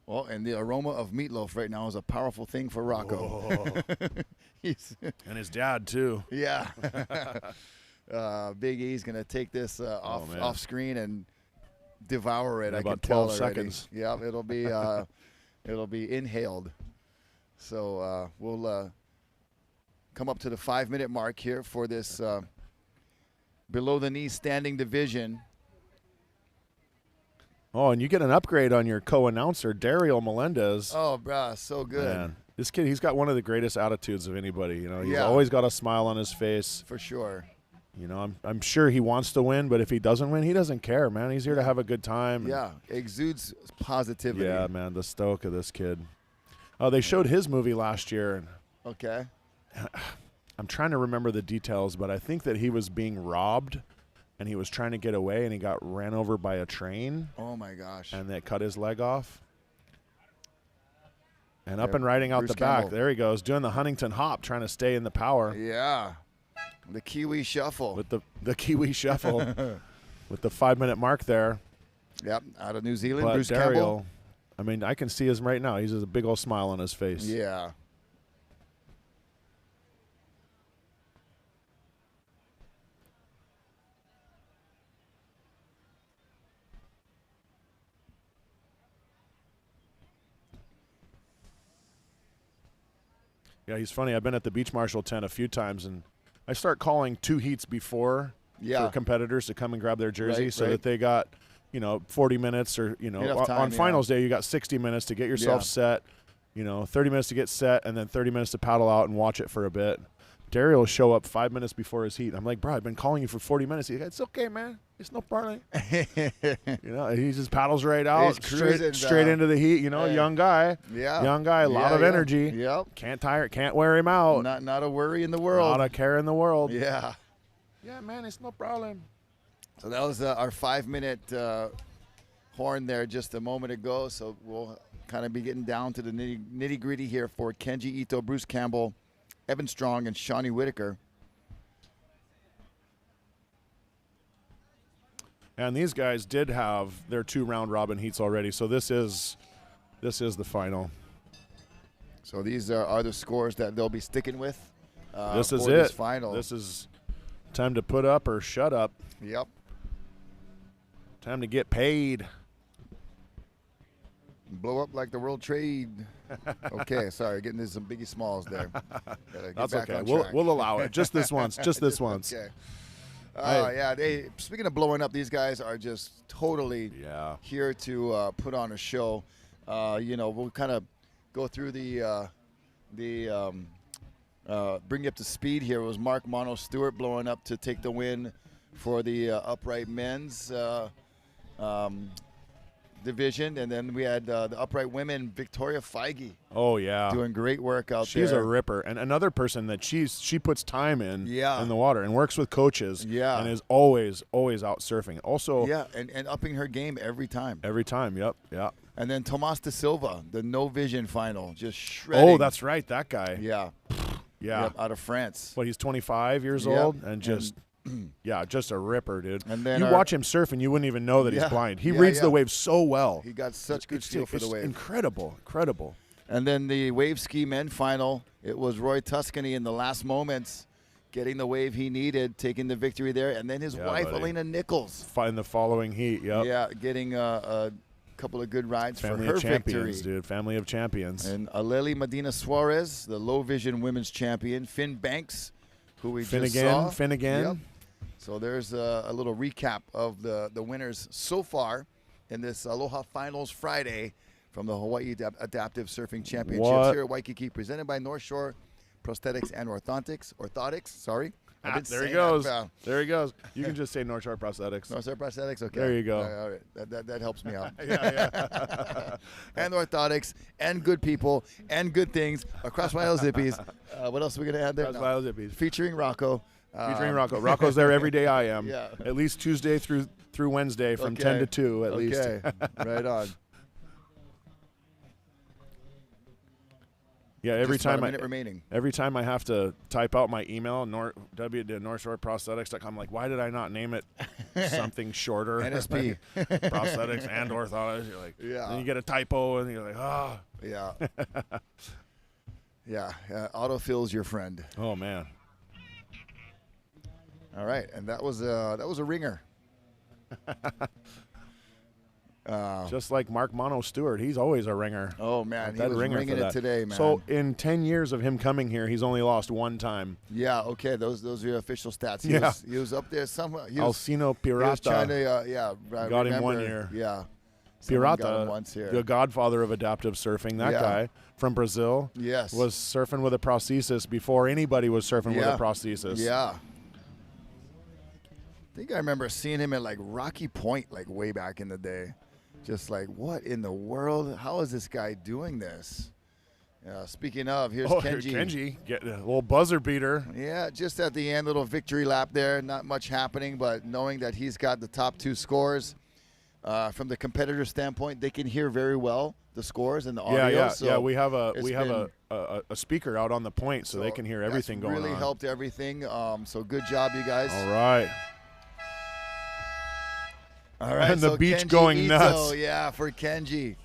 Well, and the aroma of meatloaf right now is a powerful thing for Rocco. And his dad, too. Yeah. Big E's going to take this off screen and devour it. In I about can tell 12 already. seconds. Yeah, it'll be inhaled. So we'll come up to the 5-minute mark here for this below the knee standing division. Oh, and you get an upgrade on your co-announcer, Dario Melendez. Oh, bruh, so good. Man, this kid, he's got one of the greatest attitudes of anybody. You know, he's Yeah. always got a smile on his face. For sure. You know, I'm sure he wants to win, but if he doesn't win, he doesn't care, man. He's here to have a good time. and- Yeah, exudes positivity. Yeah, man, the stoke of this kid. Oh, they showed his movie last year, and Okay. I'm trying to remember the details, but I think that he was being robbed, and he was trying to get away, and he got ran over by a train, Oh, my gosh. and that cut his leg off. And up and riding out Bruce the back. Campbell. There he goes, doing the Huntington hop, trying to stay in the power. Yeah. The Kiwi shuffle. With the Kiwi shuffle. With the 5-minute mark there. Yep, out of New Zealand, But Bruce Daryl, Campbell. I mean, I can see him right now. He's just a big old smile on his face. Yeah. Yeah, he's funny. I've been at the Beach Marshal tent a few times, and I start calling 2 heats before for competitors to come and grab their jersey so that they got, 40 minutes or, on finals day, you got 60 minutes to get yourself set, 30 minutes to get set, and then 30 minutes to paddle out and watch it for a bit. Daryl will show up 5 minutes before his heat. I'm like, bro, I've been calling you for 40 minutes. He's like, it's okay, man. It's no problem. He just paddles right out, straight into the heat. Young guy. Yeah. Young guy, a lot of energy. Yep. Can't wear him out. Not a worry in the world. Not a care in the world. Yeah. Yeah, man, it's no problem. So that was our 5-minute horn there just a moment ago. So we'll kind of be getting down to the nitty gritty here for Kenji Ito, Bruce Campbell, Evan Strong, and Shawnee Whitaker. And these guys did have their 2 round robin heats already, so this is the final. So these are the scores that they'll be sticking with. This is for it. This final. This is time to put up or shut up. Yep. Time to get paid. Blow up like the World Trade. Okay, sorry, getting into some Biggie Smalls there. That's okay. We'll allow it. Just this once. Just this once. Okay. Yeah. Speaking of blowing up, these guys are just totally here to put on a show. We'll kind of go through the bring you up to speed here. It was Mark Mono Stewart blowing up to take the win for the upright men's division, and then we had the upright women, Victoria Feige. Oh yeah, doing great work out there. She's a ripper, and another person that she puts time in the water and works with coaches. Yeah, and is always out surfing. Also, and upping her game every time. Every time, yep. And then Tomoki D Silva, the no vision final, just shredding. Oh, that's right, that guy. Yeah. Yep, out of France. Well, he's 25 years old and just. Yeah, just a ripper, dude. And then you watch him surf and you wouldn't even know that he's blind. He reads the wave so well. He got such good feel for the wave. Incredible. And then the wave ski men final, it was Roy Tuscany in the last moments getting the wave he needed, taking the victory there. And then his wife, Elena Nichols. In the following heat, Yeah, getting a couple of good rides for her victory. Family of champions, victory. dude. Family of champions. And Aleli Medina Suarez, the low vision women's champion. Finn Banks, who we just saw. Finn again. Yep. So there's a little recap of the winners so far in this Aloha Finals Friday from the Hawaii Adaptive Surfing Championships here at Waikiki, presented by North Shore Prosthetics and Orthotics. Sorry. There he goes. There he goes. You can just say North Shore Prosthetics. North Shore Prosthetics, okay. There you go. All right. That helps me out. Yeah. And Orthotics and good people and good things across Mile Zippies. What else are we going to add there? Across Mile Zippies. Featuring Rocco. Featuring Rocco. Rocco's there every day I am. Yeah. At least Tuesday through Wednesday from 10 to 2 at least. Okay. Right on. Yeah, every time I have to type out my email, w@northshoreprosthetics.com, like, why did I not name it something shorter? NSP. Prosthetics and Orthotics. You're like, then you get a typo, and you're like, oh. Yeah. Yeah. Autofill's your friend. Oh, man. All right, and that was a ringer. Just like Mark Mono Stewart, he's always a ringer. Oh man, he was ringing it today, man. So in 10 years of him coming here, he's only lost 1 time. Yeah, okay, those are your official stats. He was up there somewhere. Alcino Pirata. He was trying to, got him 1 year. Yeah. Pirata, the godfather of adaptive surfing, that guy from Brazil. Yes. Was surfing with a prosthesis before anybody was surfing with a prosthesis. Yeah. I think I remember seeing him at like Rocky Point, like way back in the day. Just like, what in the world? How is this guy doing this? Speaking of, here's Kenji. Kenji, get a little buzzer beater. Yeah, just at the end, little victory lap there. Not much happening, but knowing that he's got the top 2 scores. from the competitor standpoint, they can hear very well the scores and the audio. Yeah. We have a speaker out on the point, so they can hear everything going on. Really helped everything. So good job, you guys. All right. All right. And the so beach Kenji going Ito, nuts. Yeah, for Kenji.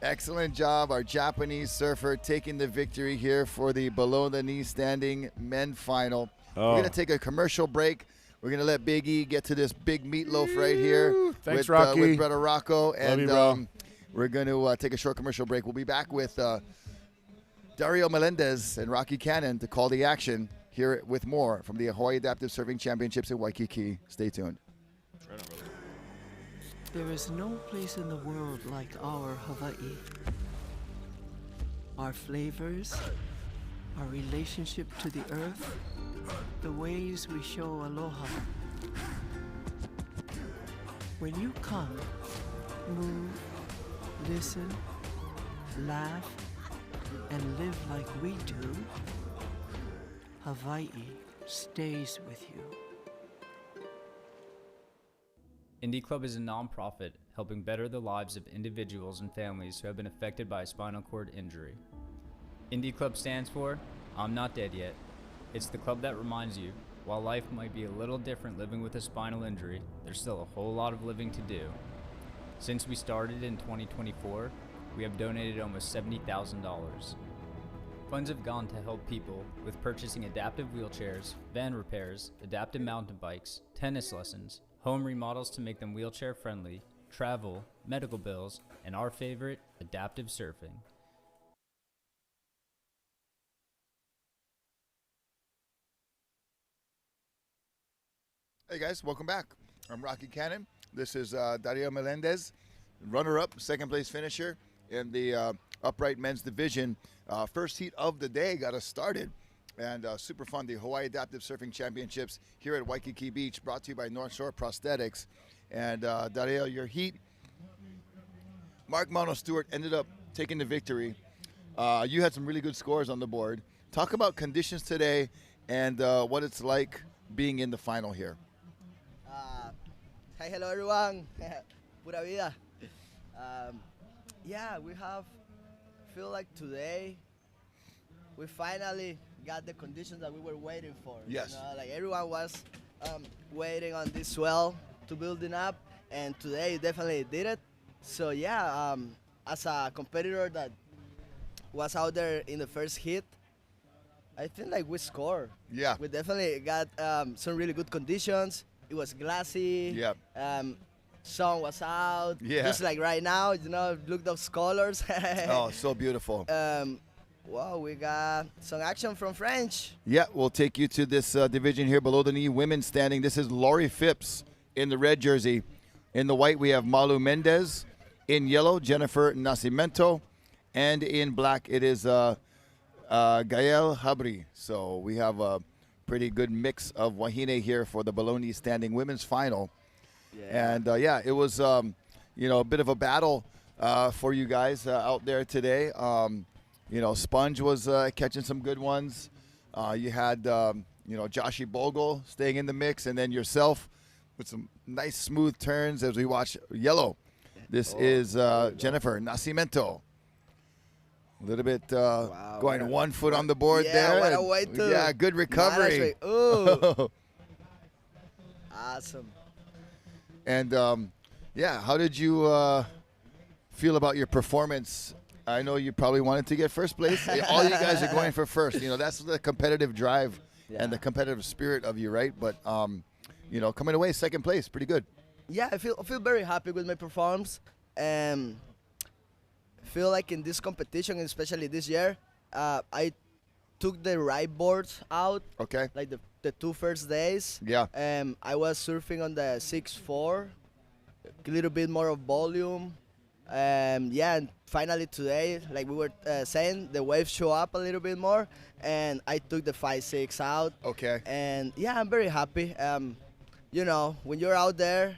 Excellent job. Our Japanese surfer taking the victory here for the below the knee standing men final. We're going to take a commercial break. We're going to let Big E get to this big meatloaf right here. Thanks, Rocky. With Brother Rocco. Love you, And bro. we're going to take a short commercial break. We'll be back with Dario Melendez and Rocky Cannon to call the action here with more from the Hawaii Adaptive Surfing Championships in Waikiki. Stay tuned. There is no place in the world like our Hawaii. Our flavors, our relationship to the earth, the ways we show aloha. When you come, move, listen, laugh, and live like we do, Hawaii stays with you. Indie Club is a nonprofit helping better the lives of individuals and families who have been affected by a spinal cord injury. Indie Club stands for I'm Not Dead Yet. It's the club that reminds you, while life might be a little different living with a spinal injury, there's still a whole lot of living to do. Since we started in 2024, we have donated almost $70,000. Funds have gone to help people with purchasing adaptive wheelchairs, van repairs, adaptive mountain bikes, tennis lessons, home remodels to make them wheelchair friendly, travel, medical bills, and our favorite, adaptive surfing. Hey guys, welcome back. I'm Rocky Cannon. This is Dario Melendez, runner-up, second place finisher in the upright men's division. First heat of the day got us started. And super fun, the Hawaii Adaptive Surfing Championships here at Waikiki Beach, brought to you by North Shore Prosthetics. And Dario, your heat, Mark Mono Stewart ended up taking the victory. You had some really good scores on the board. Talk about conditions today and what it's like being in the final here. Hi, hello everyone. Pura vida. We feel like today we finally got the conditions that we were waiting for. Yes. You know, like everyone was waiting on this swell to building up, and today definitely did it. So as a competitor that was out there in the first hit, I think like we scored. Yeah. We definitely got some really good conditions. It was glassy. Yeah. Sun was out. Yeah. Just like right now, you know, look those colors. Oh, so beautiful. Well, we got some action from French. Yeah, we'll take you to this division here below the knee, women standing. This is Laurie Phipps in the red jersey. In the white, we have Malu Mendez. In yellow, Jennifer Nascimento. And in black, it is Gael Habri. So we have a pretty good mix of wahine here for the below knee standing women's final. Yeah. And it was a bit of a battle for you guys out there today. Sponge was catching some good ones. You had Joshie Bogle staying in the mix, and then yourself with some nice smooth turns as we watch yellow. This is Jennifer Nascimento. A little bit going 1 foot on the board there. What a way to yeah, good recovery. Ooh. Awesome. And how did you feel about your performance? I know you probably wanted to get first place. All you guys are going for first. That's the competitive drive and the competitive spirit of you, right? But coming away second place, pretty good. Yeah, I feel very happy with my performance. Feel like in this competition, especially this year, I took the right boards out. Okay. Like the 2 first days. Yeah. I was surfing on the 6.4, a little bit more of volume. And finally today, like we were saying, the waves show up a little bit more, and I took the 5.6 out. Okay. And I'm very happy. When you're out there,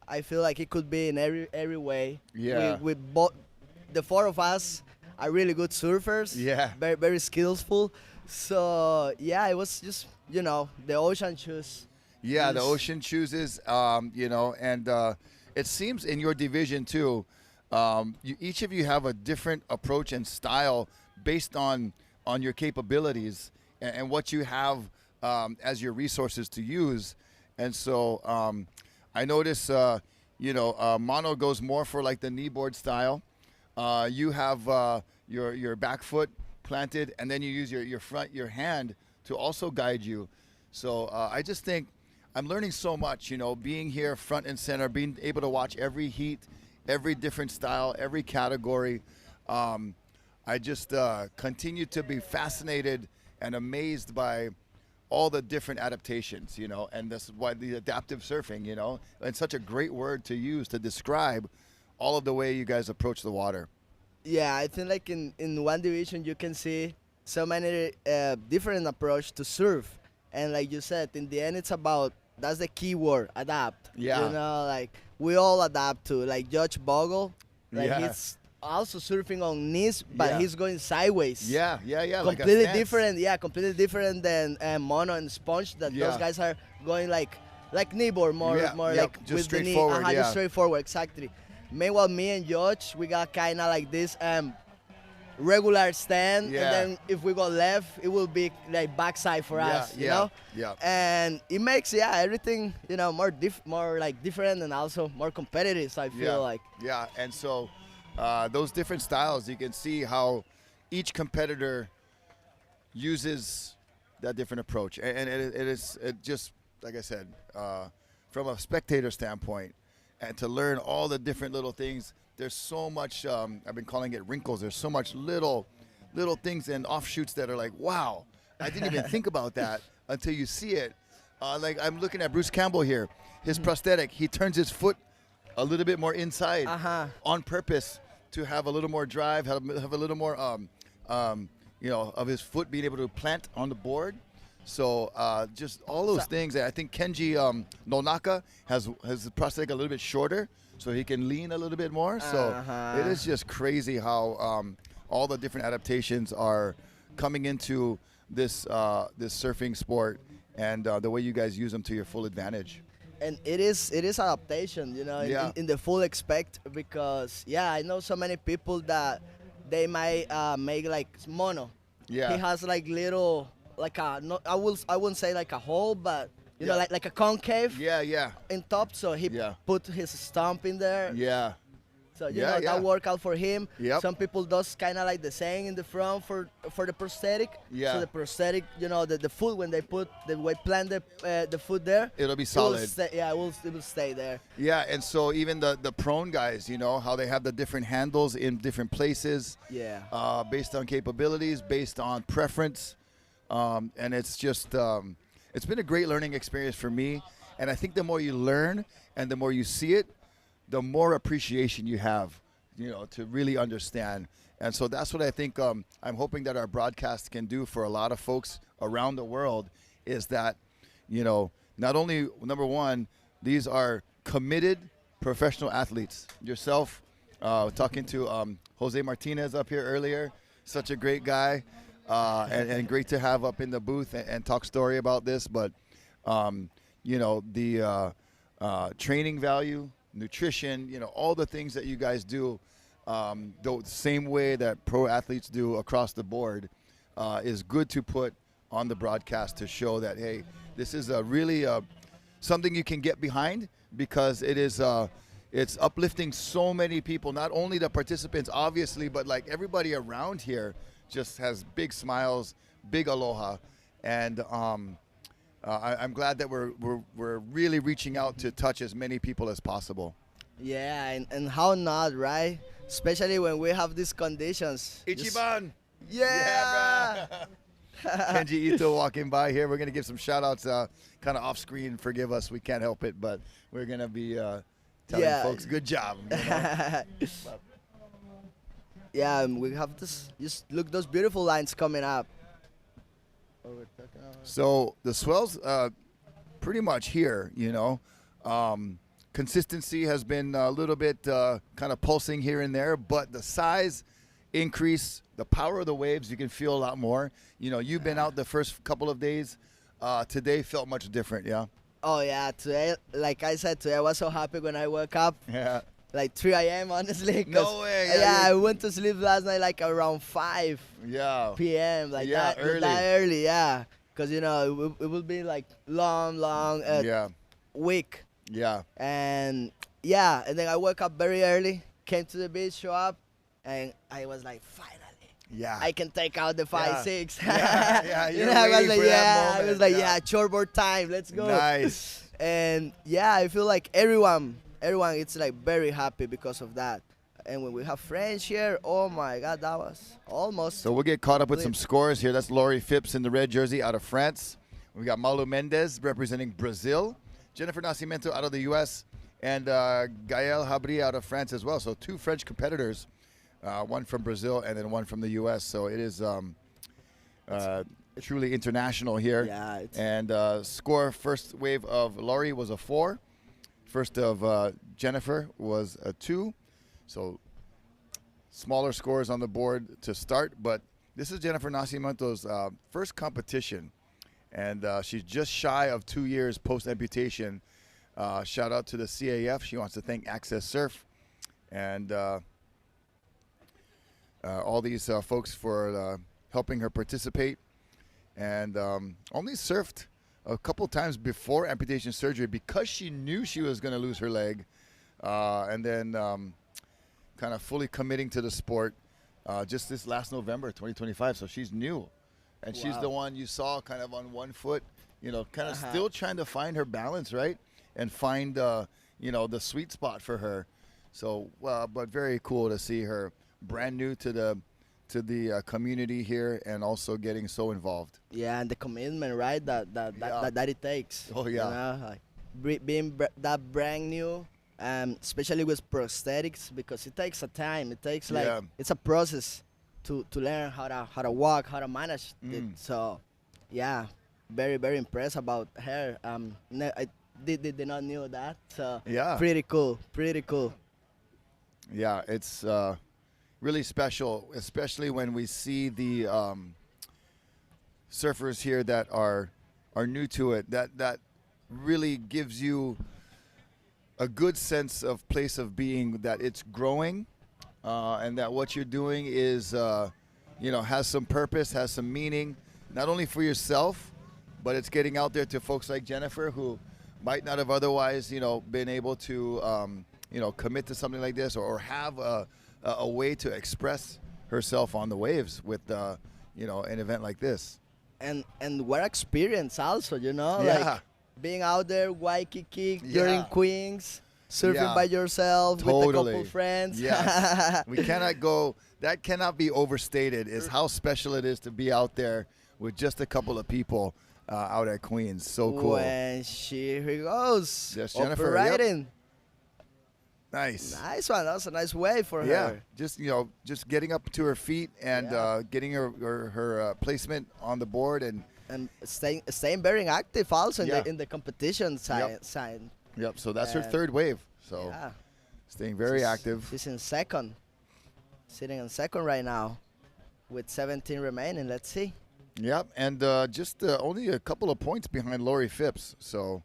I feel like it could be in every way. Yeah. We both, the 4 of us are really good surfers. Yeah. Very, very skillful. So it was just the ocean choose. Yeah, the ocean chooses. it seems in your division too, each of you have a different approach and style based on your capabilities and what you have as your resources to use. And so I notice, Mono goes more for like the kneeboard style. You have your back foot planted, and then you use your hand to also guide you. So I just think I'm learning so much, being here front and center, being able to watch every heat, every different style, every category. I just continue to be fascinated and amazed by all the different adaptations, and that's why the adaptive surfing, and such a great word to use to describe all of the way you guys approach the water. Yeah, I think like in one division you can see so many different approach to surf, and like you said, in the end it's about, that's the key word, adapt. Yeah. Like we all adapt to, like Judge Bogle, like Yeah. he's also surfing on knees, but he's going sideways. Yeah. Completely different. Yeah, completely different than Mono and Sponge. That Yeah. those guys are going like kneeboard, more like just with the knee. straightforward, Just straightforward, exactly. Meanwhile, me and Judge, we got kind of like this regular stand, and then if we go left, it will be like backside for us, you know? Yeah. And it makes, everything, more different and also more competitive, so I feel like. Yeah, and so those different styles, you can see how each competitor uses that different approach. And it just, like I said, from a spectator standpoint, and to learn all the different little things, there's so much, I've been calling it wrinkles, there's so much little things and offshoots that are like, wow, I didn't even think about that until you see it. Like I'm looking at Bruce Campbell here, his prosthetic, he turns his foot a little bit more inside on purpose to have a little more drive, have a little more, of his foot being able to plant on the board. So just all those things. I think Kenji Nonaka has the prosthetic a little bit shorter, so he can lean a little bit more. So it is just crazy how all the different adaptations are coming into this surfing sport, and the way you guys use them to your full advantage. And it is adaptation, in the full expect, because I know so many people that they might make like Mono. Yeah. He has like little, like I wouldn't say like a hole, but you know, like a concave. Yeah. In top, so he put his stump in there. Yeah. So that worked out for him. Yep. Some people does kind of like the same in the front for the prosthetic. Yeah. So the prosthetic, the foot, when they plant the foot there, it'll be solid. It will stay there. Yeah, and so even the prone guys, how they have the different handles in different places. Yeah. Based on capabilities, based on preference, and it's just it's been a great learning experience for me. And I think the more you learn and the more you see it, the more appreciation you have, to really understand. And so that's what I think I'm hoping that our broadcast can do for a lot of folks around the world, is that, not only, number one, these are committed professional athletes. Yourself, talking to Jose Martinez up here earlier, such a great guy, and great to have up in the booth and talk story about this. But, the training value, nutrition, all the things that you guys do, the same way that pro athletes do across the board, is good to put on the broadcast to show that, hey, this is really something you can get behind, because it is it's uplifting so many people, not only the participants, obviously, but like everybody around here just has big smiles, big aloha, and I'm glad that we're really reaching out to touch as many people as possible. Yeah, and how not, right? Especially when we have these conditions. Ichiban! Yeah! Kenji Ito walking by here. We're going to give some shout-outs kind of off-screen. Forgive us, we can't help it, but we're going to be telling folks, good job. Yeah, we have this. Just look, those beautiful lines coming up. So the swell's pretty much here, Consistency has been a little bit kind of pulsing here and there, but the size increase, the power of the waves, you can feel a lot more. You've been out the first couple of days. Today felt much different, yeah? Oh yeah, today, like I said, today I was so happy when I woke up. Yeah. Like 3 a.m. honestly. No way. Yeah, I went to sleep last night like around 5 p.m. Like that early. Yeah, because you know it will be like long week. Yeah. And yeah, and then I woke up very early, came to the beach, show up, and I was like, finally. Yeah. I can take out the 5-6. Yeah. You know, I was like, shortboard time. Let's go. Nice. And yeah, I feel like everyone, it's like very happy because of that. And when we have friends here, oh my God, that was almost. So we'll get caught up with some scores here. That's Laurie Phipps in the red jersey out of France. We got Malu Mendez representing Brazil, Jennifer Nascimento out of the U.S., and Gaël Habri out of France as well. So 2 French competitors, one from Brazil and then one from the U.S. So it is truly international here. Yeah. And score first wave of Laurie was a 4. First of Jennifer was a 2. So smaller scores on the board to start. But this is Jennifer Nascimento's first competition. And she's just shy of 2 years post-amputation. Shout out to the CAF. She wants to thank AccesSurf and all these folks for helping her participate. And only surfed a couple times before amputation surgery because she knew she was going to lose her leg. And then kind of fully committing to the sport just this last November, 2025. So she's new. And she's the one you saw kind of on one foot, you know, kind of still trying to find her balance, right? And find, you know, the sweet spot for her. So, but very cool to see her brand new to the community here and also getting so involved. Yeah, and the commitment, right, that it takes. Oh, yeah. You know, like being that brand new, especially with prosthetics, because it takes a time. It takes it's a process to learn how to walk, how to manage it. So, yeah, very, very impressed about her. I did not knew that. So, pretty cool. Yeah, it's really special, especially when we see the surfers here that are new to it. That really gives you a good sense of place of being, that it's growing, and that what you're doing is, you know, has some purpose, has some meaning, not only for yourself, but it's getting out there to folks like Jennifer who might not have otherwise, you know, been able to, you know, commit to something like this or have a way to express herself on the waves with, you know, an event like this. And what experience also, you know, like being out there Waikiki during Queens, surfing by yourself with a couple friends. Yes. We cannot go, that cannot be overstated, is how special it is to be out there with just a couple of people out at Queens. So cool. When here he goes. Yes, Jennifer. Operating. Nice. Nice one. That was a nice wave for her. Just, you know, just getting up to her feet and getting her placement on the board and staying very active also in the competition side. Yep. So that's her third wave. So staying very active. She's in second, sitting in second right now, with 17 remaining. Let's see. Yep. And just only a couple of points behind Laurie Phipps. So.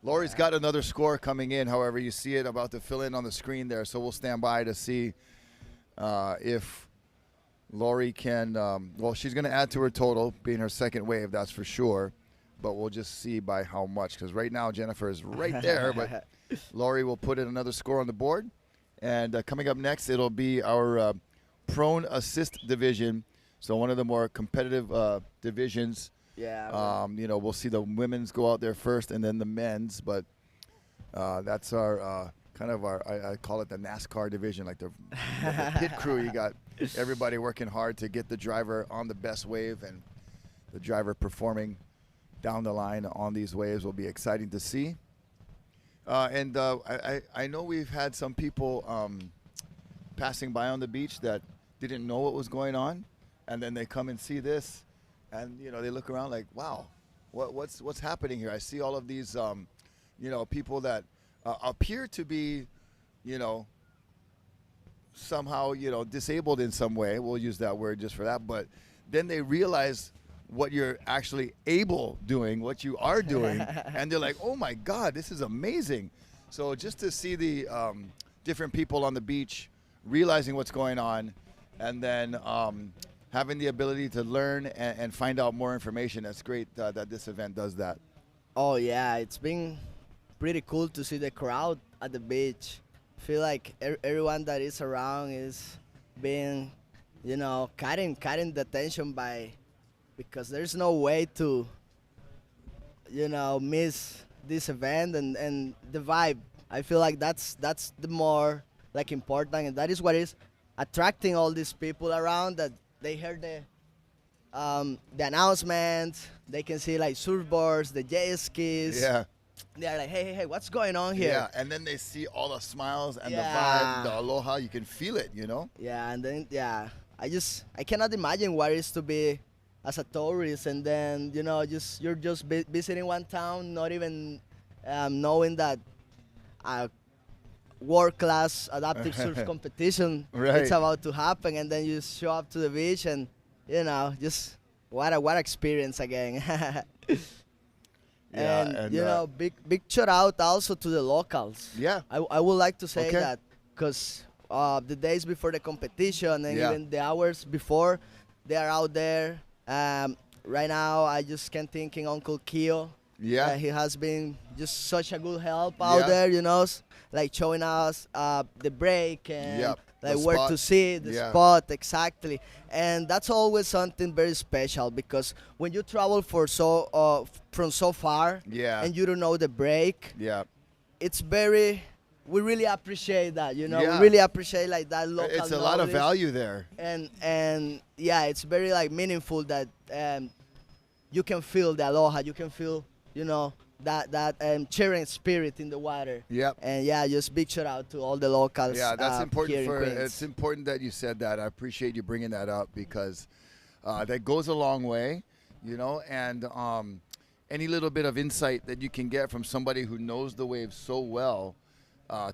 Laurie's got another score coming in. However, you see it about to fill in on the screen there. So we'll stand by to see if Laurie can, well, she's going to add to her total, being her second wave, that's for sure. But we'll just see by how much. Because right now, Jennifer is right there. But Laurie will put in another score on the board. And coming up next, it'll be our prone assist division. So one of the more competitive divisions. Yeah. You know, we'll see the women's go out there first and then the men's, but that's our kind of our, I call it the NASCAR division, like the pit crew. You got everybody working hard to get the driver on the best wave, and the driver performing down the line on these waves will be exciting to see. And I know we've had some people passing by on the beach that didn't know what was going on, and then they come and see this. And, you know, they look around like, wow, what's happening here? I see all of these, you know, people that appear to be, you know, somehow, you know, disabled in some way. We'll use that word just for that. But then they realize what you're actually doing, what you are doing, and they're like, oh my God, this is amazing. So just to see the different people on the beach realizing what's going on, and then having the ability to learn and find out more information, that's great that this event does that. Oh yeah, it's been pretty cool to see the crowd at the beach. Feel like everyone that is around is being, cutting the tension because there's no way to, miss this event and the vibe. I feel like that's the more like important, and that is what is attracting all these people around, that they hear the announcement, they can see like surfboards, the jet skis. Yeah. They're like, hey, what's going on here? Yeah, and then they see all the smiles and the vibe, the aloha. You can feel it, Yeah, and then I cannot imagine what it is to be as a tourist, and then you're just visiting one town, not even knowing that a world-class adaptive surf competition it's about to happen, and then you show up to the beach, and just what experience again. And big shout out also to the locals. Yeah, I would like to say that, because the days before the competition and even the hours before, they are out there. Right now, I just can't think in Uncle Keo. Yeah, he has been just such a good help out there, like showing us the break and like where to see the spot exactly. And that's always something very special, because when you travel from so far, and you don't know the break, it's very. We really appreciate that, We really appreciate like that local. It's a lot of value there. And it's very like meaningful that you can feel the aloha, you can feel that cheering spirit in the water. Yep. And just big shout out to all the locals. Yeah, that's important. It's It's important that you said that. I appreciate you bringing that up, because that goes a long way, and any little bit of insight that you can get from somebody who knows the waves so well,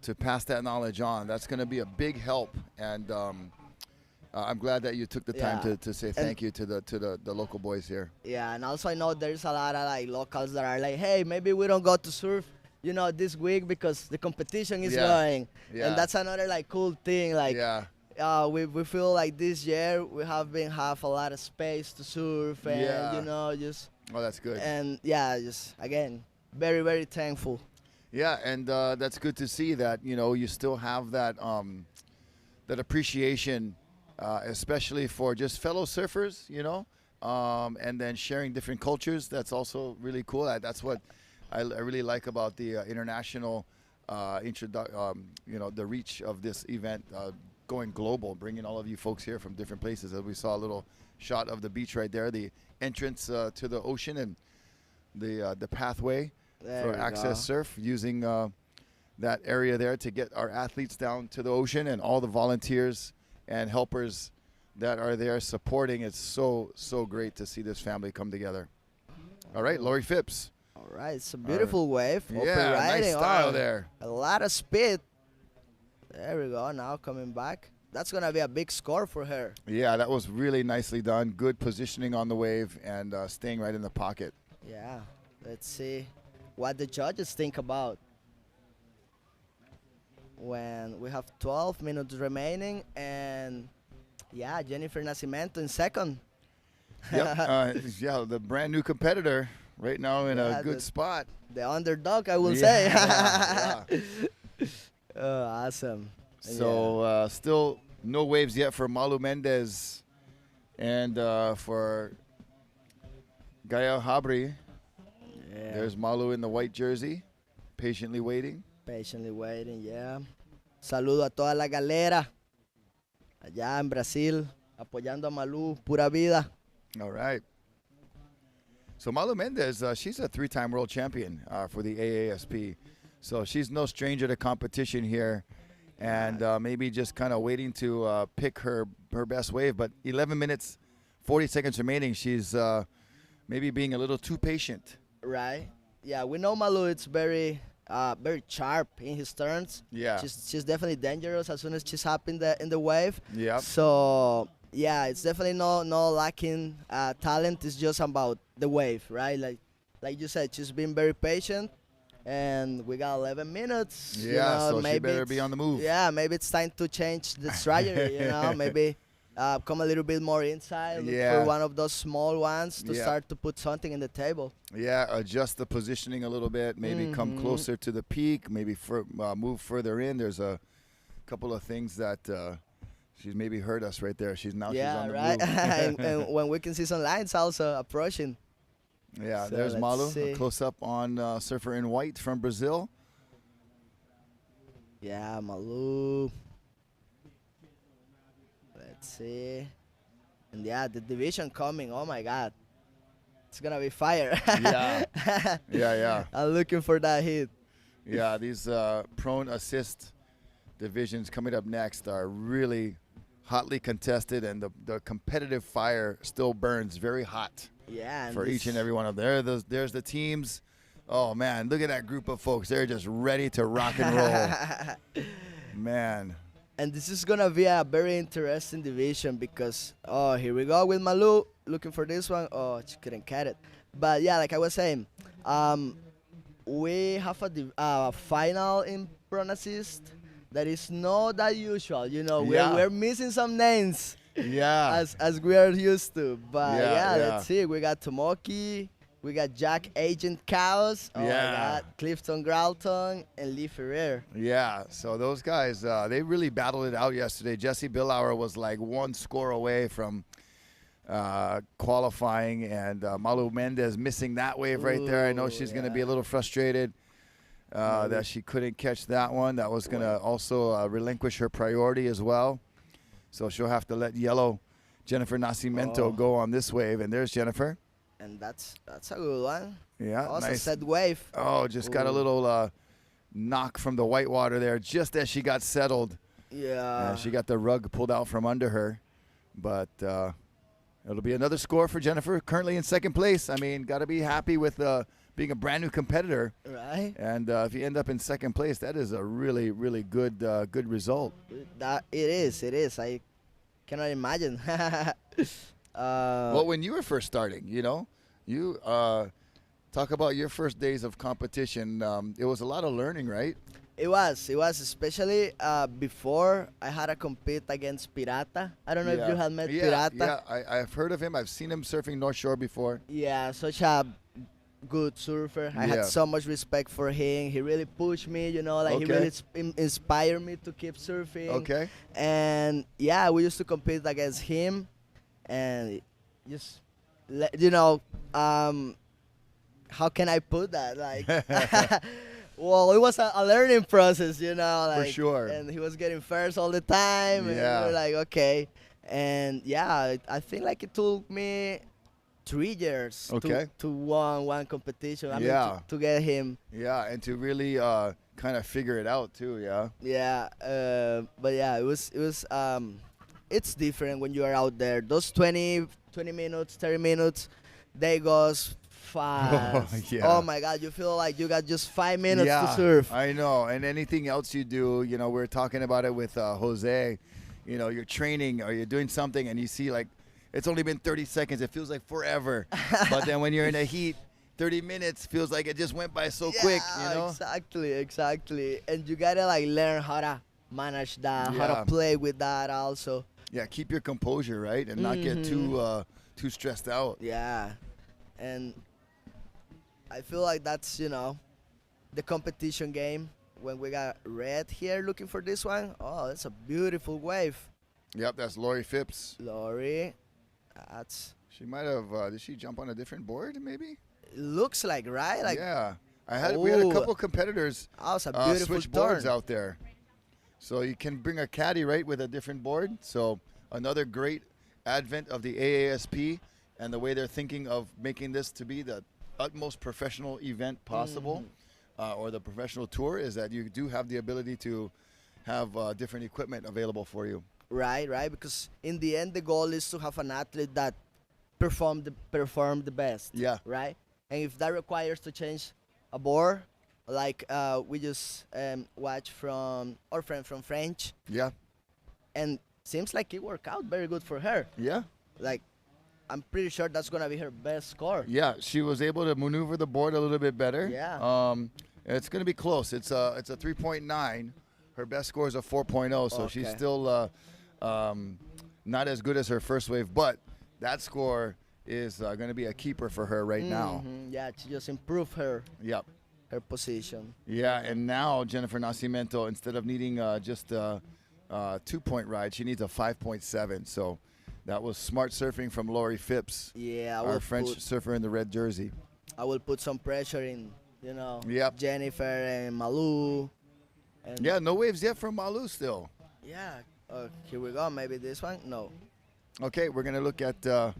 to pass that knowledge on, that's going to be a big help. And I'm glad that you took the time to say thank you to the local boys here. Yeah, and also I know there's a lot of like locals that are like, hey, maybe we don't go to surf, this week because the competition is going. Yeah. And that's another like cool thing. Like, we feel like this year we have a lot of space to surf, and just. Oh, that's good. And just again, very, very thankful. Yeah, and that's good to see that you still have that that appreciation. Especially for just fellow surfers, and then sharing different cultures. That's also really cool. That's what I really like about the international, the reach of this event, going global, bringing all of you folks here from different places. As we saw a little shot of the beach right there, the entrance to the ocean, and the pathway for AccesSurf, using that area there to get our athletes down to the ocean, and all the volunteers and helpers that are there supporting. It's so great to see this family come together. All right, Lori Phipps. All right, it's a beautiful wave. Yeah, nice style there. A lot of speed. There we go, now coming back. That's going to be a big score for her. Yeah, that was really nicely done. Good positioning on the wave, and staying right in the pocket. Yeah, let's see what the judges think about. When we have 12 minutes remaining, and Jennifer Nascimento in second. Yep, the brand new competitor right now in a good spot. The underdog, I will say. Oh, awesome. So still no waves yet for Malu Mendez, and for Gael Habri. There's Malu in the white jersey, patiently waiting. Patiently waiting, Saludo a toda la galera allá en Brasil, apoyando a Malu, pura vida. All right. So Malu Mendez, she's a 3-time world champion for the AASP. So she's no stranger to competition here, and maybe just kind of waiting to pick her best wave. But 11 minutes, 40 seconds remaining. She's maybe being a little too patient. Right. Yeah, we know Malu. It's very sharp in his turns. Yeah. She's definitely dangerous as soon as she's up in the wave. Yeah. So yeah, it's definitely no lacking talent. It's just about the wave, right? Like you said, she's been very patient, and we got 11 minutes. Yeah, so maybe she better be on the move. Yeah, maybe it's time to change the strategy. Maybe come a little bit more inside, look for one of those small ones to start to put something in the table. Yeah, adjust the positioning a little bit. Maybe come closer to the peak. Maybe move further in. There's a couple of things that she's maybe heard us right there. She's on the move. and when we can see some lines also approaching. Yeah, So there's let's Malu, see. a close up on Surfer in White from Brazil. Yeah, Malu. Let's see. And yeah, the division coming. Oh my God. It's going to be fire. Yeah. I'm looking for that hit. Yeah, these prone assist divisions coming up next are really hotly contested, and the competitive fire still burns very hot. Yeah. For each and every one of them. There's the teams. Oh, man, look at that group of folks. They're just ready to rock and roll. Man. And this is going to be a very interesting division because, here we go with Malu. Looking for this one. Oh, she couldn't cut it. But, yeah, like I was saying, we have a final in prone assist that is not that usual. We're missing some names. Yeah. As we are used to. But, let's see. We got Tomoki. We got Jack Agent Chaos. Oh, my God. Clifton Gralton and Lee Ferrer. Yeah, so those guys, they really battled it out yesterday. Jesse Billauer was like one score away from qualifying, and Malu Mendez missing that wave right there. I know she's going to be a little frustrated that she couldn't catch that one. That was going to also relinquish her priority as well. So she'll have to let yellow Jennifer Nascimento go on this wave. And there's Jennifer. And that's a good one. Yeah, also nice. Set wave. Oh, just got a little knock from the whitewater there just as she got settled. Yeah. She got the rug pulled out from under her. But it'll be another score for Jennifer, currently in second place. I mean, got to be happy with being a brand new competitor. Right. And if you end up in second place, that is a really, really good result. That it is. I cannot imagine. Well, when you were first starting, you talk about your first days of competition. It was a lot of learning, right? It was especially before I had to compete against Pirata. I don't know if you had met Pirata. Yeah, I've heard of him. I've seen him surfing North Shore before. Yeah, such a good surfer. I had so much respect for him. He really pushed me, he really inspired me to keep surfing. Okay. And yeah, we used to compete against him, and just, how can I put that? Like, well, it was a learning process, For sure. And he was getting first all the time, and we were like, okay. And yeah, I think like it took me 3 years to won one competition. I mean, to get him. Yeah, and to really kind of figure it out too. Yeah. Yeah, but yeah, it was it's different when you are out there. Those 20 minutes, 30 minutes, they goes fast. Oh my God, you feel like you got just 5 minutes to surf. I know. And anything else you do, we're talking about it with Jose. You're training or you're doing something and you see like it's only been 30 seconds. It feels like forever. But then when you're in a heat, 30 minutes feels like it just went by so quick, Exactly. And you gotta like learn how to manage that, how to play with that also. Yeah, keep your composure, right? And not get too stressed out. Yeah. And I feel like that's, the competition game. When we got Red here looking for this one, oh, that's a beautiful wave. Yep, that's Lori Phipps. Lori. She might have, did she jump on a different board maybe? It looks like, right? Like, yeah. We had a couple competitors was a beautiful switch boards out there. So you can bring a caddy, right, with a different board. So another great advent of the AASP and the way they're thinking of making this to be the utmost professional event possible, or the professional tour, is that you do have the ability to have different equipment available for you. Right, because in the end, the goal is to have an athlete that perform the best. Yeah. Right? And if that requires to change a board, like we just watched from our friend from French. Yeah. And seems like it worked out very good for her. Yeah. Like, I'm pretty sure that's gonna be her best score. Yeah, she was able to maneuver the board a little bit better. Yeah. It's going to be close. It's a 3.9. Her best score is a 4.0, so she's still not as good as her first wave, but that score is going to be a keeper for her right now. Yeah, she just improved her. Yep. Her position. Yeah, and now Jennifer Nascimento, instead of needing just a 2-point ride, she needs a 5.7. So that was smart surfing from Lori Phipps. Yeah, our French surfer in the red jersey. I will put some pressure in, you know, yep. Jennifer and Malu. And yeah, no waves yet from Malu still. Yeah. Here we go. Maybe this one? No. Okay, we're going to look at the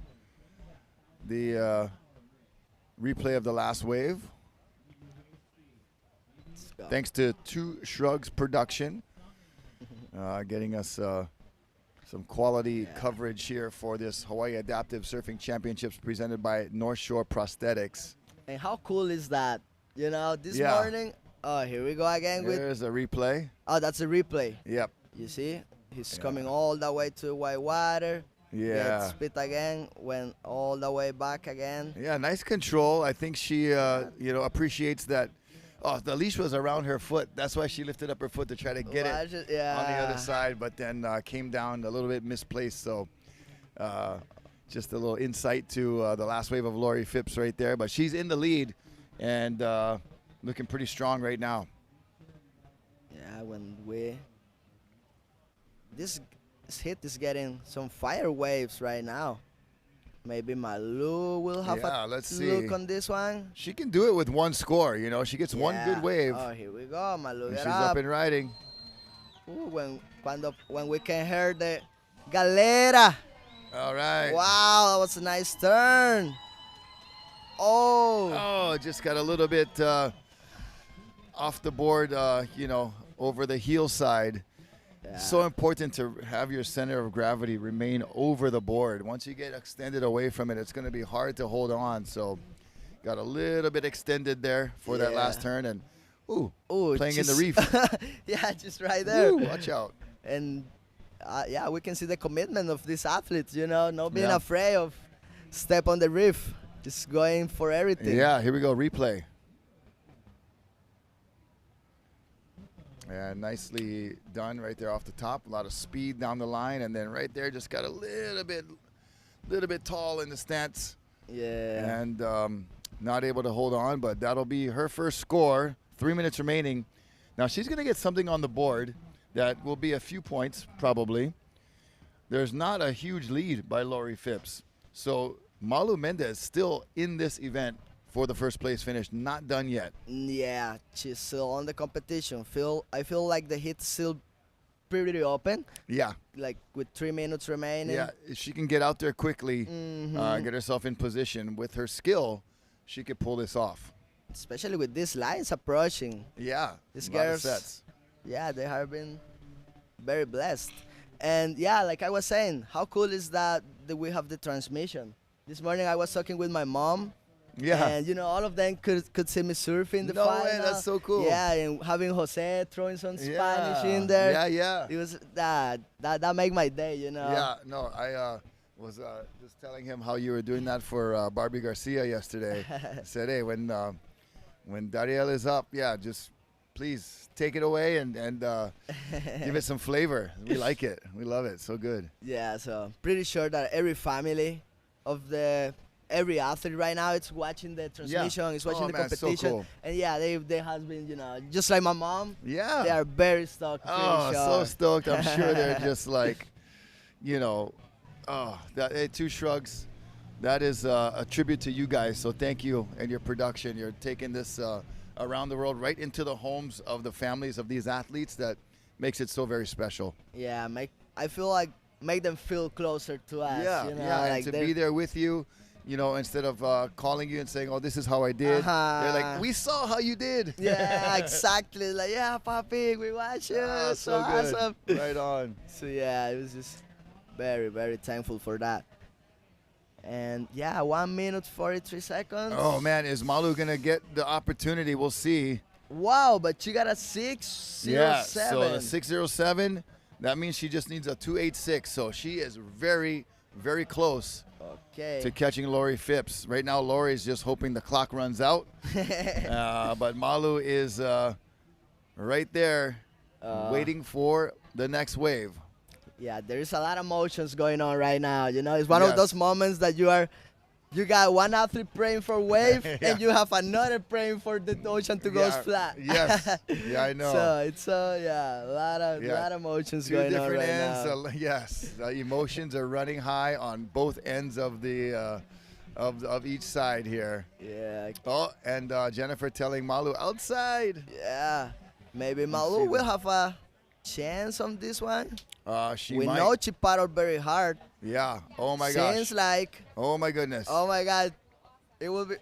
replay of the last wave. Thanks to Two Shrugs Production, getting us some quality coverage here for this Hawaii Adaptive Surfing Championships presented by North Shore Prosthetics. And how cool is that? You know, this morning, here we go again. There's a replay. Oh, that's a replay. Yep. You see? He's coming all the way to white water. Yeah. Gets spit again, went all the way back again. Yeah, nice control. I think she, appreciates that. Oh, the leash was around her foot. That's why she lifted up her foot to try to get it on the other side, but then came down a little bit misplaced. So just a little insight to the last wave of Lori Phipps right there. But she's in the lead and looking pretty strong right now. Yeah, this hit is getting some fire waves right now. Maybe Malu will have a look on this one. She can do it with one score, you know. She gets one good wave. Oh, here we go. Malu, she's up and riding. Ooh, when we can hear the galera. All right. Wow, that was a nice turn. Oh, just got a little bit off the board, over the heel side. Yeah. So important to have your center of gravity remain over the board. Once you get extended away from it, it's going to be hard to hold on. So got a little bit extended there for that last turn. And, playing in the reef. Yeah, just right there. Ooh, watch out. And, we can see the commitment of these athletes, not being afraid of step on the reef. Just going for everything. Yeah, here we go, replay. Yeah, nicely done right there off the top. A lot of speed down the line, and then right there just got a little bit tall in the stance. Yeah. And not able to hold on, but that'll be her first score. 3 minutes remaining. Now she's going to get something on the board that will be a few points probably. There's not a huge lead by Lori Phipps. So Malu Mendez still in this event for the first place finish, not done yet. Yeah, she's still on the competition. I feel like the hit's still pretty open. Yeah. Like with 3 minutes remaining. Yeah, if she can get out there quickly, get herself in position with her skill, she could pull this off. Especially with these lines approaching. Yeah, these girls, sets. Yeah, they have been very blessed. And yeah, like I was saying, how cool is that we have the transmission? This morning I was talking with my mom. Yeah. And, all of them could see me surfing the final. No way, that's so cool. Yeah, and having Jose throwing some Spanish in there. Yeah, yeah. It was that made my day, Yeah, no, I was just telling him how you were doing that for Barbie Garcia yesterday. I said, hey, when Dariel is up, just please take it away and give it some flavor. We like it. We love it. So good. Yeah, so pretty sure that every family of every athlete right now it's watching the transmission, is watching the competition. So cool. And they have been, just like my mom. Yeah. They are very stoked. So stoked. I'm sure they're just like, Two Shrugs. That is a tribute to you guys. So thank you and your production. You're taking this around the world, right into the homes of the families of these athletes. That makes it so very special. Yeah, I feel like make them feel closer to us. Yeah, like and to be there with you. Instead of calling you and saying, oh, this is how I did. They're like, we saw how you did. Yeah, exactly. Like, yeah, papi, we watch you. So awesome. Good. Right on. So, yeah, it was just very, very thankful for that. And, 1 minute, 43 seconds. Oh, man, is Malu going to get the opportunity? We'll see. Wow, but you got a 607. Yeah, so a 607. That means she just needs a 286. So she is very, very close to catching Lori Phipps. Right now, Lori's just hoping the clock runs out. But Malu is right there waiting for the next wave. Yeah, there's a lot of emotions going on right now. You know, it's one of those moments that you got one athlete praying for wave, and you have another praying for the ocean to go flat. Yes. Yeah, I know. So it's a lot of emotions going on right now. Yes, emotions are running high on both ends of the of each side here. Yeah. Oh, and Jennifer telling Malu outside. Yeah. Maybe Malu will have a chance on this one. We might. Know she paddled very hard. Yeah. Oh my gosh. Seems like. Oh my goodness. Oh my God. It will be.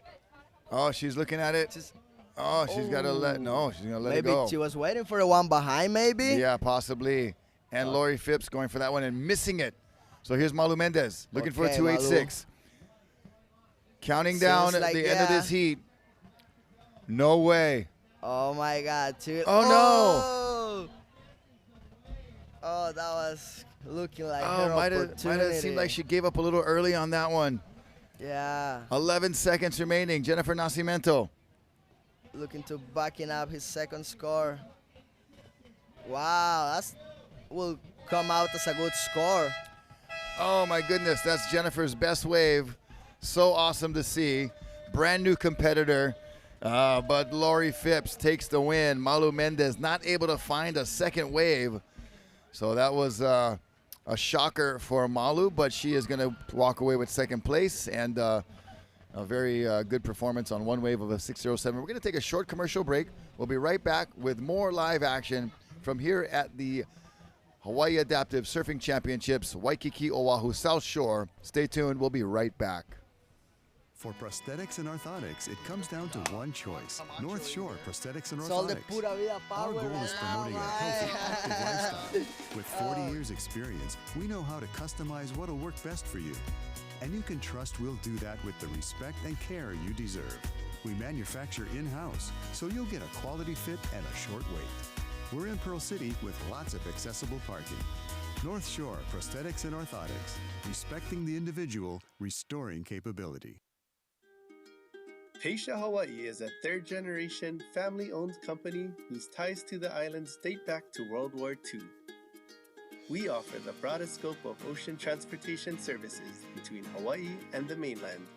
Oh, she's looking at it. She's got to let. No, she's gonna let it maybe go. She was waiting for the one behind. Maybe. Yeah, possibly. And Lori Phipps going for that one and missing it. So here's Malu Mendez looking for a 286. Counting down at the end of this heat. No way. Oh my God. Oh no. Oh, that was looking like her might opportunity. have seemed like she gave up a little early on that one. Yeah. 11 seconds remaining. Jennifer Nascimento. Looking to backing up his second score. Wow, that will come out as a good score. Oh my goodness, that's Jennifer's best wave. So awesome to see. Brand new competitor. But Lori Phipps takes the win. Malu Mendez not able to find a second wave. So that was a shocker for Malu, but she is going to walk away with second place and a very good performance on one wave of a 607. We're going to take a short commercial break. We'll be right back with more live action from here at the Hawaii Adaptive Surfing Championships, Waikiki, Oahu, South Shore. Stay tuned. We'll be right back. For prosthetics and orthotics, it comes down to one choice. North Shore Prosthetics and Orthotics. Our goal is promoting a healthy, active lifestyle. With 40 years experience, we know how to customize what'll work best for you. And you can trust we'll do that with the respect and care you deserve. We manufacture in-house, so you'll get a quality fit and a short wait. We're in Pearl City with lots of accessible parking. North Shore Prosthetics and Orthotics. Respecting the individual, restoring capability. Peisha Hawaii is a third-generation, family-owned company whose ties to the islands date back to World War II. We offer the broadest scope of ocean transportation services between Hawaii and the mainland.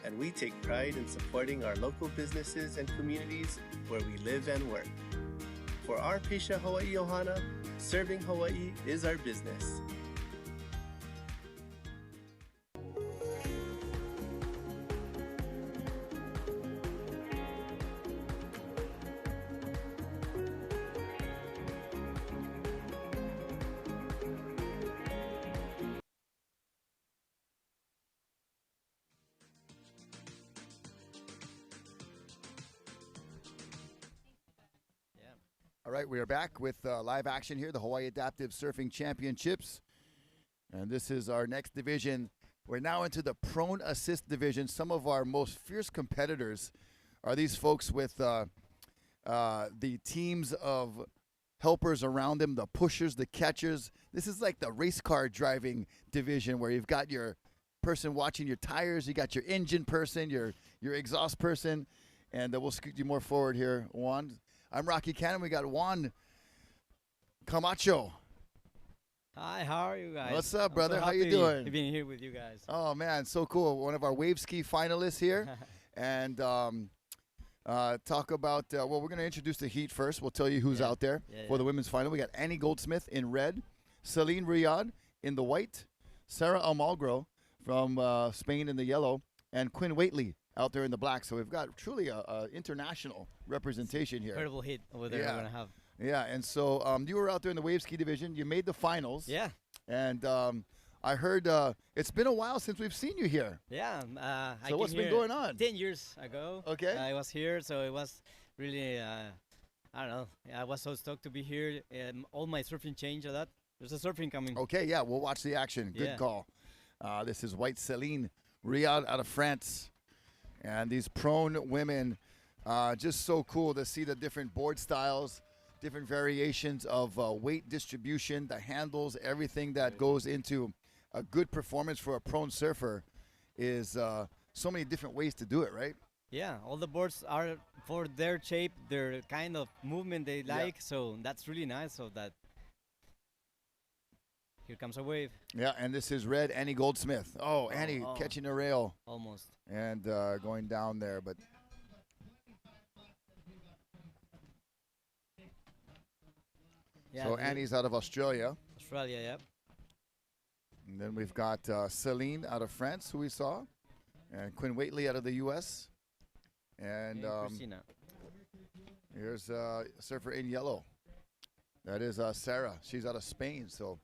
And we take pride in supporting our local businesses and communities where we live and work. For our Peisha Hawaii Ohana, serving Hawaii is our business. All right, we are back with live action here, the Hawaii Adaptive Surfing Championships. And this is our next division. We're now into the prone assist division. Some of our most fierce competitors are these folks with the teams of helpers around them, the pushers, the catchers. This is like the race car driving division where you've got your person watching your tires, you got your engine person, your exhaust person, and we'll scoot you more forward here, Juan. I'm Rocky Cannon. We got Juan Camacho. Hi, how are you guys? What's up, brother? So how you doing? Being here with you guys. Oh man, so cool. One of our wave ski finalists here, and talk about. Well, we're going to introduce the heat first. We'll tell you who's out there for the women's final. We got Annie Goldsmith in red, Celine Riyad in the white, Sarah Almagro from Spain in the yellow, and Quinn Waitley out there in the black. So we've got truly a international representation here. Incredible heat over there we're going to have. Yeah, and so you were out there in the wave ski division. You made the finals. Yeah. And I heard it's been a while since we've seen you here. Yeah. So what's been going on? 10 years ago. Okay. I was here, so it was really, I don't know. I was so stoked to be here. All my surfing changed a lot. There's a surfing coming. Okay, yeah, we'll watch the action. Good call. This is white Celine Riyad out of France. And these prone women, just so cool to see the different board styles, different variations of weight distribution, the handles, everything that goes into a good performance for a prone surfer is so many different ways to do it, right? Yeah, all the boards are for their shape, their kind of movement they like, so that's really nice. So that here comes a wave. Yeah, and this is red Annie Goldsmith. Oh, Annie catching a rail. Almost. And going down there, but yeah, so Annie's out of Australia. Australia, yep. And then we've got Celine out of France, who we saw, and Quinn Waitley out of the U.S. And Christina. Here's a surfer in yellow. That is Sarah. She's out of Spain, so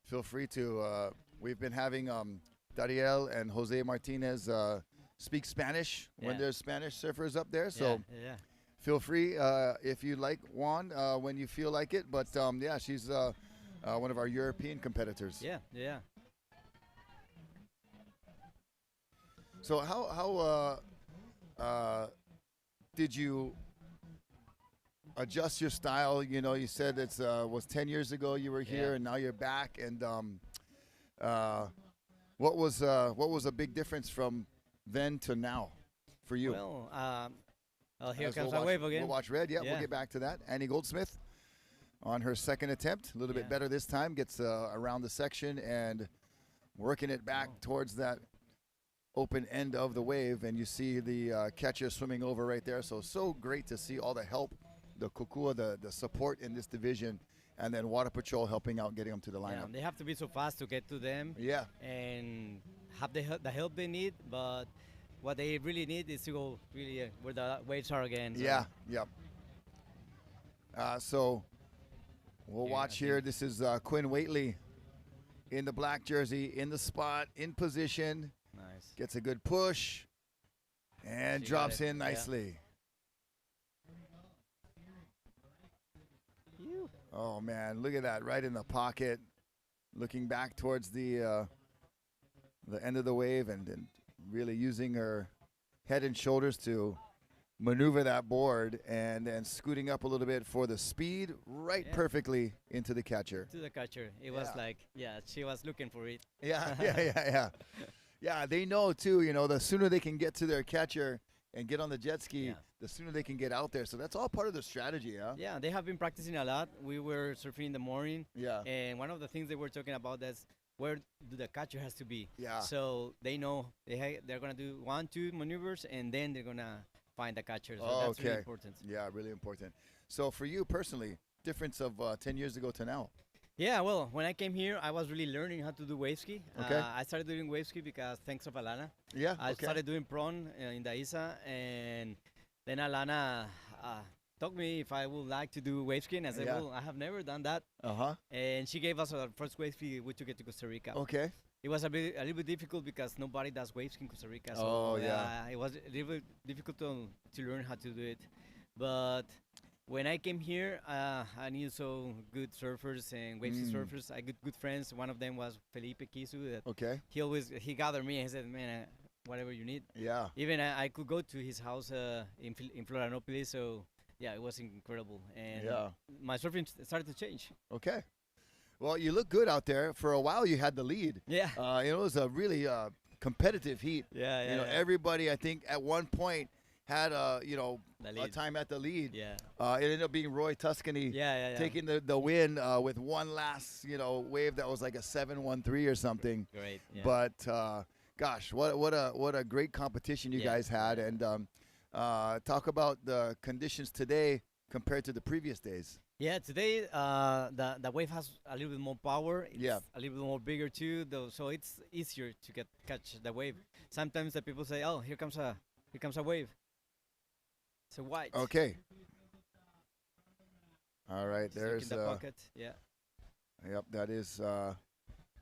feel free to. We've been having Dariel and Jose Martinez speak Spanish when there's Spanish surfers up there. So feel free if you like Juan when you feel like it. But yeah, she's one of our European competitors. Yeah, yeah. So how did you adjust your style? You know, you said it was 10 years ago you were here, and now you're back. And what was a big difference from then to now for you? Well, here comes a wave again. We'll watch red. Yeah, we'll get back to that. Annie Goldsmith on her second attempt, a little bit better this time. Gets around the section and working it back towards that open end of the wave, and you see the catcher swimming over right there. So great to see all the help, the kukua, the support in this division, and then Water Patrol helping out, getting them to the lineup. Yeah, they have to be so fast to get to them. Yeah. And have the help they need, but what they really need is to go really where the waves are again. So. Yeah, yep. So we'll watch here. This is Quinn Waitley in the black jersey, in the spot, in position. Nice. Gets a good push and drops in nicely. Oh man, look at that, right in the pocket, looking back towards the end of the wave, and really using her head and shoulders to maneuver that board, and then scooting up a little bit for the speed, right perfectly into the catcher. To the catcher. It was like, she was looking for it. Yeah. Yeah, they know too, you know, the sooner they can get to their catcher and get on the jet ski, the sooner they can get out there. So that's all part of the strategy, huh? Yeah, they have been practicing a lot. We were surfing in the morning. Yeah. And one of the things they were talking about is where the catcher has to be. Yeah. So they know they're going to do 1-2 maneuvers, and then they're going to find the catcher. So that's really important. Yeah, really important. So for you personally, difference of 10 years ago to now? Yeah, well, when I came here, I was really learning how to do wave ski. Okay. I started doing wave ski because thanks of Alana. Yeah, I started doing prawn in the ISA, and then Alana told me if I would like to do wave ski, and I said, well, I have never done that. And she gave us our first wave ski. We took it to Costa Rica. Okay. It was a little bit difficult because nobody does wave ski in Costa Rica. So it was a little bit difficult to learn how to do it. But when I came here, I knew so good surfers and wave ski surfers. I got good friends. One of them was Felipe Kisu. He gathered me and he said, man, whatever you need. Yeah. Even I could go to his house in Florianopolis. So yeah, it was incredible. And my surfing started to change. Okay. Well, you look good out there. For a while, you had the lead. Yeah. It was a really competitive heat. Yeah. You know, everybody, I think, at one point had a time at the lead. Yeah. It ended up being Roy Tuscany taking the win with one last wave that was like a 7-1-3 or something. Great. Yeah. But gosh, what a great competition you guys had, and talk about the conditions today compared to the previous days. Yeah, today the wave has a little bit more power. It's a little bit more bigger too, so it's easier to catch the wave. Sometimes the people say, "Oh, here comes a wave." It's a white. Okay. All right, there's the pocket. Yeah. Yep, that is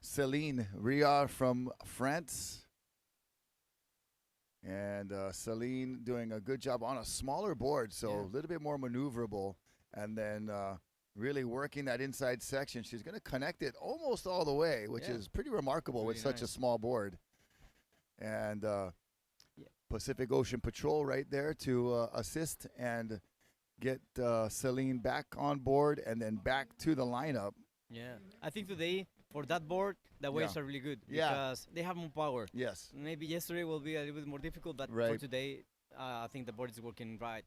Céline Riard from France. And Céline doing a good job on a smaller board, so a little bit more maneuverable. And then really working that inside section. She's going to connect it almost all the way, which is pretty remarkable with such a small board. And Pacific Ocean Patrol right there to assist and get Celine back on board and then back to the lineup. Yeah, I think today for that board, the waves are really good because they have more power. Yes. Maybe yesterday will be a little bit more difficult, but for today, I think the board is working right.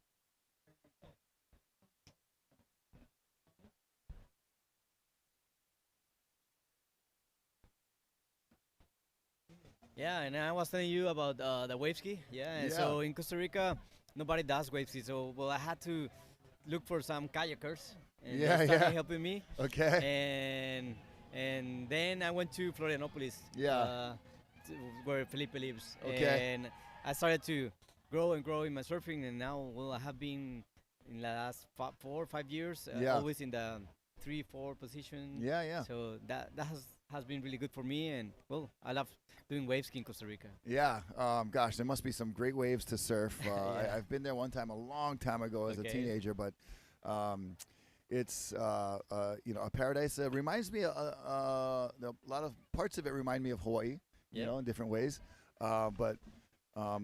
Yeah, and I was telling you about the wave ski. Yeah, so in Costa Rica, nobody does wave ski. So, I had to look for some kayakers. And they started helping me. Okay. And then I went to Florianopolis. Where Felipe lives. Okay. And I started to grow and grow in my surfing. And now, I have been in the last 4 or 5 years, always in the 3-4 position. Yeah. So that has been really good for me, and I love doing wave ski in Costa Rica. Yeah, gosh, there must be some great waves to surf. I've been there one time a long time ago as a teenager, but it's a paradise. It reminds me a lot of parts of it remind me of Hawaii, you know, in different ways. But how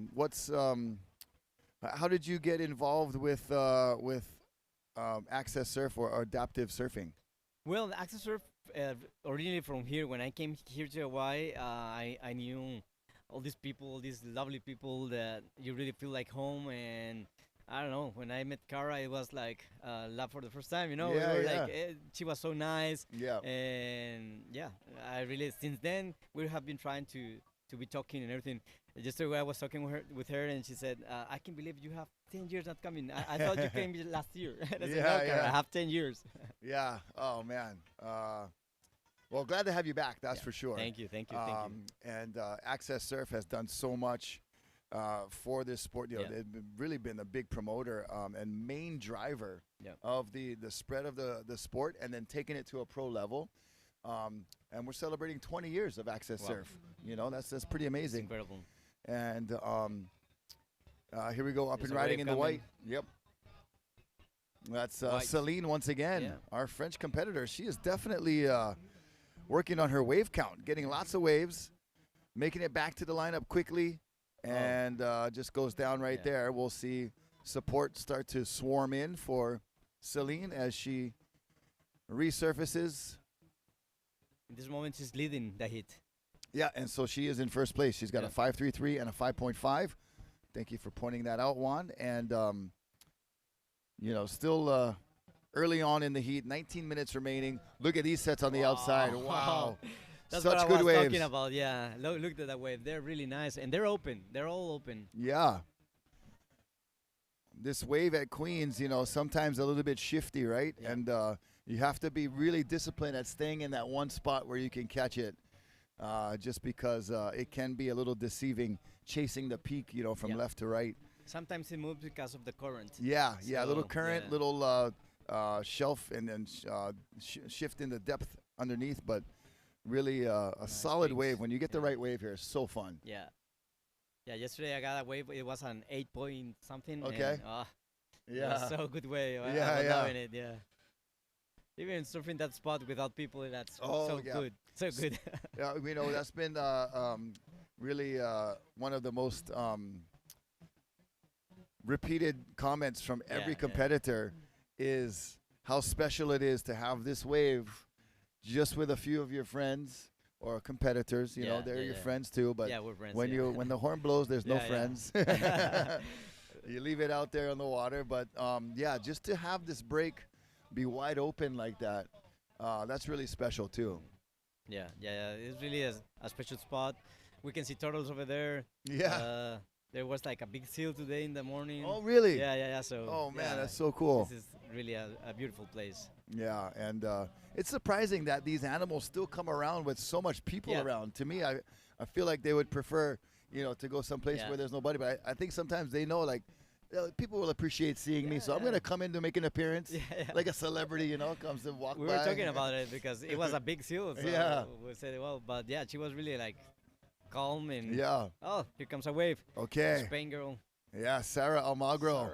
did you get involved with AccesSurf or adaptive surfing? Well, AccesSurf originally from here. When I came here to Hawaii, I knew all these people, all these lovely people that you really feel like home. And I don't know, when I met Cara, it was like love for the first time. You know, she was so nice. Yeah. And I really since then we have been trying to be talking and everything. Just I was talking with her, and she said, "I can believe you have 10 years not coming. I thought you came last year." And I said, "No, Cara, I have 10 years." Yeah. Oh man. Well, glad to have you back. That's for sure. Thank you. Thank you. And AccesSurf has done so much for this sport. You know, they've really been a big promoter and main driver of the spread of the sport, and then taking it to a pro level. And we're celebrating 20 years of AccesSurf. You know, that's pretty amazing. It's incredible. And here we go, up and riding in the white. Yep. That's Celine once again, our French competitor. She is definitely working on her wave count, getting lots of waves, making it back to the lineup quickly, and just goes down right there. We'll see support start to swarm in for Celine as she resurfaces. In this moment, she's leading the heat. Yeah, and so she is in first place. She's got a 5.33 and a 5.5. Thank you for pointing that out, Juan. And, you know, still early on in the heat, 19 minutes remaining. Look at these sets on the outside. Wow. That's such what good I was waves. talking about. Yeah, look at that wave. They're really nice, and they're open. They're all open. Yeah. This wave at Queens, you know, sometimes a little bit shifty, right? Yeah. And you have to be really disciplined at staying in that one spot where you can catch it, just because it can be a little deceiving, chasing the peak, you know, from left to right. Sometimes it moves because of the current. Yeah, so, a little current, little shelf, and then shift in the depth underneath, but really a solid wave. When you get the right wave here, it's so fun. Yeah. Yeah, yesterday I got a wave. It was an 8 point something. Okay. And, it was so good wave. I was loving it, Even surfing that spot without people, that's so good. So good. Yeah, you know, that's been really one of the most repeated comments from every competitor is how special it is to have this wave just with a few of your friends or competitors. You know, they're your friends too, but we're friends, when the horn blows, there's no friends. You leave it out there on the water, but just to have this break be wide open like that, that's really special too. Yeah, it's really a special spot. We can see turtles over there. Yeah. There was like a big seal today in the morning. Oh, really? Yeah. So. Oh man, that's so cool. This is really a beautiful place. Yeah, and it's surprising that these animals still come around with so much people around. To me, I feel like they would prefer, you know, to go someplace where there's nobody. But I think sometimes they know, like, people will appreciate seeing me, so I'm gonna come in to make an appearance, like a celebrity, you know, comes to walk by. We were talking about it because it was a big seal. So we said, well, but she was really like calm and oh, here comes a wave. Okay. Spain girl. Yeah, Sarah Almagro.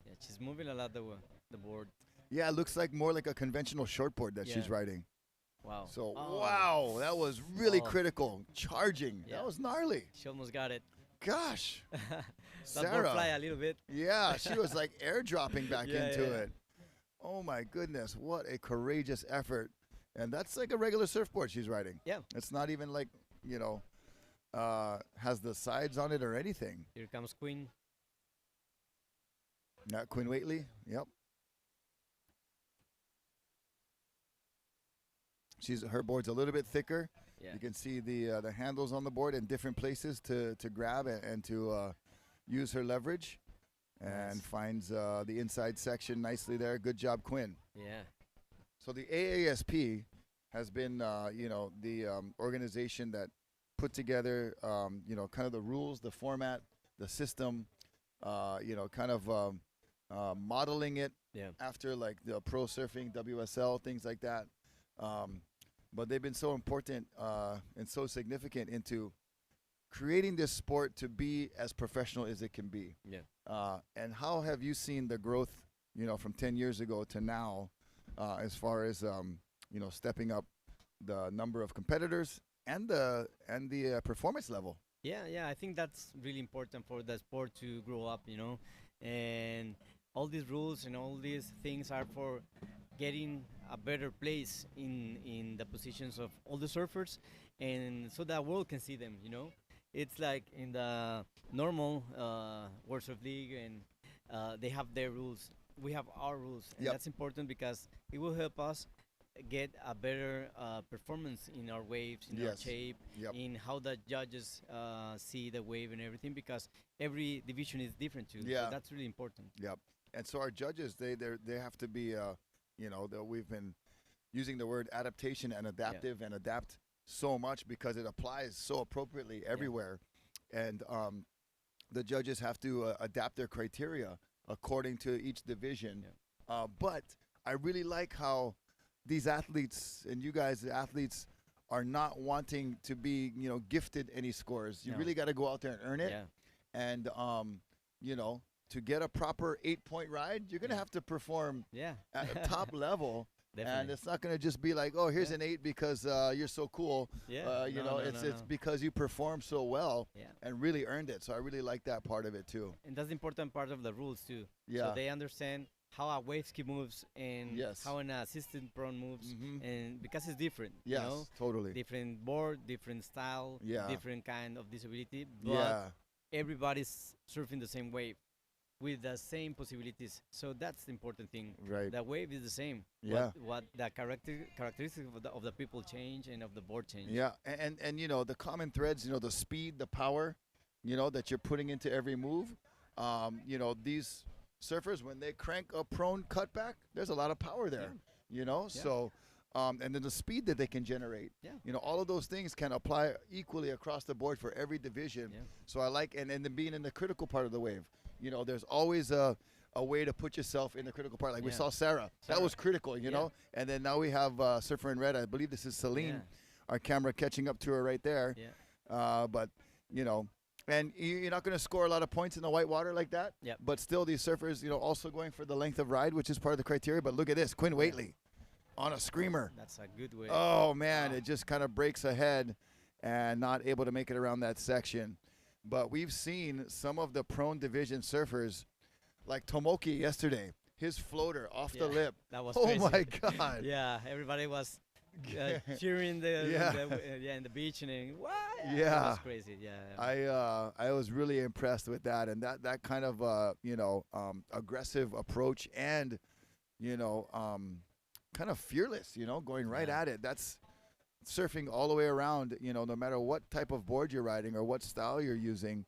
Yeah, she's moving a lot the board. Yeah, it looks like more like a conventional shortboard that she's riding. Wow. So wow, that was really critical. Charging. That was gnarly. She almost got it. gosh. Sarah. Fly a little bit. Yeah, she was like airdropping back into it. Oh my goodness, what a courageous effort. And that's like a regular surfboard she's riding. Yeah. It's not even like, you know, has the sides on it or anything. Here comes Queen. Not Quinn Waitley. Yep. Her board's a little bit thicker. Yeah. You can see the handles on the board in different places to grab and to use her leverage, and finds the inside section nicely there. Good job, Quinn. Yeah. So the AASP has been, you know, the organization that put together, you know, kind of the rules, the format, the system, you know, kind of modeling it after like the pro surfing, WSL, things like that. But they've been so important and so significant into creating this sport to be as professional as it can be. Yeah. And how have you seen the growth, you know, from 10 years ago to now, as far as, you know, stepping up the number of competitors and the performance level? Yeah, I think that's really important for the sport to grow up, you know, and all these rules and all these things are for getting a better place in the positions of all the surfers, and so the world can see them, you know. It's like in the normal World Surf League, and they have their rules. We have our rules, and that's important because it will help us get a better performance in our waves, in our shape, in how the judges see the wave and everything, because every division is different too. So that's really important. Yep. And so our judges, they have to be, you know, we've been using the word adaptation and adaptive and adapt so much because it applies so appropriately everywhere. And the judges have to adapt their criteria according to each division. But I really like how these athletes and you guys, the athletes, are not wanting to be, you know, gifted any scores. You really got to go out there and earn it. And, you know, to get a proper 8-point ride, you're going to have to perform at a top level. And it's not going to just be like, oh, here's an 8 because you're so cool. You know, it's because you performed so well and really earned it. So I really like that part of it too. And that's the important part of the rules too. So they understand how a wave ski moves and how an assistant prone moves, and because it's different. You know? Totally. Different board, different style, different kind of disability. But everybody's surfing the same wave with the same possibilities. So that's the important thing. Right. The wave is the same. What the characteristics of the people change and of the board change. Yeah, and you know, the common threads, you know, the speed, the power, you know, that you're putting into every move. You know, these surfers, when they crank a prone cutback, there's a lot of power there, you know? So, and then the speed that they can generate, you know, all of those things can apply equally across the board for every division. So I like, and then being in the critical part of the wave, you know, there's always a way to put yourself in the critical part. Like we saw Sarah. That was critical, you know? And then now we have Surfer in Red. I believe this is Celine, our camera catching up to her right there. But, you know, and you're not going to score a lot of points in the white water like that. But still, these surfers, you know, also going for the length of ride, which is part of the criteria. But look at this, Quinn Waitley on a screamer. That's a good way. Oh, man, it just kind of breaks ahead and not able to make it around that section. But we've seen some of the prone division surfers, like Tomoki yesterday, his floater off the lip. That was crazy. My God. Everybody was cheering in the beach and then, what? That was crazy. I was really impressed with that, and that kind of you know, aggressive approach and, you know, kind of fearless, you know, going right at it. That's surfing all the way around, you know, no matter what type of board you're riding or what style you're using,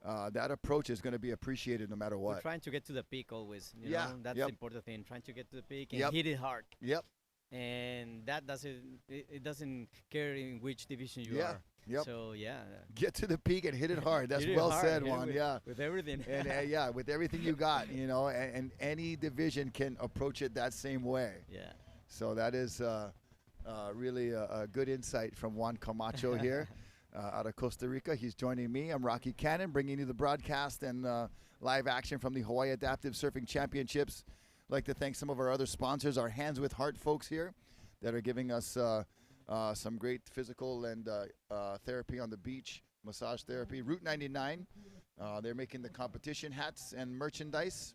that approach is going to be appreciate no matter what. We're trying to get to the peak always. You know? That's the important thing. Trying to get to the peak and hit it hard. And that doesn't care in which division you are. So get to the peak and hit it hard. That's well said, Juan. With everything. And with everything you got, you know, and any division can approach it that same way. So that is really a good insight from Juan Camacho here out of Costa Rica. He's joining me. I'm Rocky Cannon, bringing you the broadcast and live action from the Hawaii Adaptive Surfing Championships. I'd like to thank some of our other sponsors, our Hands with Heart folks here that are giving us some great physical and therapy on the beach massage therapy. Route 99, they're making the competition hats and merchandise.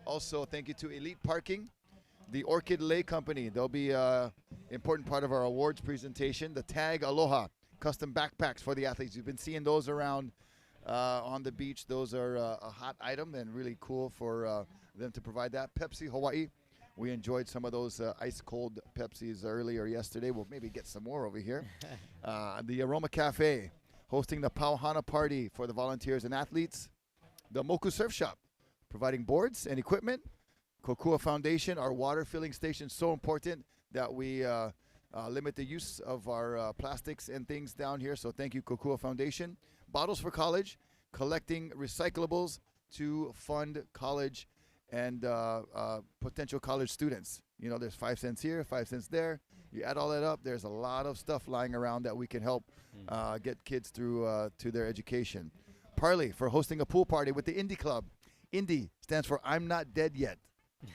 Also, thank you to Elite Parking, the Orchid Lay Company. They'll be an important part of our awards presentation. The Tag Aloha custom backpacks for the athletes. You've been seeing those around on the beach. Those are a hot item and really cool for them to provide that. Pepsi Hawai'i. We enjoyed some of those ice cold Pepsis earlier yesterday. We'll maybe get some more over here. The Aroma Cafe hosting the Pauhana party for the volunteers and athletes. The Moku Surf Shop providing boards and equipment. Kokua Foundation, our water filling station, so important that we limit the use of our plastics and things down here. So thank you, Kokua Foundation. Bottles for College, collecting recyclables to fund college and potential college students. You know, there's 5 cents here, 5 cents there. You add all that up, there's a lot of stuff lying around that we can help get kids through to their education. Parley for hosting a pool party with the Indie Club. Indie stands for I'm Not Dead Yet.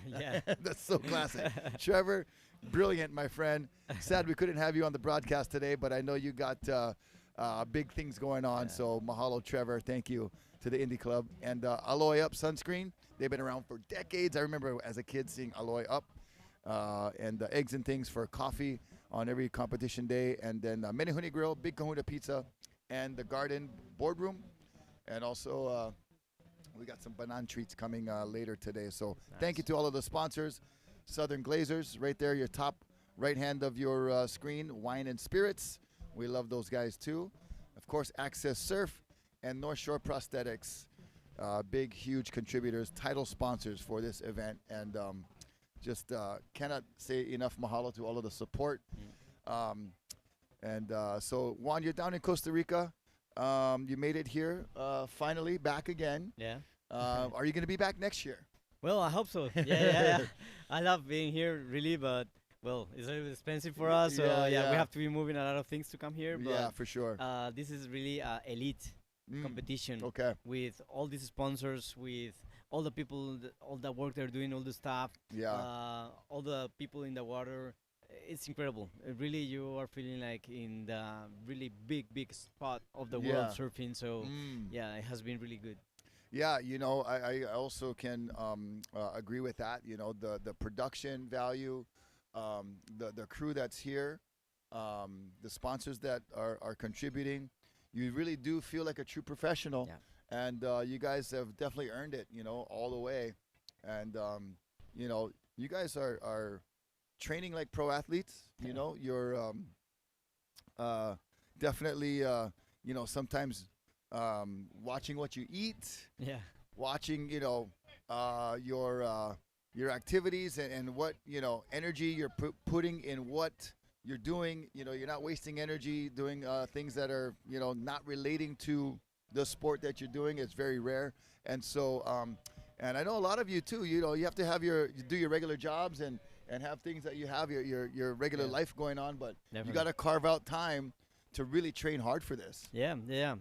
Yeah. That's so classic. Trevor, brilliant, my friend. Sad we couldn't have you on the broadcast today, but I know you got big things going on. So mahalo, Trevor. Thank you to the Indie Club. And Aloy Up Sunscreen. They've been around for decades. I remember as a kid seeing Aloy Up and eggs and things for coffee on every competition day. And then Menehune Grill, Big Kahuna Pizza, and the Garden Boardroom. And also we got some banana treats coming later today. So thank you to all of the sponsors. Southern Glazers, right there, your top right hand of your screen. Wine and Spirits. We love those guys too. Of course, AccesSurf and North Shore Prosthetics. Big, huge contributors, title sponsors for this event. And just cannot say enough mahalo to all of the support. So, Juan, you're down in Costa Rica. You made it here, finally, back again. Yeah. Are you going to be back next year? Well, I hope so. Yeah. I love being here, really, but, well, it's a little bit expensive for us. So, we have to be moving a lot of things to come here. But, yeah, for sure. This is really elite competition. Okay. With all these sponsors, with all the people, all the work they're doing, all the staff. Yeah. All the people in the water. It's incredible. Really, you are feeling like in the really big spot of the world surfing. So, yeah, it has been really good. Yeah, you know, I also can agree with that. You know, the production value, the crew that's here, the sponsors that are contributing. You really do feel like a true professional. Yeah. And you guys have definitely earned it, you know, all the way. And, you know, you guys are training like pro athletes. You know, you're definitely, you know, sometimes watching what you eat. Yeah. Watching, you know, your activities and what, you know, energy you're putting in what you're doing. You know, you're not wasting energy doing things that are, you know, not relating to the sport that you're doing. It's very rare. And so, and I know a lot of you too, you know, you have to have you do your regular jobs and have things that you have your regular life going on, but you got to carve out time to really train hard for this. Yeah.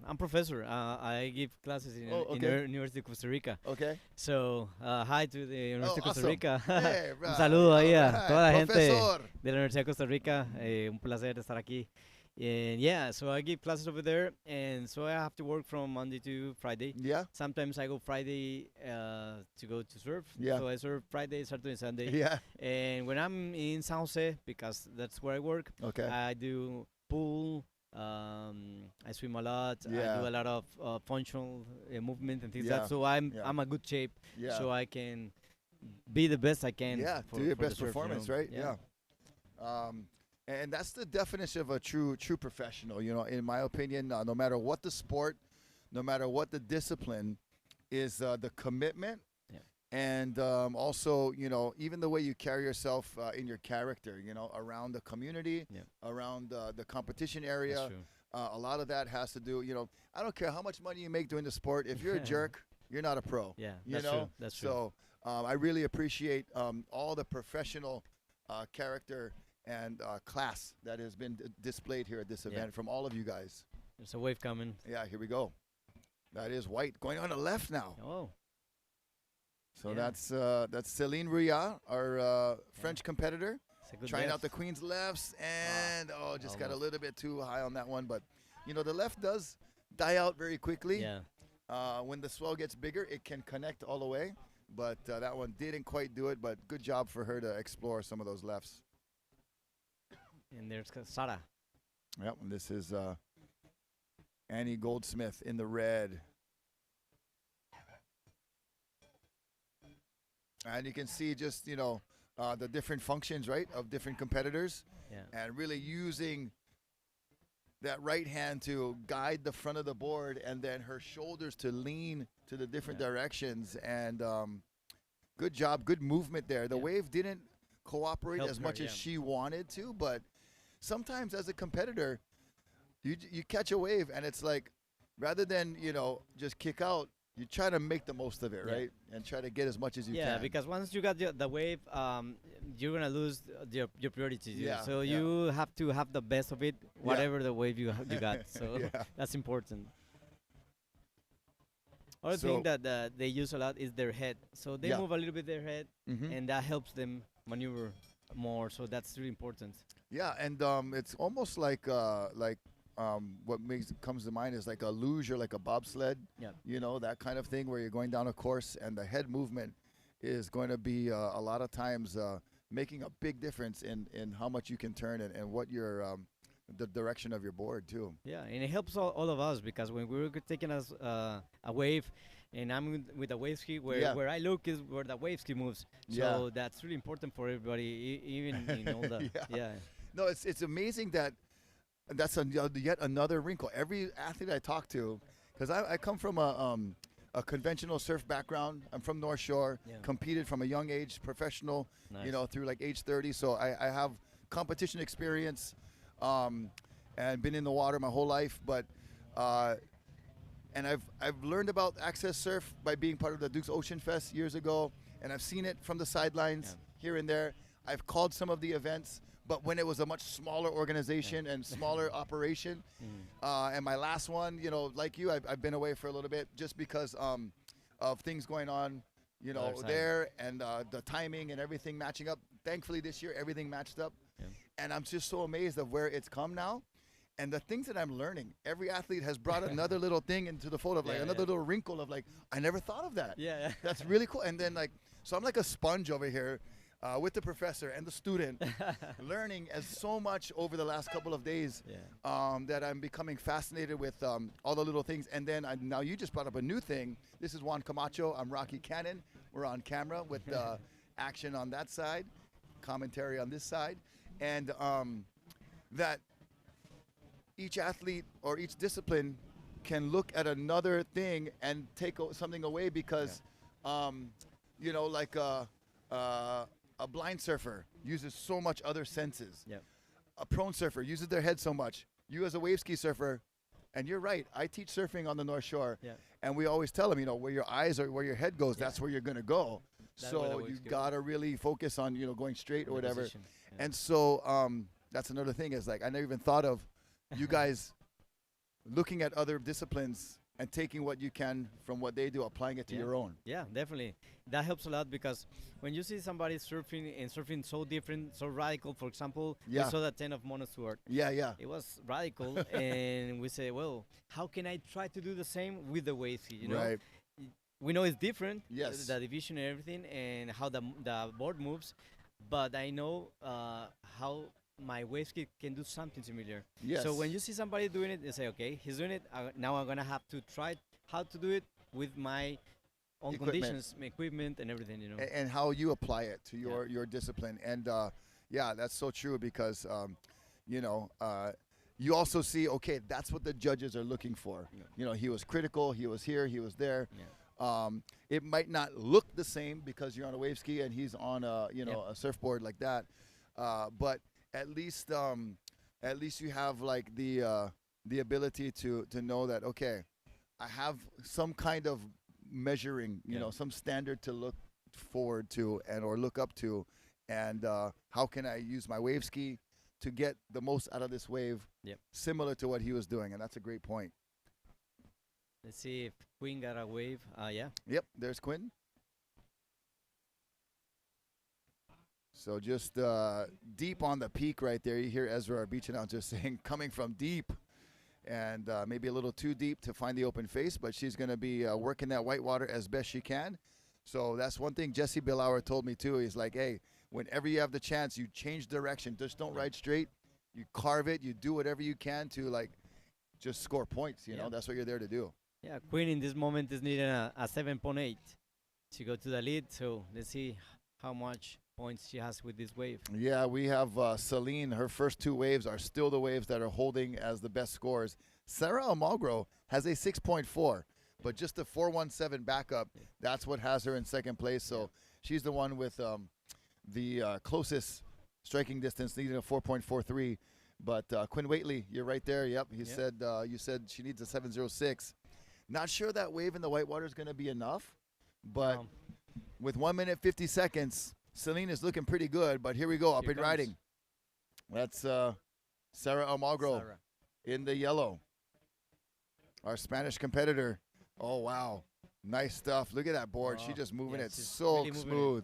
I'm professor. I give classes in University of Costa Rica. Okay. So, hi to the University of Costa awesome. Rica. Hey, Un saludo ahí a toda la gente Profesor. de la Universidad de Costa Rica. Un placer estar aquí. And yeah, so I give classes over there, and so I have to work from Monday to Friday. Yeah. Sometimes I go Friday to go to surf. Yeah. So I surf Friday, Saturday, and Sunday. Yeah. And when I'm in San Jose, because that's where I work, Okay. I do pool. I swim a lot. Yeah. I do a lot of functional movement and things Yeah. like that. So I'm a good shape. Yeah. So I can be the best I can. Yeah, for, do your for the best surf, you performance, know? right? Yeah. And that's the definition of a true professional. You know, in my opinion, no matter what the sport, no matter what the discipline, is the commitment, and also, you know, even the way you carry yourself in your character. You know, around the community, around the competition area. That's true. A lot of that has to do. You know, I don't care how much money you make doing the sport. If you're a jerk, you're not a pro. Yeah, you that's know. true. That's true. So I really appreciate all the professional character and class that has been displayed here at this event from all of you guys. There's a wave coming. Yeah, here we go. That is white going on the left now. Oh. So that's Celine Rouillat, our French competitor, trying out the Queen's lefts, and just got a little bit too high on that one. But you know, the left does die out very quickly. Yeah. When the swell gets bigger, it can connect all the way. But that one didn't quite do it. But good job for her to explore some of those lefts. And there's Sara. Yep, and this is Annie Goldsmith in the red. And you can see just, the different functions, right, of different competitors. Yeah. And really using that right hand to guide the front of the board and then her shoulders to lean to the different directions. And good job, good movement there. The wave didn't cooperate Helped as much her, as she wanted to, but sometimes as a competitor, you catch a wave and it's like, rather than, just kick out, you try to make the most of it, right? And try to get as much as you can. Yeah, because once you got the wave, you're going to lose your priorities. Yeah, so you have to have the best of it, whatever the wave you got. So that's important. Other thing that they use a lot is their head. So they move a little bit their head, and that helps them maneuver more. So that's really important. Yeah, and it's almost like what comes to mind is like a luge or like a bobsled, that kind of thing where you're going down a course and the head movement is going to be a lot of times making a big difference in how much you can turn and what your the direction of your board too. Yeah, and it helps all of us because when we were taking us a wave, and I'm with the wave ski, where I look is where the wave ski moves. So that's really important for everybody, even in all the No, it's amazing that's yet another wrinkle. Every athlete I talk to, because I come from a conventional surf background. I'm from North Shore, competed from a young age, professional, through like age 30. So I have competition experience and been in the water my whole life. But and I've learned about AccesSurf by being part of the Duke's Ocean Fest years ago, and I've seen it from the sidelines here and there. I've called some of the events. But when it was a much smaller organization and smaller operation, and my last one, like you, I've been away for a little bit just because of things going on, there and the timing and everything matching up. Thankfully, this year, everything matched up. And I'm just so amazed of where it's come now. And the things that I'm learning, every athlete has brought another little thing into the fold of another little wrinkle of I never thought of that. That's really cool. And then so I'm like a sponge over here. With the professor and the student, learning so much over the last couple of days that I'm becoming fascinated with all the little things. And then now you just brought up a new thing. This is Juan Camacho. I'm Rocky Cannon. We're on camera with action on that side, commentary on this side. And that each athlete or each discipline can look at another thing and take something away because, a blind surfer uses so much other senses. A prone surfer uses their head so much. You as a wave ski surfer, and you're right, I teach surfing on the North Shore, and we always tell them, where your eyes or where your head goes, that's where you're going to go. So you got to really focus on, going straight or whatever. And so that's another thing is I never even thought of you guys looking at other disciplines and taking what you can from what they do, applying it to your own. Yeah, definitely. That helps a lot because when you see somebody surfing so different, so radical, for example, we saw that 10 of Mono Stewart. It was radical, and we say, well, how can I try to do the same with the wave ski, Right. We know it's different, Yes. the division and everything, and how the board moves, but I know how my wave ski can do something similar. Yes. So when you see somebody doing it, you say, okay, he's doing it. Now I'm going to have to try how to do it with my own conditions, my equipment and everything, And how you apply it to your discipline. And, that's so true because, you also see, okay, that's what the judges are looking for. He was critical, he was here, he was there. It might not look the same because you're on a wave ski and he's on a surfboard like that. But at least you have the ability to know that, okay, I have some kind of measuring, some standard to look forward to or look up to, and how can I use my wave ski to get the most out of this wave, similar to what he was doing, and that's a great point. Let's see if Quinn got a wave. Yep, there's Quinn. So just deep on the peak right there, you hear Ezra, our beach announcer, saying, coming from deep. and maybe a little too deep to find the open face, but she's going to be working that whitewater as best she can. So that's one thing Jesse Billauer told me too. He's like, hey, whenever you have the chance, you change direction. Just don't ride straight. You carve it. You do whatever you can to like just score points. You know, that's what you're there to do. Yeah, Queen in this moment is needing a 7.8 to go to the lead. So let's see how much points she has with this wave. Yeah, we have Celine. Her first 2 waves are still the waves that are holding as the best scores. Sarah Almagro has a 6.4, but just the 4.17 backup, that's what has her in second place. So she's the one with the closest striking distance, needing a 4.43. But Quinn Waitley, you're right there. Yep, you said she needs a 7.06. Not sure that wave in the whitewater is going to be enough, but with 1 minute 50 seconds, Celine is looking pretty good, but here we go, up and riding. That's Sarah Almagro in the yellow. Our Spanish competitor. Oh, wow. Nice stuff. Look at that board. She's just moving it so really smooth.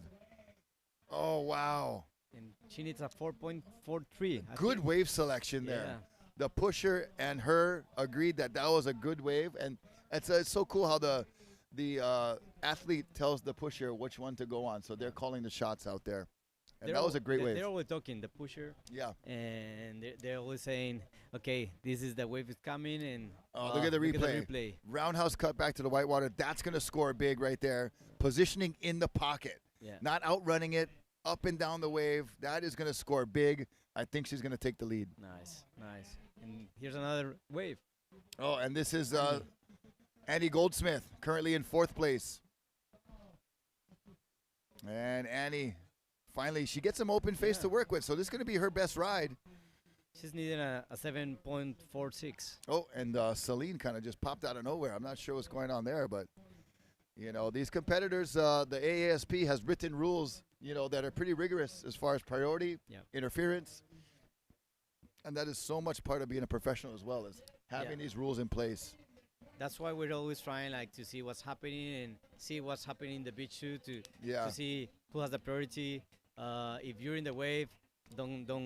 Oh, wow. And she needs a 4.43. Good wave selection there. The pusher and her agreed that that was a good wave, and it's so cool how the athlete tells the pusher which one to go on, so they're calling the shots out there. And that was a great wave. They're always talking, the pusher. Yeah. And they're always saying, okay, this is the wave is coming. And look at the replay. Roundhouse cut back to the whitewater. That's going to score big right there. Positioning in the pocket. Yeah. Not outrunning it, up and down the wave. That is going to score big. I think she's going to take the lead. Nice, nice. And here's another wave. Oh, and this is Annie Goldsmith, currently in 4th place. And Annie, finally, she gets some open face to work with, so this is going to be her best ride. She's needing a 7.46. Oh, and Celine kind of just popped out of nowhere. I'm not sure what's going on there, but, you know, these competitors, the AASP has written rules, you know, that are pretty rigorous as far as priority, interference, and that is so much part of being a professional as well, as having these rules in place. That's why we're always trying like to see what's happening and see what's happening in the beach too, to see who has the priority. If you're in the wave, don't go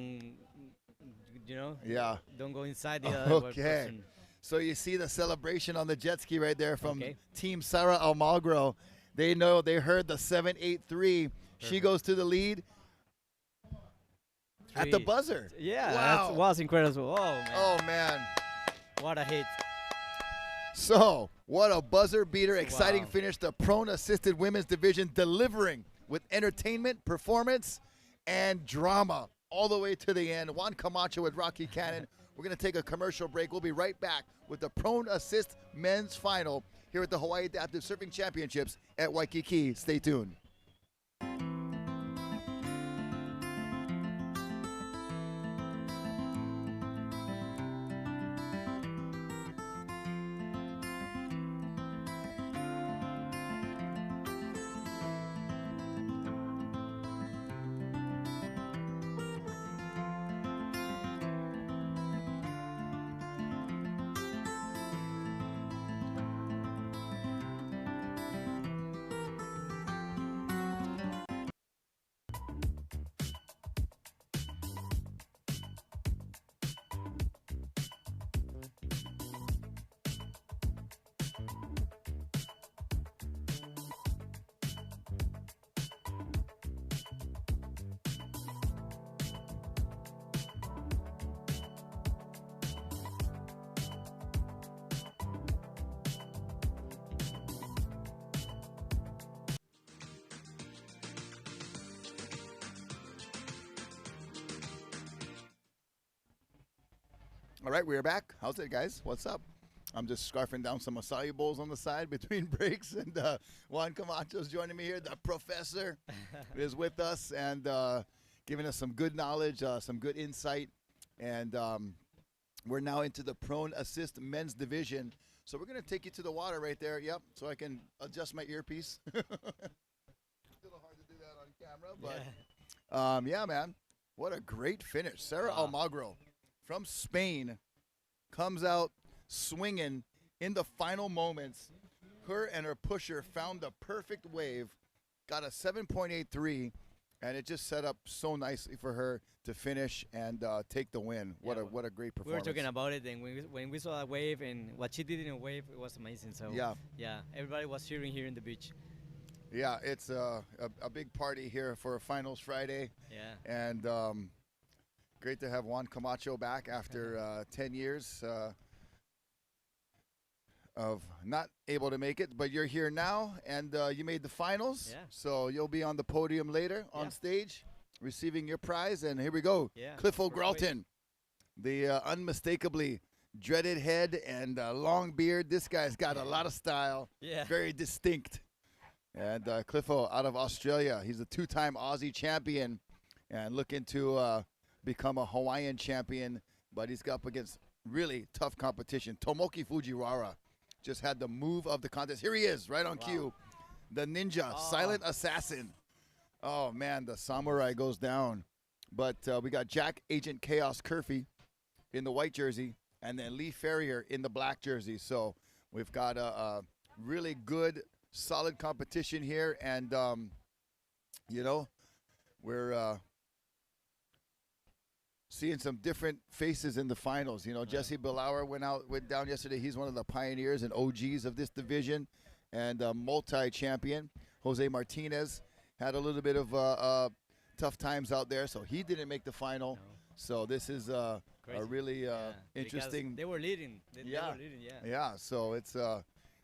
inside the other person. So you see the celebration on the jet ski right there from Team Sarah Almagro. They know, they heard the 7.83. She goes to the lead at the buzzer. Yeah, wow. That was incredible. Oh man. Oh man. What a hit. So, what a buzzer beater, exciting finish. The prone assisted women's division delivering with entertainment, performance, and drama all the way to the end. Juan Camacho with Rocky Cannon. We're going to take a commercial break. We'll be right back with the prone assist men's final here at the Hawaii Adaptive Surfing Championships at Waikiki. Stay tuned. All right, we're back. How's it, guys? What's up? I'm just scarfing down some acai bowls on the side between breaks, and Juan Camacho's joining me here. The professor is with us and giving us some good knowledge, some good insight, and we're now into the prone assist men's division. So we're going to take you to the water right there. Yep, so I can adjust my earpiece. It's a little hard to do that on camera, but yeah, man, what a great finish. Sarah Almagro from Spain comes out swinging in the final moments. Her and her pusher found the perfect wave, got a 7.83, And it just set up so nicely for her to finish and take the win. What a great performance. We were talking about it, and when we saw that wave and what she did in a wave, it was amazing. So yeah, everybody was cheering here in the beach. Yeah, it's a big party here for Finals Friday. Yeah. And great to have Juan Camacho back after 10 years of not able to make it. But you're here now, and you made the finals. Yeah. So you'll be on the podium later on stage, receiving your prize. And here we go. Yeah. Cliff O'Gralton, the unmistakably dreaded head and long beard. This guy's got a lot of style. Yeah. Very distinct. And Cliffo out of Australia. He's a 2-time Aussie champion and looking to become a Hawaiian champion. But he's got up against really tough competition. Tomoki Fujiwara just had the move of the contest. Here he is, right on cue. The ninja, silent assassin. Oh, man, the samurai goes down. But we got Jack Agent Chaos Curfy in the white jersey and then Lee Ferrier in the black jersey. So we've got a really good solid competition here, and you know, we're seeing some different faces in the finals. You know, Jesse Billauer went down yesterday. He's one of the pioneers and OGs of this division, and multi-champion. Jose Martinez had a little bit of tough times out there, so he didn't make the final. No. So this is a really interesting. They were leading. They were leading. Yeah. So it's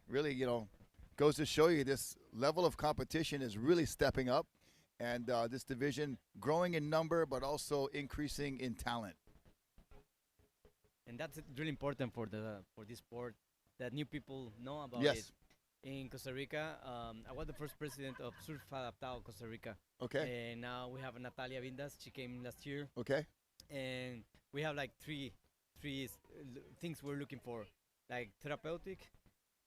really, you know, goes to show you this level of competition is really stepping up, and this division growing in number but also increasing in talent. And that's really important for this sport, that new people know about it. In Costa Rica, I was the first president of Surf Adaptado Costa Rica. Okay. And now we have Natalia Vindas. She came last year. Okay. And we have like three things we're looking for, like therapeutic,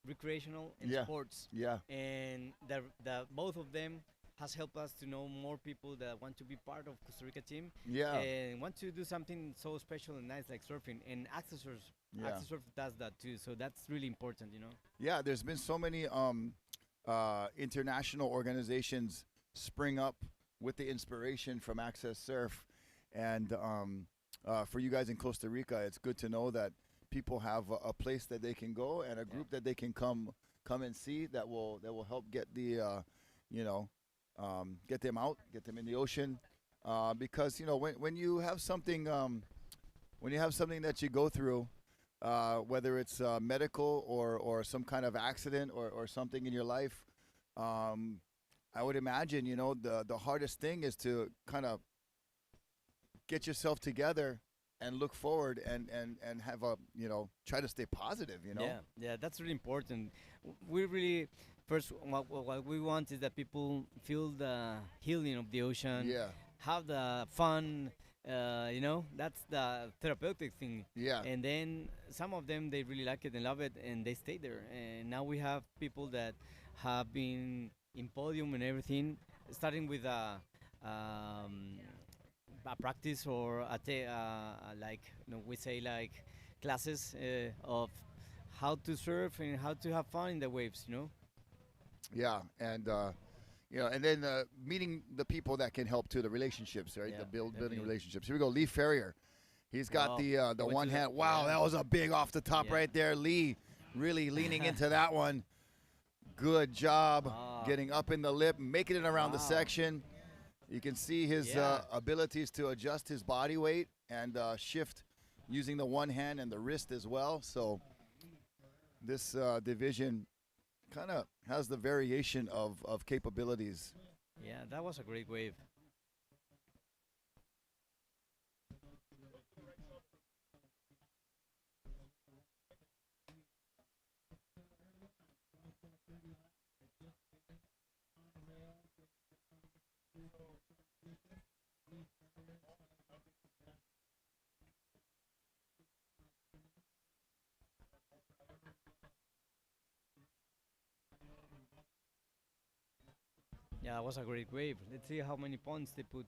recreational, and sports. Yeah. And the both of them has helped us to know more people that want to be part of Costa Rica team. Yeah. And want to do something so special and nice like surfing. And AccesSurf does that too. So that's really important, you know. Yeah, there's been so many international organizations spring up with the inspiration from AccesSurf. And for you guys in Costa Rica, it's good to know that people have a place that they can go and a group that they can come and see that will help get the get them out, get them in the ocean, because you know when you have something that you go through, whether it's medical or some kind of accident or something in your life, I would imagine, you know, the hardest thing is to kind of get yourself together and look forward and have a, you know, try to stay positive, you know. Yeah, that's really important. We really first what we want is that people feel the healing of the ocean. Yeah. Have the fun. You know, that's the therapeutic thing. Yeah. And then some of them, they really like it and love it, and they stay there. And now we have people that have been in podium and everything, starting with a practice or like, you know, we say like classes of how to surf and how to have fun in the waves, you know. Yeah, and you know, and then meeting the people that can help too, the relationships, right? Yeah, the building relationships. Here we go, Lee Ferrier. He's got the one hand. Wow, yeah. That was a big off the top right there. Lee really leaning into that one. Good job getting up in the lip, making it around the section. You can see his abilities to adjust his body weight and shift using the one hand and the wrist as well. So this division kind of has the variation of capabilities. Yeah, that was a great wave. Yeah, it was a great wave. Let's see how many points they put.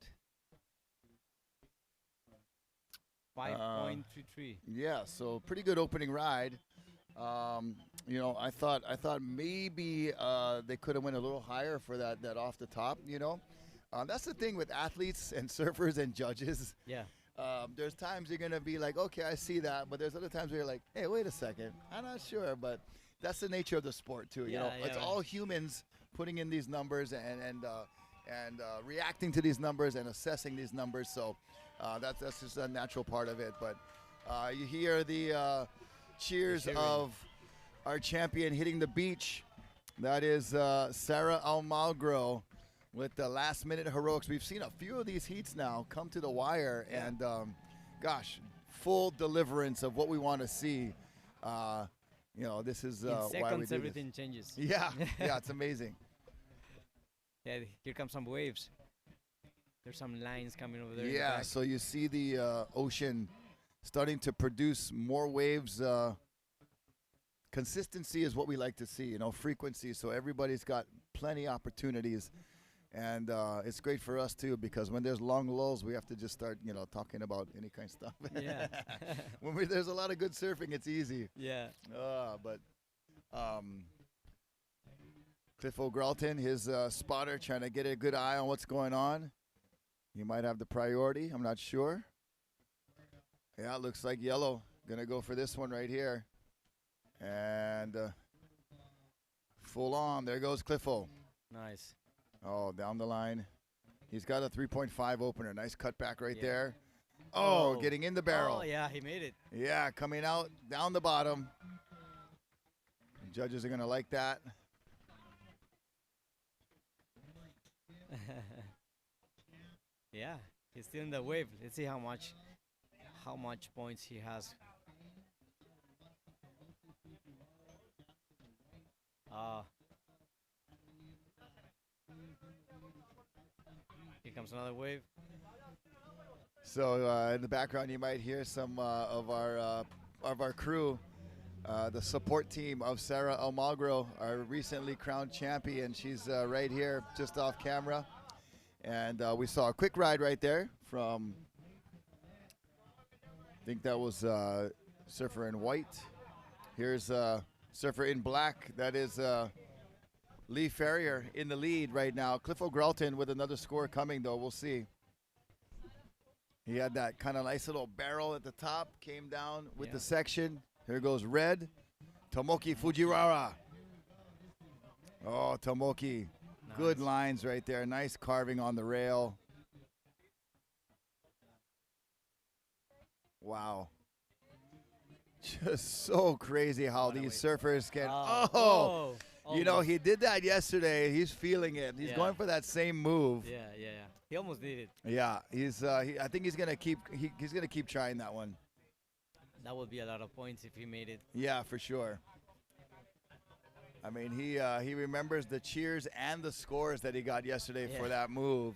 5.33. Yeah, so pretty good opening ride. You know, I thought maybe they could have went a little higher for that off the top. You know, That's the thing with athletes and surfers and judges. Yeah. There's times you're going to be like, okay, I see that. But there's other times where you're like, hey, wait a second. I'm not sure. But that's the nature of the sport, too. You know, it's all humans putting in these numbers and reacting to these numbers and assessing these numbers. So that's just a natural part of it. But you hear the cheers of our champion hitting the beach. That is Sarah Almagro with the last-minute heroics. We've seen a few of these heats now come to the wire, and gosh, full deliverance of what we want to see. You know, this is in seconds, why we do everything this. changes. Yeah, yeah, it's amazing. Yeah, here come some waves. There's some lines coming over there. Yeah, so you see the ocean starting to produce more waves. Consistency is what we like to see, you know, frequency. So everybody's got plenty opportunities. And it's great for us, too, because when there's long lulls, we have to just start, you know, talking about any kind of stuff. Yeah. When there's a lot of good surfing, it's easy. Yeah. But Cliff O'Gralton, his spotter, trying to get a good eye on what's going on. He might have the priority. I'm not sure. Yeah, it looks like yellow. Going to go for this one right here. And full on. There goes Cliffo. Nice. Oh, down the line. He's got a 3.5 opener. Nice cutback right there. Oh, getting in the barrel. Oh, yeah, he made it. Yeah, coming out down the bottom. The judges are going to like that. Yeah, he's still in the wave. Let's see how much points he has. Here comes another wave. So in the background, you might hear some of our crew, the support team of Sarah Almagro, our recently crowned champion. She's right here, just off camera, and we saw a quick ride right there from. I think that was surfer in white. Here's surfer in black. That is Lee Ferrier in the lead right now. Cliff O'Gralton with another score coming, though. We'll see. He had that kind of nice little barrel at the top, came down with the section. Here goes red. Tomoki Fujiwara. Oh, Tomoki. Nice. Good lines right there. Nice carving on the rail. Wow. Just so crazy how these surfers can. You know, he did that yesterday. He's feeling it. He's going for that same move. Yeah. He almost did it. Yeah, I think he's gonna keep trying that one. That would be a lot of points if he made it. Yeah, for sure. I mean, he remembers the cheers and the scores that he got yesterday for that move.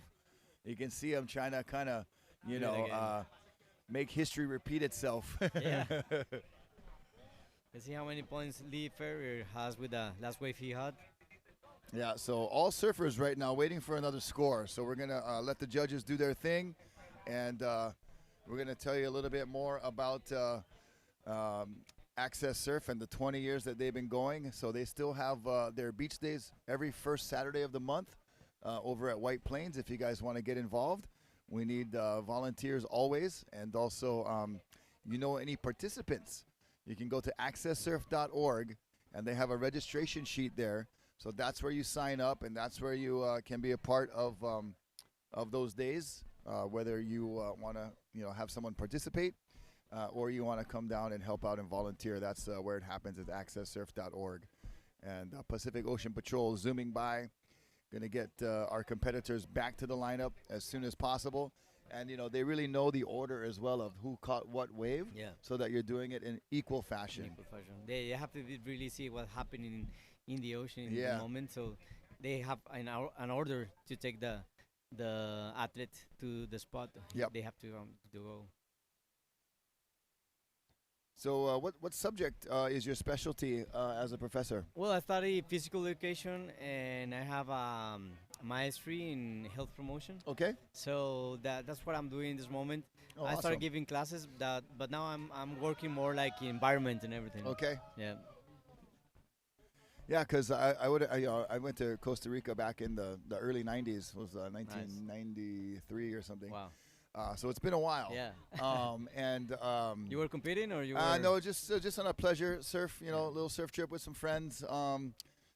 You can see him trying to kind of, you know, make history repeat itself. Yeah. Let's see how many points Lee Ferrier has with the last wave he had. Yeah, so all surfers right now waiting for another score. So we're going to let the judges do their thing, and we're going to tell you a little bit more about AccesSurf and the 20 years that they've been going. So they still have their beach days every first Saturday of the month over at White Plains. If you guys want to get involved, we need volunteers always, and also, you know, any participants. You can go to accessurf.org, and they have a registration sheet there. So that's where you sign up, and that's where you can be a part of those days, whether you want to, you know, have someone participate or you want to come down and help out and volunteer. That's where it happens at accessurf.org. And Pacific Ocean Patrol zooming by, going to get our competitors back to the lineup as soon as possible. And, you know, they really know the order as well of who caught what wave, so that you're doing it in equal fashion. They have to really see what's happening in the ocean in the moment. So they have an order to take the athlete to the spot. They have to go. So what subject is your specialty as a professor? Well, I study physical education, and I have a mastery in health promotion. Okay. So that's what I'm doing in this moment. Oh, I started giving classes, but now I'm working more like environment and everything. Okay. Yeah. Yeah, because I went to Costa Rica back in the early 90s. It was 1993 or something. Wow. So it's been a while. Yeah. You were competing or you were? No, just on a pleasure surf. A little surf trip with some friends.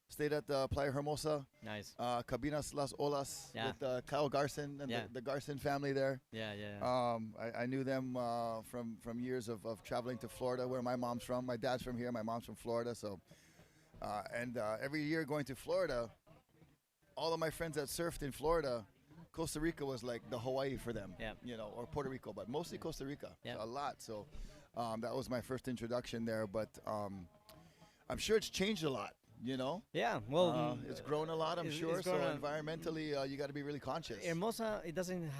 Stayed at the Playa Hermosa. Nice. Cabinas Las Olas with Kyle Garson and the Garson family there. Yeah. I knew them from years of traveling to Florida, where my mom's from. My dad's from here. My mom's from Florida. So, every year going to Florida, all of my friends that surfed in Florida, Costa Rica was like the Hawaii for them. Yeah. Or Puerto Rico, but mostly Costa Rica. Yeah. A lot. So, that was my first introduction there. But I'm sure it's changed a lot. Yeah, well, it's grown a lot, I'm sure. So environmentally, you got to be really conscious. Hermosa, it doesn't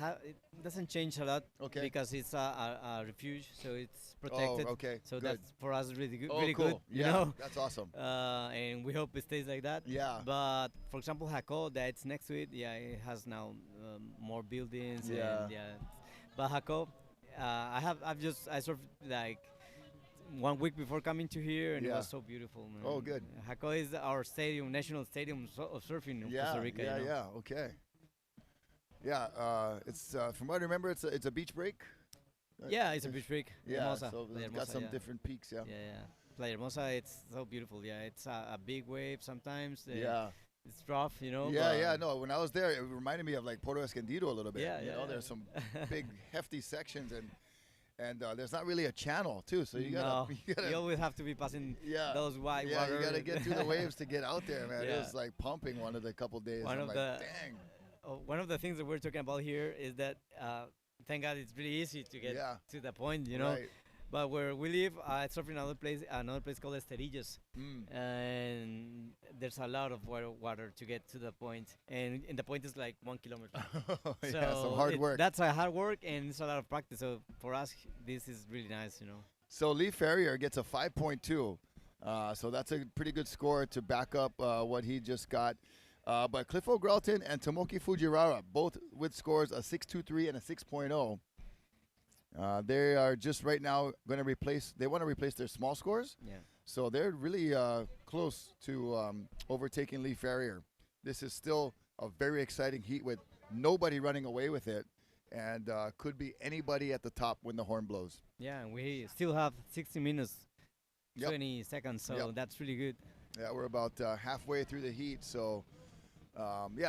change a lot, because it's a refuge, so it's protected. Oh, okay. So good. that's for us really good. Oh, really cool. good. You yeah, know? That's awesome. And we hope it stays like that. Yeah. But for example, Jaco, that's next to it. Yeah, it has now more buildings. Yeah. And, but Jaco, I surfed like 1 week before coming to here, and it was so beautiful, man. Oh, good. Jaco is our national stadium of surfing in Costa Rica. Yeah, okay. Yeah, it's from what I remember, it's a beach break. Yeah, it's a beach break. Yeah, Hermosa. so it's got some different peaks. Yeah. Playa Hermosa, it's so beautiful. Yeah, it's a big wave sometimes. It's rough, Yeah. No, when I was there, it reminded me of like Puerto Escondido a little bit. Yeah. There's some big, hefty sections and there's not really a channel too, so you always have to be passing those wide water. water. You gotta get through the waves to get out there, man. It was like pumping one of the couple days. Dang. One of the things that we're talking about here is that thank God it's really easy to get to the point, Right. But where we live, it's surfing another place called Esterillas, and there's a lot of water to get to the point, and the point is like 1 kilometer. So some hard work. That's a hard work, and it's a lot of practice. So for us, this is really nice, So Lee Ferrier gets a 5.2, so that's a pretty good score to back up what he just got. But Cliff O'Grelton and Tomoki Fujiwara, both with scores a 6.23 and a 6.0. They are just right now going to replace their small scores. Yeah. So they're really close to overtaking Lee Ferrier. This is still a very exciting heat with nobody running away with it, and could be anybody at the top when the horn blows. Yeah, and we still have 60 minutes, 20 seconds, so that's really good. Yeah, we're about halfway through the heat, so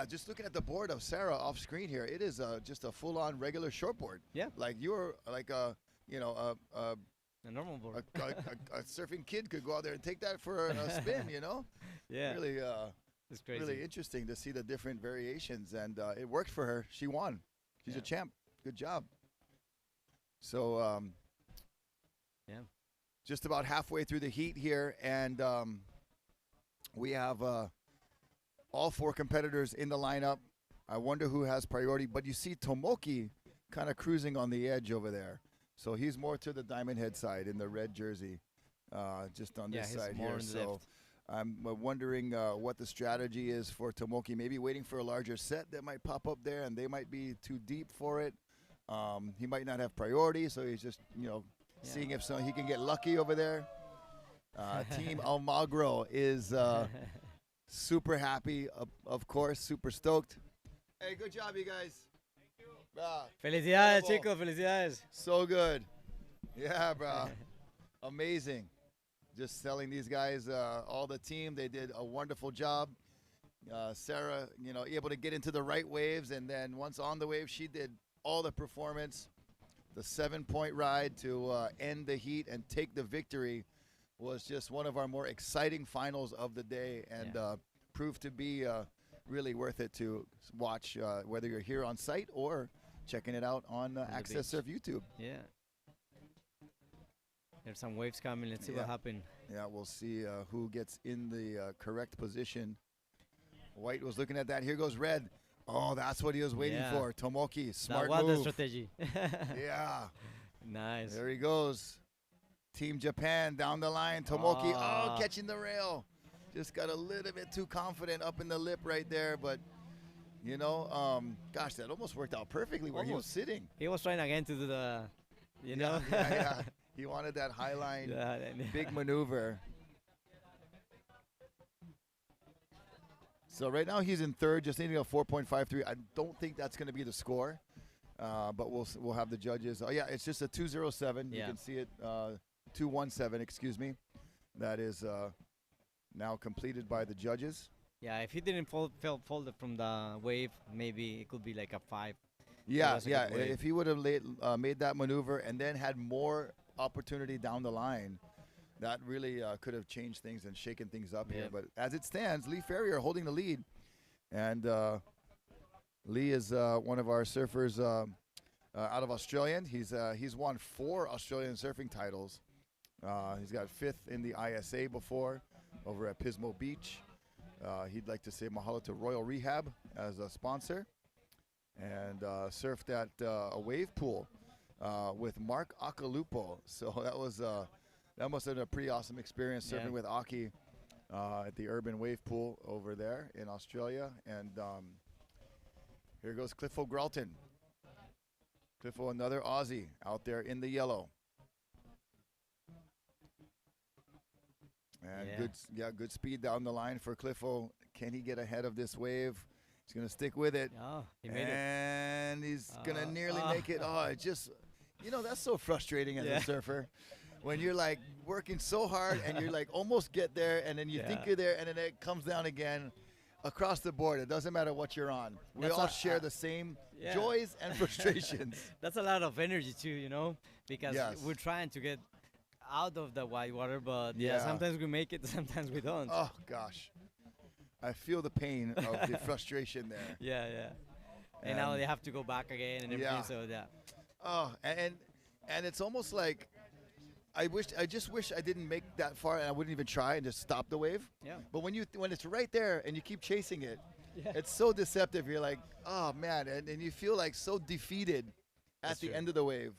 just looking at the board of Sarah off screen here, it is just a full-on regular shortboard. Yeah. Like you're like a normal board. A surfing kid could go out there and take that for a spin, Yeah. Really, it's crazy. Really interesting to see the different variations, and it worked for her. She won. She's a champ. Good job. So, just about halfway through the heat here, and we have all 4 competitors in the lineup. I wonder who has priority, but you see Tomoki kind of cruising on the edge over there. So he's more to the Diamond Head side in the red jersey, just on this side here. So I'm wondering what the strategy is for Tomoki. Maybe waiting for a larger set that might pop up there, and they might be too deep for it. He might not have priority, so he's just, seeing if he can get lucky over there. Team Almagro is super happy, of course, super stoked. Hey, good job, you guys. Felicidades, chicos, felicidades. So good. Yeah, bro. Amazing. Just telling these guys, all the team, they did a wonderful job. Sarah, able to get into the right waves, and then once on the wave, she did all the performance. The 7-point ride to end the heat and take the victory was just one of our more exciting finals of the day, and proved to be really worth it to watch, whether you're here on site or checking it out on AccesSurf YouTube. Yeah. There's some waves coming. Let's see what happens. Yeah, we'll see who gets in the correct position. White was looking at that. Here goes red. Oh, that's what he was waiting for. Tomoki, smart move. That was the strategy. Yeah. Nice. There he goes. Team Japan down the line. Tomoki, catching the rail. Just got a little bit too confident up in the lip right there, but gosh, that almost worked out perfectly where he was sitting. He was trying again to do the, Yeah. He wanted that high line, big maneuver. So right now he's in third, just needing a 4.53. I don't think that's going to be the score, but we'll have the judges. Oh yeah, it's just a 207. You can see it, 217. Excuse me. That is now completed by the judges. Yeah, if he didn't fall from the wave, maybe it could be like a 5. Yeah, yeah. If he would have made that maneuver and then had more opportunity down the line, that really could have changed things and shaken things up here. But as it stands, Lee Ferrier holding the lead. And Lee is one of our surfers out of Australia. He's won 4 Australian surfing titles. He's got 5th in the ISA before over at Pismo Beach. He'd like to say mahalo to Royal Rehab as a sponsor. And surfed at a wave pool with Mark Akalupo. So that must have been a pretty awesome experience surfing with Aki at the Urban Wave Pool over there in Australia. And here goes Cliffo Gralton. Cliffo, another Aussie out there in the yellow. And good speed down the line for Cliffo. Can he get ahead of this wave? He's going to stick with it. Oh, he made it. And he's going to nearly make it. Oh, it just, that's so frustrating as a surfer. When you're like working so hard and you're like almost get there and then you think you're there and then it comes down again across the board. It doesn't matter what you're on. We all share the same joys and frustrations. That's a lot of energy too, because we're trying to get out of the white water, but sometimes we make it, sometimes we don't. Oh, gosh. I feel the pain of the frustration there. Yeah. And now they have to go back again and everything. So Oh, and it's almost like I just wish I didn't make that far and I wouldn't even try and just stop the wave. Yeah. But when it's right there and you keep chasing it, it's so deceptive. You're like, oh man, and you feel like so defeated at the end of the wave.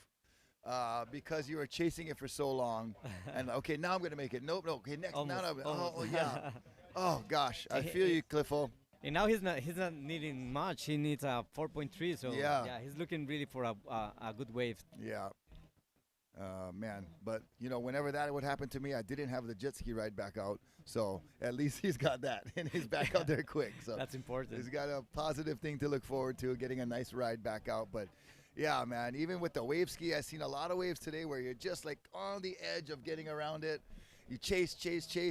Because you were chasing it for so long, and okay, now I'm gonna make it. Nope. Okay, next. Almost, Oh yeah. Oh gosh, I feel you, Cliffo. And now he's not needing much. He needs a 4.3. So he's looking really for a good wave. Yeah. Man, but whenever that would happen to me, I didn't have the jet ski ride back out. So at least he's got that, and he's back out there quick. So that's important. He's got a positive thing to look forward to, getting a nice ride back out. But yeah, man, even with the wave ski, I've seen a lot of waves today where you're just like on the edge of getting around it. You chase,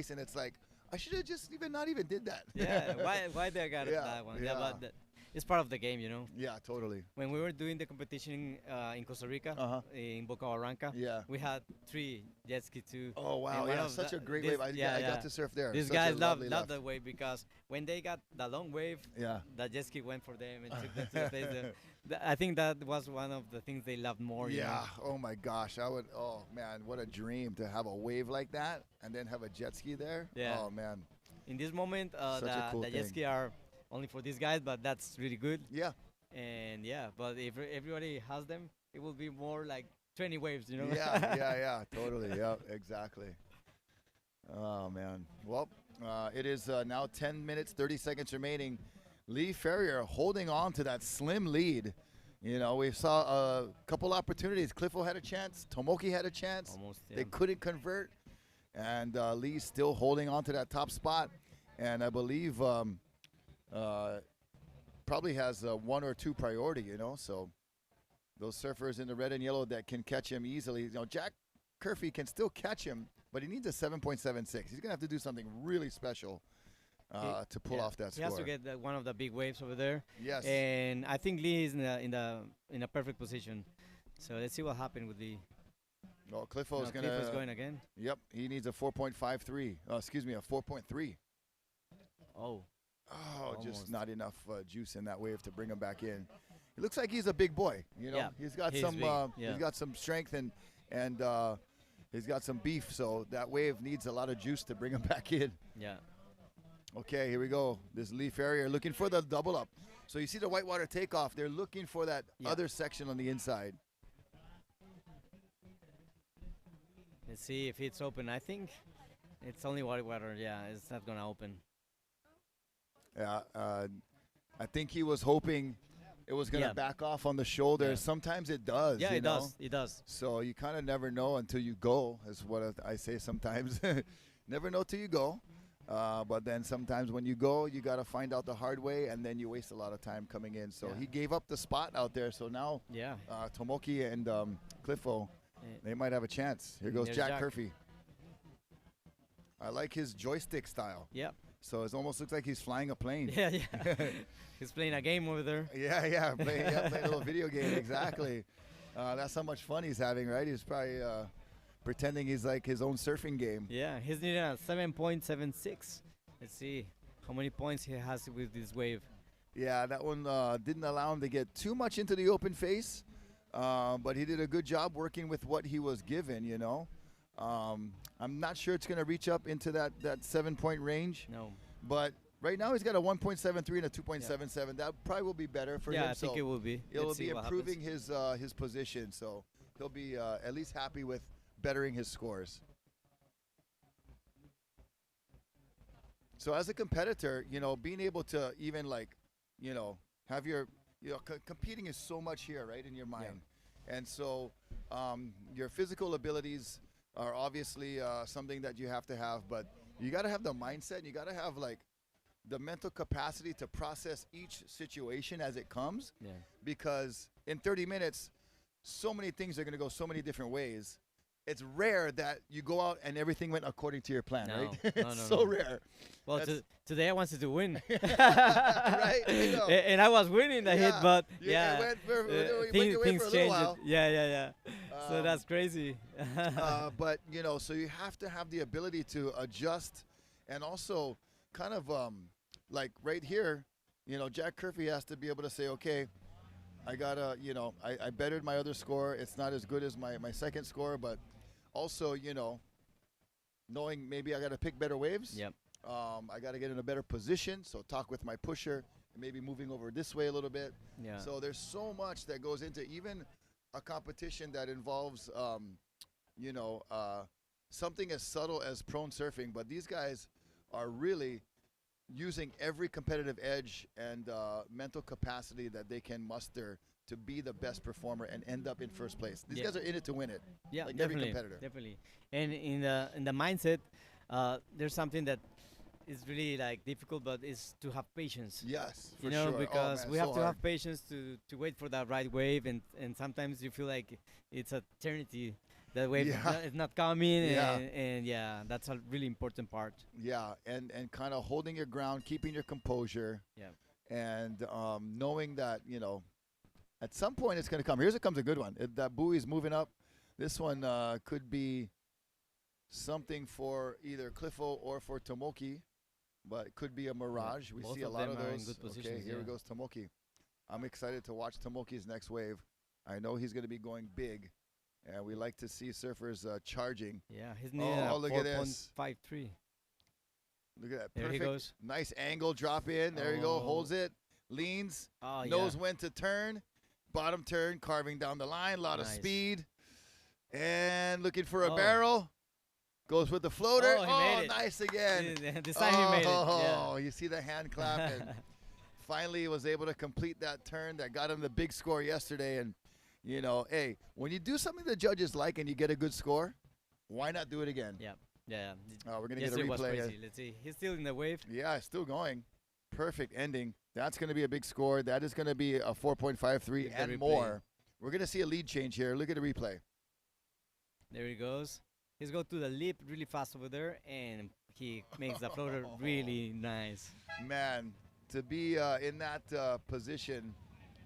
and it's like, I should have just not even did that. Yeah, why they got that one? Yeah, but it's part of the game, Yeah, totally. When we were doing the competition in Costa Rica, in Boca Barranca, we had 3 jet ski too. Oh wow, yeah, such a great wave. I got to surf there. These guys love the wave because when they got the long wave, the jet ski went for them and took them to the place. I think that was one of the things they loved more. Yeah. Oh my gosh, oh man, what a dream to have a wave like that and then have a jet ski there. Yeah. Oh man. In this moment, the jet ski are only for these guys, but that's really good. Yeah. And but if everybody has them, it will be more like 20 waves, Yeah, totally. Yeah, exactly. Oh man. Well, it is now 10 minutes, 30 seconds remaining. Lee Ferrier holding on to that slim lead. We saw a couple opportunities. Cliffo had a chance. Tomoki had a chance. Almost, They couldn't convert. And Lee's still holding on to that top spot. And I believe probably has 1 or 2 priority, So those surfers in the red and yellow that can catch him easily. Jack Curfey can still catch him, but he needs a 7.76. He's going to have to do something really special to pull off that score. He has to get one of the big waves over there. Yes. And I think Lee is in a perfect position. So let's see what happens with Lee. Well, Cliffo's going again. Yep. He needs a 4.53. Excuse me, a 4.3. Oh. Almost. Just not enough juice in that wave to bring him back in. He looks like he's a big boy. He's got he's got some strength and he's got some beef. So that wave needs a lot of juice to bring him back in. Yeah. Okay, here we go. This Lee Ferrier looking for the double up. So you see the whitewater takeoff. They're looking for that other section on the inside. Let's see if it's open. I think it's only whitewater. Yeah, it's not going to open. Yeah, I think he was hoping it was going to back off on the shoulder. Sometimes it does. Yeah, it does. It does. So you kind of never know until you go, is what I say sometimes. Never know till you go. But then sometimes when you go, you got to find out the hard way, and then you waste a lot of time coming in. So he gave up the spot out there. So now Tomoki and Cliffo, they might have a chance. Here goes Jack Curfey. I like his joystick style. Yep. So it almost looks like he's flying a plane. Yeah. He's playing a game over there. Yeah, playing a little video game, exactly. That's how much fun he's having, right? He's probably pretending he's like his own surfing game. Yeah, he's needing a 7.76. Let's see how many points he has with this wave. Yeah, that one didn't allow him to get too much into the open face, but he did a good job working with what he was given, you know. I'm not sure it's going to reach up into that 7-point range. No. But right now he's got a 1.73 and a 2.77. That probably will be better for him. Yeah, I think it will be. It will be improving his position, so he'll be at least happy with bettering his scores. So as a competitor, you know, being able to even like, you know, have your, you know, competing is so much here, right, in your mind. Yeah. And so your physical abilities are obviously something that you have to have, but you got to have the mindset. You got to have like the mental capacity to process each situation as it comes. Yeah. Because in 30 minutes, so many things are going to go so many different ways. It's rare that you go out and everything went according to your plan, right? It's so rare. Well, today I wanted to win. Right? You know. And I was winning the hit, but things changed. Yeah. So that's crazy. But, you know, so you have to have the ability to adjust and also kind of like right here, you know, Jack Curfey has to be able to say, okay, I got to, you know, I bettered my other score. It's not as good as my second score, but also, you know, knowing maybe I got to pick better waves. Yep. I got to get in a better position, so talk with my pusher, and maybe moving over this way a little bit. Yeah. So there's so much that goes into even a competition that involves, you know, something as subtle as prone surfing, but these guys are really using every competitive edge and mental capacity that they can muster to be the best performer and end up in first place. These guys are in it to win it. Yeah, like definitely, every competitor. Definitely. And in the mindset, there's something that is really like difficult, but is to have patience. Yes, for you know, sure. because we have to hard. have patience to wait for that right wave, and sometimes you feel like it's eternity. That wave is not coming, and that's a really important part. Yeah, and kind of holding your ground, keeping your composure. Yeah. And knowing that, you know, at some point it's going to come. Here's comes a good one. That buoy's moving up. This one could be something for either Cliffo or for Tomoki, but it could be a mirage. We see a lot of those. In good positions, here goes Tomoki. I'm excited to watch Tomoki's next wave. I know he's going to be going big, and we like to see surfers charging. Yeah, his name look at this. 4.53. Look at that. There Perfect. he goes. Nice angle drop in. There you go. Holds it. Leans. Knows when to turn. Bottom turn. Carving down the line. A lot of speed. And looking for a barrel. Goes with the floater. He made it. Nice again. This time he made it. Oh, you see the hand clap. And finally was able to complete that turn that got him the big score yesterday. And, you know, hey, when you do something the judges like and you get a good score, why not do it again? Yeah. We're going to get a replay. Was crazy. Let's see. He's still in the wave. Yeah, still going. Perfect ending. That's going to be a big score. That is going to be a 4.53 and more. We're going to see a lead change here. Look at the replay. There he goes. He's going to the lip really fast over there, and he makes the floater really nice. Man, to be in that position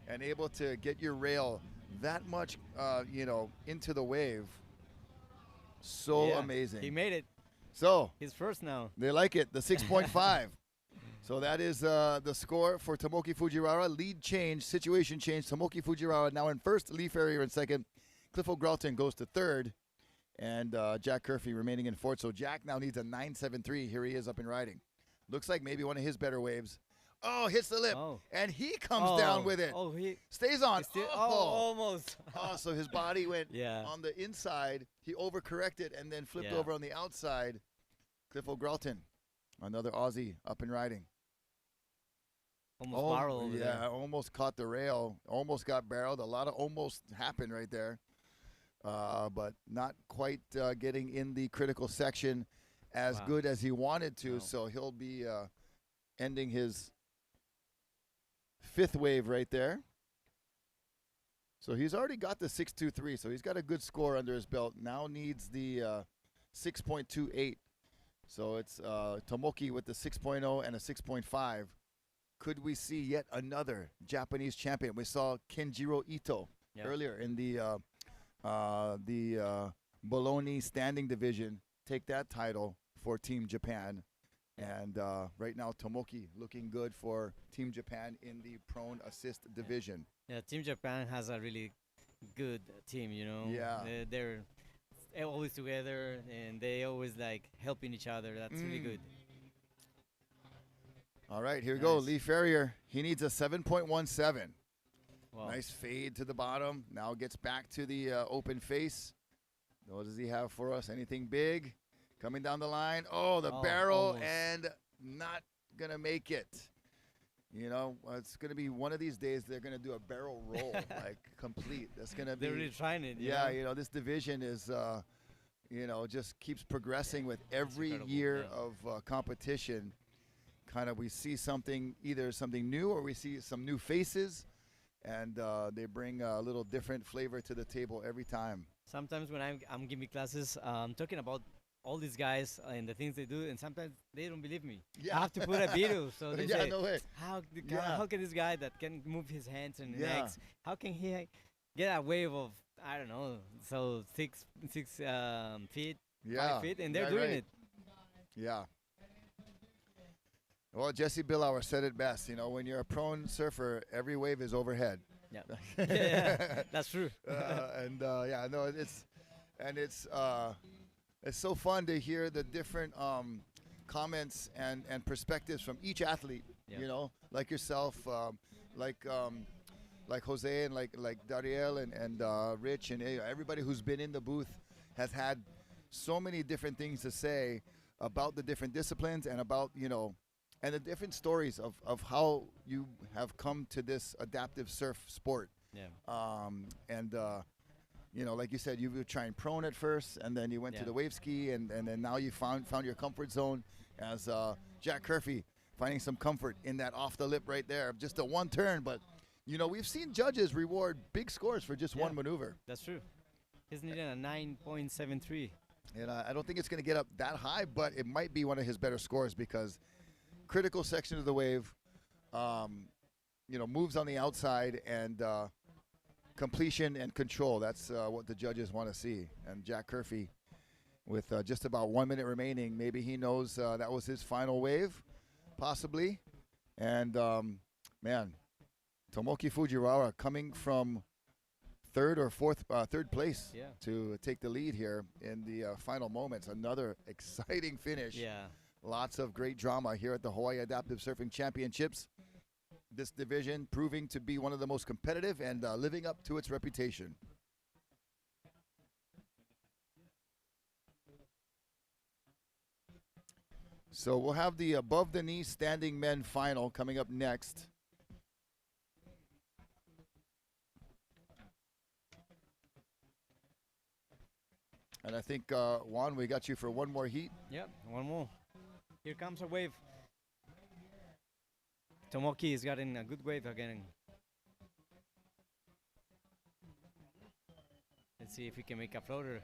and able to get your rail that much, you know, into the wave, so amazing. He made it. So he's first now. They like it, the 6.5. So that is the score for Tomoki Fujiwara. Lead change, situation change. Tomoki Fujiwara now in first, Lee Ferrier in second. Cliffo Gralton goes to third. And Jack Curfey remaining in fourth. So Jack now needs a 9.73. Here he is up and riding. Looks like maybe one of his better waves. Oh, hits the lip. And he comes down with it. He stays on. Almost. So his body went on the inside. He overcorrected and then flipped over on the outside. Cliffo Gralton, another Aussie up and riding. Almost barrel over there. Yeah, almost caught the rail. Almost got barreled. A lot of almost happened right there. But not quite getting in the critical section. as good as he wanted to. So he'll be ending his 5th wave right there. So he's already got the 6.23, so he's got a good score under his belt. Now needs the 6.28. So it's Tomoki with the 6.0 and a 6.5. Could we see yet another Japanese champion? We saw Kenjiro Ito earlier in the Bologna standing division take that title for Team Japan. And right now, Tomoki looking good for Team Japan in the prone assist division. Yeah, Team Japan has a really good team, you know. Yeah. They're always together, and they always, like, helping each other. That's really good. All right, here we go. Lee Ferrier, he needs a 7.17. Wow. Nice fade to the bottom. Now gets back to the open face. What does he have for us? Anything big? Coming down the line. Oh, the barrel, almost. and not going to make it. You know, it's going to be one of these days they're going to do a barrel roll, like complete. That's going to be. They're really trying it. Yeah, you know, this division is, you know, just keeps progressing with every year of competition. Kind of we see something, either something new or we see some new faces, and they bring a little different flavor to the table every time. Sometimes when I'm giving classes, I'm talking about all these guys and the things they do, and sometimes they don't believe me. Yeah. I have to put a video, so they say, no way. how can this guy that can move his hands and legs, how can he get a wave of, I don't know, so 6 feet, 5 feet, and they're doing it. Yeah. Well, Jesse Billauer said it best. You know, when you're a prone surfer, every wave is overhead. Yeah, yeah, that's true. Yeah, no, it's so fun to hear the different comments and perspectives from each athlete. Yeah. You know, like yourself, like Jose and like Dariel and Rich and everybody who's been in the booth has had so many different things to say about the different disciplines and about, you know, and the different stories of how you have come to this adaptive surf sport. Yeah. You know, like you said, you were trying prone at first, and then you went to the wave ski, and then now you found your comfort zone as Jack Curfey, finding some comfort in that off the lip right there. Just a one turn, but, you know, we've seen judges reward big scores for just one maneuver. That's true. He's needing a 9.73. And I don't think it's going to get up that high, but it might be one of his better scores because critical section of the wave, you know, moves on the outside, and completion and control. That's what the judges want to see. And Jack Curfey, with just about 1 minute remaining, maybe he knows that was his final wave, possibly. And, man, Tomoki Fujiwara coming from third place to take the lead here in the final moments. Another exciting finish. Yeah. Lots of great drama here at the Hawaii Adaptive Surfing Championships. This division proving to be one of the most competitive and living up to its reputation. So we'll have the above the knee standing men final coming up next. And I think, Juan, we got you for one more heat. Yep, one more. Here comes a wave. Tomoki is getting a good wave again. Let's see if he can make a floater.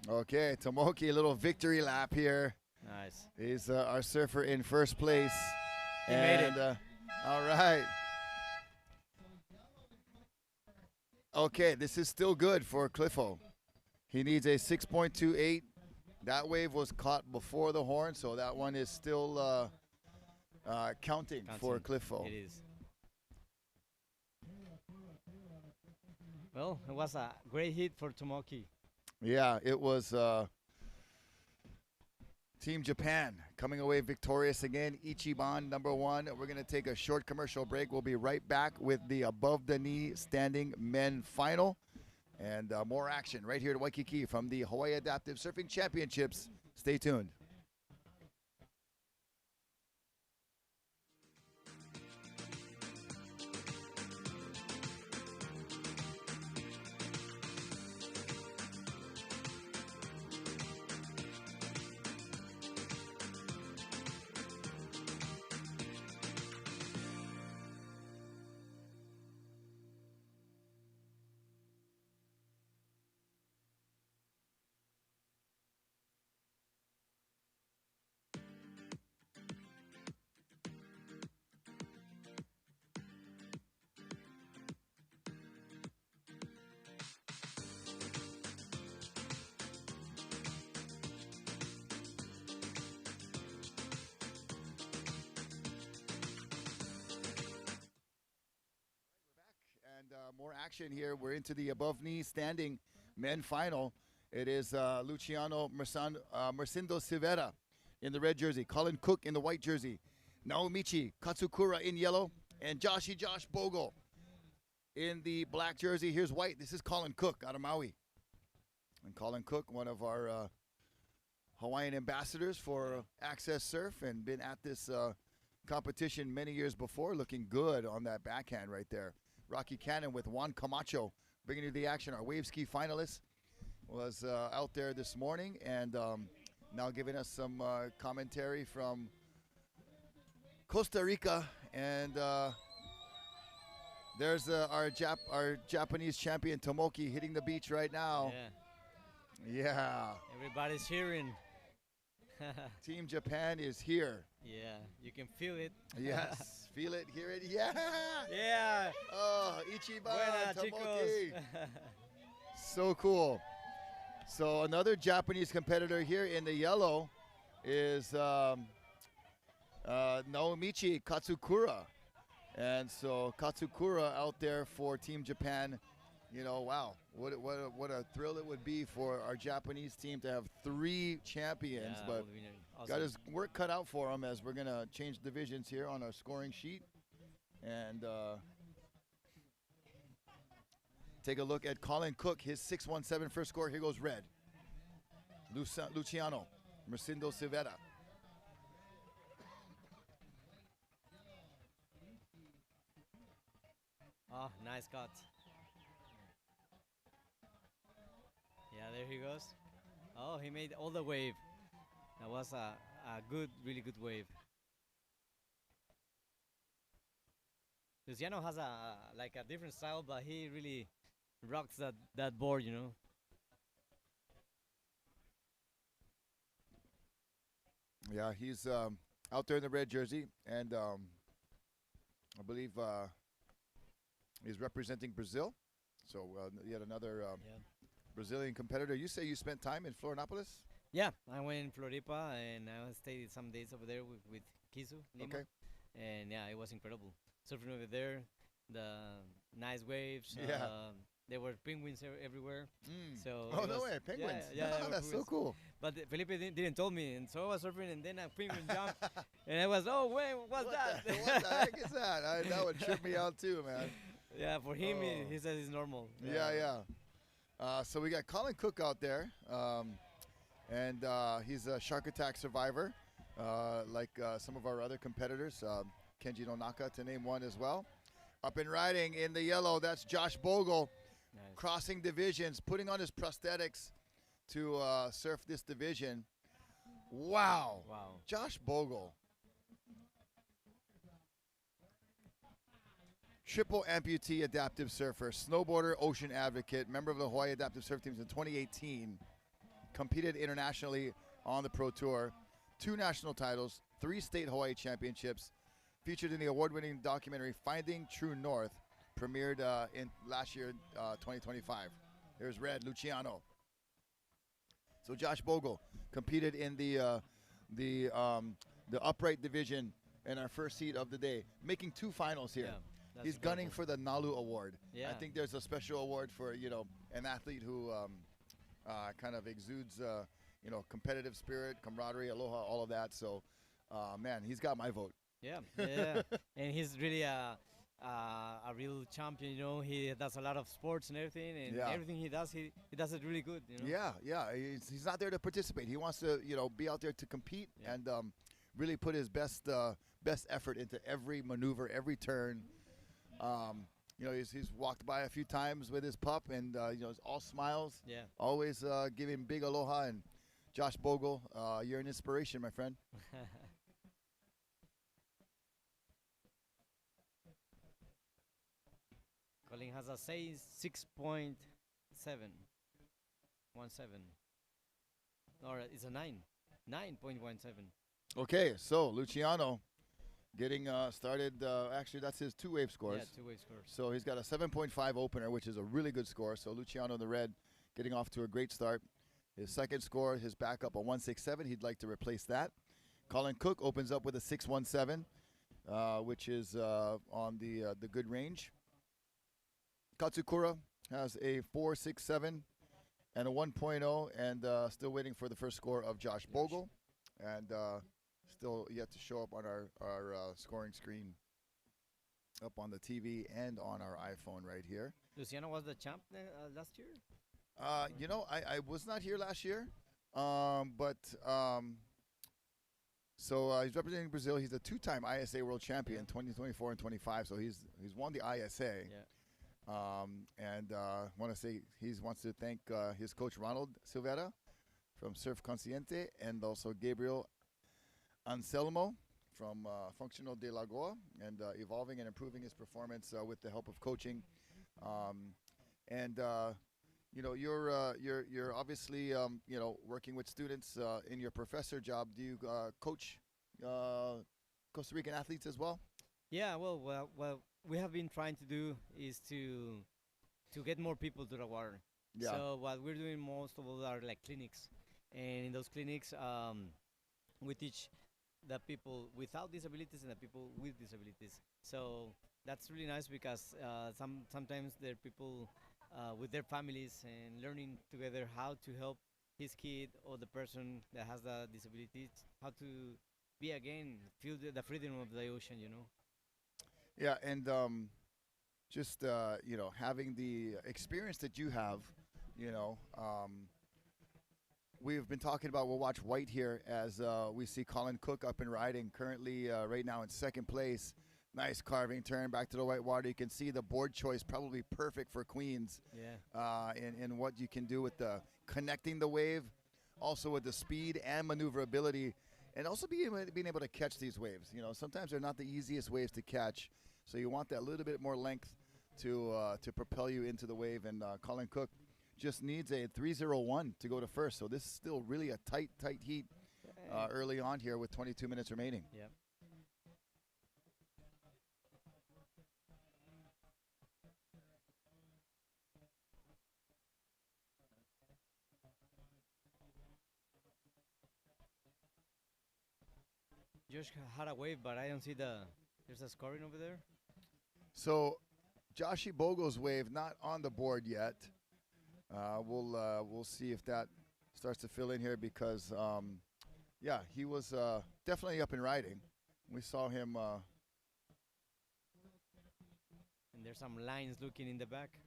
Okay, Tomoki, a little victory lap here. Nice. He's our surfer in first place. He made it. All right. Okay, this is still good for Cliffo. He needs a 6.28. That wave was caught before the horn, so that one is still counting for Cliffo. It is. Well, it was a great hit for Tomoki. Yeah, it was Team Japan coming away victorious again. Ichiban #1. We're going to take a short commercial break. We'll be right back with the above the knee standing men final. And more action right here at Waikiki from the Hawaii Adaptive Surfing Championships. Stay tuned. action here. We're into the above knee standing men final. It is Luciano Mercindo Silva in the red jersey, Colin Cook in the white jersey, Naomichi Katsukura in yellow, and Josh Bogle in the black jersey. Here's white. This is Colin Cook out of Maui. And Colin Cook, one of our Hawaiian ambassadors for AccesSurf, and been at this competition many years before, looking good on that backhand right there. Rocky Cannon with Juan Camacho bringing you the action. Our wave ski finalist was out there this morning, and now giving us some commentary from Costa Rica. And there's our Japanese champion Tomoki hitting the beach right now. Yeah. Everybody's cheering. Team Japan is here. Yeah, you can feel it. Yes, feel it, hear it. Yeah. Yeah. Oh, Ichiban, Buena, Tomoki. chicos. So cool. So another Japanese competitor here in the yellow is Naomichi Katsukura. And so Katsukura out there for Team Japan. You know, wow, what a thrill it would be for our Japanese team to have 3 champions. But awesome. got his work cut out for him, as we're going to change divisions here on our scoring sheet. And take a look at Colin Cook, his 617 first score. Here goes red. Luciano Mercindo Silva. Oh, nice cut. Yeah, there he goes. Oh, he made all the wave. That was a good, really good wave. Luciano has a different style, but he really rocks that board, you know. Yeah, he's out there in the red jersey, and I believe he's representing Brazil. So yet another Brazilian competitor. You say you spent time in Florianopolis? Yeah, I went in Floripa, and I stayed some days over there with Kisu, Lima. Okay. And yeah, it was incredible. Surfing over there, the nice waves. Yeah. There were penguins everywhere. So oh, no way, penguins. Yeah, that's so cool. But Felipe didn't tell me, and so I was surfing, and then a penguin jumped, and I was, oh, wait, what's that? What the heck is that? That would trip me out too, man. Yeah, for him, he says it's normal. Yeah. So we got Colin Cook out there, and he's a shark attack survivor, like some of our other competitors, Kenji Nonaka to name one as well. Up and riding in the yellow, that's Josh Bogle, crossing divisions, putting on his prosthetics to surf this division. Wow. Josh Bogle. Triple amputee adaptive surfer, snowboarder, ocean advocate, member of the Hawaii Adaptive Surf Teams in 2018. Competed internationally on the Pro Tour. 2 national titles, 3 state Hawaii championships. Featured in the award-winning documentary Finding True North, premiered in last year, 2025. There's red, Luciano. So Josh Bogle competed in the upright division in our first heat of the day, making 2 finals here. Yeah. He's gunning for the Nalu Award. Yeah. I think there's a special award for, an athlete who kind of exudes, competitive spirit, camaraderie, aloha, all of that. So, man, he's got my vote. Yeah. And he's really a real champion, He does a lot of sports and everything, and everything he does it really good, Yeah. He's not there to participate. He wants to, be out there to compete and really put his best effort into every maneuver, every turn. He's walked by a few times with his pup, and it's all smiles. Yeah. Always giving big aloha. And Josh Bogle, you're an inspiration, my friend. Colin has a 6.7. 17. Or it's a 9. 9.17. Okay, so Luciano getting started. Actually, that's his 2-wave scores. Yeah, 2-wave scores. So he's got a 7.5 opener, which is a really good score. So Luciano in the red getting off to a great start. His second score, his backup, a 1.67. He'd like to replace that. Colin Cook opens up with a 6.17, which is on the good range. Katsukura has a 4.67 and a 1.0, and still waiting for the first score of Josh Bogle, and still yet to show up on our scoring screen up on the TV and on our iPhone right here. Luciano was the champ last year? I was not here last year, so he's representing Brazil. He's a two-time ISA world champion, 2024 and 25. So he's won the ISA. Yeah. And want to say he wants to thank his coach Ronald Silveira from Surf Consciente, and also Gabriel Anselmo from Functional de Lagoa, and evolving and improving his performance with the help of coaching. You're obviously working with students in your professor job. Do you coach Costa Rican athletes as well? Yeah, well, we have been trying to do is to get more people to the water. Yeah. So what we're doing most of all are like clinics, and in those clinics, we teach the people without disabilities and the people with disabilities. So that's really nice because sometimes there are people with their families and learning together how to help his kid or the person that has the disability, how to be again, feel the freedom of the ocean, Yeah, and having the experience that you have, we've been talking about, we'll watch White here as we see Colin Cook up and riding, currently right now in second place. Nice carving turn back to the white water. You can see the board choice probably perfect for Queens. Yeah. In what you can do with the connecting the wave, also with the speed and maneuverability, and also being able to catch these waves. Sometimes they're not the easiest waves to catch, so you want that little bit more length to propel you into the wave. And Colin Cook just needs a 3:01 to go to first. So this is still really a tight heat early on here with 22 minutes remaining. Yeah. Josh had a wave, but I don't see there's a scoring over there. So Joshi Bogle's wave not on the board yet. We'll see if that starts to fill in here because, he was definitely up and riding. We saw him. And there's some lines looking in the back.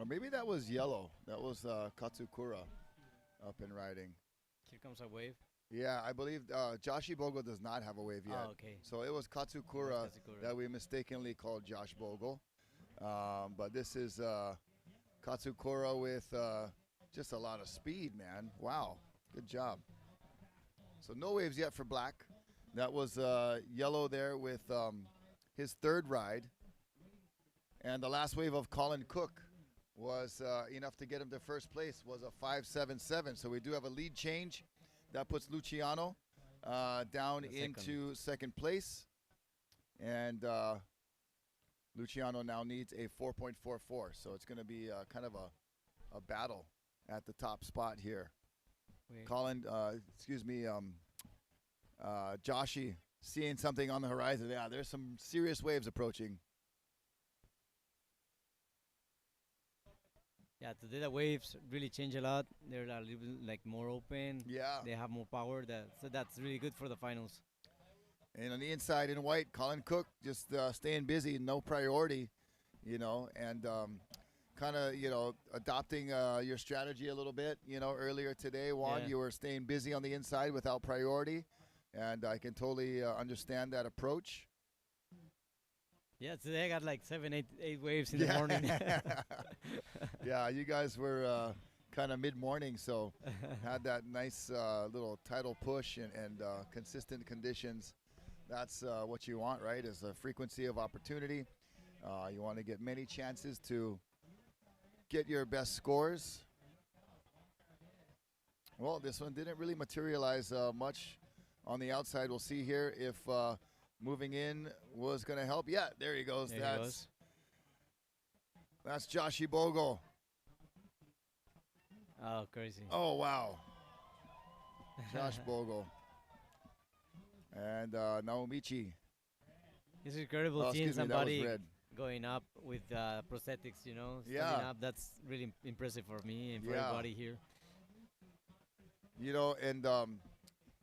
Or maybe that was yellow. That was Katsukura up and riding. Here comes a wave. Yeah, I believe Joshi Bogle does not have a wave yet. Oh, okay. So it was Katsukura that we mistakenly called Josh Bogle. But this is Katsukura with just a lot of speed, man. Wow, good job. So no waves yet for Black. That was yellow there with his third ride. And the last wave of Colin Cook was enough to get him to first place, was a 5.77. So we do have a lead change. That puts Luciano down into second place. And Luciano now needs a 4.44. So it's going to be kind of a battle at the top spot here. Colin, Joshi seeing something on the horizon. Yeah, there's some serious waves approaching. Yeah, today the waves really change a lot. They're a little bit like more open. Yeah. They have more power. So that's really good for the finals. And on the inside in white, Colin Cook just staying busy, no priority, and kind of, adopting your strategy a little bit, earlier today, Juan, you were staying busy on the inside without priority, and I can totally understand that approach. Yeah, today I got like 8 waves in the morning. Yeah, you guys were kind of mid-morning, so had that nice little tidal push and consistent conditions. That's what you want, right, is a frequency of opportunity. You want to get many chances to get your best scores. Well, this one didn't really materialize much on the outside. We'll see here if moving in was going to help. Yeah, there he goes. That's Joshi Bogo. Oh, crazy. Oh, wow. Josh Bogo. And Naomichi. It's incredible Oh, seeing excuse me, that was somebody red. going up with prosthetics, you know, standing Yeah. up. That's really impressive for me and for Yeah. everybody here. You know, and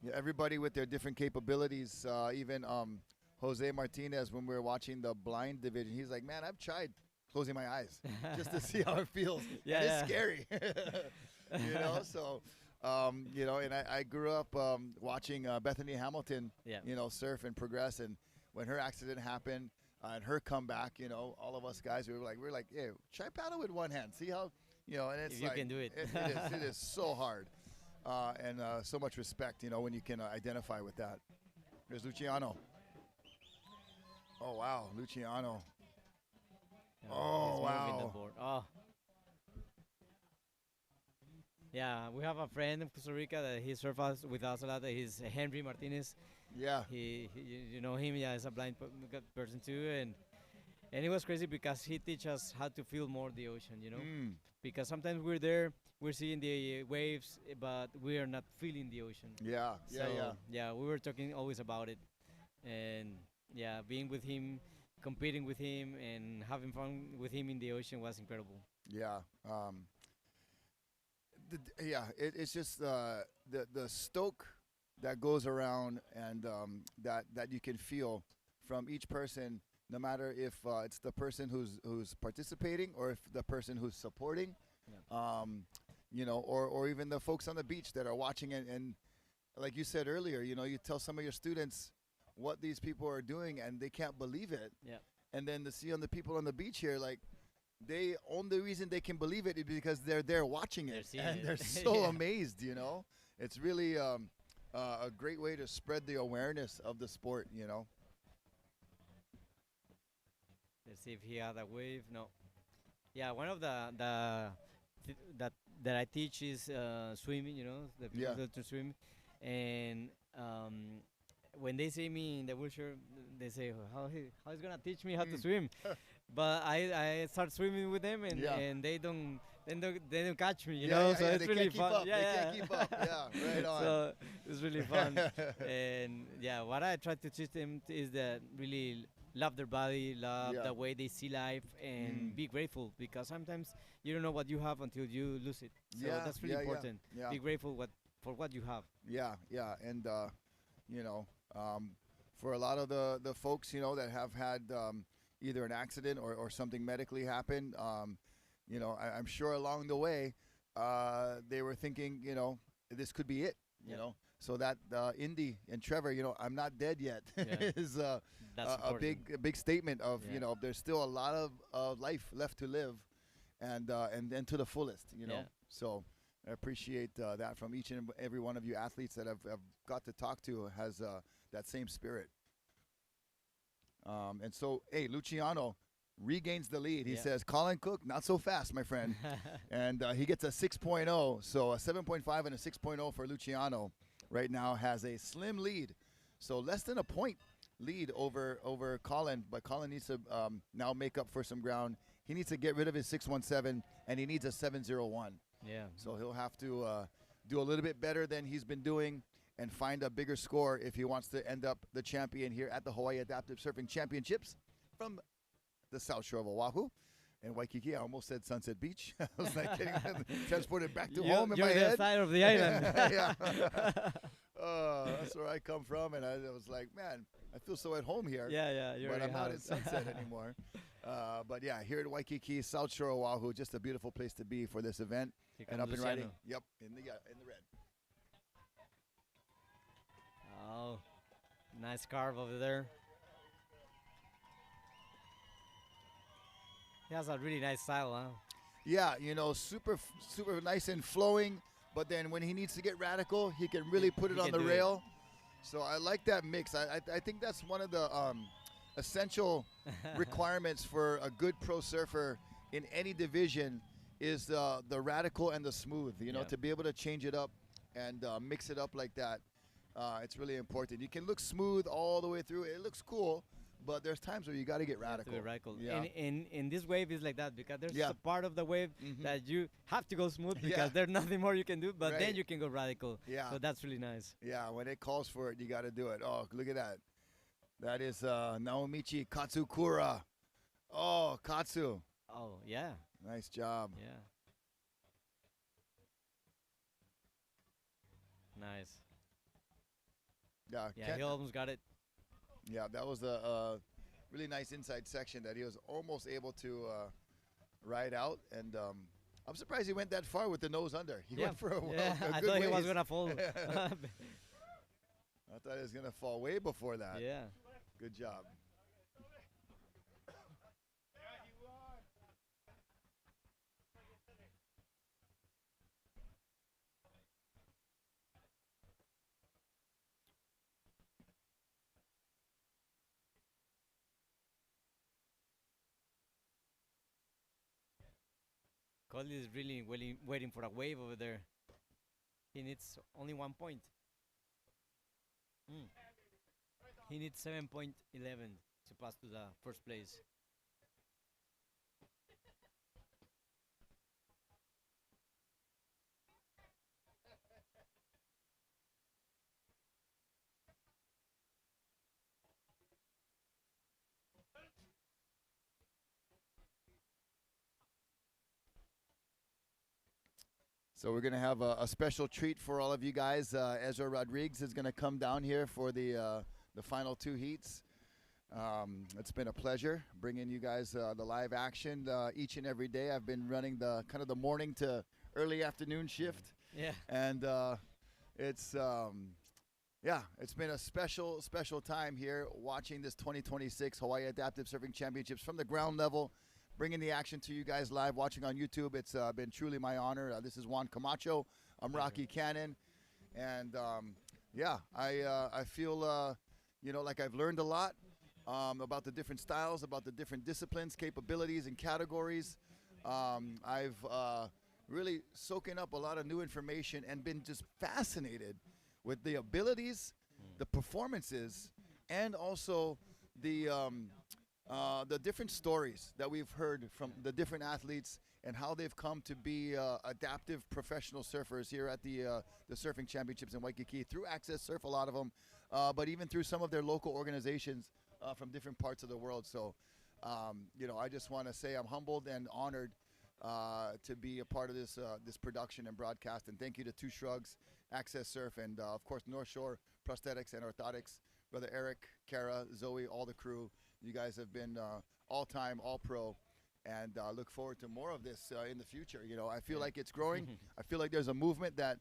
yeah, everybody with their different capabilities. Even Jose Martinez, when we were watching the blind division, he's like, man, I've tried closing my eyes just to see how it feels. Yeah, And yeah. it's scary. You know, so, you know, and I grew up watching Bethany Hamilton, Yeah. you know, surf and progress. And when her accident happened and her comeback, you know, all of us guys, we were like, hey, try paddle with one hand. See how, you know, and it's If you like, can do it. It is so hard. And so much respect, you know, when you can identify with that. There's Luciano. Oh, wow, Luciano. Oh, He's moving the wow. board. Oh. Yeah, we have a friend in Costa Rica that he surfs with us a lot. He's Henry Martinez. Yeah. He you know him. Yeah, he's a blind person too, and it was crazy because he teaches us how to feel more the ocean. You know, because sometimes we're there, we're seeing the waves, but we are not feeling the ocean. Yeah, So, yeah. We were talking always about it, and yeah, being with him, competing with him, and having fun with him in the ocean was incredible. Yeah. It's just the stoke that goes around and that you can feel from each person, no matter if it's the person who's participating or if the person who's supporting, you know, or even the folks on the beach that are watching it. And like you said earlier, you know, you tell some of your students what these people are doing and they can't believe it. Yeah. And then to see on the people on the beach here, like, the only reason they can believe it is because they're there watching it, and they're so amazed. You know, it's really a great way to spread the awareness of the sport. You know. Let's see if he had a wave. No. Yeah, one of that I teach is swimming. You know, the people that to swim, and when they see me in the wheelchair, they say, "How he's gonna teach me how to swim?" But I start swimming with them, and they don't catch me, you know. So it's really fun. They can't keep up. Yeah, right on. So it's really fun. And yeah, what I try to teach them is that really love their body, love the way they see life, and be grateful, because sometimes you don't know what you have until you lose it. So that's really important. Yeah. Be grateful for what you have. Yeah, and you know, for a lot of the folks, you know, that have had either an accident or something medically happen, you know, I'm sure along the way they were thinking, you know, this could be it, you know. So that Indy and Trevor, you know, I'm not dead yet, is a big statement of, you know, there's still a lot of life left to live, and then to the fullest, you know. So I appreciate that from each and every one of you athletes that I've got to talk to has that same spirit. And so, hey, Luciano regains the lead. He says, Colin Cook, not so fast, my friend. And he gets a 6.0. So a 7.5 and a 6.0 for Luciano right now has a slim lead. So less than a point lead over Colin. But Colin needs to now make up for some ground. He needs to get rid of his 617, and he needs a 701. Yeah. So he'll have to do a little bit better than he's been doing and find a bigger score if he wants to end up the champion here at the Hawaii Adaptive Surfing Championships from the South Shore of Oahu. And Waikiki, I almost said Sunset Beach. I was like getting transported back to home in my head. You're the side of the island. Yeah. That's where I come from, and I was like, man, I feel so at home here. Yeah. But I'm not in Sunset anymore. But yeah, here at Waikiki, South Shore Oahu, just a beautiful place to be for this event. And up and riding. Yep, in the red. Oh, nice carve over there. He has a really nice style, huh? Yeah, you know, super nice and flowing. But then when he needs to get radical, he can really put it on the rail. So I like that mix. I think that's one of the essential requirements for a good pro surfer in any division is the radical and the smooth. You know, to be able to change it up and mix it up like that. It's really important. You can look smooth all the way through. It looks cool, but there's times where you got to get radical. Yeah. And this wave is like that because there's a part of the wave that you have to go smooth because there's nothing more you can do, but then you can go radical. Yeah. So that's really nice. Yeah, when it calls for it, you got to do it. Oh, look at that. That is Naomichi Katsukura. Oh, Katsu. Oh, yeah. Nice job. Yeah. Nice. Yeah, he almost got it. Yeah, that was a really nice inside section that he was almost able to ride out. And I'm surprised he went that far with the nose under. He went for a good I thought he was going to fall. I thought he was going to fall way before that. Yeah. Good job. Coley is really waiting for a wave over there. He needs only 1 point. He needs 7.11 to pass to the first place. So we're going to have a special treat for all of you guys. Ezra Rodriguez is going to come down here for the final two heats. It's been a pleasure bringing you guys the live action each and every day. I've been running the kind of the morning to early afternoon shift. Yeah. And it's been a special time here watching this 2026 Hawaii Adaptive Surfing Championships from the ground level, bringing the action to you guys live, watching on YouTube. It's been truly my honor. This is Juan Camacho. I'm Rocky Cannon. And, I feel, like I've learned a lot about the different styles, about the different disciplines, capabilities, and categories. I've really soaking up a lot of new information and been just fascinated with the abilities, the performances, and also the different stories that we've heard from the different athletes and how they've come to be adaptive professional surfers here at the Surfing Championships in Waikiki through AccesSurf, a lot of them, but even through some of their local organizations from different parts of the world. So, I just want to say I'm humbled and honored to be a part of this production and broadcast. And thank you to Two Shrugs, AccesSurf, and of course North Shore Prosthetics and Orthotics, Brother Eric, Kara, Zoe, all the crew. You guys have been all-time, all-pro, and look forward to more of this in the future. I feel like it's growing. I feel like there's a movement that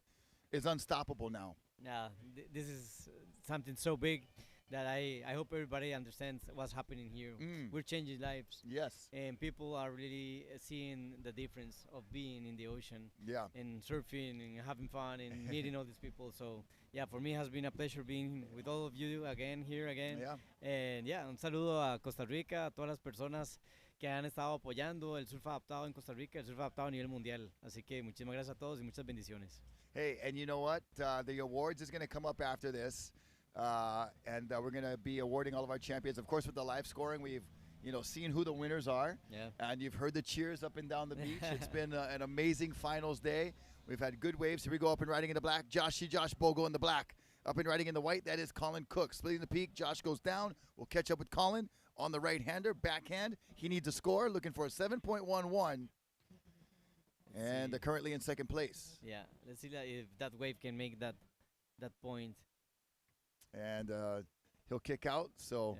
is unstoppable now. Yeah, this is something so big that I hope everybody understands what's happening here. We're changing lives. Yes. And people are really seeing the difference of being in the ocean. Yeah. And surfing and having fun and meeting all these people. So, yeah, for me it has been a pleasure being with all of you here again. Yeah. And, yeah, un saludo a Costa Rica, a todas las personas que han estado apoyando el surf adaptado en Costa Rica, el surf adaptado a nivel mundial. Así que muchísimas gracias a todos y muchas bendiciones. Hey, and you know what? The awards is going to come up after this. And we're going to be awarding all of our champions. Of course, with the live scoring, we've seen who the winners are. Yeah. And you've heard the cheers up and down the beach. It's been an amazing finals day. We've had good waves. Here we go, up and riding in the black. Josh Bogo in the black. Up and riding in the white, that is Colin Cook. Splitting the peak, Josh goes down. We'll catch up with Colin on the right-hander, backhand. He needs a score, looking for a 7.11. And they're currently in second place. Yeah, let's see if that wave can make that point. And he'll kick out, so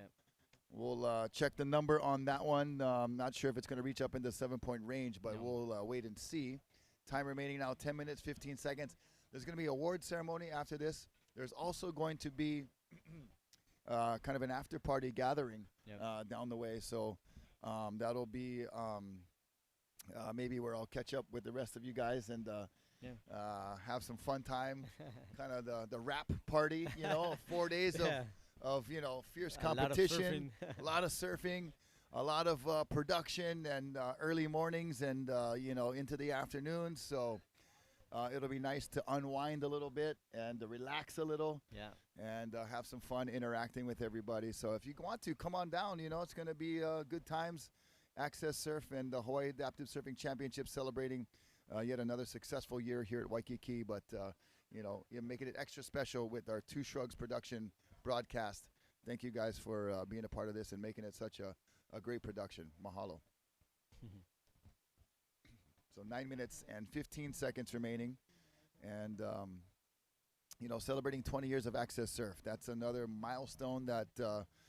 we'll check the number on that one. I'm not sure if it's going to reach up into 7-point range, but we'll wait and see. Time remaining now, 10 minutes, 15 seconds. There's going to be an award ceremony after this. There's also going to be kind of an after-party gathering down the way, so that'll be maybe where I'll catch up with the rest of you guys and have some fun time, kind of the rap party, 4 days of fierce competition, a lot of surfing, a lot of production and early mornings and into the afternoons. So It'll be nice to unwind a little bit and to relax a little. Yeah. And have some fun interacting with everybody. So if you want to, come on down. You know, it's going to be good times. AccesSurf and the Hawaii Adaptive Surfing Championship celebrating yet another successful year here at Waikiki. But, you know, you're making it extra special with our Two Shrugs production broadcast. Thank you guys for being a part of this and making it such a great production. Mahalo. So 9 minutes and 15 seconds remaining. And, you know, celebrating 20 years of AccesSurf. That's another milestone that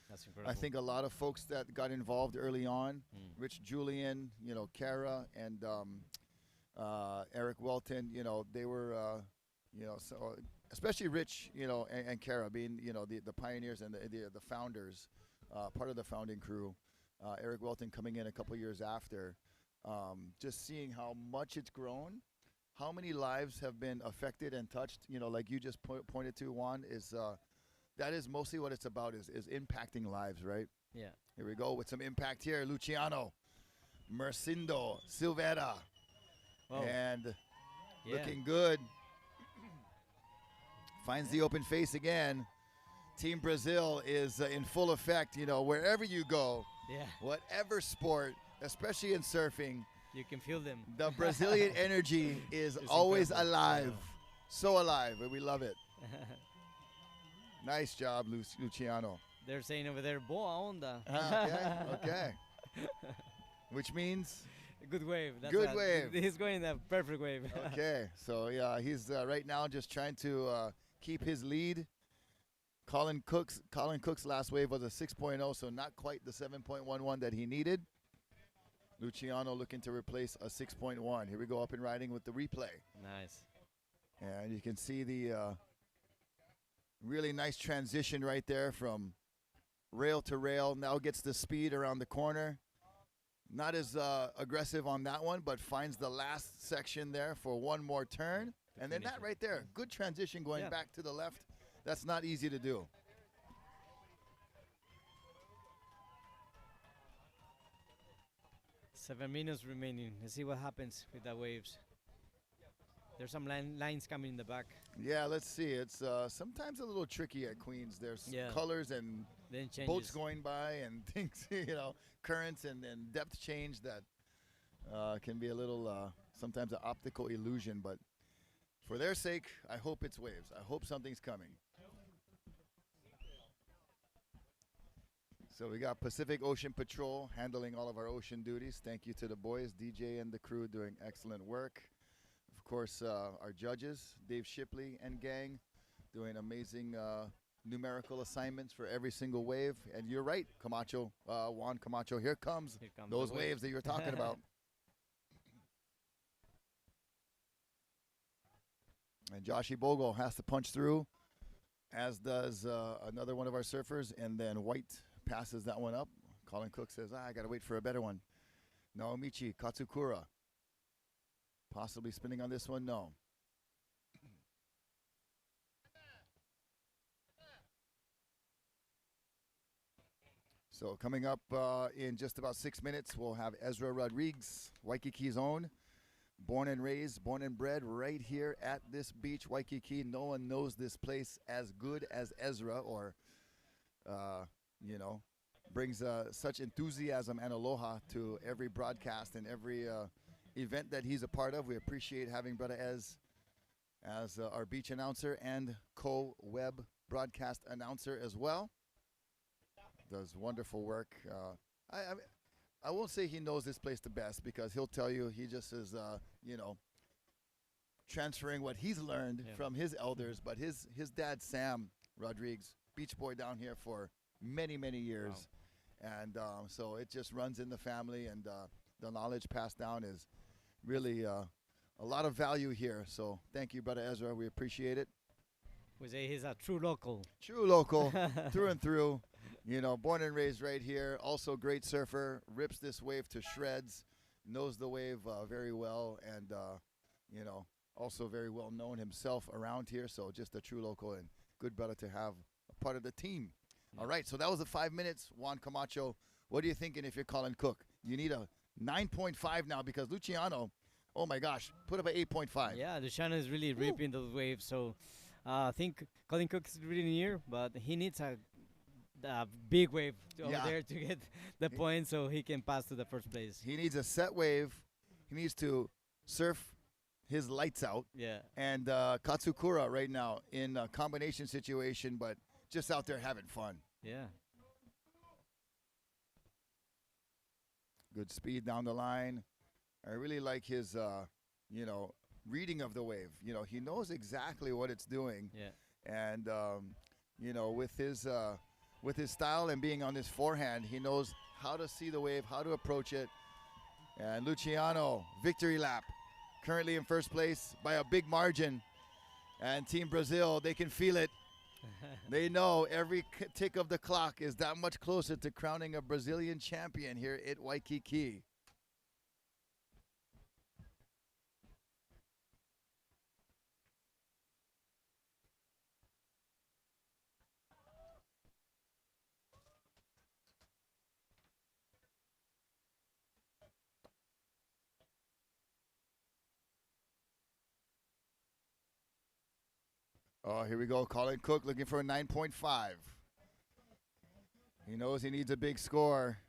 That's incredible. I think a lot of folks that got involved early on, Rich Julian, you know, Kara and Eric Welton, you know, they were, you know, so especially Rich, you know, and Kara being, you know, the pioneers and the founders, part of the founding crew. Eric Welton coming in a couple years after, just seeing how much it's grown. How many lives have been affected and touched? You know, like you just pointed to, Juan, is that is mostly what it's about, is impacting lives, right? Yeah. Here we go with some impact here. Luciano, Mercindo, Silvera, and looking good. Finds the open face again. Team Brazil is in full effect. You know, wherever you go, whatever sport, especially in surfing, you can feel them. The Brazilian energy is always alive. So alive, and we love it. Nice job, Luciano. They're saying over there, boa onda. Okay. Which means? Good wave. That's good wave. He's going the perfect wave. Okay, so yeah, he's right now just trying to keep his lead. Colin Cook's last wave was a 6.0, so not quite the 7.11 that he needed. Luciano looking to replace a 6.1. Here we go, up and riding with the replay. Nice. And you can see the really nice transition right there from rail to rail. Now gets the speed around the corner. Not as aggressive on that one, but finds the last section there for one more turn. And then that right there, good transition going back to the left. That's not easy to do. 7 minutes remaining. Let's see what happens with the waves. There's some lines coming in the back. Yeah, let's see. It's sometimes a little tricky at Queens. There's colors and boats going by and things, you know, currents and depth change that can be a little sometimes an optical illusion. But for their sake, I hope it's waves. I hope something's coming. So we got Pacific Ocean Patrol handling all of our ocean duties. Thank you to the boys, DJ and the crew doing excellent work. Of course, our judges, Dave Shipley and gang, doing amazing numerical assignments for every single wave. And you're right, Camacho, Juan Camacho, here comes those waves that you were talking about. And Joshy Bogle has to punch through, as does another one of our surfers, and then White passes that one up. Colin Cook says, I got to wait for a better one. Naomichi Katsukura. Possibly spinning on this one? No. So coming up in just about 6 minutes, we'll have Ezra Rodriguez, Waikiki's own. Born and raised, born and bred right here at this beach, Waikiki. No one knows this place as good as Ezra, or you know, brings such enthusiasm and aloha to every broadcast and every event that he's a part of. We appreciate having Brother Ez as our beach announcer and co-web broadcast announcer as well. Does wonderful work. I won't say he knows this place the best, because he'll tell you he just is, you know, transferring what he's learned from his elders. But his dad, Sam Rodriguez, beach boy down here for many, many years. Wow. And so it just runs in the family, and the knowledge passed down is really a lot of value here. So thank you, Brother Ezra. We appreciate it. We say he's a true local. True local, through and through. You know, born and raised right here. Also great surfer. Rips this wave to shreds. Knows the wave very well. And, you know, also very well known himself around here. So just a true local and good brother to have a part of the team. All right, so that was the 5 minutes. Juan Camacho, what are you thinking if you're Colin Cook? You need a 9.5 now, because Luciano Oh my gosh, put up an 8.5. Yeah, Luciano is really ripping those waves. So I think Colin Cook is really near, but he needs a big wave over there to get the point so he can pass to the first place. He needs a set wave. He needs to surf his lights out. Yeah. And Katsukura right now in a combination situation, but just out there having fun. Yeah. Good speed down the line. I really like his, reading of the wave. He knows exactly what it's doing. Yeah. And, with his style and being on his forehand, he knows how to see the wave, how to approach it. And Luciano, victory lap, currently in first place by a big margin. And Team Brazil, they can feel it. They know every tick of the clock is that much closer to crowning a Brazilian champion here at Waikiki. Oh, here we go. Colin Cook looking for a 9.5. He knows he needs a big score.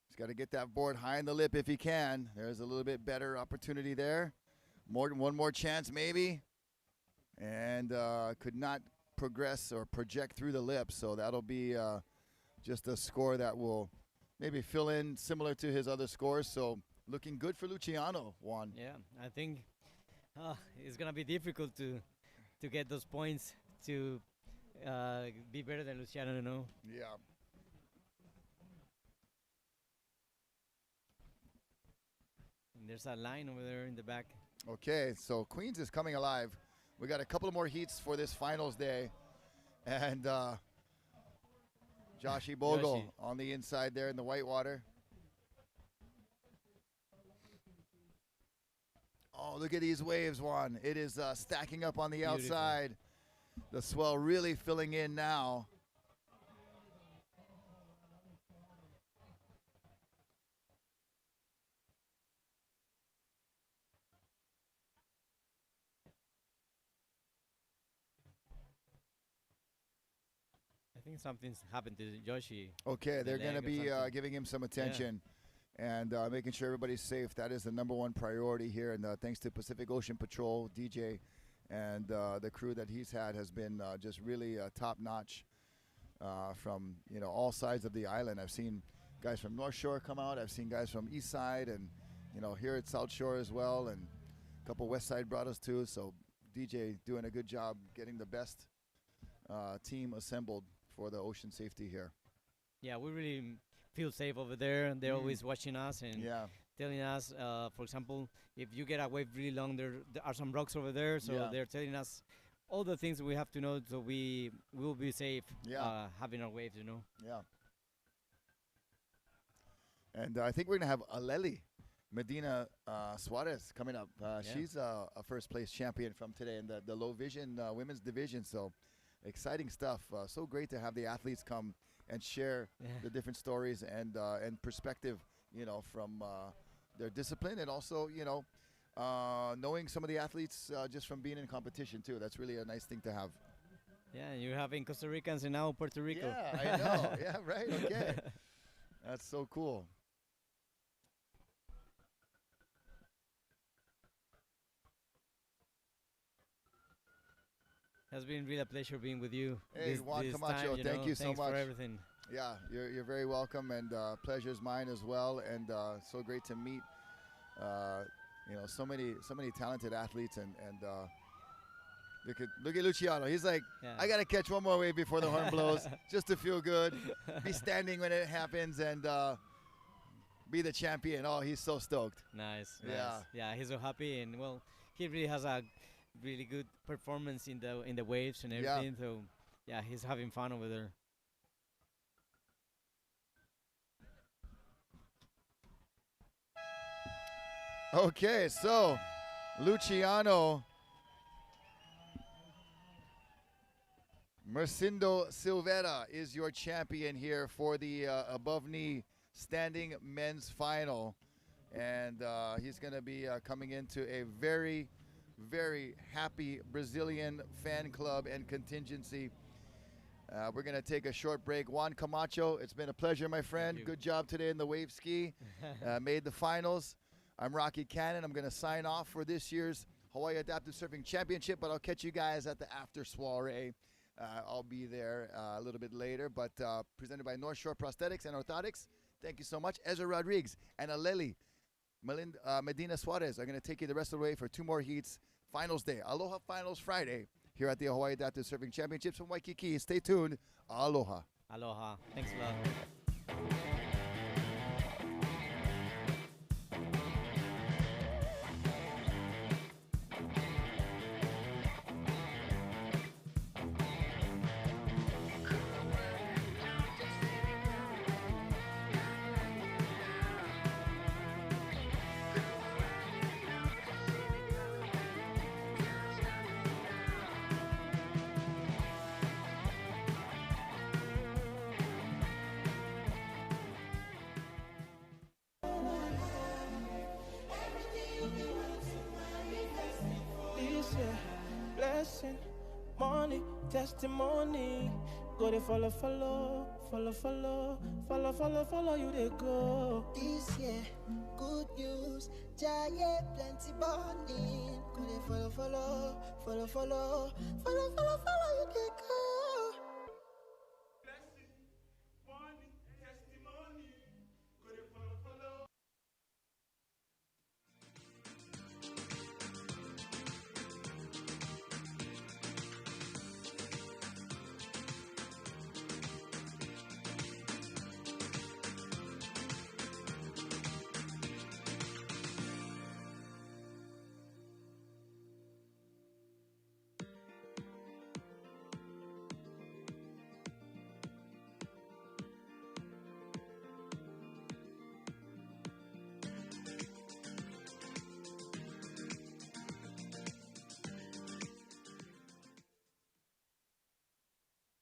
He's got to get that board high in the lip if he can. There's a little bit better opportunity there. One more chance maybe. And could not progress or project through the lip. So that'll be just a score that will maybe fill in similar to his other scores. So looking good for Luciano, Juan. Yeah, I think it's going to be difficult to get those points to be better than Luciano, Yeah. And there's a line over there in the back. Okay, so Queens is coming alive. We got a couple of more heats for this finals day. And Joshi Bogle on the inside there in the whitewater. Oh, look at these waves, Juan. It is stacking up on the outside. The swell really filling in now. I think something's happened to Joshi. Okay, they're going to be giving him some attention. Yeah. And making sure everybody's safe. That is the #1 priority here. And thanks to Pacific Ocean Patrol, DJ, and the crew that he's had has been just really top-notch from all sides of the island. I've seen guys from North Shore come out. I've seen guys from East Side and here at South Shore as well. And a couple West Side brought us too. So DJ doing a good job getting the best team assembled for the ocean safety here. Yeah, we really feel safe over there. They're always watching us and telling us, for example, if you get a wave really long, there are some rocks over there. So they're telling us all the things we have to know so we will be safe having our waves, Yeah. And I think we're going to have Aleli Medina Suarez coming up. She's a first place champion from today in the low vision women's division. So exciting stuff. So great to have the athletes come and share the different stories and perspective, from their discipline, and also, knowing some of the athletes just from being in competition too. That's really a nice thing to have. Yeah, you're having Costa Ricans and now Puerto Rico. Yeah, I know. Yeah, right. Okay, that's so cool. Has been really a pleasure being with you. Hey, Juan Camacho, thank you so much. Thanks for everything. Yeah, you're very welcome, and pleasure's mine as well. And so great to meet, so many talented athletes. And look at Luciano. He's like, I gotta catch one more wave before the horn blows, just to feel good. Be standing when it happens, and be the champion. Oh, he's so stoked. Nice. Yeah, he's so happy, and he really has a really good performance in the waves and everything. So yeah, he's having fun over there. Okay, so Luciano Mercindo Silveira is your champion here for the above knee standing men's final. And he's going to be coming into a very, very happy Brazilian fan club and contingency. We're going to take a short break. Juan Camacho, it's been a pleasure, my friend. Good job today in the wave ski. Made the finals. I'm Rocky Cannon. I'm going to sign off for this year's Hawaii Adaptive Surfing Championship, but I'll catch you guys at the after soiree. I'll be there a little bit later, but presented by North Shore Prosthetics and Orthotics. Thank you so much. Ezra Rodriguez and Aleli Medina Suarez are going to take you the rest of the way for 2 more heats. Finals day. Aloha Finals Friday here at the Hawaii Adaptive Surfing Championships from Waikiki. Stay tuned. Aloha. Aloha. Thanks a lot. Money, testimony. Go to follow, you they go. This year, good news, giant plenty burning. Go to follow, you they go.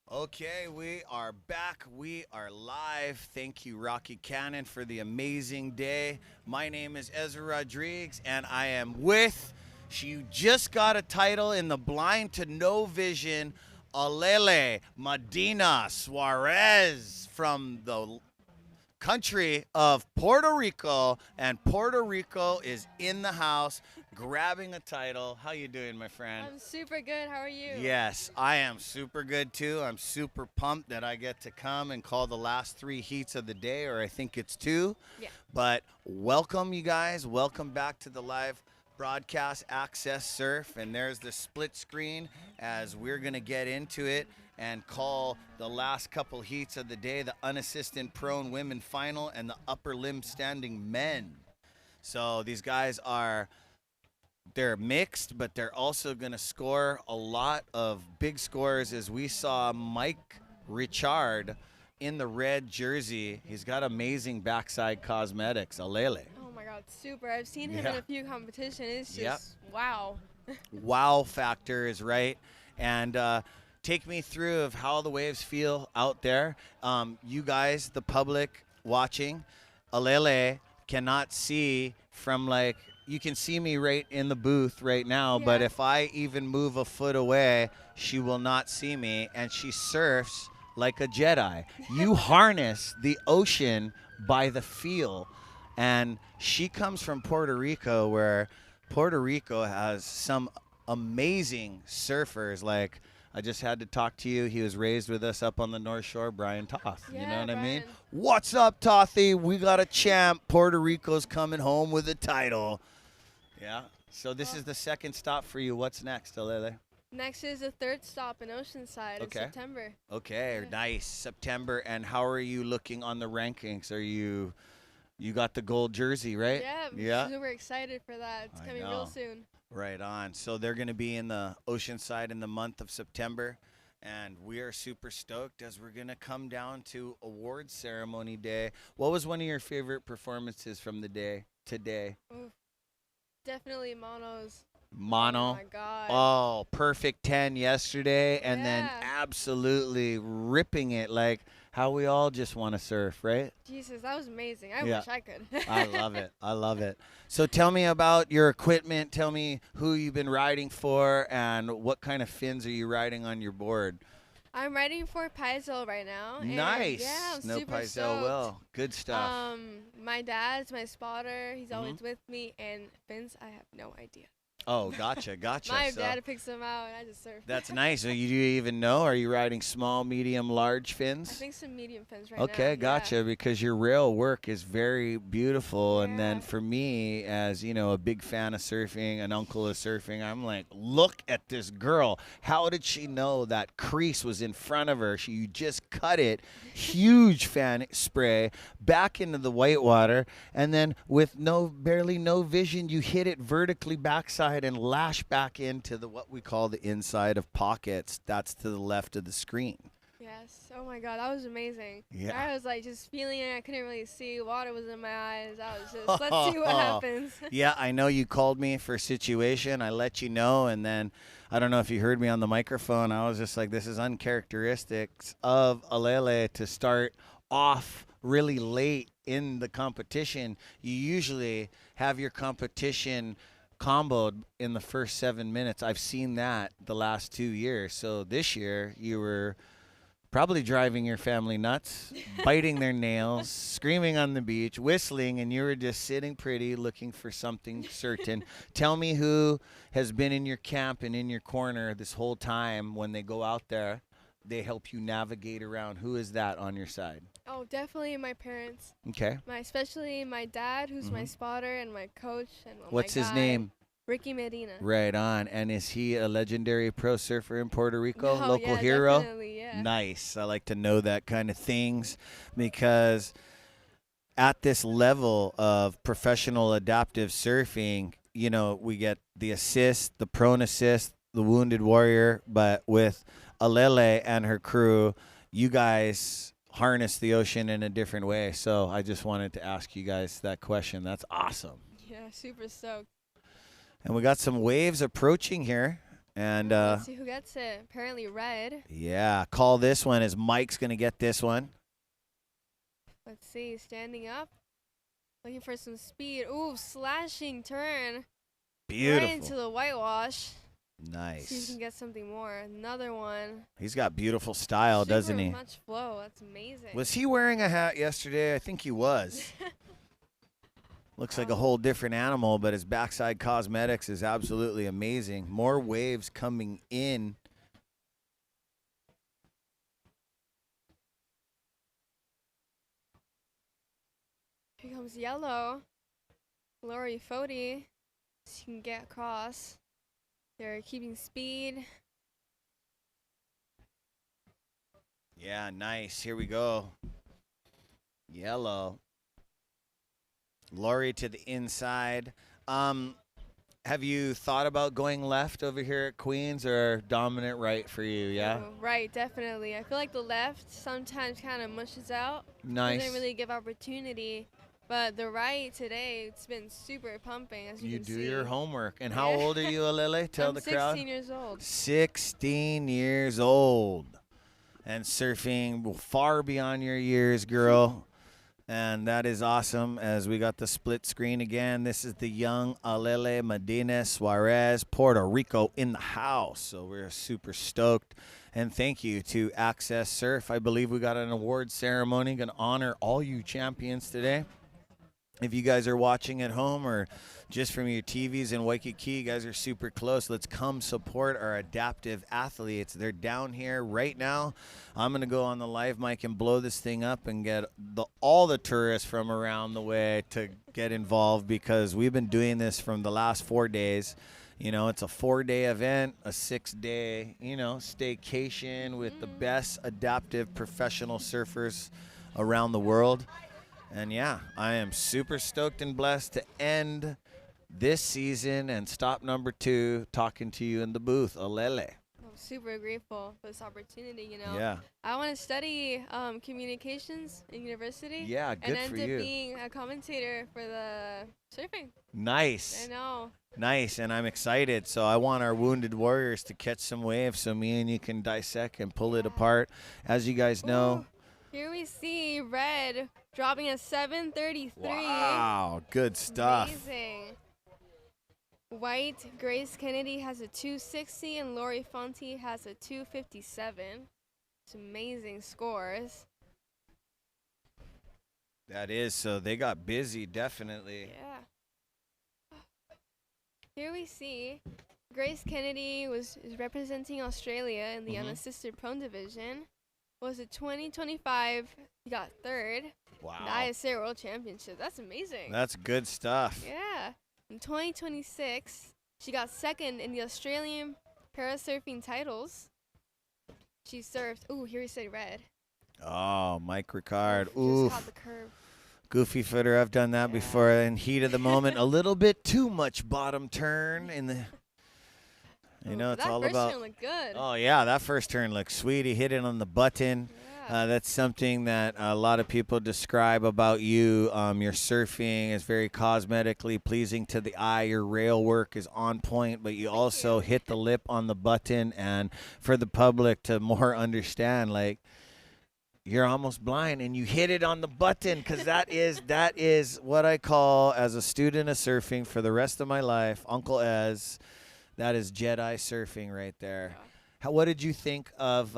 Okay, we are back. We are live. Thank you, Rocky Cannon, for the amazing day. My name is Ezra Rodriguez, and I am with, she just got a title in the blind to no vision, Alele Medina Suarez from the country of Puerto Rico, and Puerto Rico is in the house grabbing a title. How you doing, my friend? I'm super good. How are you? Yes, I am super good too. I'm super pumped that I get to come and call the last 3 heats of the day, or I think it's 2. Yeah. But welcome, you guys. Welcome back to the live broadcast AccesSurf, and there's the split screen as we're going to get into it and call the last couple heats of the day, the unassisted prone women final and the upper limb standing men. So these guys they're mixed, but they're also going to score a lot of big scores, as we saw Mike Richard in the red jersey. He's got amazing backside cosmetics. Alele. Oh my God, super. I've seen him in a few competitions. It's just wow. Wow factor is right. And take me through of how the waves feel out there. You guys, the public watching, Alele cannot see from you can see me right in the booth right now, but if I even move a foot away, she will not see me, and she surfs like a Jedi. You harness the ocean by the feel, and she comes from Puerto Rico, where Puerto Rico has some amazing surfers. Like, I just had to talk to you. He was raised with us up on the North Shore, Brian Toth. Yeah, you know what Brian. I mean? What's up, Tothy? We got a champ. Puerto Rico's coming home with a title. Yeah. So this is the second stop for you. What's next, Alele? Next is the 3rd stop in Oceanside in September. Okay, nice. September. And how are you looking on the rankings? Are you got the gold jersey, right? Yeah, I'm super excited for that. It's coming real soon. Right on. So they're going to be in the Oceanside in the month of September, and we are super stoked as we're going to come down to awards ceremony day. What was one of your favorite performances from the day today? Oof. Definitely Mono's. Mono. Oh my God. Oh, perfect 10 yesterday, and then absolutely ripping it. Like, how we all just want to surf, right? Jesus, that was amazing. I wish I could. I love it. I love it. So tell me about your equipment. Tell me who you've been riding for and what kind of fins are you riding on your board? I'm riding for Paizo right now. Nice. Yeah, I'm no super Paizo stoked. well. Good stuff. My dad's my spotter. He's always with me. And fins, I have no idea. Oh, gotcha. My dad picks them out, and I just surf. That's nice. So you do you even know? Are you riding small, medium, large fins? I think some medium fins right now. Okay, gotcha. Because your rail work is very beautiful, and then for me, as you know, a big fan of surfing, an uncle of surfing, I'm like, look at this girl. How did she know that crease was in front of her? You just cut it, huge fan spray back into the whitewater, and then with barely no vision, you hit it vertically backside and lash back into what we call the inside of pockets. That's to the left of the screen. Yes. Oh my God, that was amazing. Yeah. I was like just feeling it. I couldn't really see. Water was in my eyes. I was just, let's see what happens. Yeah, I know you called me for a situation. I let you know, and then I don't know if you heard me on the microphone. I was just like, this is uncharacteristic of Alele to start off really late in the competition. You usually have your competition comboed in the first 7 minutes. I've seen that the last 2 years. So this year you were probably driving your family nuts, biting their nails, screaming on the beach, whistling, and you were just sitting pretty looking for something certain. Tell me who has been in your camp and in your corner this whole time. When they go out there, they help you navigate around. Who is that on your side? Oh, definitely my parents. Okay. Especially my dad, who's my spotter, and my coach. And What's my his guide, name? Ricky Medina. Right on. And is he a legendary pro surfer in Puerto Rico? No, Local yeah, hero? Definitely, yeah. Nice. I like to know that kind of things because at this level of professional adaptive surfing, you know, we get the assist, the prone assist, the wounded warrior, but with Alele and her crew, you guys harness the ocean in a different way. So I just wanted to ask you guys that question. That's awesome. Yeah, super stoked. And we got some waves approaching here. And let's see who gets it. Apparently red. Yeah, call this one as Mike's going to get this one. Let's see, standing up. Looking for some speed. Ooh, slashing turn. Beautiful. Right into the whitewash. Nice. See if we can get something more. Another one. He's got beautiful style, doesn't he? Much flow. That's amazing. Was he wearing a hat yesterday? I think he was. Looks like a whole different animal, but his backside cosmetics is absolutely amazing. More waves coming in. Here comes yellow. Lori Foti. She can get across. They're keeping speed. Yeah, nice. Here we go. Yellow. Lori to the inside. Have you thought about going left over here at Queens or dominant right for you, yeah? Right, definitely. I feel like the left sometimes kind of mushes out. Nice. Doesn't really give opportunity. But the right today, it's been super pumping, as you can see. You do your homework. And how old are you, Alele? Tell the crowd. 16 years old. 16 years old. And surfing far beyond your years, girl. And that is awesome as we got the split screen again. This is the young Alele Medina Suarez, Puerto Rico in the house. So we're super stoked. And thank you to AccesSurf. I believe we got an award ceremony. Going to honor all you champions today. If you guys are watching at home or just from your TVs in Waikiki, you guys are super close. Let's come support our adaptive athletes. They're down here right now. I'm going to go on the live mic and blow this thing up and get all the tourists from around the way to get involved because we've been doing this from the last 4 days. You know, it's a 4-day event, a 6-day, staycation with the best adaptive professional surfers around the world. And yeah, I am super stoked and blessed to end this season and stop number 2 talking to you in the booth, Alele. I'm super grateful for this opportunity, Yeah. I want to study communications in university. Yeah, good and for end you. up being a commentator for the surfing. Nice. I know. Nice, and I'm excited. So I want our wounded warriors to catch some waves so me and you can dissect and pull it apart. As you guys know. Here we see Red dropping a 7:33. Wow, good stuff. Amazing. White, Grace Kennedy has a 260 and Lori Fonte has a 257. It's amazing scores. That is, so they got busy, definitely. Yeah. Here we see Grace Kennedy is representing Australia in the unassisted prone division. Was it 2025? He got third. Wow. The ISA World Championship. That's amazing. That's good stuff. Yeah. In 2026, she got second in the Australian parasurfing titles. She surfed. Ooh, here we say Red. Oh, Mike Ricard. Just Oof. caught the curve. Goofy footer. I've done that before in heat of the moment. A little bit too much bottom turn in the. You know, it's all about. That first turn looked good. Oh yeah, that first turn looked sweet. He hit it on the button. That's something that a lot of people describe about you. Your surfing is very cosmetically pleasing to the eye. Your rail work is on point, but you also hit the lip on the button. And for the public to more understand, like, you're almost blind and you hit it on the button, because that is what I call, as a student of surfing for the rest of my life, Uncle Ez. That is Jedi surfing right there. What did you think of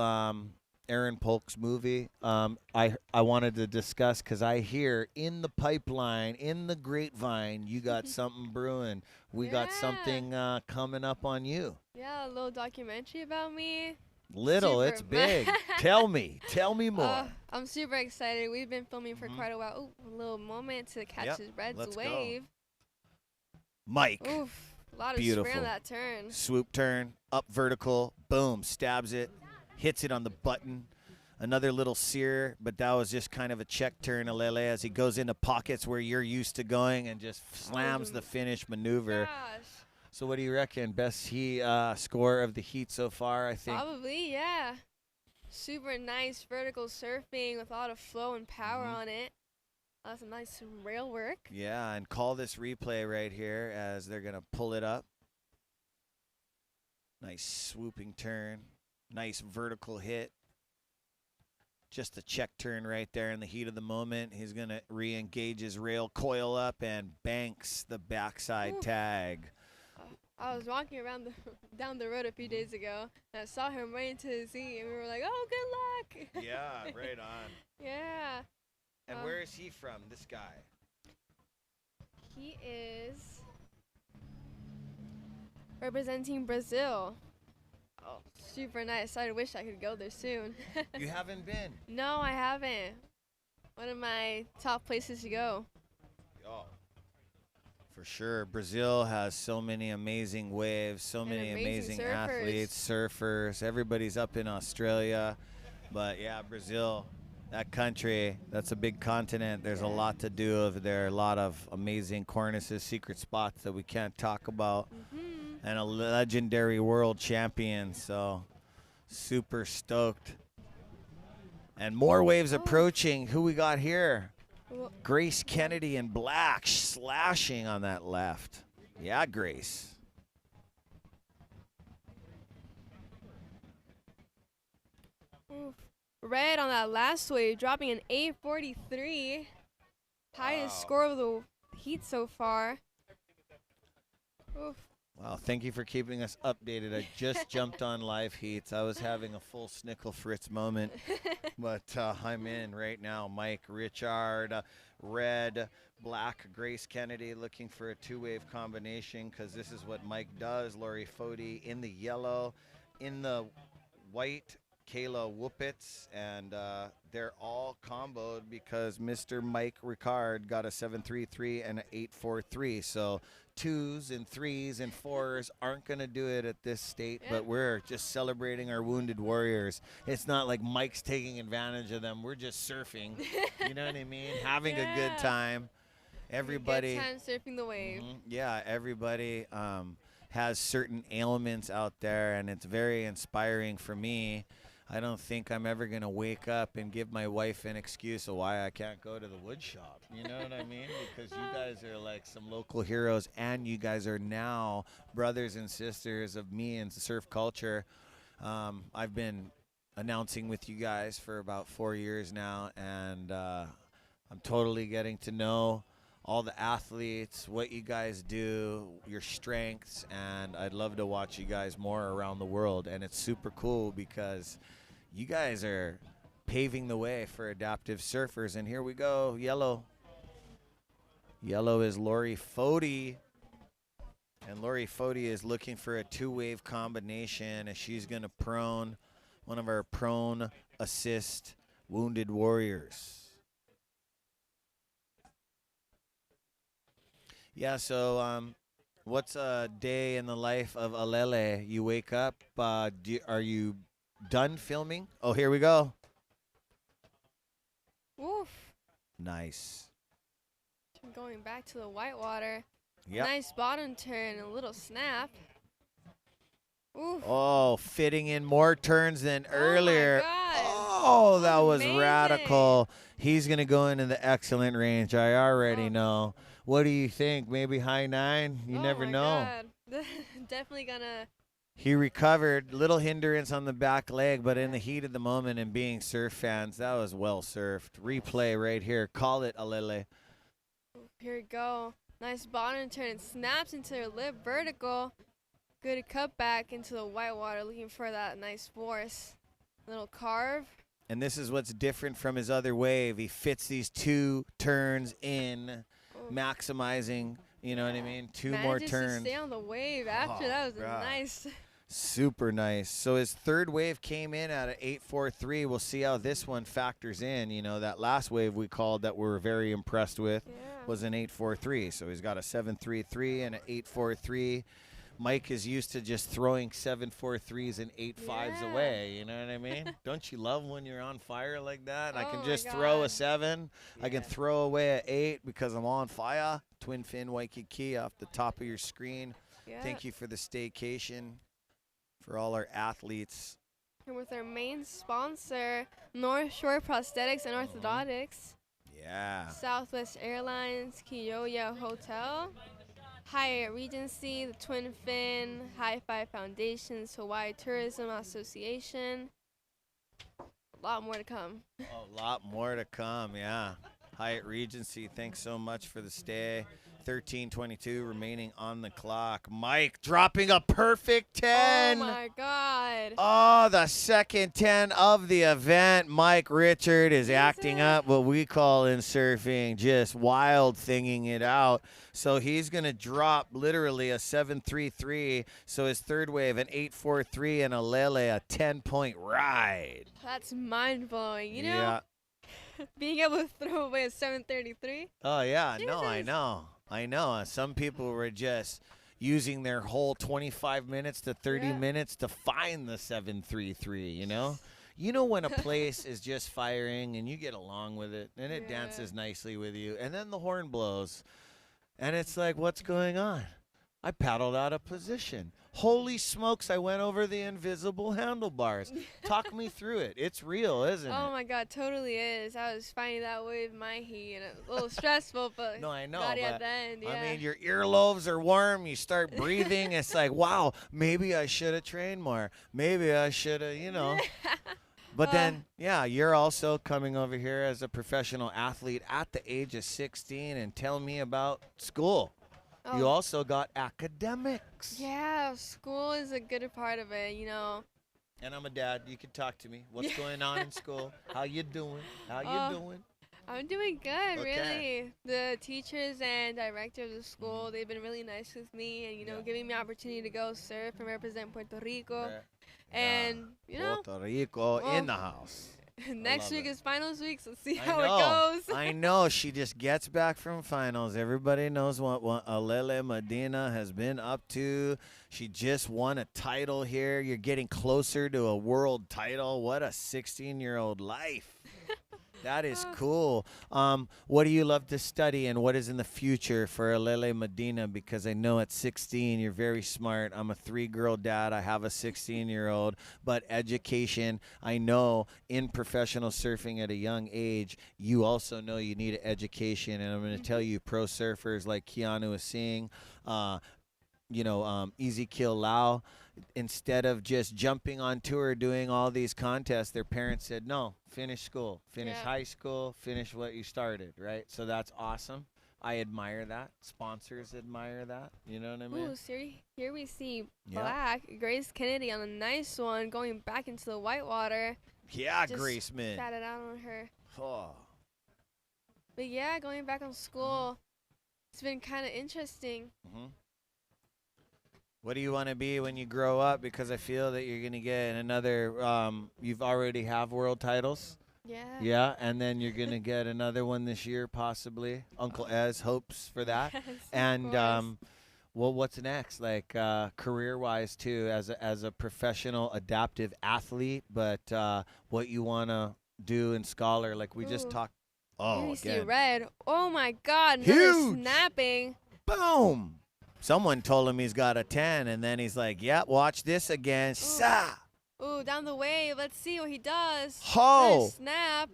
Aaron Polk's movie? I wanted to discuss, because I hear in the pipeline, in the grapevine, you got something brewing. We got something coming up on you. Yeah, a little documentary about me. Little, it's big. Tell me more. I'm super excited. We've been filming for quite a while. Ooh, a little moment to catch his Red's wave. Mike. Oof, a lot of Beautiful. spray on that turn. Swoop turn, up vertical, boom, stabs it, hits it on the button. Another little sear, but that was just kind of a check turn, Alele, as he goes into pockets where you're used to going and just slams the finish maneuver. Gosh. So what do you reckon? Best score of the heat so far, I think? Probably, yeah. Super nice vertical surfing with a lot of flow and power on it. That's some nice rail work. Yeah, and call this replay right here as they're going to pull it up. Nice swooping turn. Nice vertical hit. Just a check turn right there in the heat of the moment. He's going to re-engage his rail, coil up, and banks the backside tag. I was walking around down the road a few days ago, and I saw him right into the sea, and we were like, oh, good luck. Yeah, right on. Yeah. And where is he from, this guy? He is representing Brazil. Oh, super nice. I wish I could go there soon. You haven't been? No, I haven't. One of my top places to go. Oh. For sure. Brazil has so many amazing waves, so many amazing athletes, surfers. Everybody's up in Australia. But, yeah, Brazil, that country, that's a big continent. There's a lot to do over there, a lot of amazing cornices, secret spots that we can't talk about, and a legendary world champion. So super stoked. And more waves approaching. Who we got here? Grace Kennedy in black, slashing on that left. Yeah, Grace. Oof. Red on that last wave, dropping an 8:43. Highest score of the heat so far. Oof. Wow, thank you for keeping us updated. I just jumped on live heats. I was having a full Snickle Fritz moment, but I'm in right now. Mike Richard, red, black, Grace Kennedy looking for a two-wave combination, because this is what Mike does. Lori Foti in the yellow, in the white, Kayla Whoopits, and they're all comboed because Mr. Mike Ricard got a 7.33 and an 8.43. So 2s and 3s and 4s aren't going to do it at this state, but we're just celebrating our wounded warriors. It's not like Mike's taking advantage of them. We're just surfing, you know what I mean? Having a good time. Everybody. Good time surfing the wave. Yeah, everybody has certain ailments out there, and it's very inspiring for me. I don't think I'm ever going to wake up and give my wife an excuse of why I can't go to the wood shop. You know what I mean? Because you guys are like some local heroes, and you guys are now brothers and sisters of me and surf culture. I've been announcing with you guys for about 4 years now, and I'm totally getting to know all the athletes, what you guys do, your strengths, and I'd love to watch you guys more around the world. And it's super cool because you guys are paving the way for adaptive surfers. And here we go, yellow. Yellow is Lori Foti. And Lori Foti is looking for a 2-wave combination, and she's going to prone one of our prone assist wounded warriors. Yeah, so what's a day in the life of Alele? You wake up, are you done filming? Oh, here we go. Woof. Nice. Going back to the whitewater. Yep. Nice bottom turn, a little snap. Oof. Oh, fitting in more turns than earlier. Oh, that was radical. He's going to go into the excellent range. I already know. What do you think? Maybe high 9? You never know. God. Definitely gonna. He recovered. Little hindrance on the back leg, but in the heat of the moment and being surf fans, that was well surfed. Replay right here. Call it, Alele. Here we go. Nice bottom turn. It snaps into her lip vertical. Good cut back into the whitewater, looking for that nice force. Little carve. And this is what's different from his other wave. He fits these 2 turns in, maximizing, you know what I mean? 2 more turns. Manages to stay on the wave after. That was nice. Super nice. So his 3rd wave came in at an 8.43. We'll see how this one factors in. You know, that last wave we called that we were very impressed with was an 8.43. So he's got a 7.33 and an 8.43. Mike is used to just throwing 7.43s and 8.5s away. You know what I mean? Don't you love when you're on fire like that? I can just throw a 7. I can throw away an 8 because I'm on fire. Twin fin Waikiki off the top of your screen. Thank you for the staycation for all our athletes. And with our main sponsor, North Shore Prosthetics and Orthotics. Yeah. Southwest Airlines, Kiyoya Hotel. Hyatt Regency, the Twin Fin, High Five Foundations, Hawaii Tourism Association. A lot more to come. A lot more to come, yeah. Hyatt Regency, thanks so much for the stay. 13:22 remaining on the clock. Mike dropping a perfect 10. Oh, my God. Oh, the second 10 of the event. Mike Richard is acting up what we call in surfing, just wild thinging it out. So he's going to drop literally a 7.33. So his 3rd wave, an 8.43, and Alele, a 10-point ride. That's mind-blowing. You know, being able to throw away a 7.33. Oh, yeah. Jesus. No, I know. I know. Some people were just using their whole 25 minutes to 30 minutes to find the 7.33, you know? You know when a place is just firing and you get along with it and it dances nicely with you, and then the horn blows. And it's like, what's going on? I paddled out of position. Holy smokes, I went over the invisible handlebars. Talk me through it. It's real, isn't it? Oh, my God, totally is. I was finding that wave in my heat, and it was a little stressful, but no, I know, got it but at the end, I mean, your earlobes are warm. You start breathing. It's like, wow, maybe I should have trained more. Maybe I should have, you know. But then, you're also coming over here as a professional athlete at the age of 16 and tell me about school. You also got academics. Yeah, school is a good part of it, you know. And I'm a dad. You can talk to me. What's going on in school? How you doing? How you doing? I'm doing good, really. The teachers and director of the school, they've been really nice with me and, you know, giving me opportunity to go surf and represent Puerto Rico. And, you know. Puerto Rico in the house. Next week is finals week, so see how it goes. I know. She just gets back from finals. Everybody knows what Alele Medina has been up to. She just won a title here. You're getting closer to a world title. What a 16-year-old life. That is cool. What do you love to study, and what is in the future for Alele Medina? Because I know at 16 you're very smart. I'm a 3-girl dad. I have a 16-year-old. But education, I know in professional surfing at a young age, you also know you need an education. And I'm going to tell you, pro surfers like Keanu is seeing, Ezekiel Lau, instead of just jumping on tour doing all these contests, their parents said, no, finish school, finish high school, finish what you started, right? So that's awesome. I admire that. Sponsors admire that. You know what I mean? Ooh, so here we see Black, Grace Kennedy on a nice one, going back into the whitewater. Yeah, Just Grace, man. sat it out on her. Oh. But yeah, going back on school, it's been kind of interesting. What do you want to be when you grow up? Because I feel that you're going to get another, you've already have world titles. Yeah. Yeah, and then you're going to get another one this year, possibly. Uncle Ez hopes for that. Yes, and, well, what's next? Like, career-wise, too, as a professional adaptive athlete, but what you want to do in Scholar, like we just talked. Oh, you again. see red. Oh, my God. Another Huge. snapping. Boom. Someone told him he's got a 10, and then he's like, yep, watch this again. Sa. Ooh, down the wave. Let's see what he does. Ho. Another snap.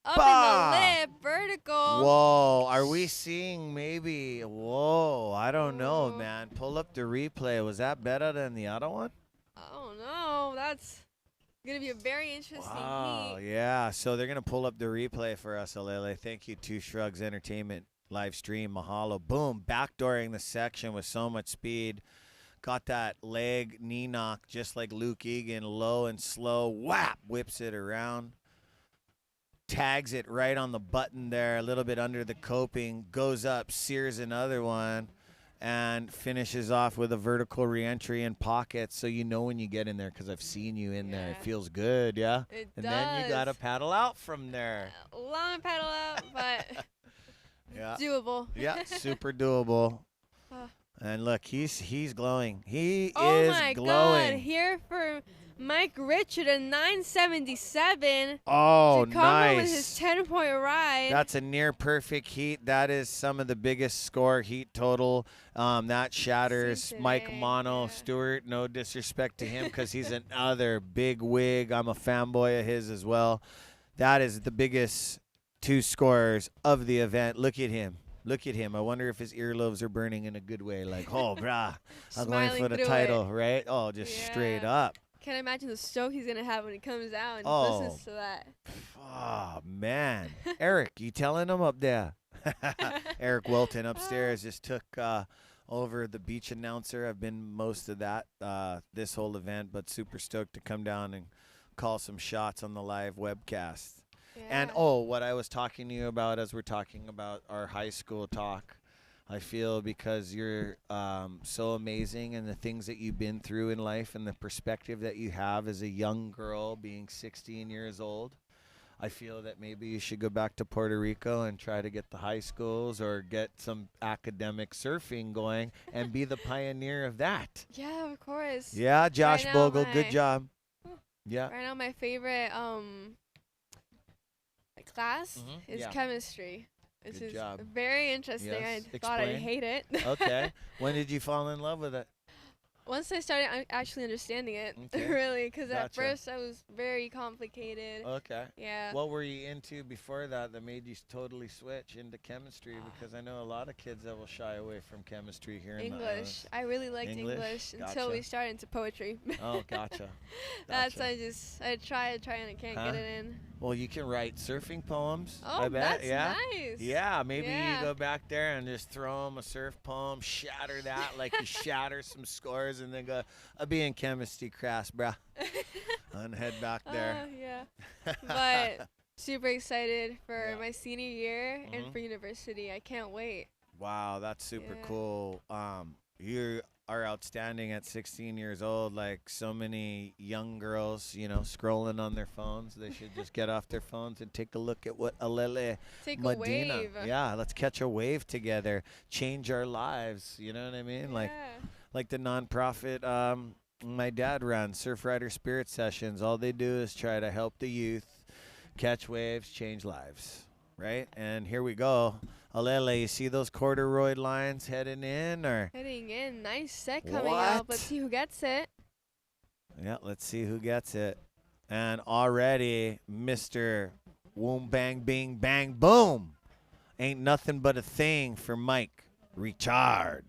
Up Bah. in the lip. Vertical. Whoa, are we seeing maybe, whoa, I don't know, man. Pull up the replay. Was that better than the other one? Oh, no. That's going to be a very interesting Oh, heat. yeah. So they're going to pull up the replay for us, Alele. Thank you, Two Shrugs Entertainment live stream. Mahalo. Boom. Backdooring the section with so much speed. Got that leg knee knock just like Luke Egan. Low and slow. Whap. Whips it around. Tags it right on the button there. A little bit under the coping. Goes up. Sears another one. And finishes off with a vertical reentry in pocket, so you know when you get in there because I've seen you in there. It feels good, yeah? It and does. then you got to paddle out from there. Long paddle out, but Yeah. doable. Yeah, super doable. Oh. And look, he's glowing. He Oh is my glowing. God! Here for Mike Richard, a 977. Oh, Chicago nice. with his 10-point ride. That's a near perfect heat. That is some of the biggest score heat total. That shatters Mike Mono Stewart. No disrespect to him because he's another big wig. I'm a fanboy of his as well. That is the biggest two scorers of the event. Look at him. Look at him. I wonder if his earlobes are burning in a good way. Like, oh, brah, I'm going for the title, right? Oh, just straight up. Can't imagine the stroke he's going to have when he comes out and listens to that. Oh, man. Eric, you telling him up there? Eric Welton upstairs just took over the beach announcer. I've been most of that this whole event, but super stoked to come down and call some shots on the live webcast. Yeah. And, what I was talking to you about as we're talking about our high school talk, I feel because you're so amazing and the things that you've been through in life and the perspective that you have as a young girl being 16 years old, I feel that maybe you should go back to Puerto Rico and try to get the high schools or get some academic surfing going and be the pioneer of that. Yeah, of course. Yeah, Josh Bogle, good job. Yeah. Right now my favorite class is chemistry. This is very interesting. Yes. I thought I'd hate it. Okay. When did you fall in love with it? Once I started actually understanding it, really, because at first I was very complicated. Okay. Yeah. What were you into before that made you totally switch into chemistry? Because I know a lot of kids that will shy away from chemistry here in the English. I really liked English until we started into poetry. Oh, gotcha. That's I try and I can't get it in. Well, you can write surfing poems. Oh, I bet. that's nice. Yeah, maybe you go back there and just throw them a surf poem, shatter that like you shatter some scores, and then go, I'll be in chemistry class, brah. And head back there. Yeah. But super excited for my senior year and for university. I can't wait. Wow, that's super cool. You are outstanding at 16 years old. Like so many young girls, scrolling on their phones. They should just get off their phones and take a look at what Alele Medina. A wave. Yeah, let's catch a wave together. Change our lives. You know what I mean? Like the nonprofit my dad runs, Surfrider Spirit Sessions. All they do is try to help the youth catch waves, change lives. Right? And here we go. Alele, you see those corduroy lines heading in? Or heading in. Nice set coming up. Let's see who gets it. Yeah, let's see who gets it. And already, Mr. Boom, bang, bing, bang, boom. Ain't nothing but a thing for Mike Richard.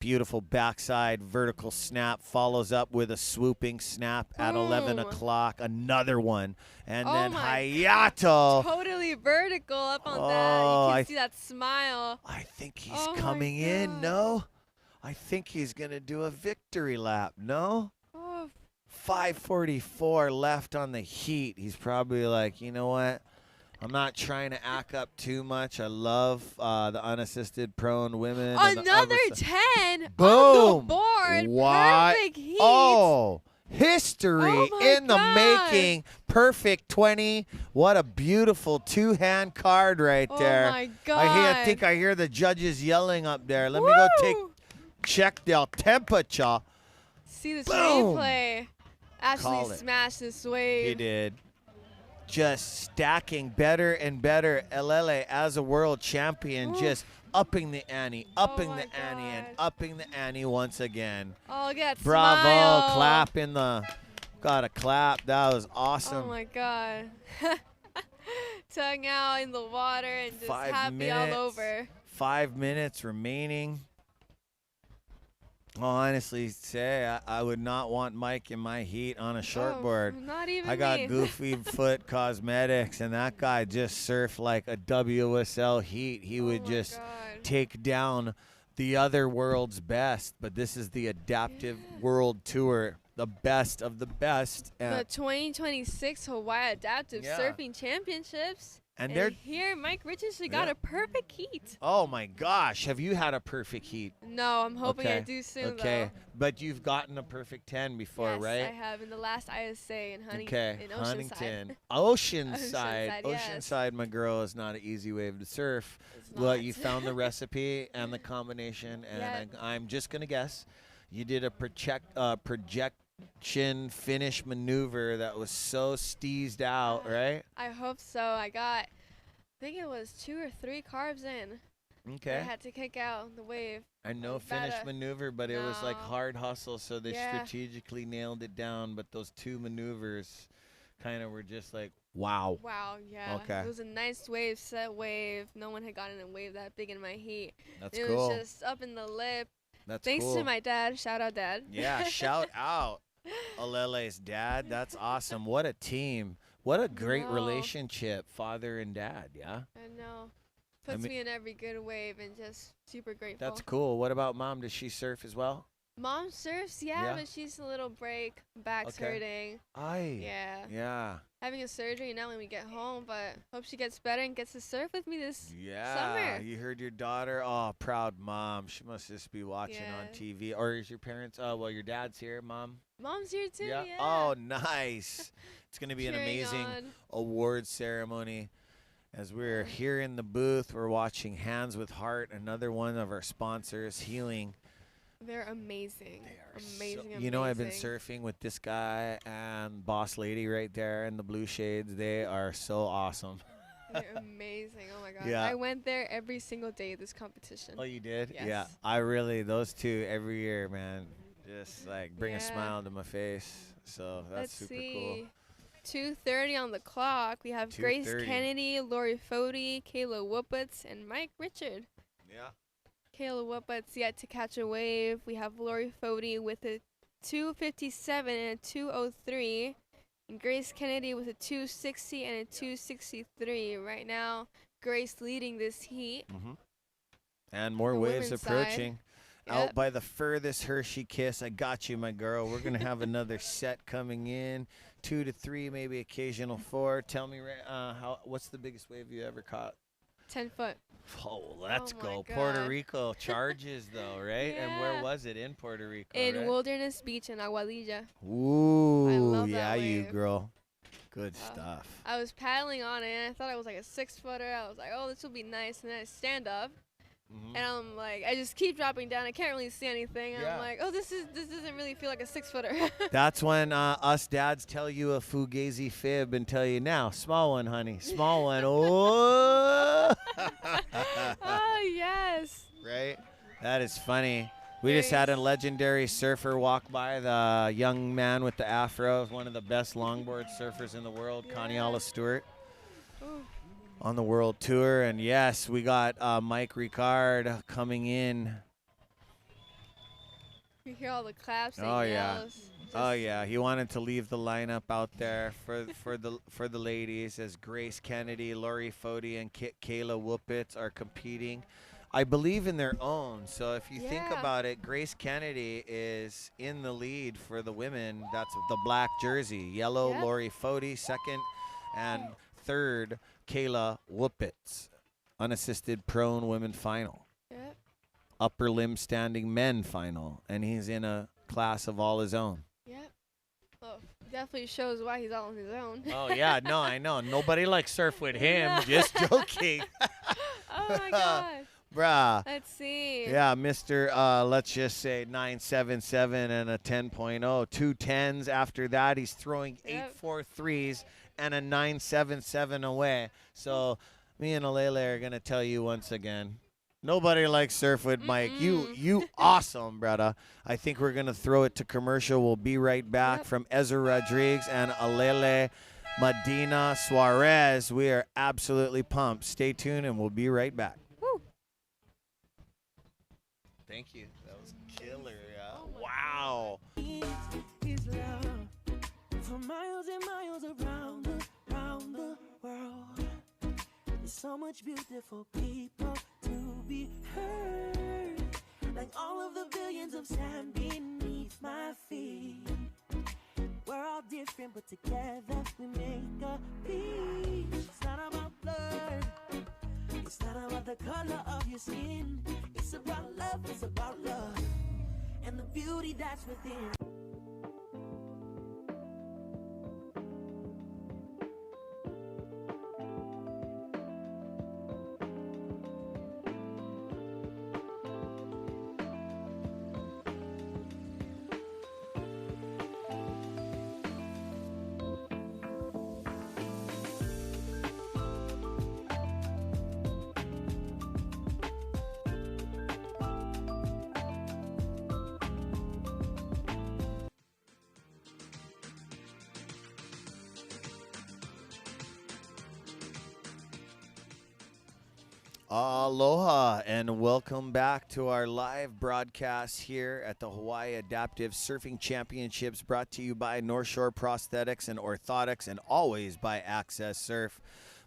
Beautiful backside vertical snap, follows up with a swooping snap at 11 o'clock. Another one. And then Hayato. Totally vertical up on that. You can see that smile. I think he's coming in, no? I think he's going to do a victory lap, no? 5:44 left on the heat. He's probably like, you know what? I'm not trying to act up too much. I love the unassisted prone women. Another 10 Boom. on the board. What? Perfect heat. Oh, history in the making. Perfect 20. What a beautiful two-hand card right there. Oh, my God. I think I hear the judges yelling up there. Let me go check the temperature. See this Boom. replay. Ashley smashed this wave. He did. Just stacking better and better. Elele as a world champion, just upping the ante, and upping the ante once again. Oh, look at that Bravo, smile. clap in the, got a clap. That was awesome. Oh, my God. Tongue out in the water and just 5 happy minutes, all over. 5 minutes remaining. I'll honestly say I would not want Mike in my heat on a shortboard. Not even I got me. Goofy Foot Cosmetics, and that guy just surfed like a WSL heat. He would just take down the other world's best. But this is the Adaptive World Tour, the best of the best. The 2026 Hawaii Adaptive Surfing Championships. And here, Mike Richardson got a perfect heat. Oh, my gosh. Have you had a perfect heat? No, I'm hoping I do soon, though. But you've gotten a perfect 10 before, Yes, right? I have in the last ISA in Huntington. Oceanside. Oceanside, my girl, is not an easy wave to surf. Well, you found the recipe and the combination, and I'm just going to guess. You did a projection finish maneuver that was so steezed out, right? I hope so. I think it was 2 or 3 carbs in. Okay. I had to kick out the wave. I know finish maneuver, but it was like hard hustle, so they strategically nailed it down. But those 2 maneuvers kind of were just like, wow. Wow, yeah. Okay. It was a nice wave, set wave. No one had gotten a wave that big in my heat. That's it cool. It was just up in the lip. That's Thanks cool. to my dad. Shout out, Dad. Yeah, shout out Alele's dad. That's awesome. What a team. What a great relationship, father and dad, yeah? I know. Puts me in every good wave and just super grateful. That's cool. What about mom? Does she surf as well? Mom surfs, but she's a little break. Back's hurting. Yeah. Having a surgery now when we get home, but hope she gets better and gets to surf with me this summer. You heard your daughter. Oh, proud mom. She must just be watching on TV. Or is your parents? Well, your dad's here, mom. Mom's here too. Yeah. Oh, nice. It's going to be an amazing award ceremony. As we're here in the booth, we're watching Hands with Heart, another one of our sponsors, Healing. They're amazing. Amazing. You know, I've been surfing with this guy and Boss Lady right there in the blue shades. They are so awesome. They're amazing. Oh, my God. Yeah. I went there every single day of this competition. Oh, you did? Yes. Yeah. Those 2 every year, man, just like bring a smile to my face. So that's super cool. 2:30 on the clock. We have Grace Kennedy, Lori Fody, Kayla Whoopitz, and Mike Richard. Yeah. Kayla Whoopitz yet to catch a wave. We have Lori Fody with a 2:57 and a 2:03. And Grace Kennedy with a 2:60 and a 2:63. Right now, Grace leading this heat. And more waves approaching. Out by the furthest Hershey Kiss. I got you, my girl. We're going to have another set coming in. 2 to 3, maybe occasional 4. Tell me, what's the biggest wave you ever caught? 10 foot. Oh, let's go. Puerto Rico charges, though, right? Yeah. And where was it? In Puerto Rico, in Wilderness Beach in Aguadilla. Ooh, I love yeah, that you wave. girl. Good stuff. I was paddling on it, and I thought it was like a 6-footer. I was like, oh, this will be nice. And then I stand up, and I'm like, I just keep dropping down. I can't really see anything. And I'm like, oh, this doesn't really feel like a 6-footer. That's when us dads tell you a fugazi fib and tell you, now, small one, honey, small one. Oh. Oh, yes. Right? That is funny. We just had a legendary surfer walk by, the young man with the afro, one of the best longboard surfers in the world, Mono Stewart, on the world tour. And yes, we got Mike Ricard coming in You hear all the claps and Oh yeah. yells. Oh yeah. He wanted to leave the lineup out there for the ladies as Grace Kennedy, Lori Foti, and Kayla Whoopitz are competing. I believe in their own. So if you think about it, Grace Kennedy is in the lead for the women. That's the black jersey. Yellow, Lori Foti, second, and third, Kayla Whoopitz. Unassisted prone women final. Yep. Upper limb standing men final. And he's in a class of all his own. Yep. Well, definitely shows why he's all on his own. Oh, yeah. No, I know. Nobody likes surf with him. Just joking. Oh, my God. Bruh. Let's see. Yeah, Mr. Let's just say 9.77 and a 10.0. 2 10s after that. He's throwing 8.4 threes and a 9.77 away. So me and Alele are going to tell you once again, nobody likes surf with Mike. You awesome, brother. I think we're going to throw it to commercial. We'll be right back from Ezra Rodriguez and Alele Medina Suarez. We are absolutely pumped. Stay tuned, and we'll be right back. Thank you. That was killer. Wow. His love for miles and miles around the world. There's so much beautiful people to be heard. Like all of the billions of sand beneath my feet. We're all different, but together we make a piece. It's not about blood. It's not about the color of your skin. It's about love, it's about love. And the beauty that's within. Aloha and welcome back to our live broadcast here at the Hawaii Adaptive Surfing Championships, brought to you by North Shore Prosthetics and Orthotics, and always by AccesSurf.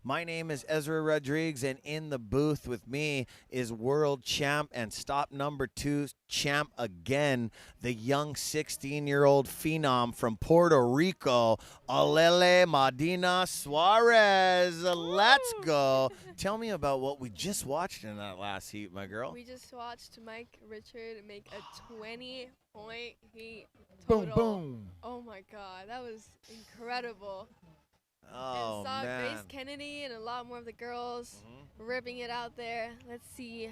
My name is Ezra Rodriguez, and in the booth with me is world champ and stop number 2 champ again, the young 16-year-old phenom from Puerto Rico, Alele Medina Suarez. Let's go. Tell me about what we just watched in that last heat, my girl. We just watched Mike Richard make a 20-point heat total. Boom, boom. Oh, my God. That was incredible. Oh, and saw man. Grace Kennedy and a lot more of the girls ripping it out there. Let's see.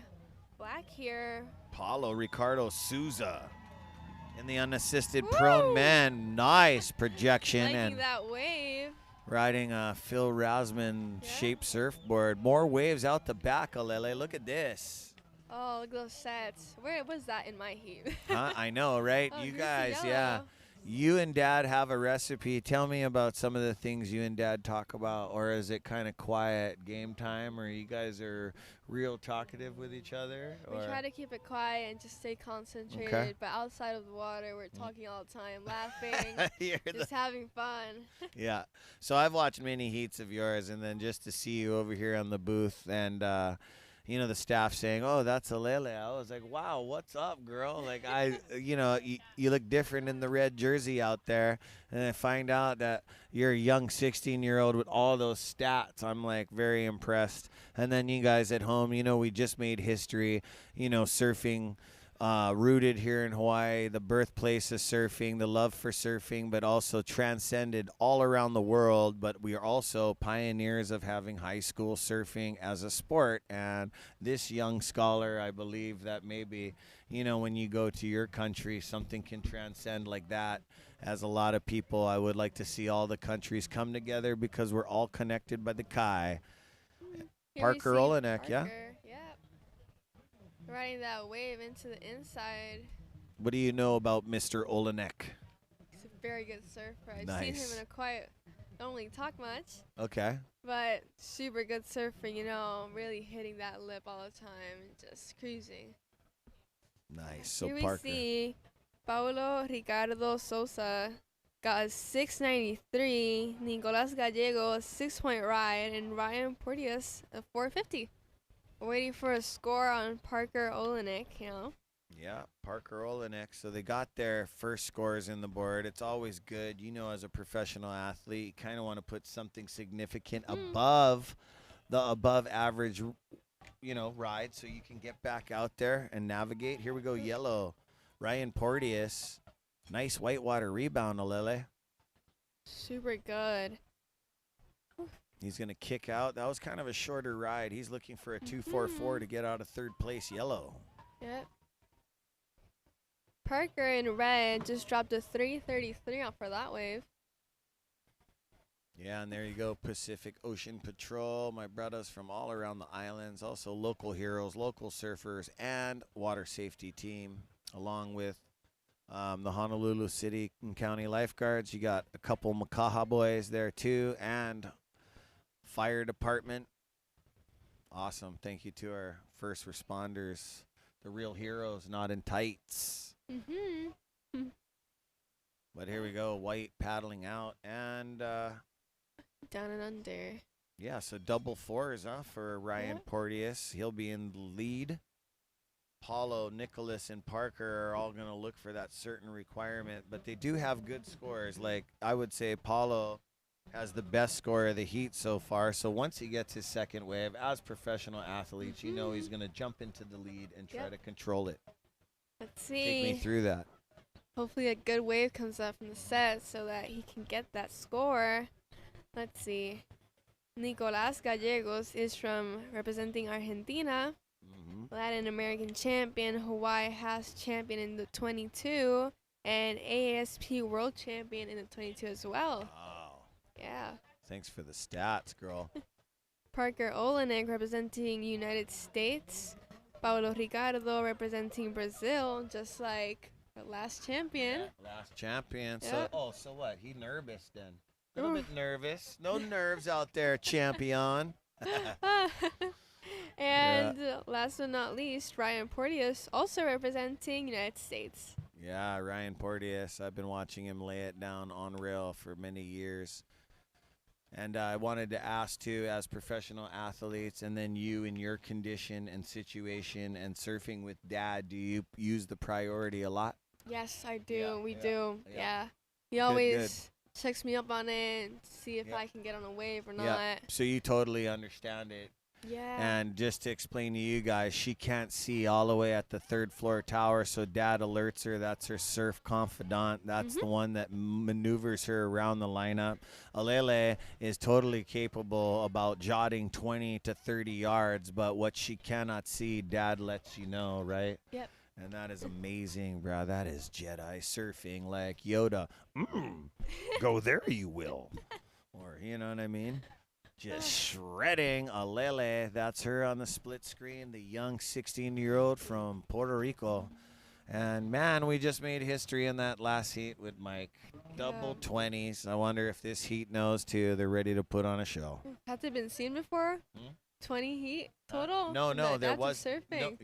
Black here. Paulo Ricardo Souza in the unassisted prone men. Nice projection. Liking and that wave. riding a Phil Rasman shaped surfboard. More waves out the back, Alele. Look at this. Oh, look at those sets. Where was that in my heat? Huh? I know, right? Oh, you here's the guys, yellow. yeah. You and Dad have a recipe. Tell me about some of the things you and Dad talk about, or is it kind of quiet game time, or you guys are real talkative with each other? We try to keep it quiet and just stay concentrated, Okay. but outside of the water, we're talking all the time, laughing, just having fun. Yeah. So I've watched many heats of yours, and then just to see you over here on the booth and, you know, the staff saying, oh, that's Alele. I was like, wow, what's up, girl? Like, you know, you look different in the red jersey out there. And I find out that you're a young 16-year-old with all those stats. I'm, like, very impressed. And then you guys at home, you know, we just made history, you know, surfing. Rooted here in Hawaii, the birthplace of surfing, the love for surfing, but also transcended all around the world. But we are also pioneers of having high school surfing as a sport. And this young scholar, I believe that maybe, you know, when you go to your country, something can transcend like that. As a lot of people, I would like to see all the countries come together because we're all connected by the Kai. Parker Olenek, yeah? Riding that wave into the inside. What do you know about Mr. Olenek? He's a very good surfer. I've seen him Nice. in a quiet, don't really talk much, Okay. but super good surfer, you know, really hitting that lip all the time and just cruising. Nice. So Here we Parker. see Paulo Ricardo Sosa got a 693. Nicolas Gallego, a 6-point ride. And Ryan Porteous, a 450. Waiting for a score on Parker Olenek, you know. Yeah, Parker Olenek. So they got their first scores in the board. It's always good. You know, as a professional athlete, you kind of want to put something significant above the above average, you know, ride so you can get back out there and navigate. Here we go, yellow. Ryan Porteous. Nice whitewater rebound, Alele. Super good. He's going to kick out. That was kind of a shorter ride. He's looking for a 2.44 to get out of third place, yellow. Yep. Parker in red just dropped a 333 off for that wave. Yeah, and there you go, Pacific Ocean Patrol. My brothers from all around the islands, also local heroes, local surfers, and water safety team, along with the Honolulu City and County Lifeguards. You got a couple Makaha boys there too, and fire department. Awesome. Thank you to our first responders, the real heroes, not in tights. But here we go, white paddling out, and down and under. yeah, so double fours for Ryan Porteous. He'll be in the lead. Paulo, Nicholas, and Parker are all going to look for that certain requirement, but they do have good scores. Like, I would say Paulo has the best score of the heat so far. So once he gets his second wave, as professional athletes, you know he's going to jump into the lead and try to control it. Let's see. Take me through that. Hopefully a good wave comes up from the set so that he can get that score. Let's see. Nicolas Gallegos is from representing Argentina. Latin American champion, Hawaii has champion in the 22, and AASP world champion in the 22 as well. Wow. Yeah. Thanks for the stats, girl. Parker Olenek representing United States. Paulo Ricardo representing Brazil, just like the last champion. Last champion. Yeah. So what? He nervous then? A little bit nervous. No nerves out there, champion. And last but not least, Ryan Porteous, also representing United States. Yeah, Ryan Porteous. I've been watching him lay it down on rail for many years. And I wanted to ask, too, as professional athletes, and then you in your condition and situation and surfing with Dad, do you use the priority a lot? Yes, I do. We do. Yeah. He always checks me up on it, see if I can get on a wave or not. Yeah. So you totally understand it. Yeah. And just to explain to you guys, she can't see all the way at the third floor tower, so Dad alerts her. That's her surf confidant. That's the one that maneuvers her around the lineup. Alele is totally capable about jotting 20 to 30 yards, but what she cannot see, Dad lets you know, right? Yep. And that is amazing, bro. That is Jedi surfing like Yoda. Go there you will. Or, you know what I mean? Just shredding Alele. That's her on the split screen, the young 16-year-old from Puerto Rico. And, man, we just made history in that last heat with Mike. Double 20s. I wonder if this heat knows, too. They're ready to put on a show. Has it been seen before? 20 heat total? No, there was. Surfing.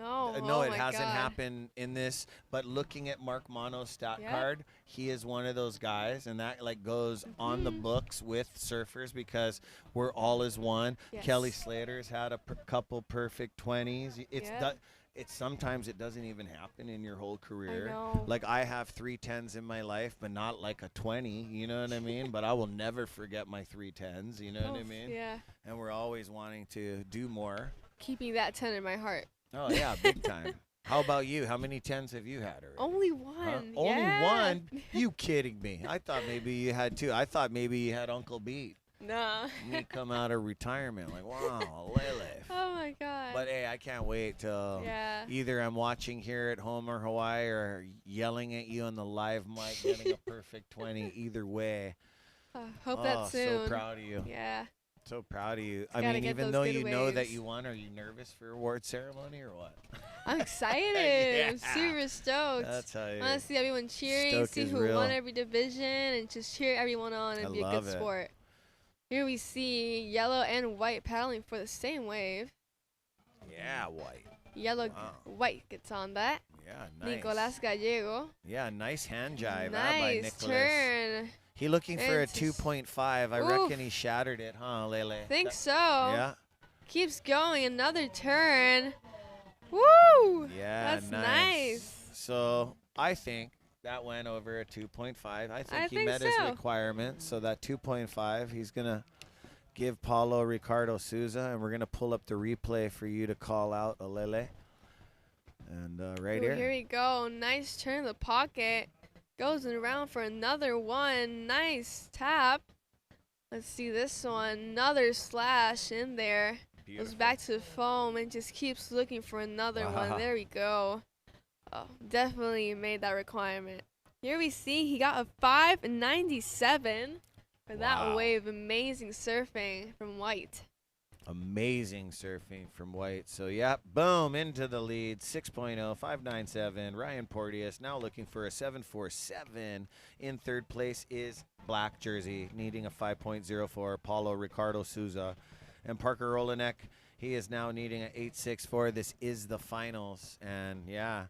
No, it hasn't happened in this. But looking at Mark Mono's stat card, he is one of those guys, and that like goes on the books with surfers because we're all as one. Yes. Kelly Slater's had a couple perfect 20s. It's sometimes it doesn't even happen in your whole career. I know. Like I have 3 10s in my life, but not like a 20. You know what I mean? But I will never forget my 3 10s. You know what I mean? Yeah. And we're always wanting to do more. Keeping that 10 in my heart. Oh, yeah, big time. How about you? How many 10s have you had already? Only one. Only one? You kidding me? I thought maybe you had 2. I thought maybe you had Uncle Beat. Nah. Me come out of retirement. Like, wow, Lele. Oh, my God. But, hey, I can't wait till either I'm watching here at home or Hawaii or yelling at you on the live mic, getting a perfect 20. Either way. Hope that soon. So proud of you. Yeah. So proud of you. I mean, even though you know that you won, are you nervous for award ceremony or what? I'm excited. I'm super stoked. That's how you. I want to see everyone cheering, see who won every division, and just cheer everyone on and be a good sport. Here we see yellow and white paddling for the same wave. Yeah, white. Yellow, white gets on that. Yeah, nice. Nicolas Gallego. Yeah, nice hand jive Nice by Nicolas. turn. He looking for a It's 2.5. I reckon he shattered it, huh, Lele? Think so. Yeah. Keeps going. Another turn. Woo! Yeah, That's nice. So I think that went over a 2.5. I think he think met his so. requirements. So that 2.5, he's going to give Paulo Ricardo Souza, and we're going to pull up the replay for you to call out Alele. And right Ooh, here. Here we go. Nice turn in the pocket. Goes around for another one. Nice tap. Let's see this one. Another slash in there. Goes back to the foam and just keeps looking for another one. There we go. Oh, definitely made that requirement. Here we see he got a 597 for that wave. Amazing surfing from White. Amazing surfing from White. So, yeah, boom, into the lead. 6.0, 597. Ryan Porteous now looking for a 747. In third place is Black Jersey, needing a 5.04. Paulo Ricardo Souza. And Parker Olenek, he is now needing an 8.64. This is the finals. And, yeah,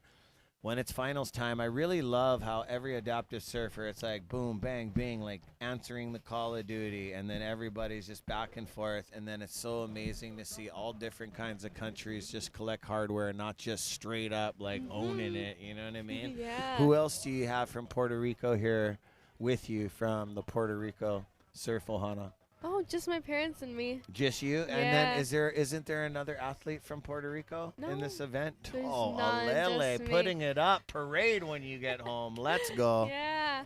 when it's finals time, I really love how every adaptive surfer, it's like boom, bang, bing, like answering the call of duty. And then everybody's just back and forth. And then it's so amazing to see all different kinds of countries just collect hardware, not just straight up like owning it. You know what I mean? Yeah. Who else do you have from Puerto Rico here with you from the Puerto Rico Surf Ohana? Oh, just my parents and me. Just you? And then isn't there another athlete from Puerto Rico in this event? There's Oh, none, Alele, just putting me. it up. Parade when you get home. Let's go. Yeah.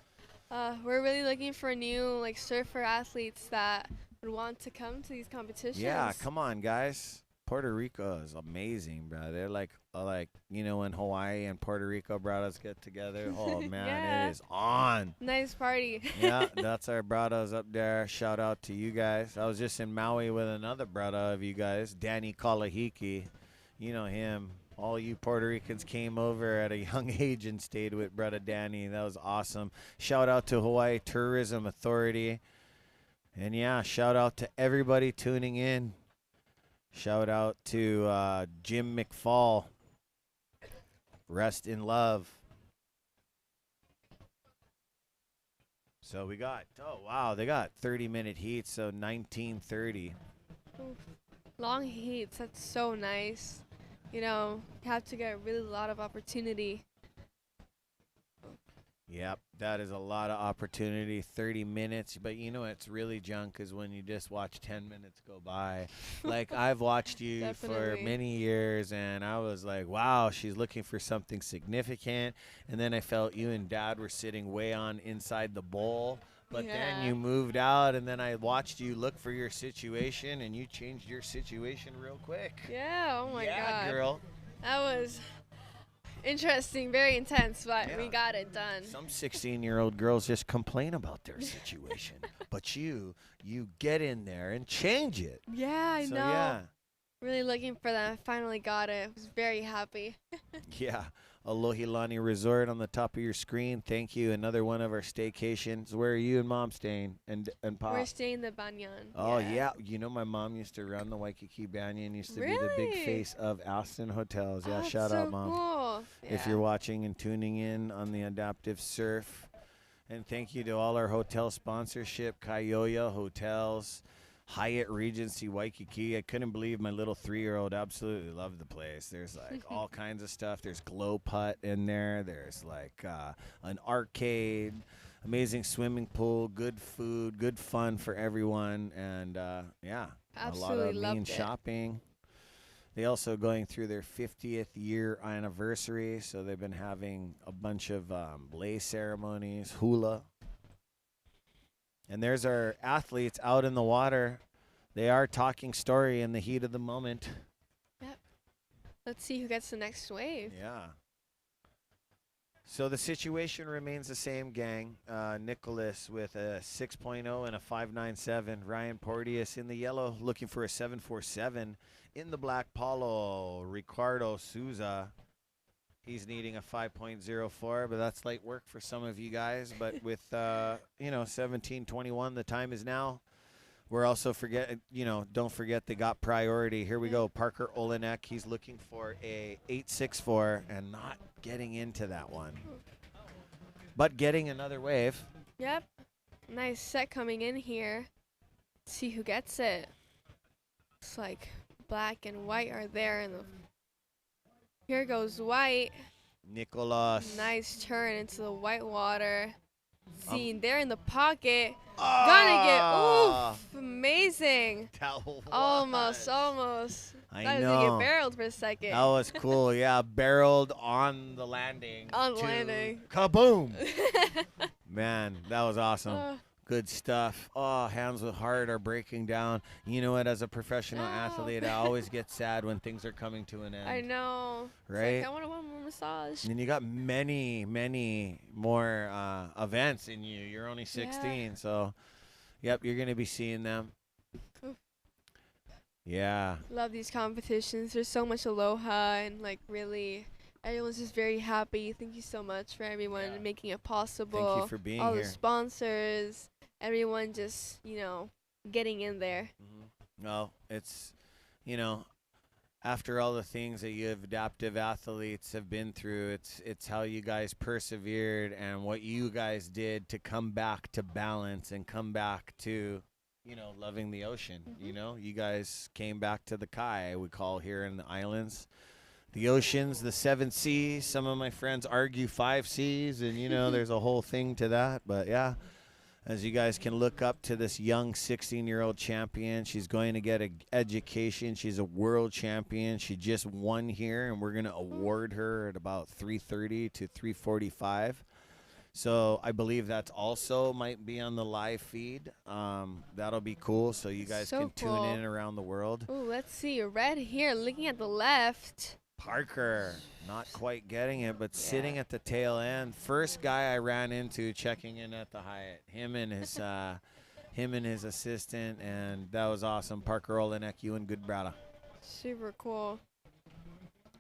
We're really looking for new like surfer athletes that would want to come to these competitions. Yeah, come on, guys. Puerto Rico is amazing, bro. They're like you know, when Hawaii and Puerto Rico brothers get together. Oh, man, Yeah. it is on. Nice party. Yeah, that's our bradas up there. Shout out to you guys. I was just in Maui with another brada of you guys, Danny Kalahiki. You know him. All you Puerto Ricans came over at a young age and stayed with brother Danny. That was awesome. Shout out to Hawaii Tourism Authority. And, yeah, shout out to everybody tuning in. Shout out to Jim McFall. Rest in love. So we got, oh, wow, they got 30-minute heats, so 19:30. Oof. Long heats, that's so nice. You know, you have to get really a lot of opportunity. Yep, that is a lot of opportunity, 30 minutes. But you know it's really junk is when you just watch 10 minutes go by. Like, I've watched you for Definitely. many years, and I was like, wow, she's looking for something significant. And then I felt you and Dad were sitting way on inside the bowl. But then Yeah. you moved out, and then I watched you look for your situation, and you changed your situation real quick. Yeah, oh my Yeah, God. girl. That was interesting, very intense, but we got it done. Some 16-year-old girls just complain about their situation. But you get in there and change it. Yeah, I So, know. yeah. Really looking for that. I finally got it. I was very happy. Yeah. Alohilani Resort on the top of your screen. Thank you. Another one of our staycations. Where are you and Mom staying? And Pop? We're staying in the Banyan. Oh, yeah. You know, my mom used to run the Waikiki Banyan, used to be the big Really? face of Aston Hotels. Yeah, Oh, shout that's out, so Mom. cool. If Yeah. you're watching and tuning in on the Adaptive Surf. And thank you to all our hotel sponsorship, Kaioya Hotels, Hyatt Regency Waikiki. I couldn't believe my little 3-year-old absolutely loved the place. There's like all kinds of stuff. There's Glow Putt in there. There's like an arcade, amazing swimming pool, good food, good fun for everyone. And yeah, a lot Absolutely of mean loved it. shopping. They also going through their 50th year anniversary, so they've been having a bunch of lei ceremonies, hula. And there's our athletes out in the water. They are talking story in the heat of the moment. Yep. Let's see who gets the next wave. Yeah. So the situation remains the same, gang. Nicholas with a 6.0 and a 5.97. Ryan Porteous in the yellow looking for a 7.47. In the black, Paulo Ricardo Souza. He's needing a 5.04, but that's light work for some of you guys. But with, 17:21, the time is now. we're also don't forget they got priority. Here we go. Parker Olenek, he's looking for a 864 and not getting into that one. But getting another wave. Yep. Nice set coming in here. Let's see who gets it. Looks like black and white are there in the. Here goes white. Nicholas. Nice turn into the white water. Seen there in the pocket. Gonna get oof, amazing. Almost. I Thought he was know. gonna get barreled for a second. That was cool. Yeah, barreled on the landing. On landing. Kaboom. Man, that was awesome. Good stuff. Oh, hands with heart are breaking down. You know what? As a professional athlete, I always get sad when things are coming to an end. I know. Right? It's like, I want one more massage. And you got many, many more events in you. You're only 16, so, yep, you're going to be seeing them. Oof. Yeah. Love these competitions. There's so much aloha and, like, really, everyone's just very happy. Thank you so much for everyone making it possible. Thank you for being all here. the sponsors, everyone just, getting in there. No, it's, after all the things that you adaptive athletes have been through, it's how you guys persevered and what you guys did to come back to balance and come back to, loving the ocean. You guys came back to the Kai, we call here in the islands. The oceans, the 7 seas. Some of my friends argue 5 seas, and, there's a whole thing to that. But, yeah, as you guys can look up to this young 16-year-old champion. She's going to get an education. She's a world champion. She just won here, and we're going to award her at about 3:30 to 3:45. So I believe that's also might be on the live feed. That'll be cool, so you guys can tune in around the world. Oh, let's see. Red here, looking at the left. Parker, not quite getting it, but sitting at the tail end. First guy I ran into checking in at the Hyatt. Him and his assistant, and that was awesome. Parker Olenek, you and good brother. Super cool.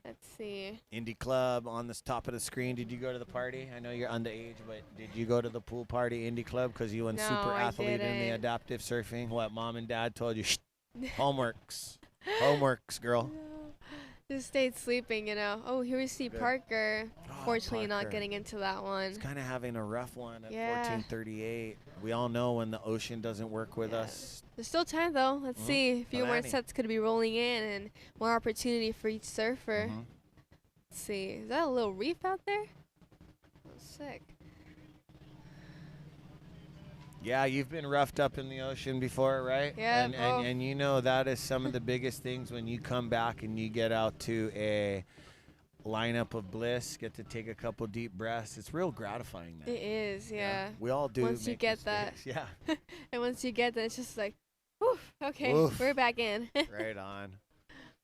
Let's see. Indie Club on the top of the screen. Did you go to the party? I know you're underage, but did you go to the pool party, Indie Club? Because you went super athlete in the adaptive surfing. What mom and dad told you? Shh, homeworks. Homeworks, girl. Just stayed sleeping, Oh, here we see Parker. Fortunately, not getting into that one. He's kind of having a rough one at 14:38. We all know when the ocean doesn't work with us. There's still time, though. Let's see. A few more sets could be rolling in and more opportunity for each surfer. Let's see. Is that a little reef out there? Oh, sick. Yeah, you've been roughed up in the ocean before, right? Yeah. And that is some of the biggest things when you come back and you get out to a lineup of bliss, get to take a couple deep breaths. It's real gratifying, man. It is, yeah. We all do. Once you get mistakes. that. Yeah. And once you get that, it's just like, whew, okay, we're back in. Right on.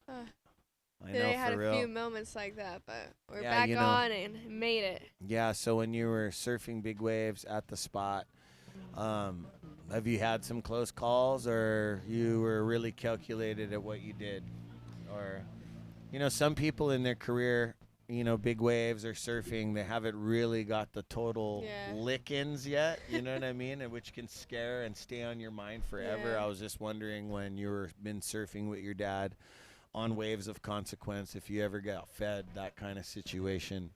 I Today know, had for a real. few moments like that, but we're back on and made it. Yeah, so when you were surfing big waves at the spot, have you had some close calls, or you were really calculated at what you did? Or, some people in their career, big waves or surfing, they haven't really got the total lickings yet, you know what I mean? And which can scare and stay on your mind forever. Yeah. I was just wondering when you were been surfing with your dad on waves of consequence, if you ever got fed, that kind of situation.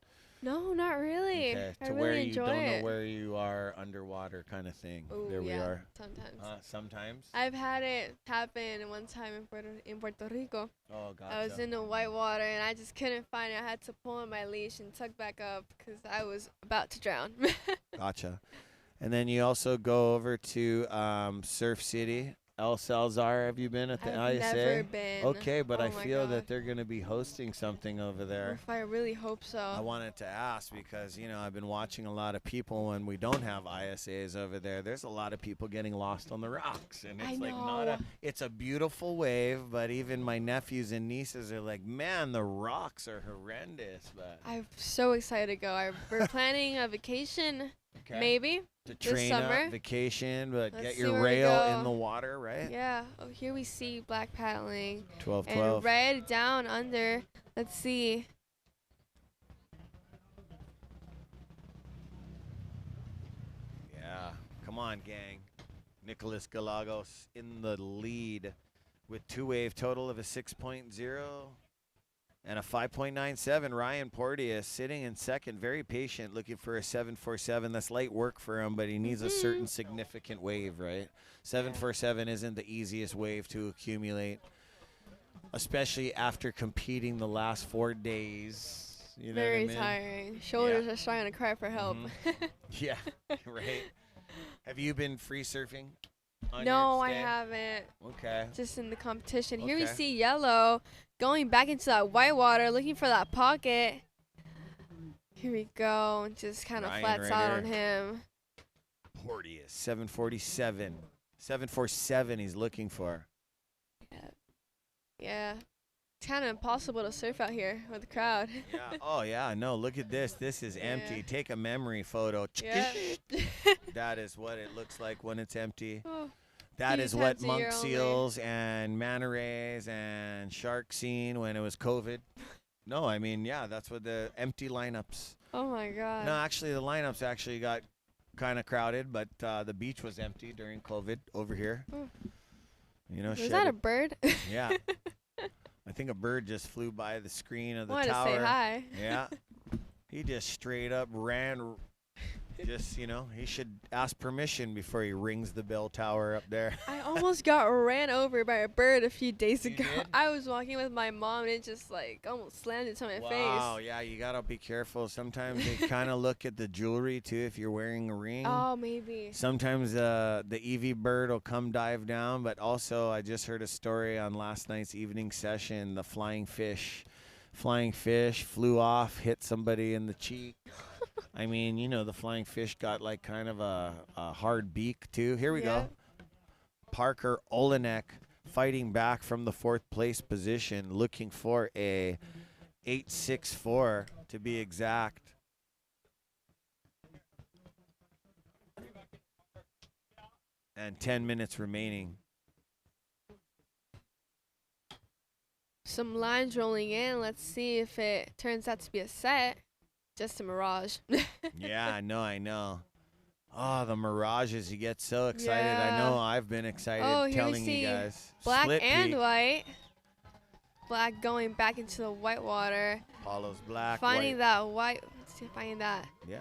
No, not really. Okay, I to really where you enjoy don't it. know where you are underwater kind of thing. Ooh, there we are. Sometimes. Sometimes? I've had it happen one time in Puerto Rico. Oh, gotcha. I was in the white water and I just couldn't find it. I had to pull on my leash and tuck back up because I was about to drown. Gotcha. And then you also go over to Surf City. El Salzar, have you been at the I've ISA? never been. Okay, but Oh I my feel God. that they're going to be hosting something over there. If I really hope so. I wanted to ask because, I've been watching a lot of people when we don't have ISAs over there. There's a lot of people getting lost on the rocks. And it's it's a beautiful wave, but even my nephews and nieces are like, man, the rocks are horrendous. But I'm so excited to go. We're planning a vacation, maybe, to this train summer. up, vacation, but Let's get see your where we rail go. in the water, right? Yeah. Oh, here we see black paddling. 12-12. And red down under. Let's see. Yeah. Come on, gang. Nicholas Galagos in the lead with two-wave total of a 6.0 and a 5.97. Ryan Porteous sitting in second, very patient, looking for a 7.47. That's light work for him, but he needs a certain significant wave, right? 7.47 isn't the easiest wave to accumulate, especially after competing the last 4 days. You know Very what I mean? tiring. Shoulders are starting to cry for help. Yeah, right. Have you been free surfing? No, I haven't. Okay. Just in the competition. Here we see Yellow going back into that white water, looking for that pocket. Here we go. Just kind of flats out on him. Porteous, 7.47. 7.47 he's looking for. Yeah. It's kind of impossible to surf out here with the crowd. Yeah. Oh, yeah. No, look at this. This is empty. Take a memory photo. Yeah. That is what it looks like when it's empty. Oh, that is what monk seals and manta rays and sharks seen when it was COVID. No, I mean, yeah, that's what the empty lineups. Oh, my God. No, actually, the lineups actually got kind of crowded, but the beach was empty during COVID over here. Oh. You know, was that a bird? Yeah. I think a bird just flew by the screen of the Wanted tower. to say hi. Yeah. He just straight up ran. Just, you know, he should ask permission before he rings the bell tower up there. I almost got ran over by a bird a few days ago. did? I was walking with my mom and it just like almost slammed into my face. Wow, yeah, you got to be careful. Sometimes they kind of look at the jewelry, too, if you're wearing a ring. Oh, maybe. Sometimes the Eevee bird will come dive down, but also I just heard a story on last night's evening session, the flying fish. Flying fish flew off, hit somebody in the cheek. I mean, you know, the flying fish got like kind of a hard beak, too. Here we go. Parker Olenek fighting back from the 4th place position, looking for a 8.64 to be exact. And 10 minutes remaining. Some lines rolling in. Let's see if it turns out to be a set. Just a mirage. Yeah, I know. Oh, the mirages. You get so excited. I Yeah. know I've been excited telling you guys. Black Split and peak. white. Black going back into the white water. Apollo's black, Finding white. that white. Let's see, finding that. Yeah.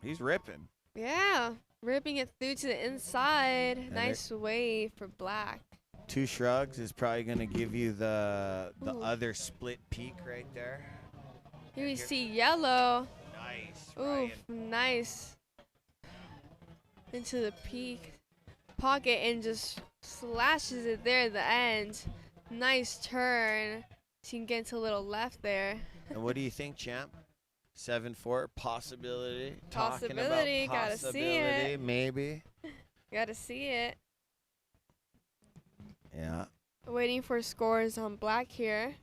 He's ripping. Yeah. Ripping it through to the inside. And Nice wave for black. 2 shrugs is probably going to give you the other split peak right there. Here we see Yellow. Nice. Ooh, nice. Into the peak pocket and just slashes it there at the end. Nice turn. So you can get into a little left there. And what do you think, champ? 7.4 possibility. Possibility, Talking about gotta see possibility, it. maybe. Gotta see it. Yeah. Waiting for scores on black here.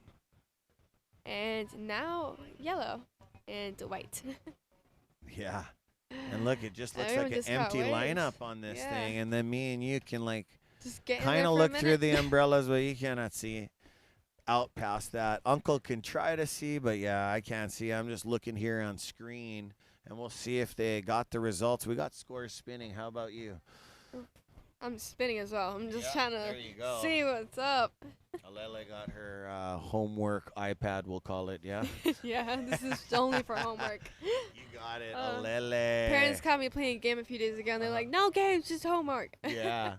And now yellow and white. Yeah. And look, it just looks Everyone like an just got empty waves. lineup on this Yeah. thing. And then me and you can like Just get in kind there of for a look through minute. the umbrellas, but you cannot see out past that. Uncle can try to see, but yeah, I can't see. I'm just looking here on screen, and we'll see if they got the results. We got scores spinning. How about you? I'm spinning as well. I'm just Yeah, trying there to you go. see what's up. Alele got her homework iPad, we'll call it, yeah? Yeah, this is only for homework. You got it, Alele. Parents caught me playing a game a few days ago, and they're like, no games, just homework. Yeah.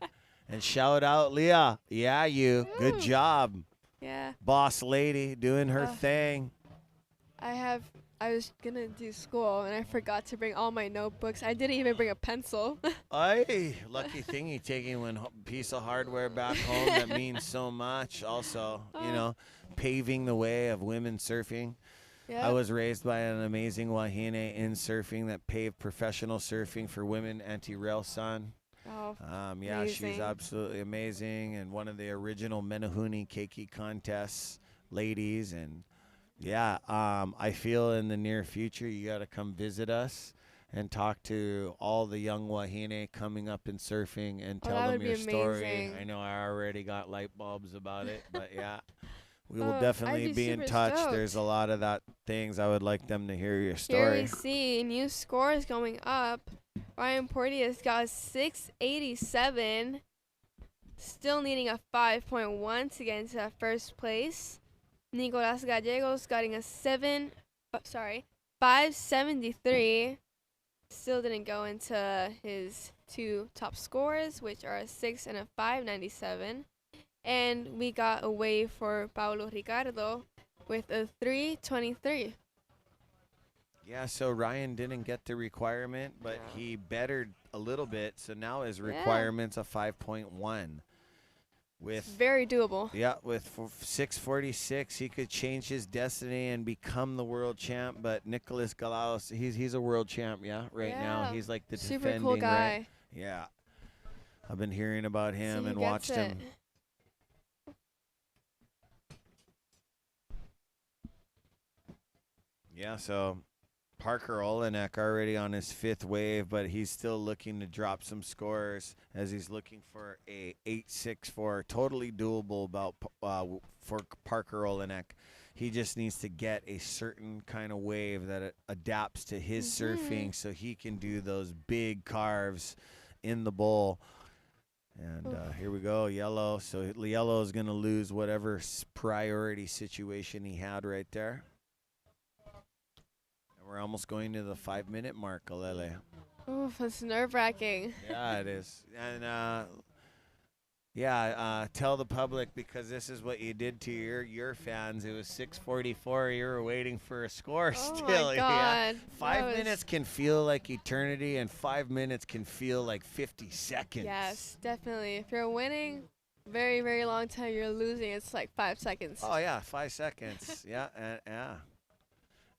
And shout out Leah. Yeah, you. Good job. Yeah. Boss lady doing her thing. I was going to do school, and I forgot to bring all my notebooks. I didn't even bring a pencil. Ay, lucky thing you taking one piece of hardware back home that means so much. Also, you know, paving the way of women surfing. Yeah. I was raised by an amazing wahine in surfing that paved professional surfing for women, Auntie Rail Son. Oh, yeah, she's amazing. absolutely amazing and one of the original Menahuni Keiki contests ladies. And yeah, I feel in the near future you got to come visit us and talk to all the young wahine coming up in surfing and tell that them would be your story. amazing. I know I already got light bulbs about it, but yeah. We will I'd definitely be be in super touch. stoked. There's a lot of that things I would like them to hear your Here story. we see new scores going up. Ryan Porteous got a 687. Still needing a 5.1 to get into that first place. Nicolas Gallegos getting a 573. Still didn't go into his 2 top scores, which are a 6 and a 597. And we got a wave for Paulo Ricardo with a 323. Yeah, so Ryan didn't get the requirement, but he bettered a little bit. So now his requirement's a 5.1. With very doable. Yeah, with 646, he could change his destiny and become the world champ. But Nicolas Gallegos, he's a world champ, right now. He's like the super defending, cool guy. Right? Yeah, I've been hearing about him and watched him. Yeah, so Parker Olenek already on his 5th wave, but he's still looking to drop some scores as he's looking for a 864. Totally doable for Parker Olenek. He just needs to get a certain kind of wave that adapts to his surfing so he can do those big carves in the bowl. And here we go, Yellow. So Yellow is going to lose whatever priority situation he had right there. We're almost going to the 5-minute mark, Alele. Oof, that's nerve-wracking. Yeah, it is. And, tell the public, because this is what you did to your fans. It was 6:44. You were waiting for a score still. Oh, my God. Yeah. 5 minutes can feel like eternity, and 5 minutes can feel like 50 seconds. Yes, definitely. If you're winning, very, very long time. You're losing, it's like 5 seconds. Oh, yeah, 5 seconds. Yeah.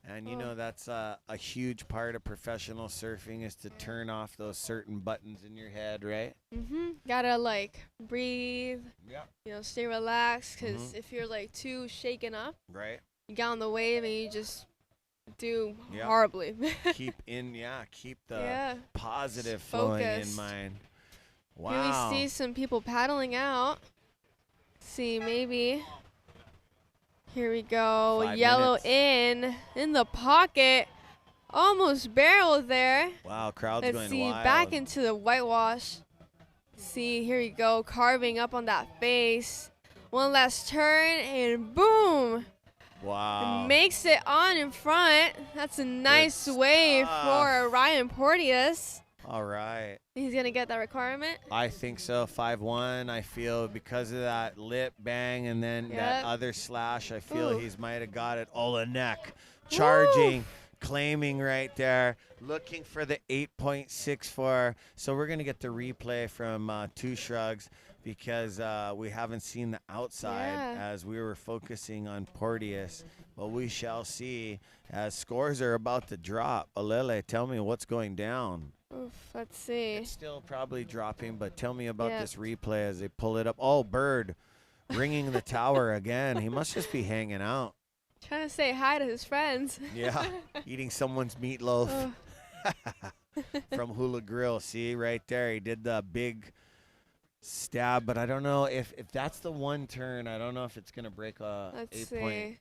And, you know, that's a huge part of professional surfing is to turn off those certain buttons in your head, right? Gotta, like, breathe. Yeah. You know, stay relaxed, because if you're, like, too shaken up, right, you get on the wave and you just do horribly. keep the positive flowing in mind. Wow. Here we see some people paddling out. See, maybe... Here we go. 5 Yellow minutes. in the pocket. Almost barreled there. Wow, crowd's Let's going see, wild. back into the whitewash. See, here we go, carving up on that face. One last turn, and boom. Wow. Makes it on in front. That's a nice wave for Ryan Porteous. All right. He's going to get that requirement? I think so. 5-1. I feel because of that lip bang and then that other slash, I feel he's might have got it. Olenek charging, claiming right there, looking for the 8.64. So we're going to get the replay from Two Shrugs because we haven't seen the outside as we were focusing on Porteous. But we shall see as scores are about to drop. Alele, tell me what's going down. Oof, let's see. It's still probably dropping, but tell me about this replay as they pull it up. Oh, Bird ringing the tower again. He must just be hanging out. Trying to say hi to his friends. Yeah, eating someone's meatloaf from Hula Grill. See, right there, he did the big stab, but I don't know if that's the one turn. I don't know if it's going to break a 8-point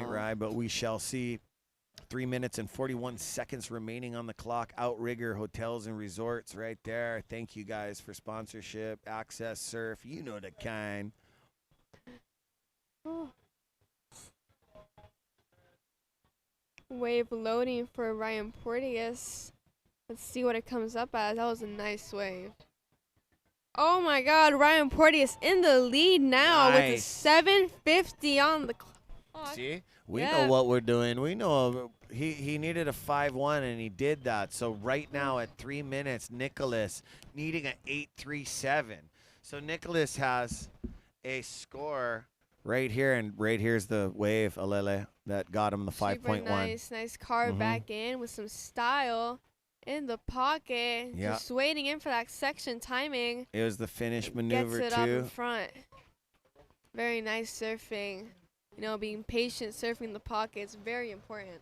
ride, but we shall see. 3 minutes and 41 seconds remaining on the clock. Outrigger Hotels and Resorts right there. Thank you guys for sponsorship. AccesSurf, you know the kind. Wave loading for Ryan Porteous. Let's see what it comes up as. That was a nice wave. Oh my God, Ryan Porteous in the lead now with a 750 on the clock. See? We know what we're doing. We know he needed a 5-1, and he did that. So right now at 3 minutes, Nicholas needing an 8.37. So Nicholas has a score right here, and right here's the wave, Alele, that got him the 5.1. Nice carve back in with some style in the pocket. Just waiting in for that section timing. It was the finish maneuver, gets it up in front. Very nice surfing. You know, being patient, surfing the pocket is very important.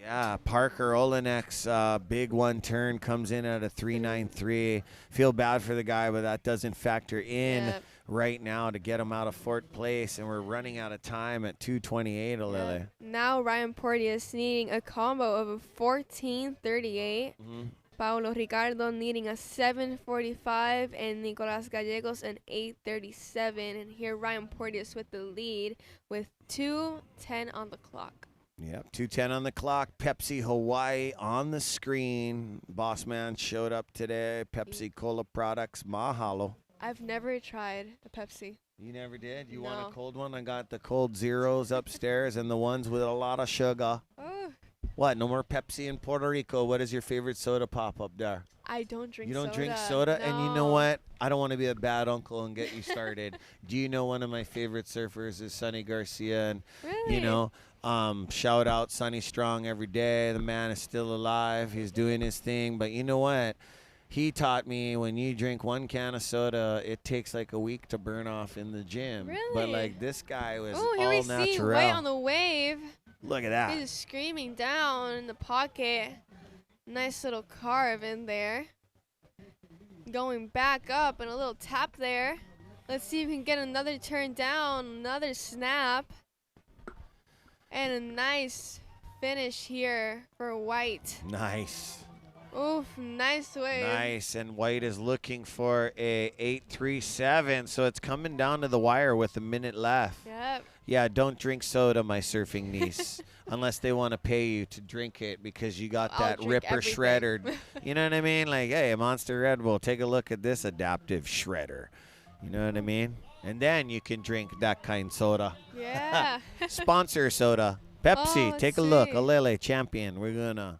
Yeah, Parker Olenek's big one turn comes in at a 3.93. Feel bad for the guy, but that doesn't factor in right now to get him out of fourth place, and we're running out of time at 2:28, Alele. Yeah. Now Ryan Porteous needing a combo of a 14:38. Paulo Ricardo needing a 7:45, and Nicolas Gallegos an 8:37. And here Ryan Porteous with the lead with 2:10 on the clock. Yep, 2:10 on the clock. Pepsi Hawaii on the screen. Boss man showed up today. Pepsi Cola products. Mahalo. I've never tried the Pepsi. You never did? You No. want a cold one? I got the cold zeros upstairs and the ones with a lot of sugar. Oh. What? No more Pepsi in Puerto Rico. What is your favorite soda pop up there? I don't drink You don't soda. drink soda? No. And you know what? I don't want to be a bad uncle and get you started. Do you know one of my favorite surfers is Sonny Garcia? And, you know, shout out Sonny Strong every day. The man is still alive. He's doing his thing. But you know what? He taught me when you drink one can of soda, it takes like a week to burn off in the gym. Really? But like this guy was Oh, here all we see natural. White on the wave. Look at that. He's just screaming down in the pocket. Nice little carve in there. Going back up and a little tap there. Let's see if we can get another turn down, another snap. And a nice finish here for White. Nice. Oof, nice wave. Nice, and White is looking for a 8:37, so it's coming down to the wire with a minute left. Yep. Yeah, don't drink soda, my surfing niece, unless they want to pay you to drink it because you got I'll that drink Ripper everything. shredder. You know what I mean? Like, hey, Monster Red Bull, take a look at this adaptive shredder. You know what I mean? And then you can drink that kind soda. Yeah. Sponsor soda. Pepsi, let's take a look. see. Alele champion. We're going to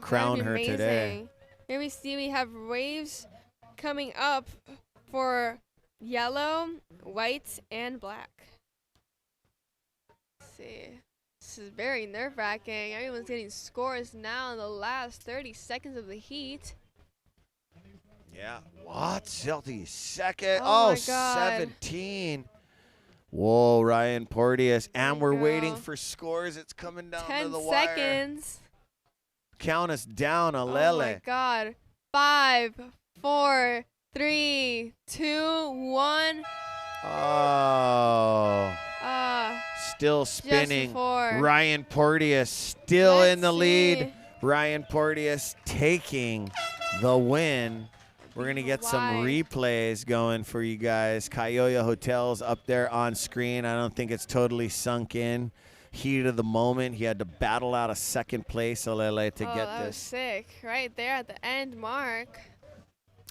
crown her today. Amazing. Here we see we have waves coming up for yellow, white, and black. Let's see. This is very nerve-wracking. Everyone's getting scores now in the last 30 seconds of the heat. Yeah. What? Celtics second. Oh, Oh, my God. 17. Whoa, Ryan Porteous. And we're go. waiting for scores. It's coming down to 10 the wire. seconds. Count us down, Oh, my Alele. God. 5, 4, 3, 2, 1. Oh. Still spinning. before. Ryan Porteous still Let's in the lead. see. Ryan Porteous taking the win. We're going to get some Wide. replays going for you guys. Kaioya Hotel's up there on screen. I don't think it's totally sunk in. Heat of the moment. He had to battle out a second place, Alele, to Oh, get that was this. sick. Right there at the end mark.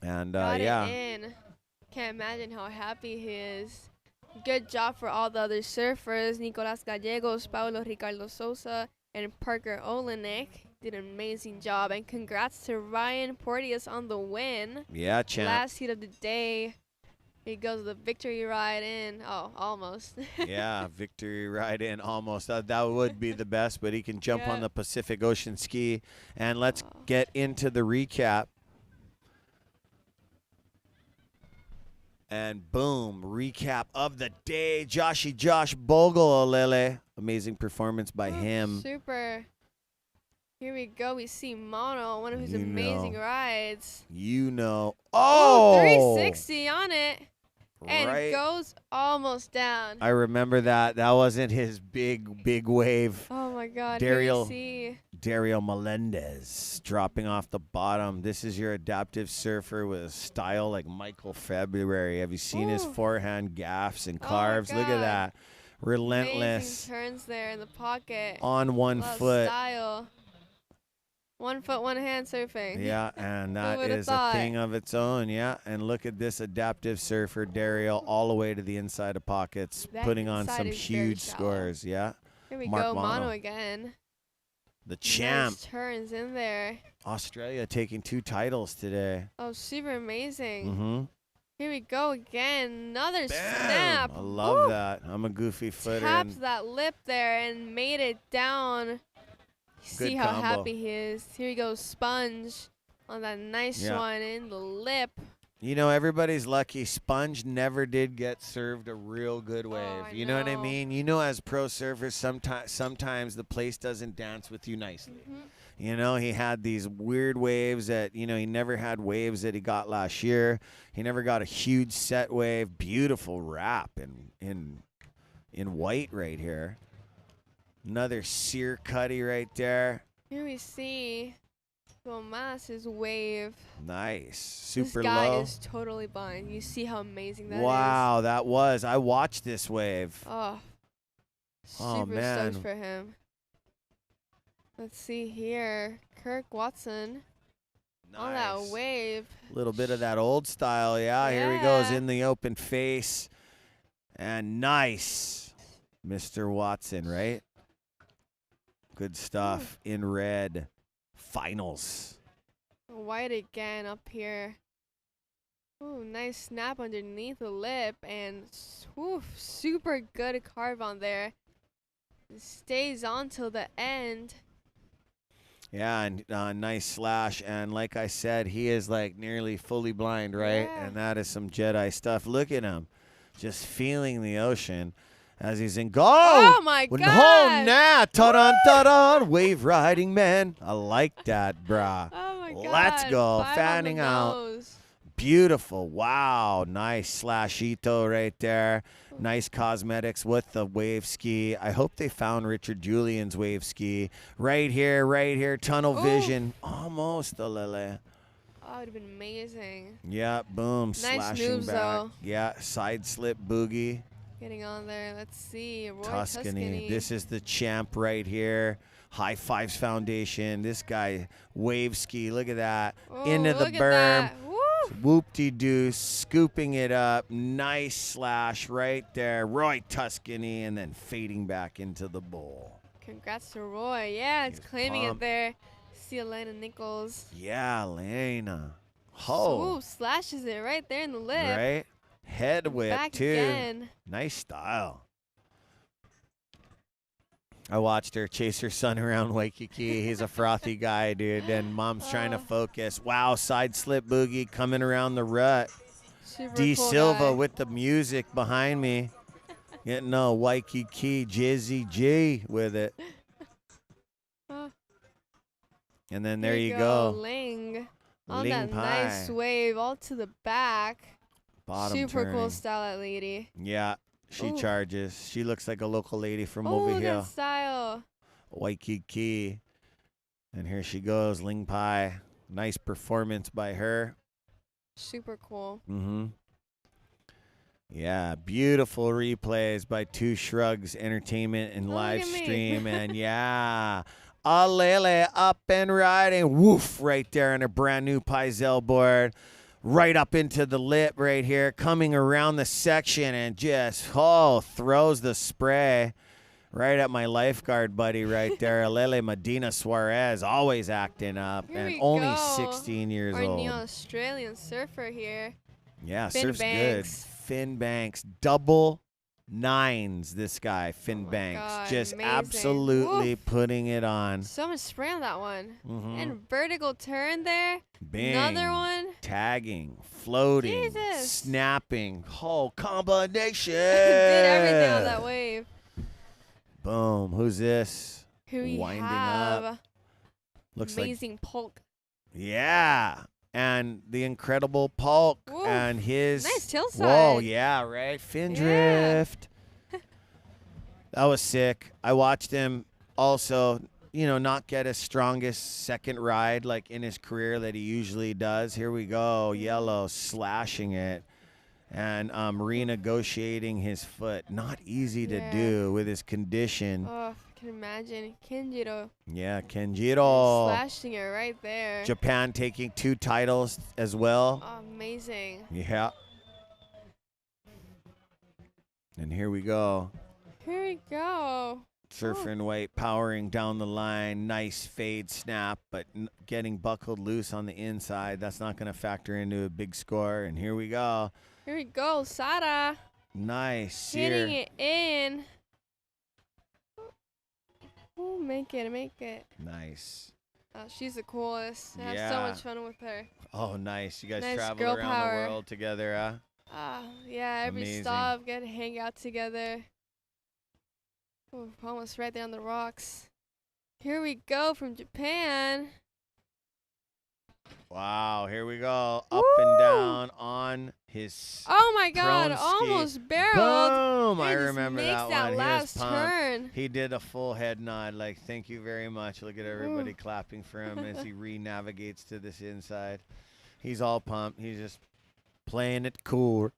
And, Got yeah. it in. Can't imagine how happy he is. Good job for all the other surfers. Nicolas Gallegos, Paulo Ricardo Sosa, and Parker Olenek did an amazing job. And congrats to Ryan Porteous on the win. Yeah, champ. Last heat of the day. He goes the victory ride in. Oh, almost. Yeah, victory ride in almost. That would be the best, but he can jump on Yeah. the Pacific Ocean ski. And let's get into the recap. And boom, recap of the day. Josh Bogle, Alele. Amazing performance by him. Super. Here we go. We see Mono, one of his You amazing know. rides. You know. Oh, Oh! 360 on it. And Right. goes almost down. I remember that. That wasn't his big wave. Oh my God. Daryl Here we see. Dario Melendez dropping off the bottom. This is your adaptive surfer with a style like Michael February. Have you seen his Ooh. forehand gaffs and Oh my carves? Look at God. that. Relentless. Amazing turns there in the pocket. On one Lot of foot. Style. 1 foot, 1 hand surfing. Yeah, and Who that would've is a thought? thing of its own. Yeah, and look at this adaptive surfer, Dario, all the way to the inside of pockets, That putting on inside some is very huge shallow. scores. Yeah. Here we Mark go. Mono Mono, again. the champ. Nice turns in there. Australia taking 2 titles today. Oh, super amazing. Mm-hmm. Here we go again. Another snap. I love Woo! that. I'm a goofy footer. Taps and that lip there and made it down. See Good how combo. happy he is. Here we go, Sponge on that nice Yeah. one in the lip. You know, everybody's lucky. Sponge never did get served a real good wave. Oh, I You know what I know. mean? You know, as pro surfers, sometimes the place doesn't dance with you nicely. Mm-hmm. You know, he had these weird waves that, he never had waves that he got last year. He never got a huge set wave. Beautiful wrap in white right here. Another sear cutty right there. Here we see Tomas's wave. Nice. Super this guy low. is totally blind. You see how amazing that is. Wow, that was. I watched this wave. Oh, Oh, super man. stoked for him. Let's see here. Kirk Watson on that wave. A little bit of that old style. Yeah, here he goes in the open face. And nice. Mr. Watson, right? Good stuff in red. Finals. White again up here. Ooh, nice snap underneath the lip. And super good carve on there. It stays on till the end. Yeah, and nice slash. And like I said, he is like nearly fully blind, right? Yeah. And that is some Jedi stuff. Look at him. Just feeling the ocean as he's in go. Oh, my God. Oh, nah. Ta-dun, ta-dun. Wave riding, man. I like that, brah. Oh, my God. Let's go. 5 on the Fanning out. nose. Beautiful. Wow. Nice slashito right there. Nice cosmetics with the wave ski. I hope they found Richard Julian's wave ski. Right here. Tunnel vision. Almost a lily. Oh, it would have been amazing. Yeah, boom. Nice slashing moves, back. though. Yeah, side slip boogie. Getting on there. Let's see. Roy Tuscany. This is the champ right here. High Fives Foundation. This guy, wave ski. Look at that. Into the look at berm. that. Whoop-de-doo. Scooping it up. Nice slash right there. Roy Tuscany. And then fading back into the bowl. Congrats to Roy. Yeah, it's claiming pumped. it there. See Elena Nichols. Yeah, Lena. Oh. Ooh, slashes it right there in the lip. Right? Head whip, Back too. again. Nice style. I watched her chase her son around Waikiki. He's a frothy guy, dude. And mom's trying to focus. Wow, side slip boogie coming around the rut. Super D cool Silva guy. with the music behind me. Getting a Waikiki Jizzy G with it. And then there you go. Ling. On Ling that Pai. nice wave all to the back. Bottom Super cool turning. style, that lady. Yeah, she Ooh. charges. She looks like a local lady from Oh, over look here. at style. Waikiki. And here she goes, Ling Pai. Nice performance by her. Super cool. Mm-hmm. Yeah, beautiful replays by Two Shrugs Entertainment and Look live at me. stream. And yeah, Alele up and riding. Woof, right there on a brand new Paizel board. Right up into the lip right here, coming around the section and just, throws the spray right at my lifeguard buddy right there. Alele Medina Suarez, always acting up, Here and we only go. 16 years Our old. new Australian surfer here. Yeah, Finn surf's Banks. good. Finn Banks, double nines, this guy, Finn Banks. God, just amazing. absolutely Woof. putting it on. So much spray on that one. Mhm. And vertical turn there. Bing. Another one. Tagging, floating, Jesus. snapping, whole combination. Did everything on that wave. Boom. Who's this? Who we Winding have. up. Looks like, Amazing Polk. yeah. And the incredible Polk Woo. and his. Nice tail Whoa, side. yeah, right. Fin Yeah. drift. That was sick. I watched him also, not get his strongest second ride like in his career that he usually does. Here we go. Yellow slashing it and renegotiating his foot. Not easy to Yeah. do with his condition. Oh, I can imagine. Kenjiro Yeah, Kenjiro. slashing it right there. Japan taking 2 titles as well. Oh, amazing. Yeah. And here we go. Here we go. Surfer in white powering down the line. Nice fade snap, but getting buckled loose on the inside. That's not going to factor into a big score. And here we go. Here we go. Sada Nice. hitting Sear. it in. Ooh, make it. Nice. Oh, she's the coolest. I have so Yeah. much fun with her. Oh, nice. You guys Nice traveled girl around power. the world together, huh? Yeah, every Amazing. stop, get to hang out together. Ooh, almost right there on the rocks. Here we go from Japan. Wow, here we go. Up and down on his Oh my God, prone ski. almost barreled. Boom! I remember that one. Last he was pumped. turn. He did a full head nod, like, thank you very much. Look at everybody clapping for him as he re-navigates to this inside. He's all pumped. He's just playing it cool.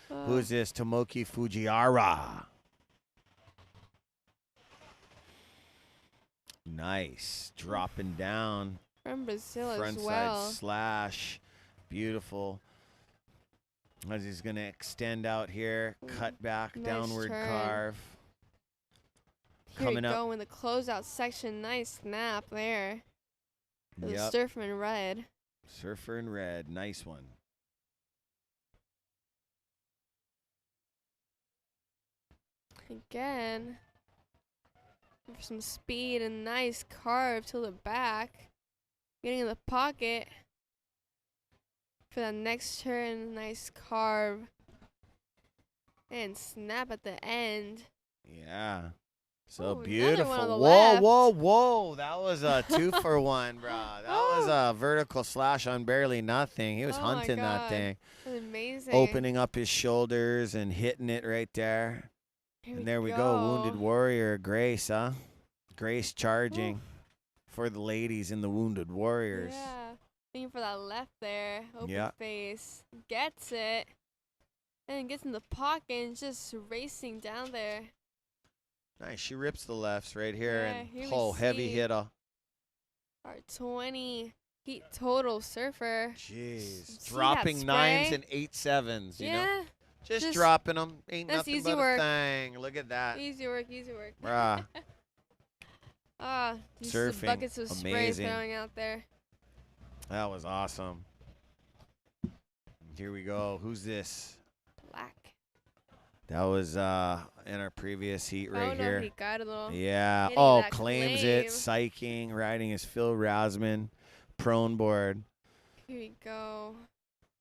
Who's this? Tomoki Fujiwara. Nice. Dropping down. From Brazil as Front well. side slash. Beautiful. As he's going to extend out here. Cut back. Nice downward turn. carve. Here Coming we up. go in the closeout section. Nice snap there. The Yep. surfer in red. Surfer in red. Nice one. Again. For some speed and nice carve to the back. Getting in the pocket. For that next turn, nice carve. And snap at the end. Yeah. So Ooh, another one on beautiful. the Whoa, left. whoa, whoa. That was a 2-for-1, bro. That was a vertical slash on barely nothing. He was Oh my hunting that God. thing. That's amazing. Opening up his shoulders and hitting it right there. Here And there we go. Wounded Warrior, Grace, huh? Grace charging for the ladies in the Wounded Warriors. Yeah. Thinking for that left there. Open Yeah. face. Gets it. And gets in the pocket and just racing down there. Nice. She rips the lefts right here. Yeah, And here we oh, heavy see hitter. Our 20 heat total surfer. Jeez. See Dropping that 9s spray? and 8-7s, you know? Yeah. Just dropping them. Ain't that's nothing easy but work. a thing. Look at that. Easy work, easy work. Bruh. Just Surfing. the buckets of spray Amazing. throwing out there. That was awesome. Here we go. Who's this? Black. That was in our previous heat right no, here. Ricardo. Yeah. Hitting Oh, that claims it. clave. Psyching. Riding his Phil Rasman. Prone board. Here we go.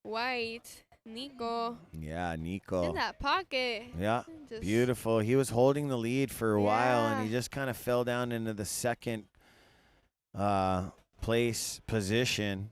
White. Nico. Yeah, Nico. In that pocket. Yeah, Just beautiful. He was holding the lead for a while, and he Yeah. just kind of fell down into the second place position.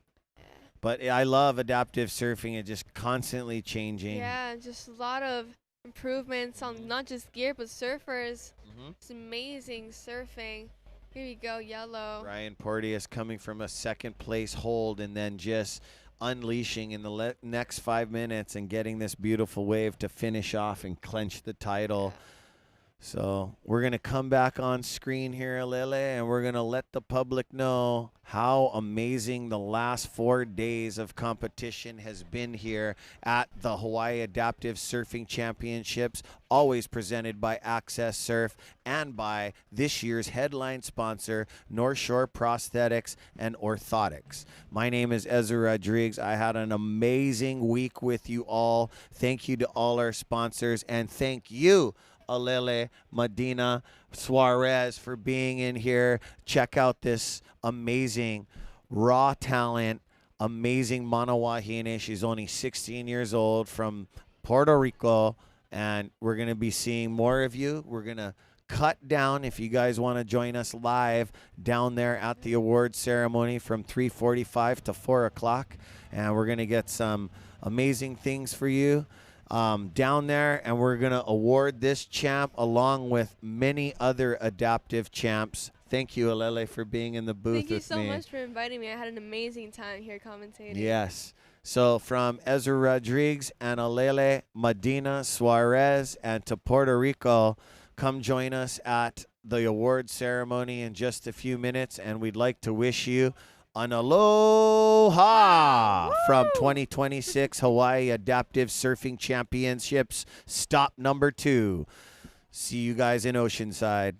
But I love adaptive surfing. It just constantly changing. Yeah, just a lot of improvements on not just gear but surfers. It's amazing surfing. Here we go, yellow. Ryan Porteous coming from a second place hold and then just unleashing in the next 5 minutes and getting this beautiful wave to finish off and clench the title. So we're going to come back on screen here, Lele, and we're going to let the public know how amazing the last 4 days of competition has been here at the Hawaii Adaptive Surfing Championships, always presented by AccesSurf and by this year's headline sponsor, North Shore Prosthetics and Orthotics. My name is Ezra Rodriguez. I had an amazing week with you all. Thank you to all our sponsors, and thank you, Alele Medina Suarez, for being in here. Check out this amazing raw talent, amazing Mana Wahine. She's only 16 years old from Puerto Rico, and we're going to be seeing more of you. We're going to cut down if you guys want to join us live down there at the award ceremony from 3:45 to 4 o'clock, and we're going to get some amazing things for you down there, and we're going to award this champ along with many other adaptive champs. Thank you, Alele, for being in the booth Thank you with so me. much for inviting me. I had an amazing time here commentating. Yes. So from Ezra Rodriguez and Alele Medina Suarez and to Puerto Rico, come join us at the award ceremony in just a few minutes, and we'd like to wish you an aloha from 2026 Hawaii Adaptive Surfing Championships, stop number 2. See you guys in Oceanside.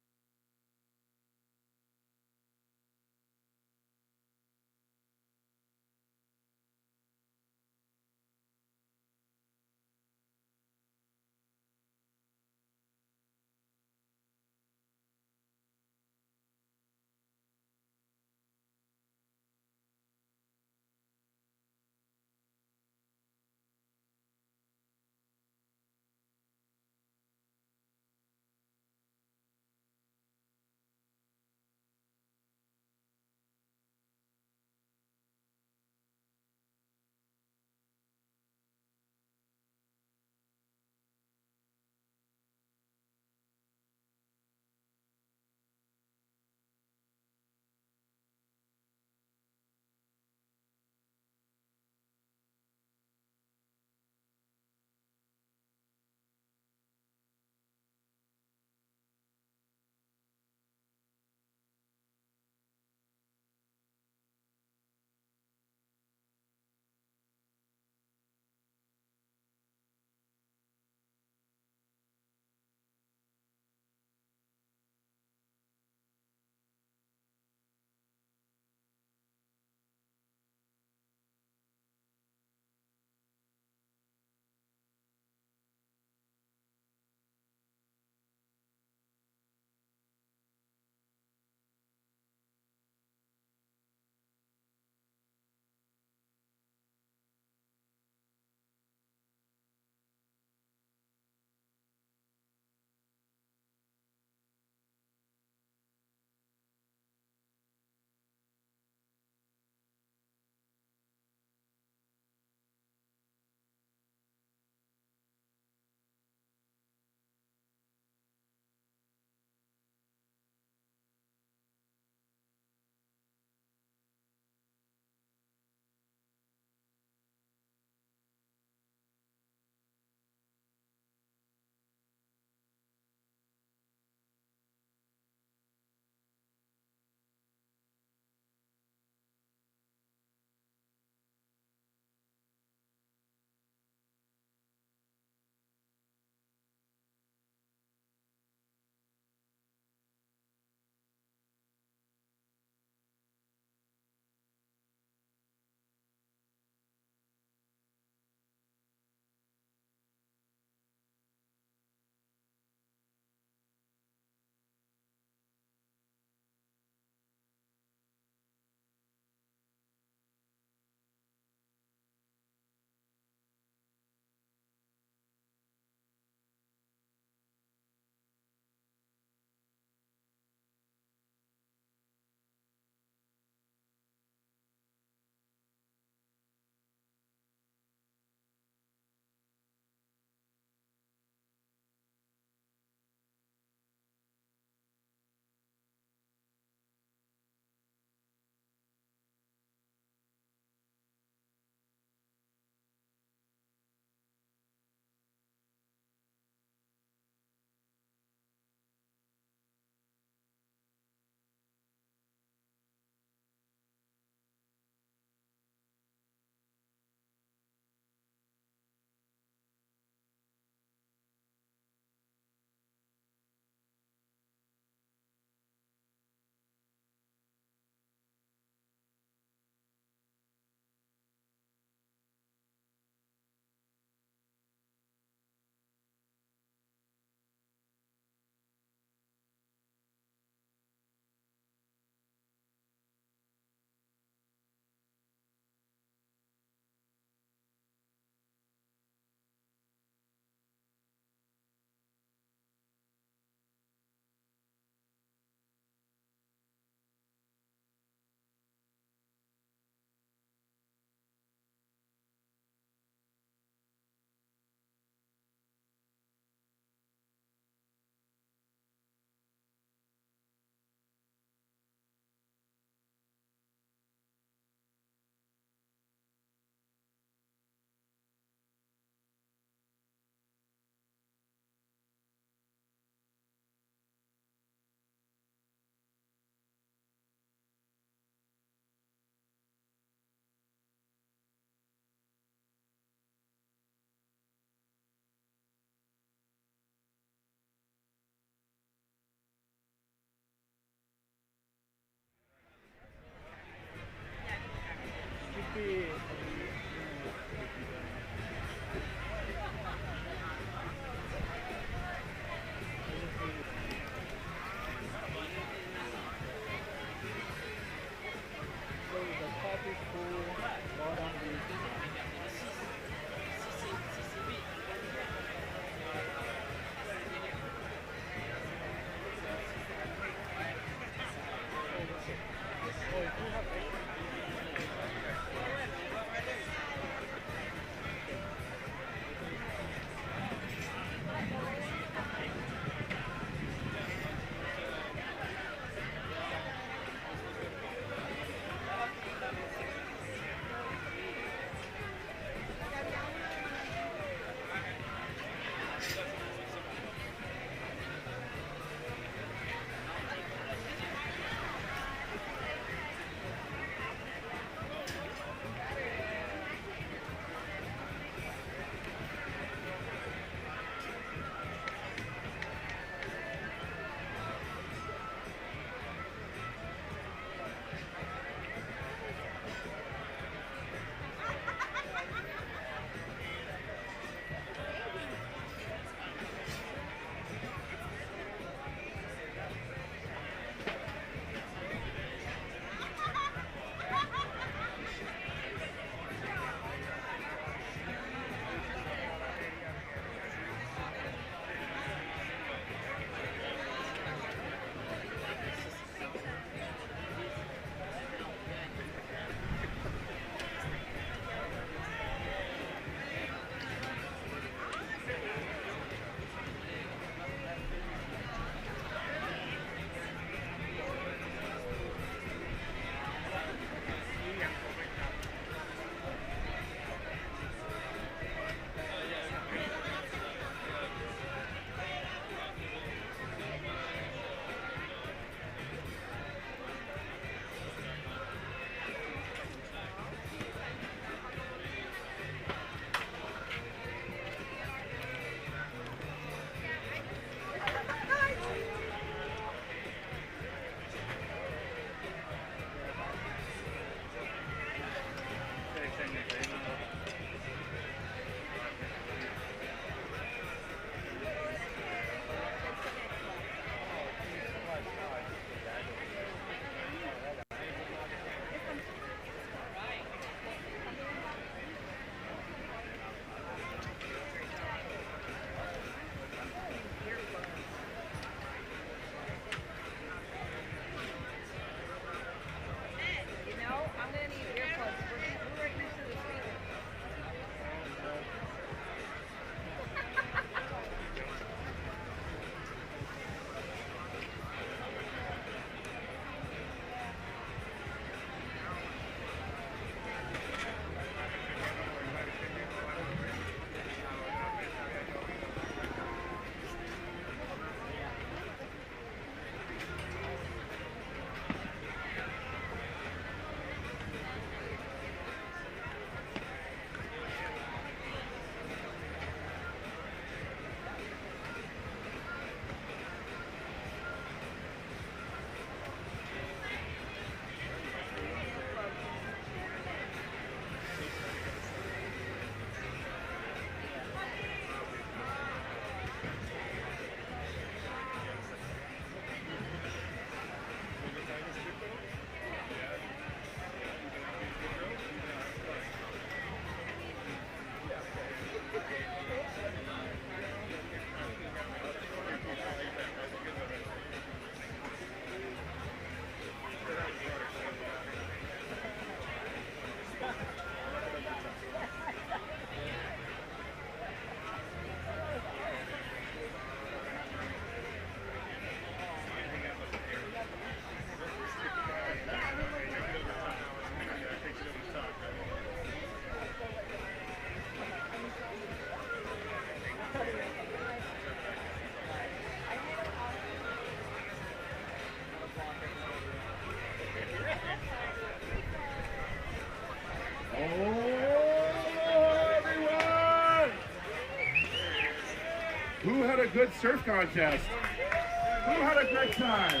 Who had a good surf contest? Who had a great time?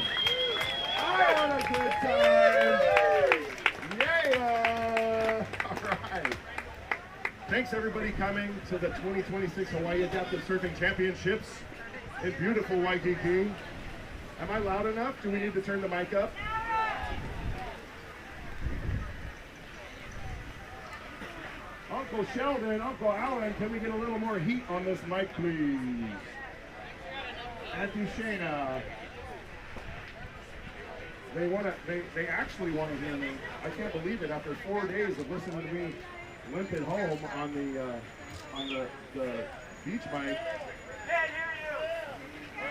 I had a good time. Yeah. All right. Thanks everybody coming to the 2026 Hawaii Adaptive Surfing Championships in beautiful Waikiki. Am I loud enough? Do we need to turn the mic up? Uncle Sheldon, Uncle Alan, can we get a little more heat on this mic, please? Auntie Shayna. They actually want to hear me. I can't believe it. After 4 days of listening to me limping home on the beach mic.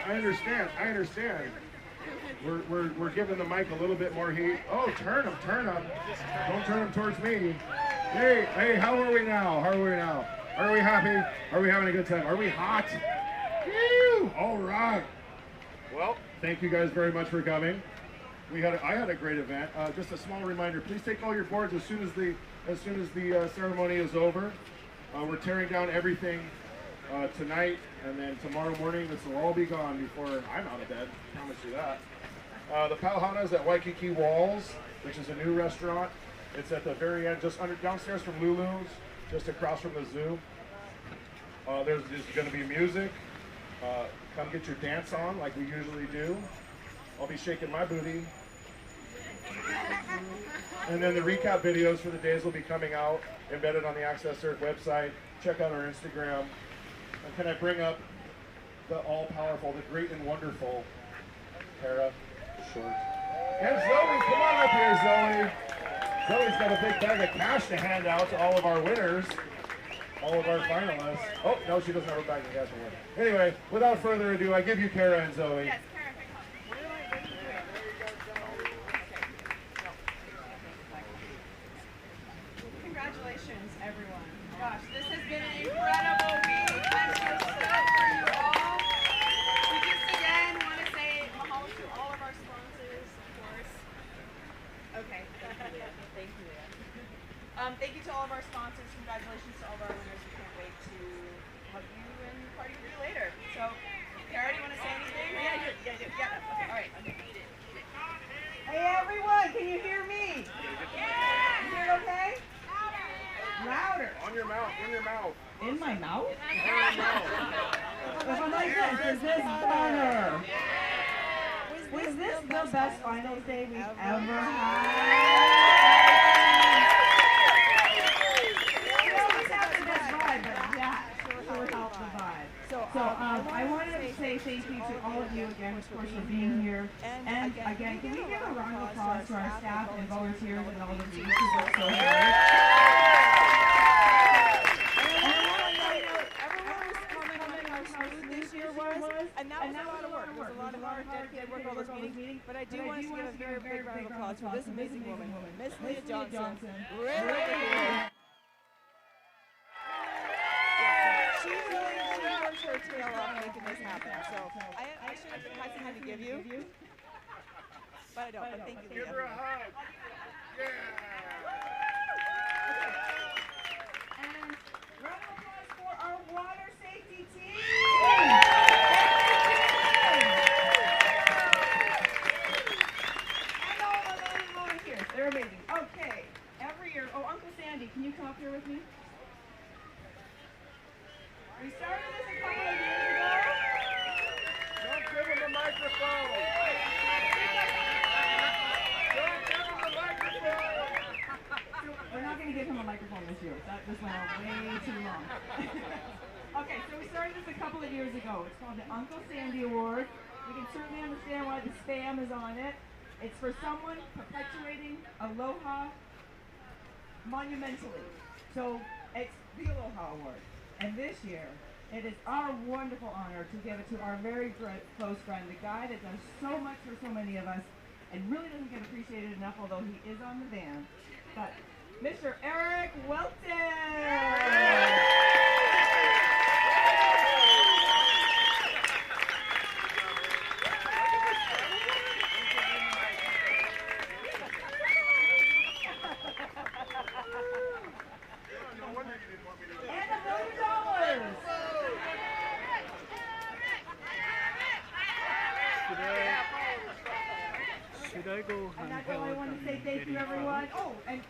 I understand. We're giving the mic a little bit more heat. Oh, turn them. Don't turn them towards me. Hey, how are we now? Are we happy? Are we having a good time? Are we hot? Woo! All right. Well, thank you guys very much for coming. I had a great event. Just a small reminder, please take all your boards as soon as the ceremony is over. We're tearing down everything tonight, and then tomorrow morning this will all be gone before I'm out of bed. I promise you that. The Pauhana's at Waikiki Walls, which is a new restaurant. It's at the very end, just downstairs from Lulu's, just across from the zoo. There's going to be music. Come get your dance on like we usually do. I'll be shaking my booty. And then the recap videos for the days will be coming out, embedded on the AccesSurf website. Check out our Instagram. And can I bring up the all-powerful, the great and wonderful Tara Short. And Zoe, come on up here, Zoe. Zoe's got a big bag of cash to hand out to all of our winners, all of our finalists. Oh, no, she doesn't have a bag of cash to win. Anyway, without further ado, I give you Kara and Zoe. Yes, congratulations, everyone. Gosh, this has been an incredible week. I'm so stoked for you all. We just again want to say mahalo to all of our sponsors, of course. Okay, thank you, Leah. Thank you to all of our sponsors. Congratulations to all of our winners. We can't wait to hug you and party with you later. So, Kara, do you want to say anything? Yeah. Okay, all right. Hey, everyone, can you hear me? Yeah! You hear it okay? Louder. On your mouth, in your mouth. In my mouth? In your mouth. If I'm like this, is this better? Was this the best finals day we've ever had? I wanted to say thank you to all of you again, of course, for being here. And again, can we give a round of applause to our staff and volunteers and all of you who work so hard? Everyone was commenting how smooth this year was, and that was a lot of work. It was a lot of hard, dedicated work, all those meetings. But I do want to give a very big round of applause for this amazing woman, Miss Leah Johnson. She worked her tail off making this happen. So I should have had something to give you, but I don't. But thank you, Leah. Give her a hug. Yeah. And round of applause for our water safety team. And all of the volunteers. They're amazing. Okay. Every year. Oh, Uncle Sandy, can you come up here with me? We started this a couple of years ago. Don't give him the microphone. Don't give him the microphone. We're not going to give him a microphone this year. That just went on way too long. Okay, so we started this a couple of years ago. It's called the Uncle Sandy Award. We can certainly understand why the spam is on it. It's for someone perpetuating aloha monumentally. So it's the Aloha Award. And this year, it is our wonderful honor to give it to our very close friend, the guy that does so much for so many of us and really doesn't get appreciated enough, although he is on the band. But Mr. Eric Welton! Should I go And that's all I want to say. Thank you, everyone. Oh, and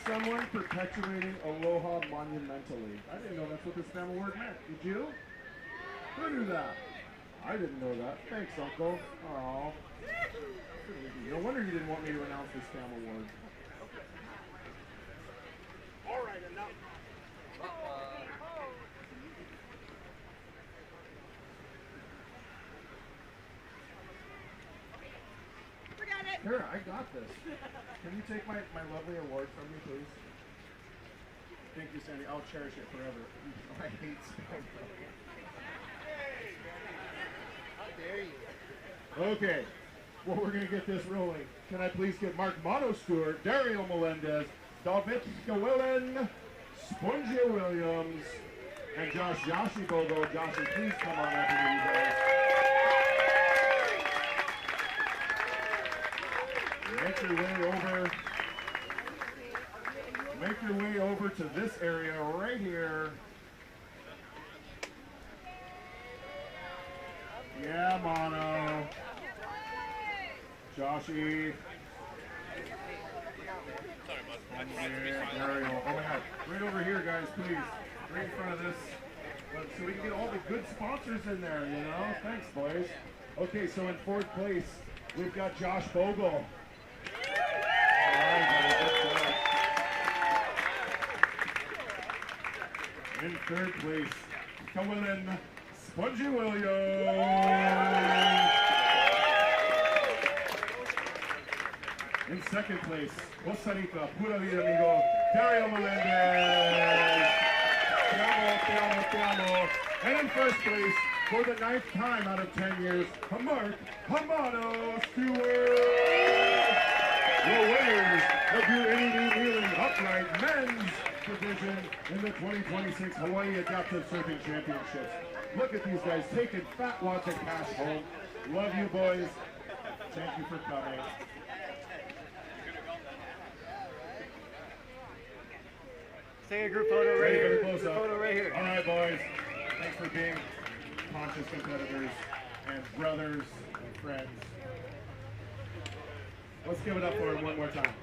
someone perpetuating aloha monumentally. I didn't know that's what this family word meant. Did you? Who knew that? I didn't know that. Thanks, Uncle. Oh. No wonder you didn't want me to announce this family word. All right, enough. Here, I got this. Can you take my lovely award from me, please? Thank you, Sandy. I'll cherish it forever. I hate spelling. How dare you? Okay. Well, we're going to get this rolling. Can I please get Mark Mono Stewart, Dario Melendez, David Gawilin, Spongy Williams, and Josh Yashibogo. Joshy, please come on up and you guys. Make your way over to this area right here. Yeah, Mono. Joshy. Yeah, Dario. Oh my God. Right over here, guys, please. Right in front of this. So we can get all the good sponsors in there, you know? Thanks, boys. Okay, so in fourth place, we've got Josh Bogle. In third place, Kawilin Spongy Williams. In second place, Costa Rica, Pura Vida Amigo, Dario Melendez. Te amo. And in first place, for the 9th time out of 10 years, Mark Mono Stewart. The winners of your any kneeling upright men's division in the 2026 Hawaii Adaptive Surfing Championships. Look at these guys taking fat wads of cash home. Love you, boys. Thank you for coming. Take a group photo right here. Close up. Photo right here. All right, boys. Thanks for being conscious competitors and brothers and friends. Let's give it up for him one more time.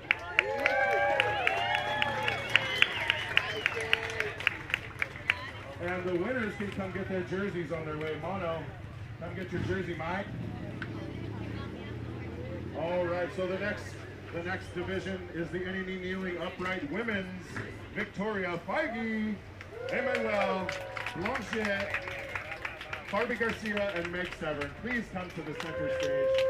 And the winners can come get their jerseys on their way. Mono, come get your jersey, Mike. All right, so the next division is the any knee kneeling upright women's. Victoria Feige, Emmanuel Blanchet, Barbie Garcia, and Meg Severn. Please come to the center stage.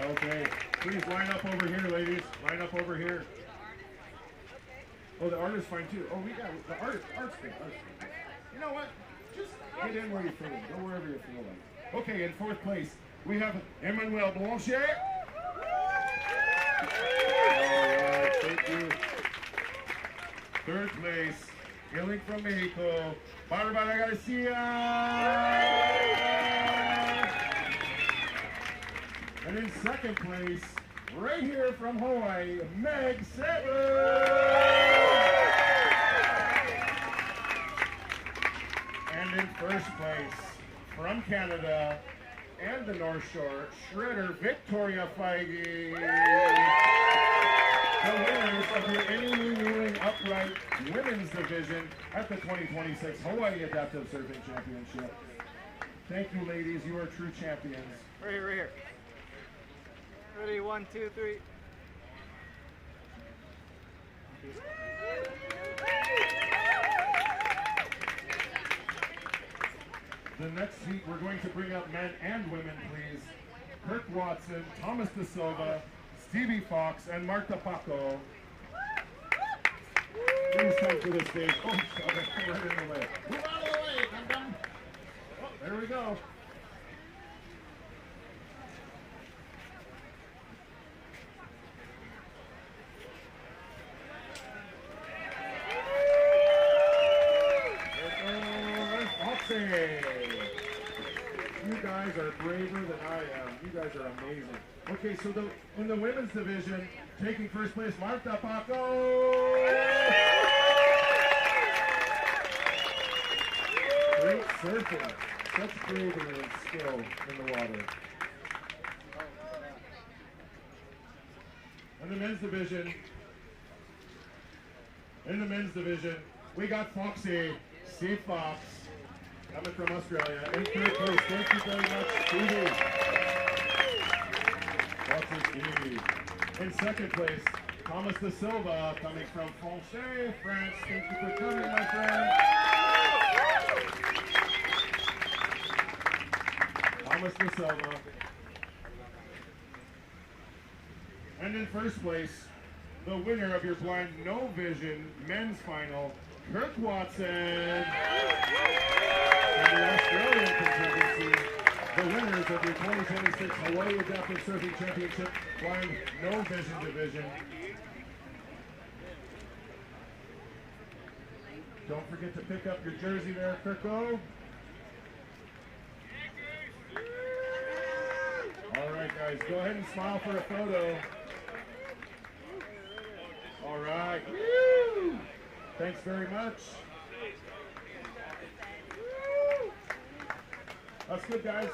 Okay, please line up over here, ladies. Line up over here. Oh, the art is fine too. Oh, we got the art's good. You know what? Just get in where you feel. Go wherever you feel like. Okay, in fourth place, we have Emmanuel Blanchet. All right, thank you. Third place, hailing from Mexico, Barbara Garcia. And in second place, right here from Hawaii, Meg Severn. And in first place, from Canada and the North Shore, Shredder Victoria Feige. The winners of the any kneeling upright women's division at the 2026 Hawaii Adaptive Surfing Championship. Thank you, ladies. You are true champions. Right here, right here. Ready, 1, 2, 3. The next heat, we're going to bring up men and women, please. Kirk Watson, Thomas De Silva, Stevie Fox, and Marta Paco. Please come to the stage. Oh, sorry, right in the way. Move out of the way, come down. Oh, there we go. You guys are braver than I am. You guys are amazing. Okay, so in the women's division, taking first place, Marta Paco. Great surfing. Such bravery and skill in the water. In the men's division, we got Foxy, Steve Fox, coming from Australia. In third place, thank you very much, Stevie. Foxy Stevie. In second place, Thomas De Silva, coming from Francais, France. Thank you for coming, my friend. Thomas De Silva. And in first place, the winner of your blind no vision men's final, Kirk Watson. And the Australian contingency, the winners of your 2026 Hawaii Adaptive Surfing Championship blind no vision division. Don't forget to pick up your jersey there, Kirko. All right, guys, go ahead and smile for a photo. All right. Woo! Thanks very much. That's good, guys.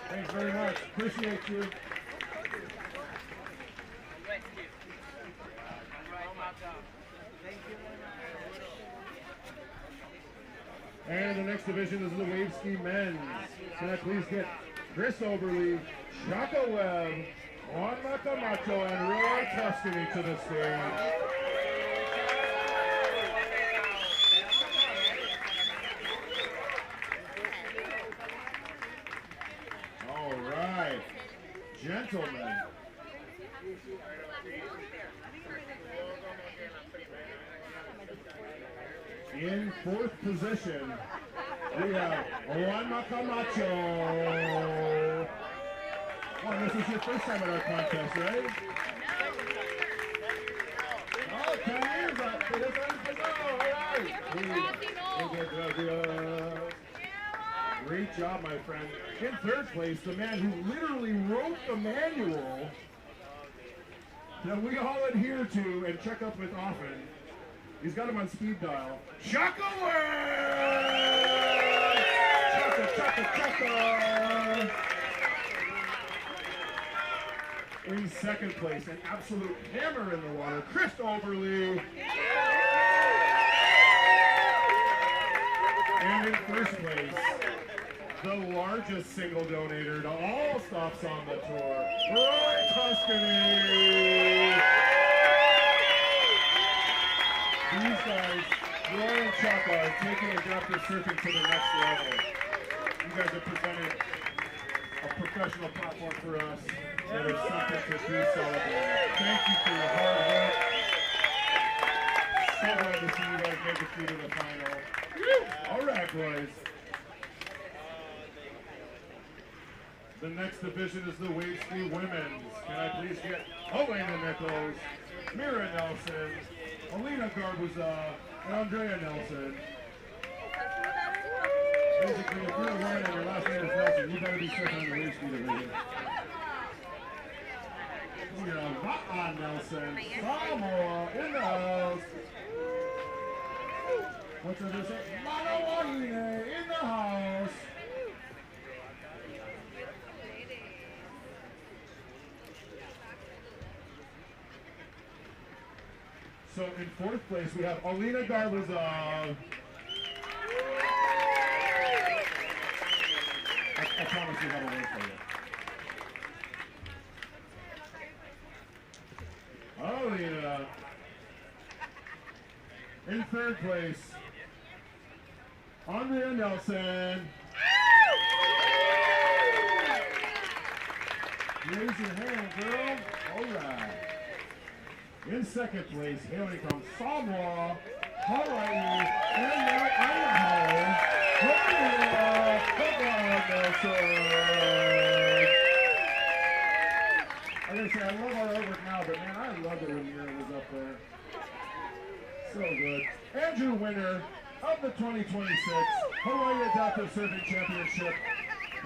Thanks very much. Appreciate you. And the next division is the wave ski men's. Can I please get Chris Oberly, Shaka Webb, Juan Macamacho, and Roy Tuscany to the stage. All right, gentlemen. In fourth position, we have Juan Macamacho. Well, this is your first time at our contest, right? Oh, 10 years up. All right. Great job, my friend. In third place, the man who literally wrote the manual that we all adhere to and check up with often. He's got him on speed dial. Shaka Webb! Chaka! In second place, an absolute hammer in the water, Chris Oberly. And in first place, the largest single donator to all stops on the tour, Roy Tuscany. These guys, Roy and Chaka, are taking adaptive surfing to the next level. You guys have presented a professional platform for us that is something to be celebrated. Thank you for your hard work. So glad to see you guys make it through to the final. All right, boys. The next division is the wave ski women's. Can I please get Elena Nichols, Mira Nelson, Alina Garbuza, and Andrea Nelson. Basically, if you're a woman and your last name is Nelson, you better be surfing in the wave ski division. You're Va'a Nelson, Samoa in the house. What's her say? Manawahine in the house. So in fourth place, we have Alina Garbuzov. I promise you have a word for you. Alina. In third place, Andrea Nelson. Raise your hand, girl. All right. In second place, hailing from Samoa, Hawai'i, and now Idaho, I gotta say, I love our artwork now, but man, I loved it when Mira was up there. So good. Andrew, winner of the 2026 Hawaii Adaptive Surfing Championship,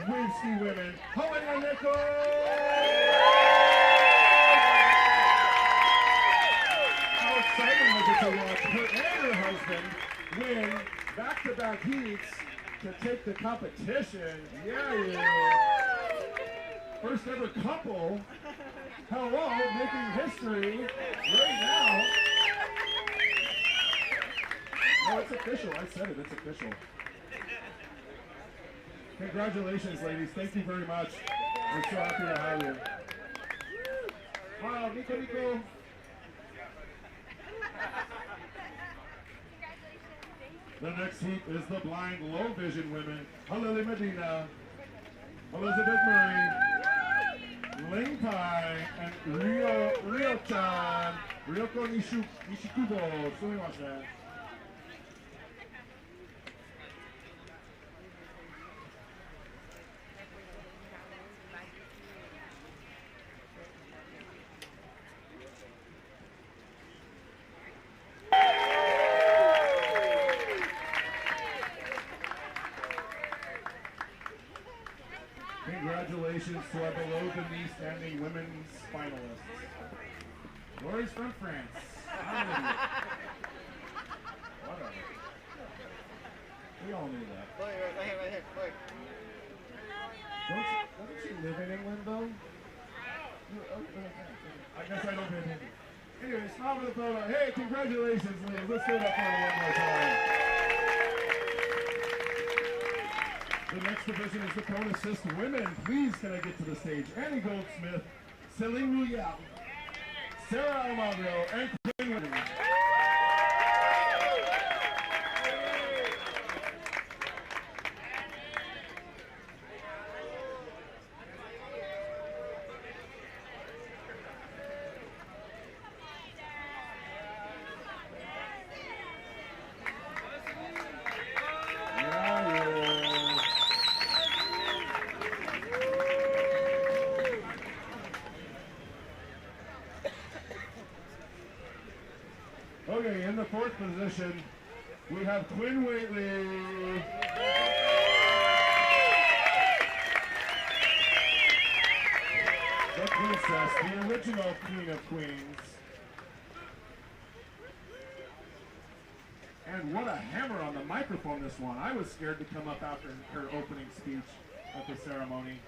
Wave Ski Women, Hawaii Neko! How exciting was it to watch her and her husband win back-to-back heats to take the competition? Yeah. First ever couple. Hello, making history right now. No, it's official. I said it. It's official. Congratulations, ladies. Thank you very much. We're so happy to have you. Wow, Nico. The next heat is the blind low vision women. Halili Medina, Elizabeth Murray, Ling Pai, and Ryo-chan, Ryoko Nishikubo. Sumimasen. Congratulations to our below-the-knee standing women's finalists. Lori's from France. Whatever. We all knew that. Right here. Don't you live in England, though? I guess I don't live in England. Anyway, stop with the photo. Hey, congratulations, ladies. Let's do that for one more time. The next division is the Prone Assist Women. Please, can I get to the stage? Annie Goldsmith, Celine Royale, Sarah Almagro, and Quinn Winning. Okay, in the fourth position, we have Quinn Waitley. The princess, the original Queen of Queens. And what a hammer on the microphone this one. I was scared to come up after her opening speech at the ceremony.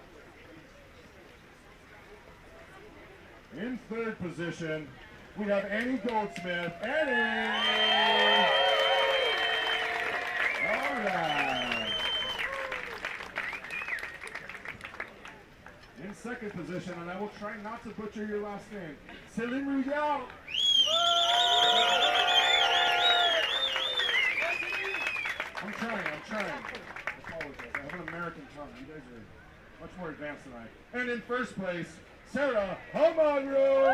In third position, we have Annie Goldsmith. Annie! All right. In second position, and I will try not to butcher your last name, Celine Royale. I'm trying. I apologize. I have an American tongue. You guys are much more advanced than I. And in first place, Sarah Almagro.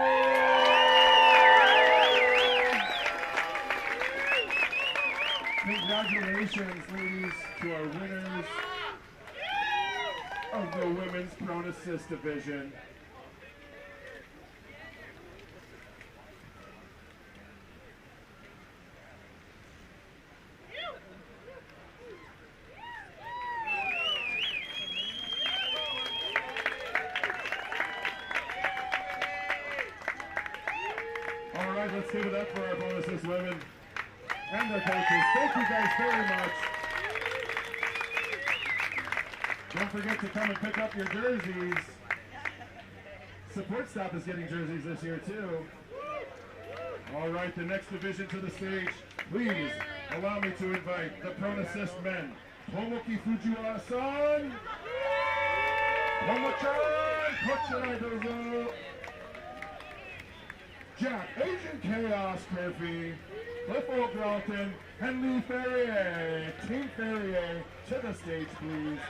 Congratulations, ladies, to our winners of the Women's Prone Assist Division. All right, let's give it up for our Prone Assist women and their coaches. Thank you guys very much. Don't forget to come and pick up your jerseys. Support staff is getting jerseys this year too. All right, the next division to the stage. Please allow me to invite the Prone Assist men. Tomoki Fujiwara-san. Tomo-chan. Kochirai dozo. Jack, Asian Chaos Murphy, Cliff O'Gralton, Henley Ferrier. Team Ferrier to the stage, please.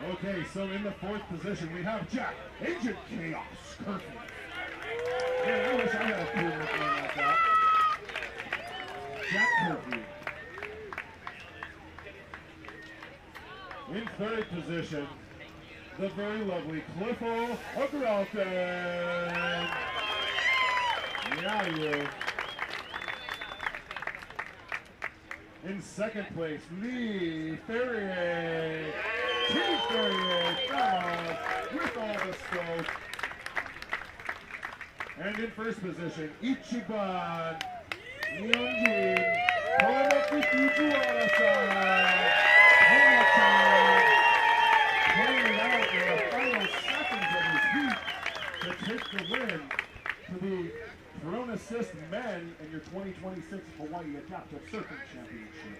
Okay, so in the fourth position, we have Jack, Agent Chaos, Curfew. Man, I wish I had a cool nickname like that. Jack Curfew. In third position, the very lovely Cliffo O'Gralton. Yeah, you. In second place, Lee Ferrier. Lee Ferrier, with all the scope. And in first position, Ichiban Nyonjin. Tomoki D Silva. Playing it out in the final seconds of his heat to take the win to the Throne Assist Men in your 2026 Hawaii Adaptive Surfing Championship.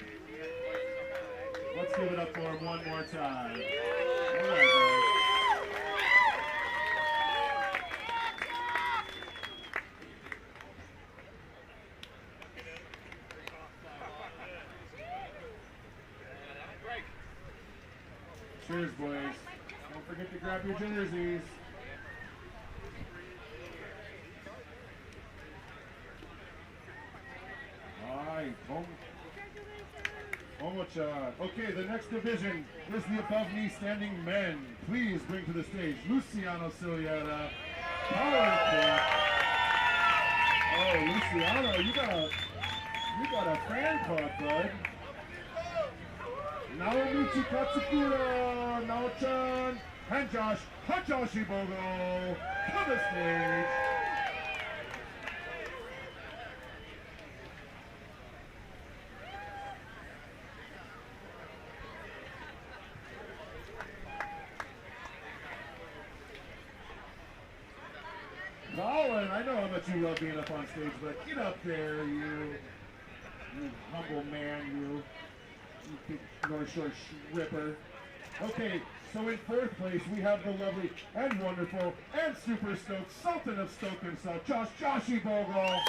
Let's give it up for him one more time. All right, guys. Cheers, boys. Don't forget to grab your jerseys. Alright, Omocha. Okay, the next division is the above knee standing men. Please bring to the stage Luciano Ciliera. Oh, Luciano, you got a fan club, bud. Naomichi Katsukura, Nao-chan, and Josh Hachashibogo to the stage. Colin, I know how much you love being up on stage, but get up there, you humble man, you big North Shore ripper. Okay, so in fourth place we have the lovely and wonderful and super stoked Sultan of Stoke himself, Joshy Bogle.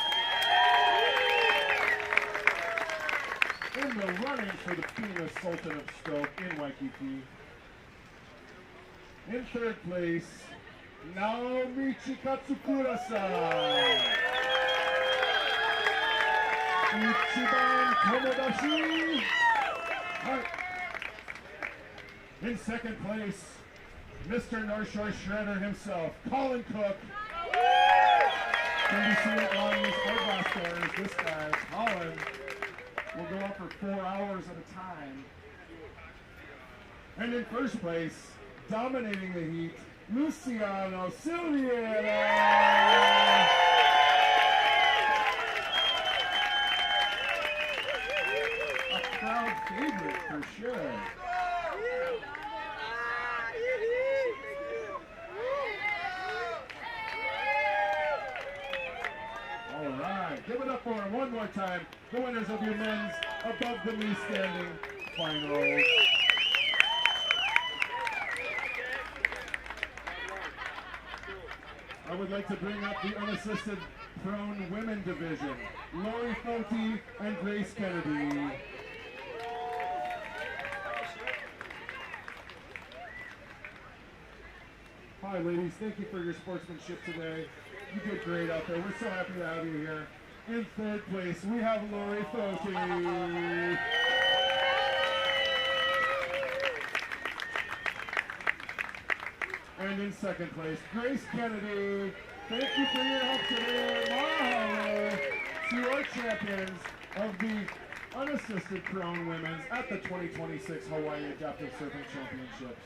In the running for the famous Sultan of Stoke in Waikiki. In third place, Naomichi Katsukura-san. Ichiban Tomodachi. In second place, Mr. North Shore Shredder himself, Colin Cook. Can you see it on these eyeglass stores? This guy, Colin, will go up for 4 hours at a time. And in first place, dominating the heat, Luciano Ciliera. A crowd favorite for sure. All right, give it up for him one more time. The winners of your men's above the knee standing finals. I would like to bring up the unassisted prone women division, Lori Fote and Grace Kennedy. Hi ladies, thank you for your sportsmanship today. You did great out there. We're so happy to have you here. In third place, we have Lori Fote. And in second place, Grace Kennedy. Thank you for your help today. Mahalo to our champions of the unassisted prone women's at the 2026 Hawaii Adaptive Surfing Championships.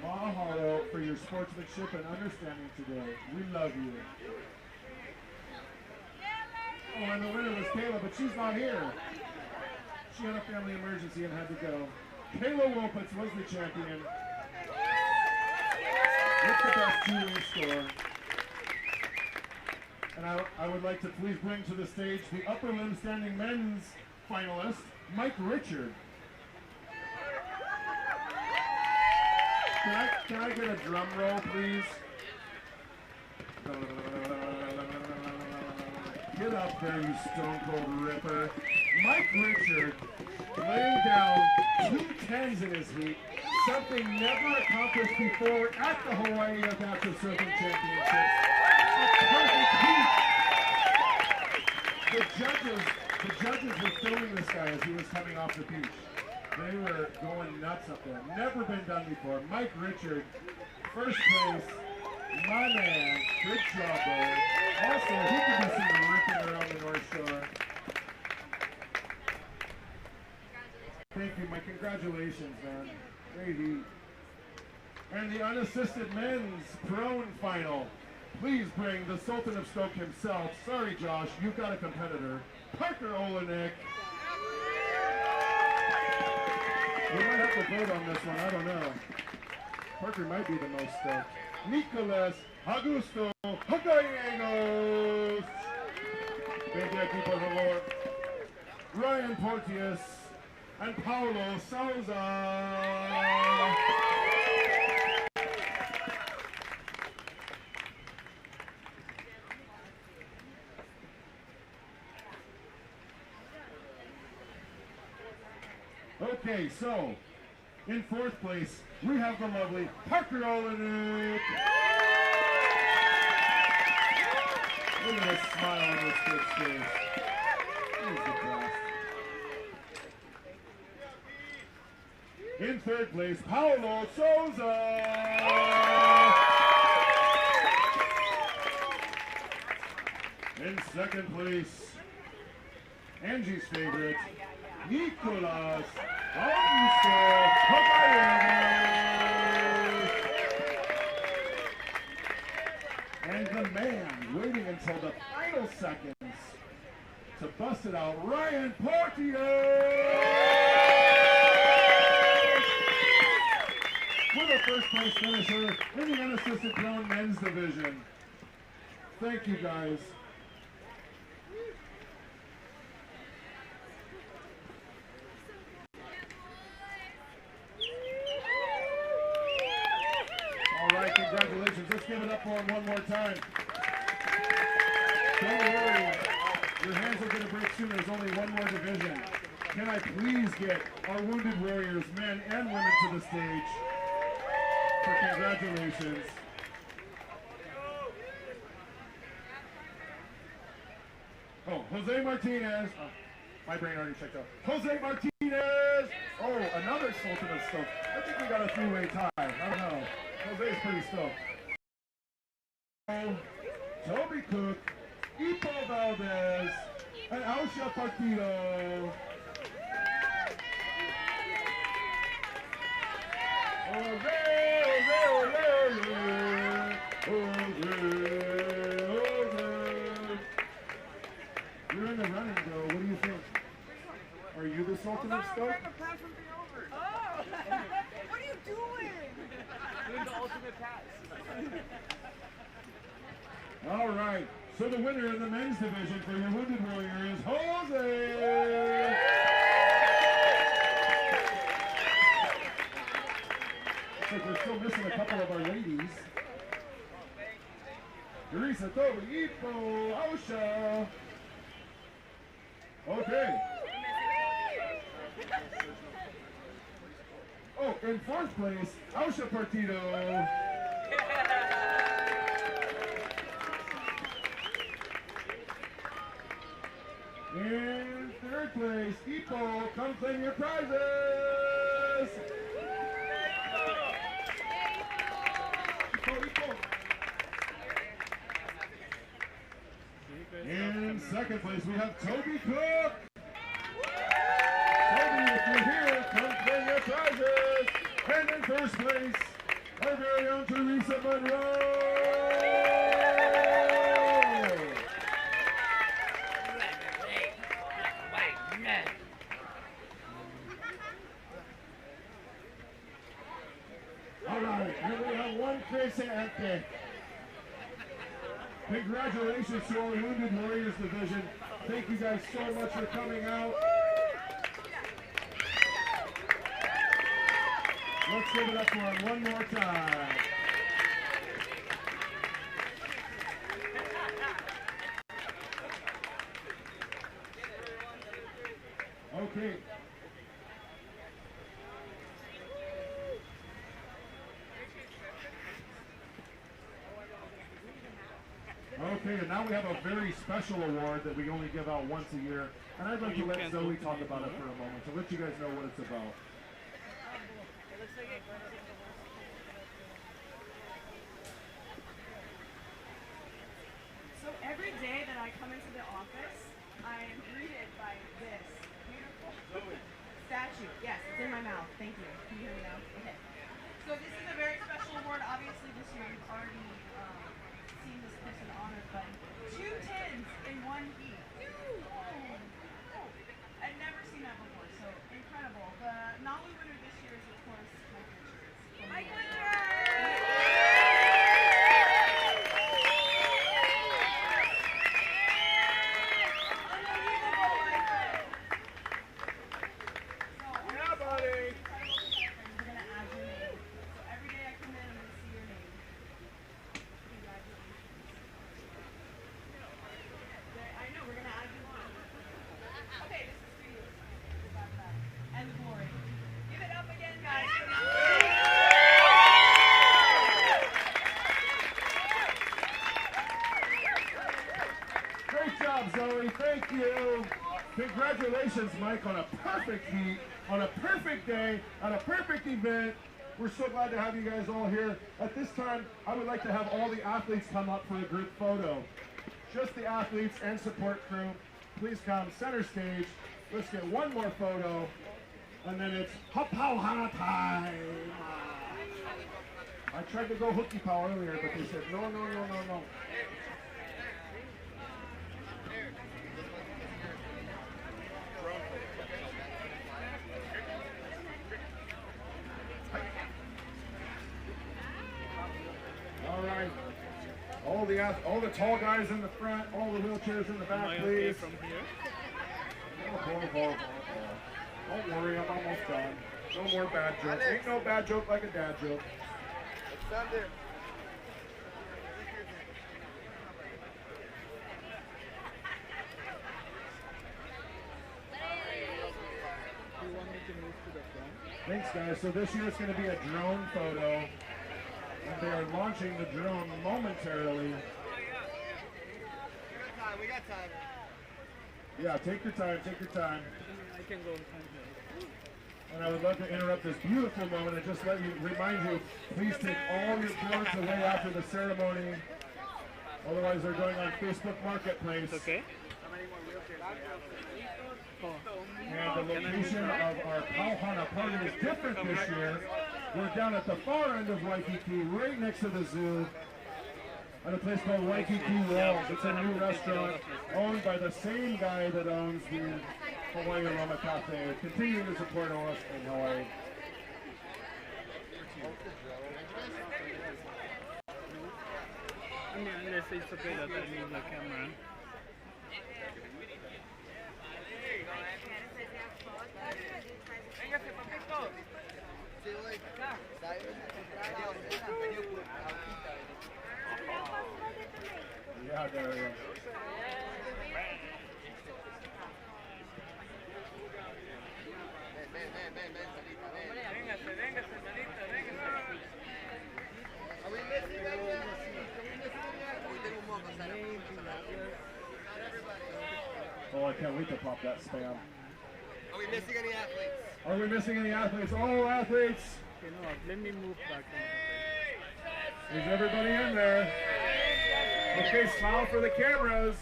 Mahalo for your sportsmanship and understanding today. We love you. Oh, and the winner was Kayla, but she's not here. She had a family emergency and had to go. Kayla Wolpitz was the champion. With the best jewelry store. And I would like to please bring to the stage the upper limb standing men's finalist, Mike Richard. Can I get a drum roll, please? Get up there, you stone cold ripper. Mike Richard laying down 2 10s in his heat, something never accomplished before at the Hawaii Adaptive Surfing Championships. A perfect heat. The judges were filming this guy as he was coming off the beach. They were going nuts up there. Never been done before. Mike Richard, first place. My man, good job, brother. Also, he could be seen working around the North Shore. Thank you, Mike. Congratulations, man. Great heat. And the unassisted men's prone final. Please bring the Sultan of Stoke himself. Sorry, Josh, you've got a competitor. Parker Olenek. We might have to vote on this one. I don't know. Parker might be the most stoked. Nicolas Augusto Gallegos. Thank you, por favor. Ryan Porteous and Paulo Souza. Okay, so in fourth place, we have the lovely Parker Olenek. Look at this smile on this kid's face. He's the best. In third place, Paulo Souza. In second place, Angie's favorite, Nicolas Augusto Gallegos. And the man waiting until the final seconds to bust it out, Ryan Porteous. With a first place finisher in the unassisted prone men's division. Thank you, guys. Congratulations. Let's give it up for him one more time. Don't worry. Your hands are going to break soon. There's only one more division. Can I please get our Wounded Warriors, men and women, to the stage for congratulations. Oh, Jose Martinez. My brain already checked out. Jose Martinez. Oh, another Sultan of Stoke. I think we got a three-way tie. I don't know. Jose's pretty stoked. Toby Cook, Ipo Valdez, and Ausha Partido. You're in the running, bro. What do you think? Are you the Sultan of Stoke? Oh! What are you doing? Doing the ultimate pass. All right. So the winner in the men's division for your Wounded Warrior is Jose. Looks like we're still missing a couple of our ladies. Teresa Toby, Ipo, Ausha. Okay. Oh, in fourth place, Ausha Partido. In third place, Ipo, come claim your prizes. Ipo. In second place, we have Toby Cook. Toby, if you're here, come claim your prizes. And in first place, our very own Teresa Monroe. All right, and we have one Chris Ante. Congratulations to our Wounded Warriors division. Thank you guys so much for coming out. Let's give it up for him one more time. Okay. Okay, and now we have a very special award that we only give out once a year. And I'd like to let Zoe talk about it for a moment, to let you guys know what it's about. So every day that I come into the office, I am greeted by this beautiful statue. Yes, it's in my mouth. Thank you. Can you hear me now? Okay. So this is a very special award. Obviously, this year you've already seen this person honored, but 2 tens in one heat. I've never seen that before, so incredible. The Nolly winner this year is, of course, Mike Richards. Zoe, thank you. Congratulations, Mike, on a perfect heat, on a perfect day, on a perfect event. We're so glad to have you guys all here. At this time, I would like to have all the athletes come up for a group photo. Just the athletes and support crew. Please come center stage. Let's get one more photo. And then it's hop-pow hana time. I tried to go hooky pow earlier, but they said no, no, no, no, no. All right. All the tall guys in the front, all the wheelchairs in the back, please. From here? Don't worry, I'm almost done. No more bad jokes. Ain't no bad joke like a dad joke. It's done there. Thanks, guys. So this year it's going to be a drone photo. And they are launching the drone momentarily. We got time. Yeah, take your time, take your time. I can go. And I would love to interrupt this beautiful moment and just remind you, please take all your drones away after the ceremony. Otherwise, they're going on Facebook Marketplace. Okay. And the location of our Pauhana party is different this year. We're down at the far end of Waikiki, right next to the zoo, at a place called Waikiki Walls. It's a new restaurant owned by the same guy that owns the Hawaii Aroma Cafe. Continue to support us in Hawaii. I mean, unless it's okay that I leave the camera. Yeah, there we go. Oh, I can't wait to pop that spam. Are we missing any athletes? Are we missing any athletes? All athletes! Okay, no, let me move back. Is everybody in there? Okay, smile for the cameras.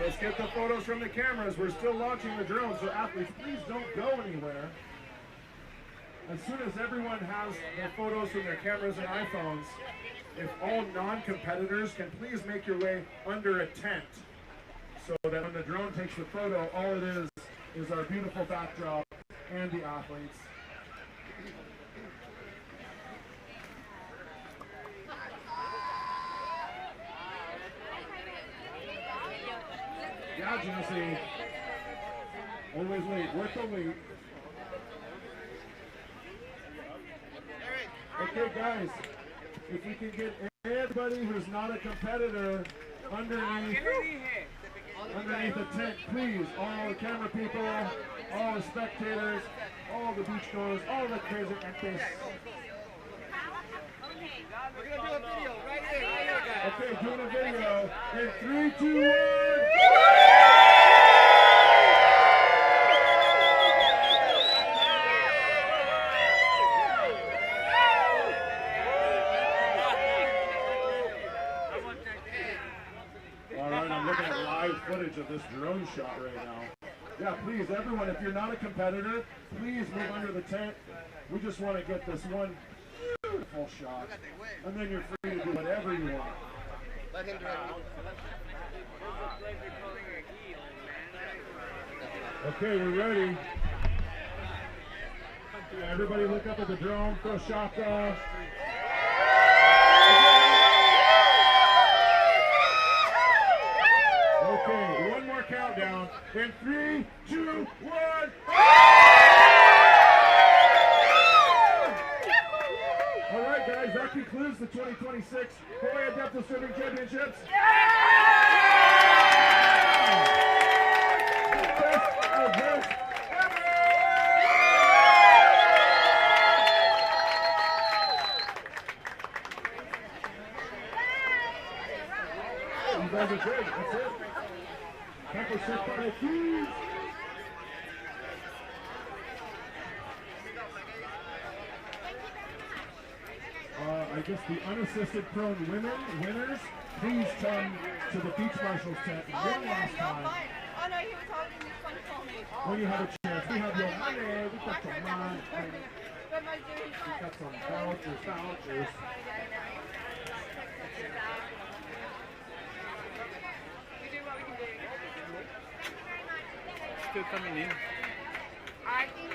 Let's get the photos from the cameras. We're still launching the drone, so athletes, please don't go anywhere. As soon as everyone has their photos from their cameras and iPhones, if all non-competitors can please make your way under a tent, so that when the drone takes the photo, all it is our beautiful backdrop and the athletes. Yeah, Jesse. Always late. Worth the wait. Okay, guys. If we can get everybody who's not a competitor underneath the tent, please. All the camera people, all the spectators, all the beachgoers, all the crazy actors. We're going to do a video right here, guys. Okay, doing a video in 3, 2, 1. All right, I'm looking at live footage of this drone shot right now. Yeah, please, everyone, if you're not a competitor, please move under the tent. We just want to get this one beautiful shot, and then you're free to do whatever you want. Let him direct me. Okay, we're ready. Yeah, everybody look up at the drone, throw shots off. Okay, one more countdown. In 3, 2, 1. All right, guys, that concludes the 2026 Hawaii Adaptive Swimming Championships. Best event ever! You guys are great. That's it. AccesSurf. I guess the unassisted prone winners, please come to the beach marshals tent one last time. Oh no, he was holding this one for me. When you have a chance, we have your money, we got some money, we got some vouchers. Still coming in. I think